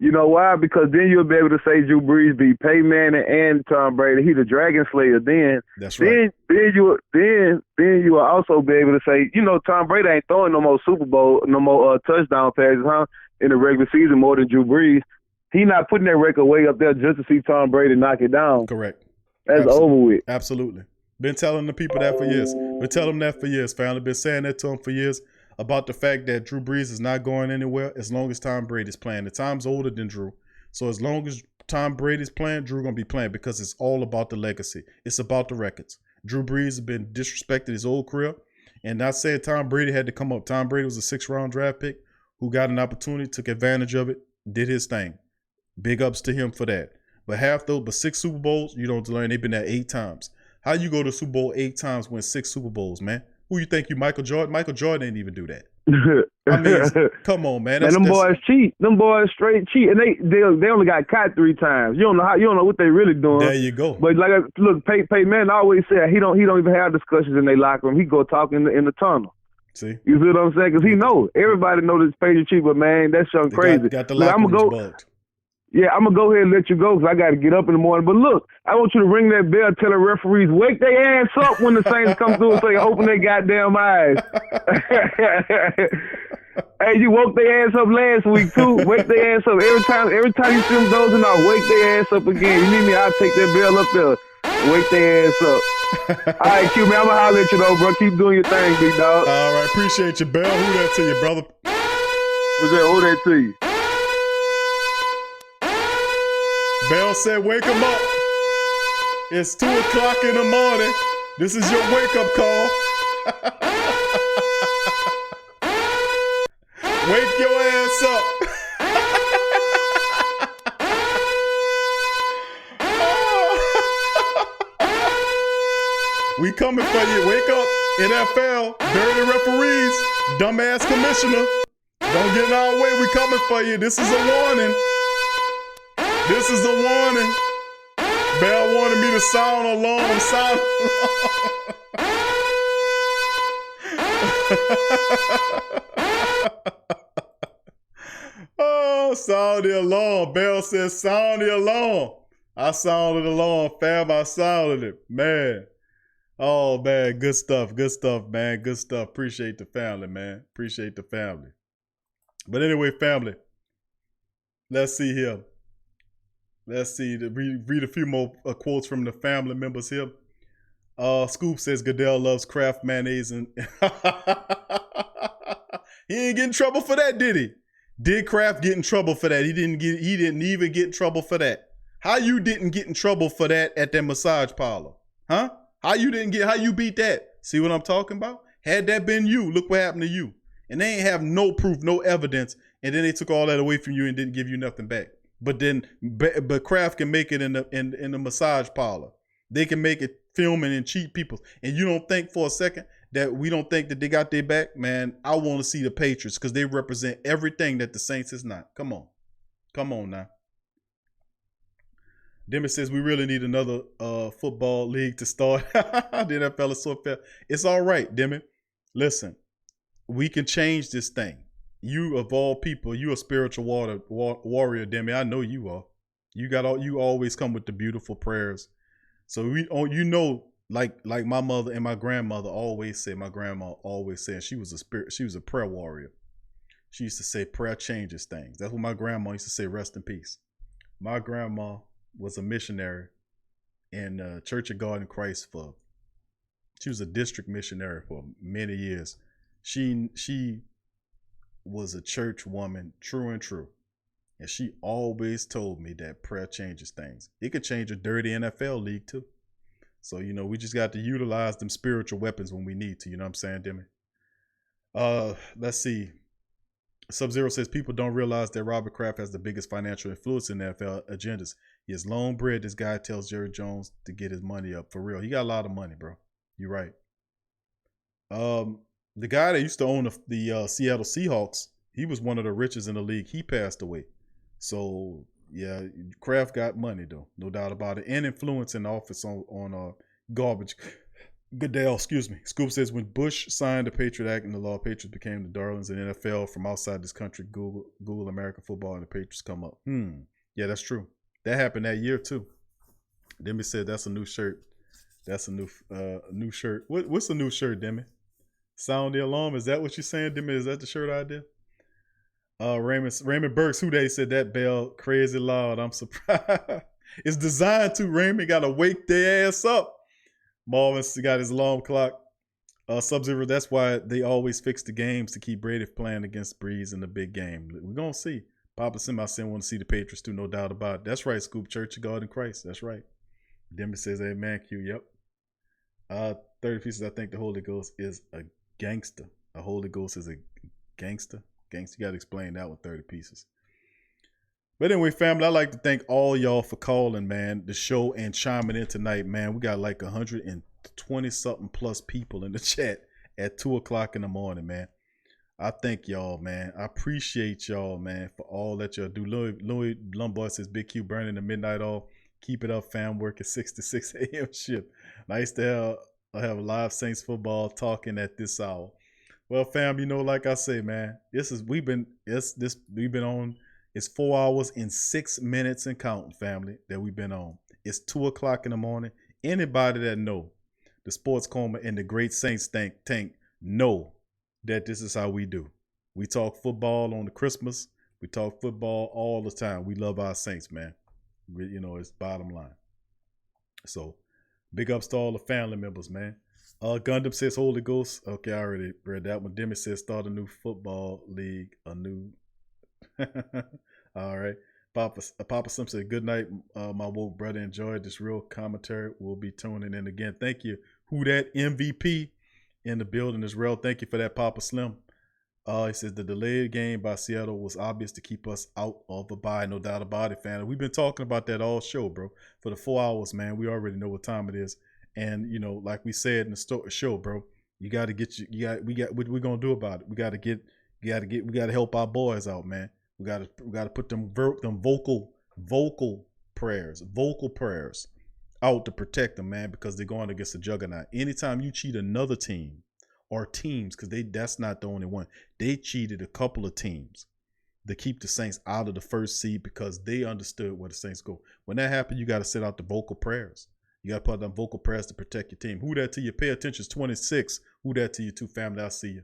You know why? Because then you'll be able to say Drew Brees beat Peyton Manning and Tom Brady. He's the Dragon Slayer. Then that's right. Then you will also be able to say, Tom Brady ain't throwing no more Super Bowl, no more touchdown passes, in the regular season more than Drew Brees. He not putting that record way up there just to see Tom Brady knock it down. Correct. That's over with. Absolutely. Been telling the people that for years. Been telling them that for years, family. Been saying that to them for years, about the fact that Drew Brees is not going anywhere as long as Tom Brady's playing. The time's older than Drew. So as long as Tom Brady's playing, Drew going to be playing, because it's all about the legacy. It's about the records. Drew Brees has been disrespected his whole career. And not saying Tom Brady had to come up. Tom Brady was a 6th-round draft pick who got an opportunity, took advantage of it, did his thing. Big ups to him for that. But 6 Super Bowls, you don't learn. They've been there 8 times. How you go to Super Bowl 8 times, win 6 Super Bowls, man? Who you think Michael Jordan? Michael Jordan didn't even do that. I mean, come on, man. And them boys cheat. Them boys straight cheat, and they only got caught 3 times. You don't know what they really doing. There you go. But look, Peyton Manning always said he don't even have discussions in their locker room. He go talk in the tunnel. See, you see what I'm saying? Because he know everybody know this Patriot cheat, but man, that's something crazy. Got the locker rooms bugged. Yeah, I'm going to go ahead and let you go because I got to get up in the morning. But look, I want you to ring that bell, tell the referees, wake their ass up when the Saints come through and say, open their goddamn eyes. Hey, you woke their ass up last week, too. Wake their ass up. Every time you see them dozing out, wake their ass up again. You need me, I'll take that bell up there. Wake their ass up. All right, Q, man, I'm going to holler at you, though, bro. Keep doing your thing, big dog. All right, appreciate you, Bell. Who that to you, brother? Who that to you? Bell said, wake him up. It's 2 o'clock in the morning. This is your wake-up call. Wake your ass up. We coming for you. Wake up, NFL. Dirty referees. Dumbass commissioner. Don't get in our way. We coming for you. This is a warning. This is a warning. Bell wanted me to sound alarm. Oh, sound the alarm. Bell says, sound the alarm. I sounded the alarm, fam. I sounded it. Man. Oh man, good stuff, man, good stuff. Appreciate the family, man. Appreciate the family. But anyway, family, let's see here. Let's see. Read a few more quotes from the family members here. Scoop says Goodell loves Kraft mayonnaise, and he ain't get in trouble for that, did he? Did Kraft get in trouble for that? He didn't even get in trouble for that. How you didn't get in trouble for that at that massage parlor? Huh? How you beat that? See what I'm talking about? Had that been you, look what happened to you. And they ain't have no proof, no evidence, and then they took all that away from you and didn't give you nothing back. But Kraft can make it in the massage parlor. They can make it filming and cheat people. And you don't think for a second that we don't think that they got their back? Man, I want to see the Patriots because they represent everything that the Saints is not. Come on. Come on now. Demi says we really need another football league to start. The NFL is so fair. It's all right, Demi. Listen, we can change this thing. You of all people, you a spiritual warrior, Demi. I know you are. You always come with the beautiful prayers. So like my mother and my grandmother always said. My grandma always said she was a prayer warrior. She used to say prayer changes things. That's what my grandma used to say. Rest in peace. My grandma was a missionary in Church of God in Christ she was a district missionary for many years. She was a church woman, true and true. And she always told me that prayer changes things. It could change a dirty NFL league too. So, we just got to utilize them spiritual weapons when we need to. You know what I'm saying, Demi? Let's see. Sub-Zero says people don't realize that Robert Kraft has the biggest financial influence in the NFL agendas. He has long bread. This guy tells Jerry Jones to get his money up. For real. He got a lot of money, bro. You're right. The guy that used to own the Seattle Seahawks, he was one of the richest in the league. He passed away. So, yeah, Kraft got money, though. No doubt about it. And influence in the office on garbage. Goodell, excuse me. Scoop says, when Bush signed the Patriot Act and the law, Patriots became the darlings in the NFL from outside this country. Google American football and the Patriots come up. Yeah, that's true. That happened that year, too. Demi said that's a new shirt. That's a new shirt. What's a new shirt, Demi? Sound the alarm? Is that what you're saying, Demi? Is that the shirt idea? Raymond Burks, who they said that bell crazy loud. I'm surprised. It's designed to. Raymond got to wake their ass up. Marvin's got his alarm clock. Sub-Zero, that's why they always fix the games to keep Brady playing against Breeze in the big game. We're going to see. Papa Semi-Sin want to see the Patriots too, no doubt about it. That's right, Scoop. Church of God in Christ. That's right. Demi says, amen, Q. Yep. 30 pieces, I think the Holy Ghost is a gangster. A Holy Ghost is a gangster. Gangster, you got to explain that with 30 pieces. But anyway, family, I'd like to thank all y'all for calling, man, the show and chiming in tonight, man. We got like 120-something plus people in the chat at 2 o'clock in the morning, man. I thank y'all, man. I appreciate y'all, man, for all that y'all do. Louis Lombard says, Big Q burning the midnight off. Keep it up, fam. Work at 6 to 6 a.m. shift. Nice to have live Saints football talking at this hour. Well, fam, like I say, man, we've been on. It's 4 hours and 6 minutes and counting, family, that we've been on. It's 2 o'clock in the morning. Anybody that know the Sports Coma and the Great Saints tank know that this is how we do. We talk football on the Christmas. We talk football all the time. We love our Saints, man. It's bottom line. So, big ups to all the family members, man. Gundam says Holy Ghost. Okay, I already read that one. Demi says start a new football league. All right. Papa Sim said, good night, my woke brother. Enjoyed this real commentary. We'll be tuning in again. Thank you. Who that MVP in the building as well. Thank you for that, Papa Slim. He says the delayed game by Seattle was obvious to keep us out of a bye. No doubt about it, fan. We've been talking about that all show, bro. For the 4 hours, man. We already know what time it is. And, like we said in the show, bro, we got what we're going to do about it. We got to help our boys out, man. We got to put them vocal prayers out to protect them, man, because they're going against a juggernaut. Anytime you cheat another team or teams, because that's not the only one. They cheated a couple of teams to keep the Saints out of the first seed because they understood where the Saints go. When that happened, you got to set out the vocal prayers. You got to put on vocal prayers to protect your team. Who that to you? Pay attention. It's 26. Who that to you too, family? I see you.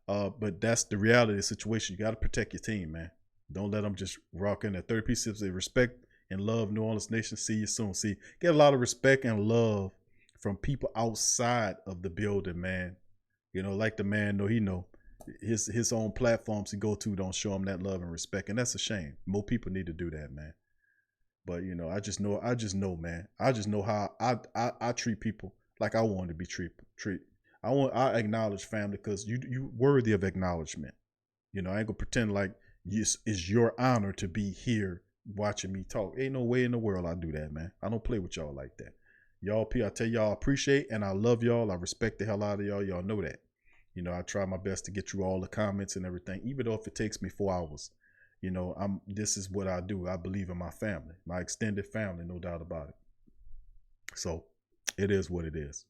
But that's the reality of the situation. You got to protect your team, man. Don't let them just rock in there. 30 pieces of respect and love, New Orleans Nation. See you soon. See, get a lot of respect and love from people outside of the building, man. You know, like the man know, he know his own platforms he go to don't show him that love and respect, and that's a shame. More people need to do that, man. But you know, I just know, man. I just know how I treat people like I want to be treated. I acknowledge family because you worthy of acknowledgement. You know, I ain't gonna pretend like it's your honor to be here watching me talk. Ain't no way in the world I do that, man. I don't play with y'all like that. Y'all, I tell y'all, I appreciate and I love y'all. I respect the hell out of y'all. Y'all know that. You know, I try my best to get through all the comments and everything, even though if it takes me 4 hours. You know, this is what I do. I believe in my family, my extended family, no doubt about it. So it is what it is.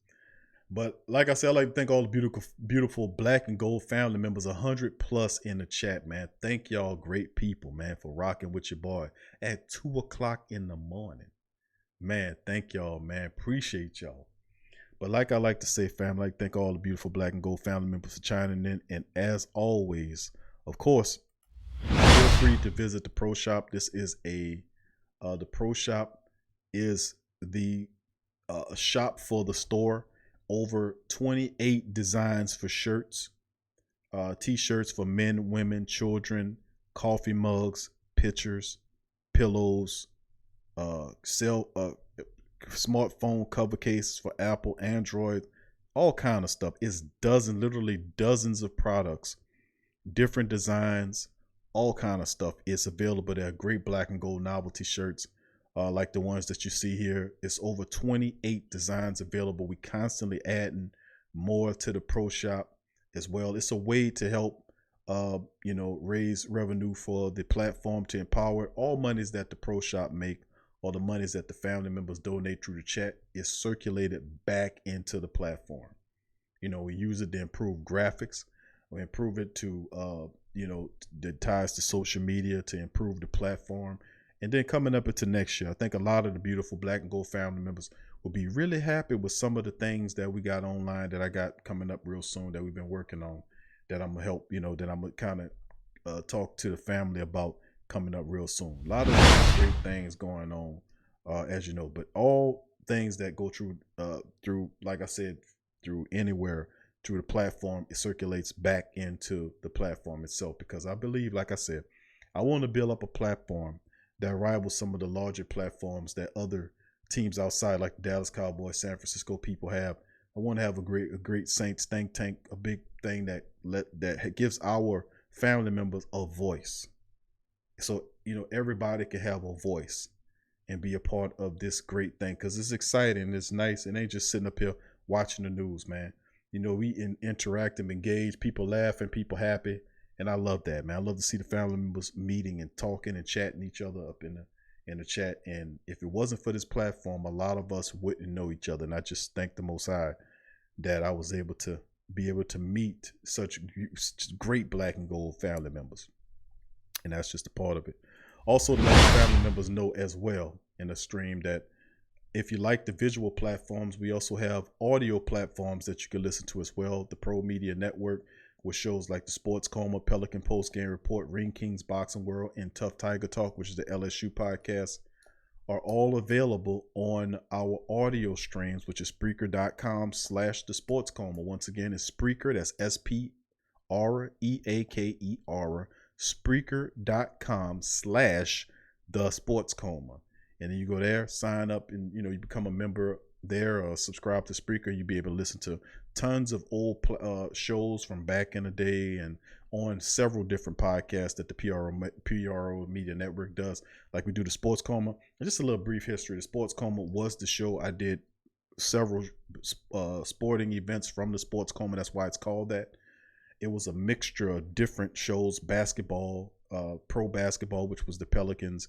But like I said, I'd like to thank all the beautiful black and gold family members, 100 plus in the chat, man. Thank y'all, great people, man, for rocking with your boy at 2 o'clock in the morning. Man, thank y'all, man. Appreciate y'all. But like I like to say, family, I like to thank all the beautiful black and gold family members for chiming in. And as always, of course, feel free to visit the Pro Shop. This is the Pro Shop is the shop for the store. Over 28 designs for shirts, t-shirts for men, women, children, coffee mugs, pictures, pillows, smartphone cover cases for Apple, Android, all kind of stuff. It's literally dozens of products, different designs, all kind of stuff. It's available. There are great black and gold novelty shirts. Like the ones that you see here. It's over 28 designs available. We constantly adding more to the Pro Shop as well. It's a way to help, you know, raise revenue for the platform to empower. All monies that the Pro Shop make or the monies that the family members donate through the chat is circulated back into the platform. You know, we use it to improve graphics. We improve it to, you know, that ties to social media to improve the platform. And then coming up into next year, I think a lot of the beautiful black and gold family members will be really happy with some of the things that we got online that I got coming up real soon that we've been working on, that I'm gonna help, you know, that I'm gonna kind of talk to the family about coming up real soon. A lot of great things going on, as you know, but all things that go through, like I said, through anywhere, through the platform, it circulates back into the platform itself. Because I believe, like I said, I want to build up a platform that rivals some of the larger platforms that other teams outside, like the Dallas Cowboys, San Francisco people have. I want to have a great Saints think tank, a big thing that gives our family members a voice. So, you know, everybody can have a voice and be a part of this great thing, because it's exciting, it's nice. It ain't just sitting up here watching the news, man. You know, we interact and engage, people laughing, people happy. And I love that, man. I love to see the family members meeting and talking and chatting each other up in the chat. And if it wasn't for this platform, a lot of us wouldn't know each other. And I just thank the Most High that I was able to meet such great black and gold family members. And that's just a part of it. Also, to let the family members know as well in the stream that if you like the visual platforms, we also have audio platforms that you can listen to as well. The Pro Media Network, with shows like the Sports Coma, Pelican Post Game Report, Ring Kings Boxing World, and Tough Tiger Talk, which is the LSU podcast, are all available on our audio streams, which is Spreaker.com/The Sports Coma. Once again, it's Spreaker. That's SPREAKER. Spreaker.com/The Sports Coma. And then you go there, sign up, and you know, you become a member there or subscribe to Spreaker. You'll be able to listen to tons of old shows from back in the day and on several different podcasts that the PRO Media Network does. Like we do the Sports Coma. And just a little brief history. The Sports Coma was the show. I did several sporting events from the Sports Coma. That's why it's called that. It was a mixture of different shows: basketball, pro basketball, which was the Pelicans,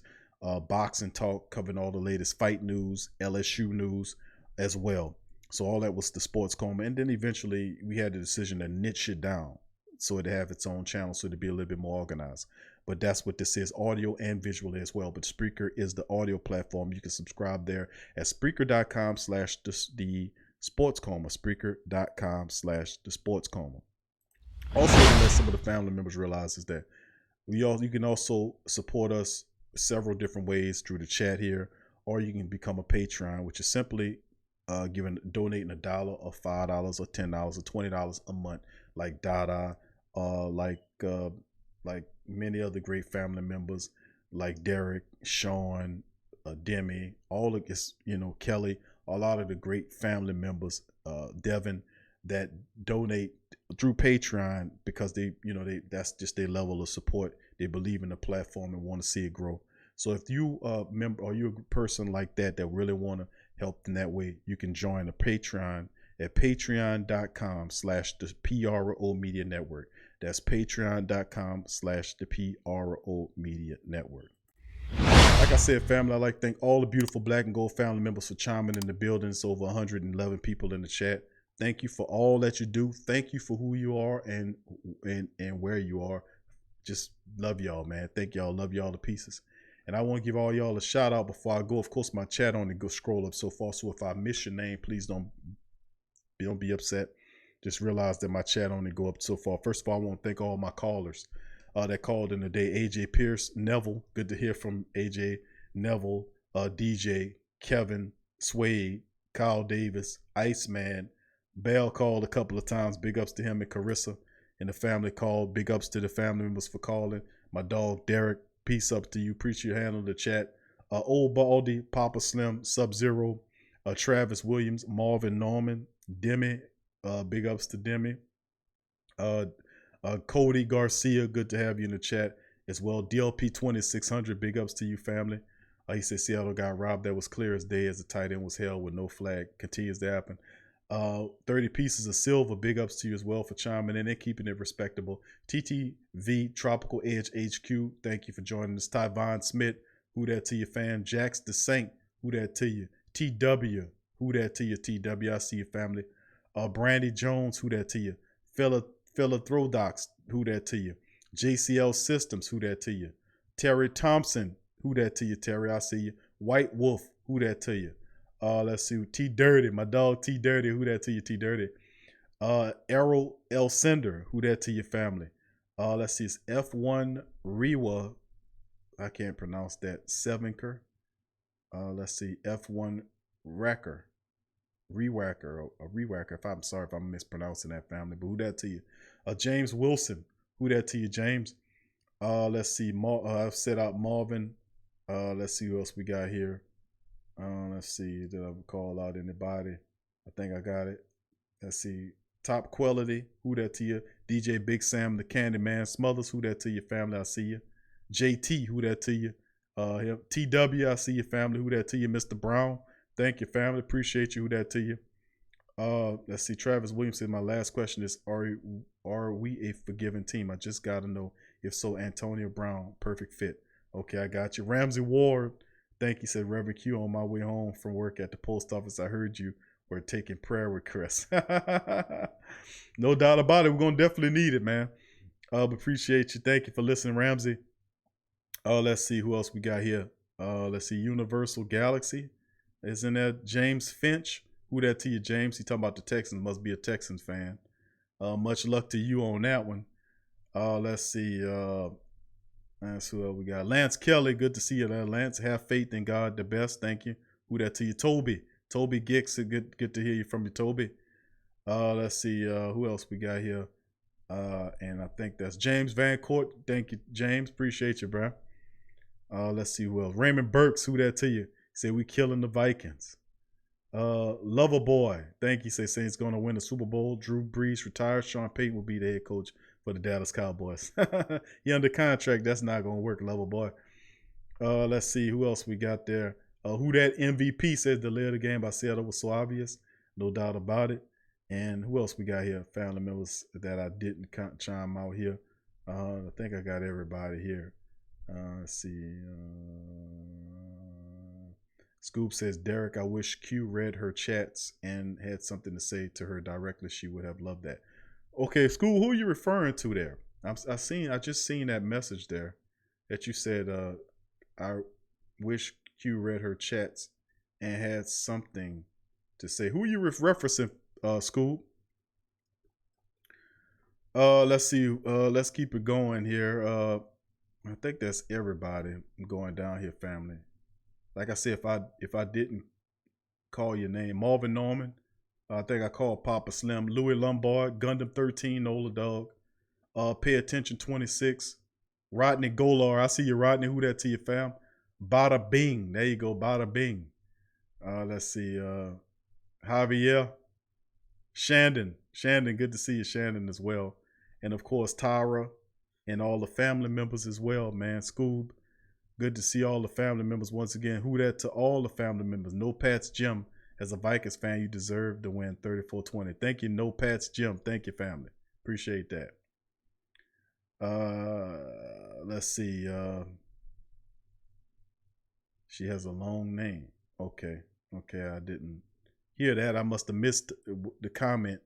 boxing talk, covering all the latest fight news, LSU news as well. So all that was the Sports Coma. And then eventually we had the decision to niche it down so it'd have its own channel, so it'd be a little bit more organized. but that's what this is, audio and visual as well. But Spreaker is the audio platform. You can subscribe there at Spreaker.com/the Sports Coma. Spreaker.com/the Sports Coma. Also, to let some of the family members realize is that you can also support us several different ways through the chat here, or you can become a Patreon, which is simply donating $1 or $5 or $10 or $20 a month, like Dada, like many other great family members, like Derek, Sean, Demi, all of this, Kelly, a lot of the great family members, Devin, that donate through Patreon because that's just their level of support. They believe in the platform and want to see it grow. So if you member or you're a person like that really want to help in that way, you can join the Patreon at patreon.com/the PRO Media Network. That's patreon.com/the PRO Media Network. Like I said, family, I'd like to thank all the beautiful Black and Gold family members for chiming in the building. It's over 111 people in the chat. Thank you for all that you do. Thank you for who you are and where you are. Just love y'all, man. Thank y'all. Love y'all to pieces. And I want to give all y'all a shout out before I go. Of course, my chat only go scroll up so far. So if I miss your name, please don't be upset. Just realize that my chat only go up so far. First of all, I want to thank all my callers that called in today. AJ Pierce, Neville. Good to hear from AJ, Neville, DJ, Kevin, Suede, Kyle Davis, Iceman. Bell called a couple of times. Big ups to him and Karissa and the family called. Big ups to the family members for calling. My dog Derek, peace up to you. Appreciate your handle the chat. Old Baldy, Papa Slim, Sub-Zero, Travis Williams, Marvin Norman, Demi, big ups to Demi. Cody Garcia, good to have you in the chat as well. DLP 2600, big ups to you, family. He said Seattle got robbed. That was clear as day as the tight end was held with no flag. Continues to happen. 30 pieces of silver, big ups to you as well for chiming in and keeping it respectable. TTV Tropical Edge HQ, thank you for joining us. Tyvon Smith, who that to you, fam? Jax the Saint, who that to you? TW, who that to you? TW, I see you, family. Brandy Jones, who that to you? Philanthrodox, who that to you? JCL Systems, who that to you? Terry Thompson, who that to you? Terry, I see you. White Wolf, who that to you? Let's see, T Dirty, my dog T Dirty, who that to you, T Dirty? Errol L. Sender, who that to your family? Let's see, it's F1 Rewa, I can't pronounce that, Sevenker. Let's see, F1 Racker, Rewacker, or Rewacker, I'm sorry if I'm mispronouncing that, family, but who that to you? James Wilson, who that to you, James? Let's see, I've set out Marvin. Let's see who else we got here. Let's see, did I call out anybody? I think I got it. Let's see, Top Quality, who that to you? DJ Big Sam, the Candy Man Smothers, who that to your family? I see you. JT, who that to you? TW, I see your family, who that to you? Mr. Brown, thank you, family, appreciate you, who that to you? Let's see, Travis Williams said, my last question is, are we a forgiving team? I just got to know. If so, Antonio Brown, perfect fit. Okay, I got you. Ramsey Ward, thank you, said Reverend Q, on my way home from work at the post office, I heard you were taking prayer with Chris. No doubt about it. We're going to definitely need it, man. Appreciate you. Thank you for listening, Ramsey. Let's see who else we got here. Let's see, Universal Galaxy. Isn't that James Finch? Who that to you, James? He talking about the Texans. Must be a Texans fan. Much luck to you on that one. Let's see. That's who else we got. Lance Kelly, good to see you there, Lance. Have faith in God, the best. Thank you. Who that to you? Toby Gicks, good to hear you from you, Toby. Let's see, who else we got here? And I think that's James Van Court. Thank you, James. Appreciate you, bro. Let's see who else. Raymond Burks, who that to you? He said we killing the Vikings. Lover Boy, thank you. Say Saints going to win the Super Bowl. Drew Brees retires. Sean Payton will be the head coach for the Dallas Cowboys. He under contract. That's not going to work, Lover Boy. Let's see who else we got there. Who that MVP says the lead of the game by Seattle was so obvious. No doubt about it. And who else we got here? Family members that I didn't chime out here. I think I got everybody here. Let's see. Scoop says, Derek, I wish Q read her chats and had something to say to her directly. She would have loved that. Okay, Scoop, who are you referring to there? I just seen that message there. that you said, I wish Q read her chats and had something to say. Who are you referencing, Scoob? Let's see. Let's keep it going here. I think that's everybody going down here, family. Like I said, if I didn't call your name, Marvin Norman, I think I called Papa Slim, Louis Lombard, Gundam 13, Nola Dog, Pay Attention 26, Rodney Golar. I see you, Rodney. Who that to you, fam? Bada Bing. There you go, Bada Bing. Let's see. Javier, Shandon, good to see you, Shandon, as well. And of course, Tyra and all the family members as well, man. Scoob, good to see all the family members once again. Who that to all the family members. No Pat's Jim, as a Vikings fan, you deserve to win 34-20. Thank you, No Pat's Jim. Thank you, family. Appreciate that. Let's see. She has a long name. Okay, I didn't hear that. I must have missed the comment.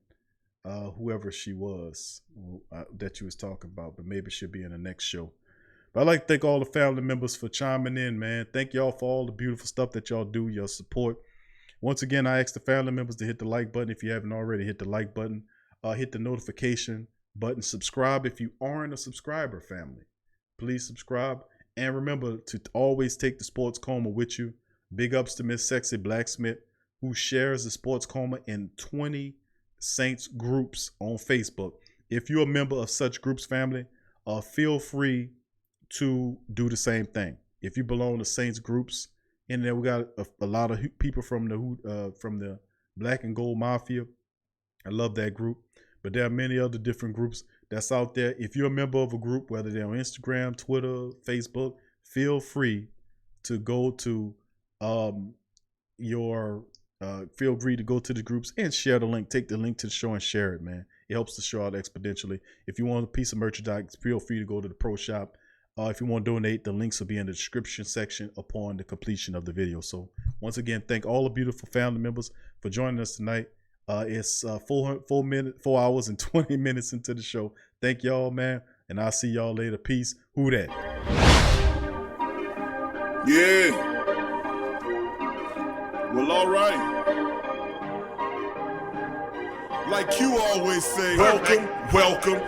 Whoever she was that you was talking about, but maybe she'll be in the next show. But I'd like to thank all the family members for chiming in, man. Thank y'all for all the beautiful stuff that y'all do, your support. Once again, I ask the family members to hit the like button if you haven't already. Hit the like button. Hit the notification button. Subscribe if you aren't a subscriber, family. Please subscribe. And remember to always take the Sports Coma with you. Big ups to Miss Sexy Blacksmith, who shares the Sports Coma in 20 Saints groups on Facebook. If you're a member of such groups, family, feel free to do the same thing. If you belong to Saints groups, in there we got a lot of people from the Black and Gold Mafia. I love that group, but there are many other different groups that's out there. If you're a member of a group, whether they're on Instagram, Twitter, Facebook, feel free to go to feel free to go to the groups and share the link. Take the link to the show and share it, man. It helps the show out exponentially. If you want a piece of merchandise, feel free to go to the Pro Shop. If you want to donate, the links will be in the description section upon the completion of the video. So once again, thank all the beautiful family members for joining us tonight. It's 4 hours and 20 minutes into the show. Thank y'all, man. And I'll see y'all later. Peace. Who that? Yeah. Well, all right. Like you always say, welcome.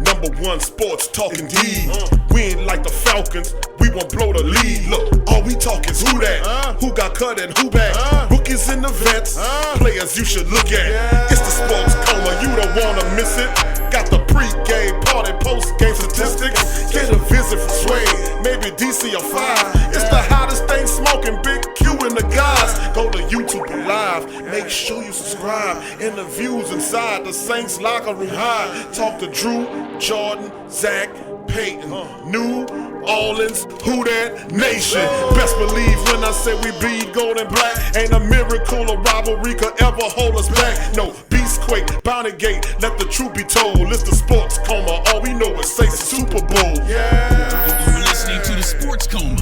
Number one sports talking D. We ain't like the Falcons, we won't blow the lead. Look, all we talk is who that, who got cut and who back. Rookies and the vets, players you should look at. It's the Sports Coma, you don't wanna miss it. Got the pre-game, party, post-game statistics. Get a visit from Suede, maybe DC or 5. It's the hottest thing smoking, Big Q and the guys. Go to YouTube Live, make sure you subscribe. Interviews inside the Saints locker room high. Talk to Drew, Jordan, Zach, Peyton, New Orleans, who that nation. Best believe when I say we bleed gold and black. Ain't a miracle or rivalry could ever hold us back. No, Beastquake, Bounty Gate, let the truth be told. It's the Sports Coma, all we know is Saints Super Bowl. You're listening to the Sports Coma.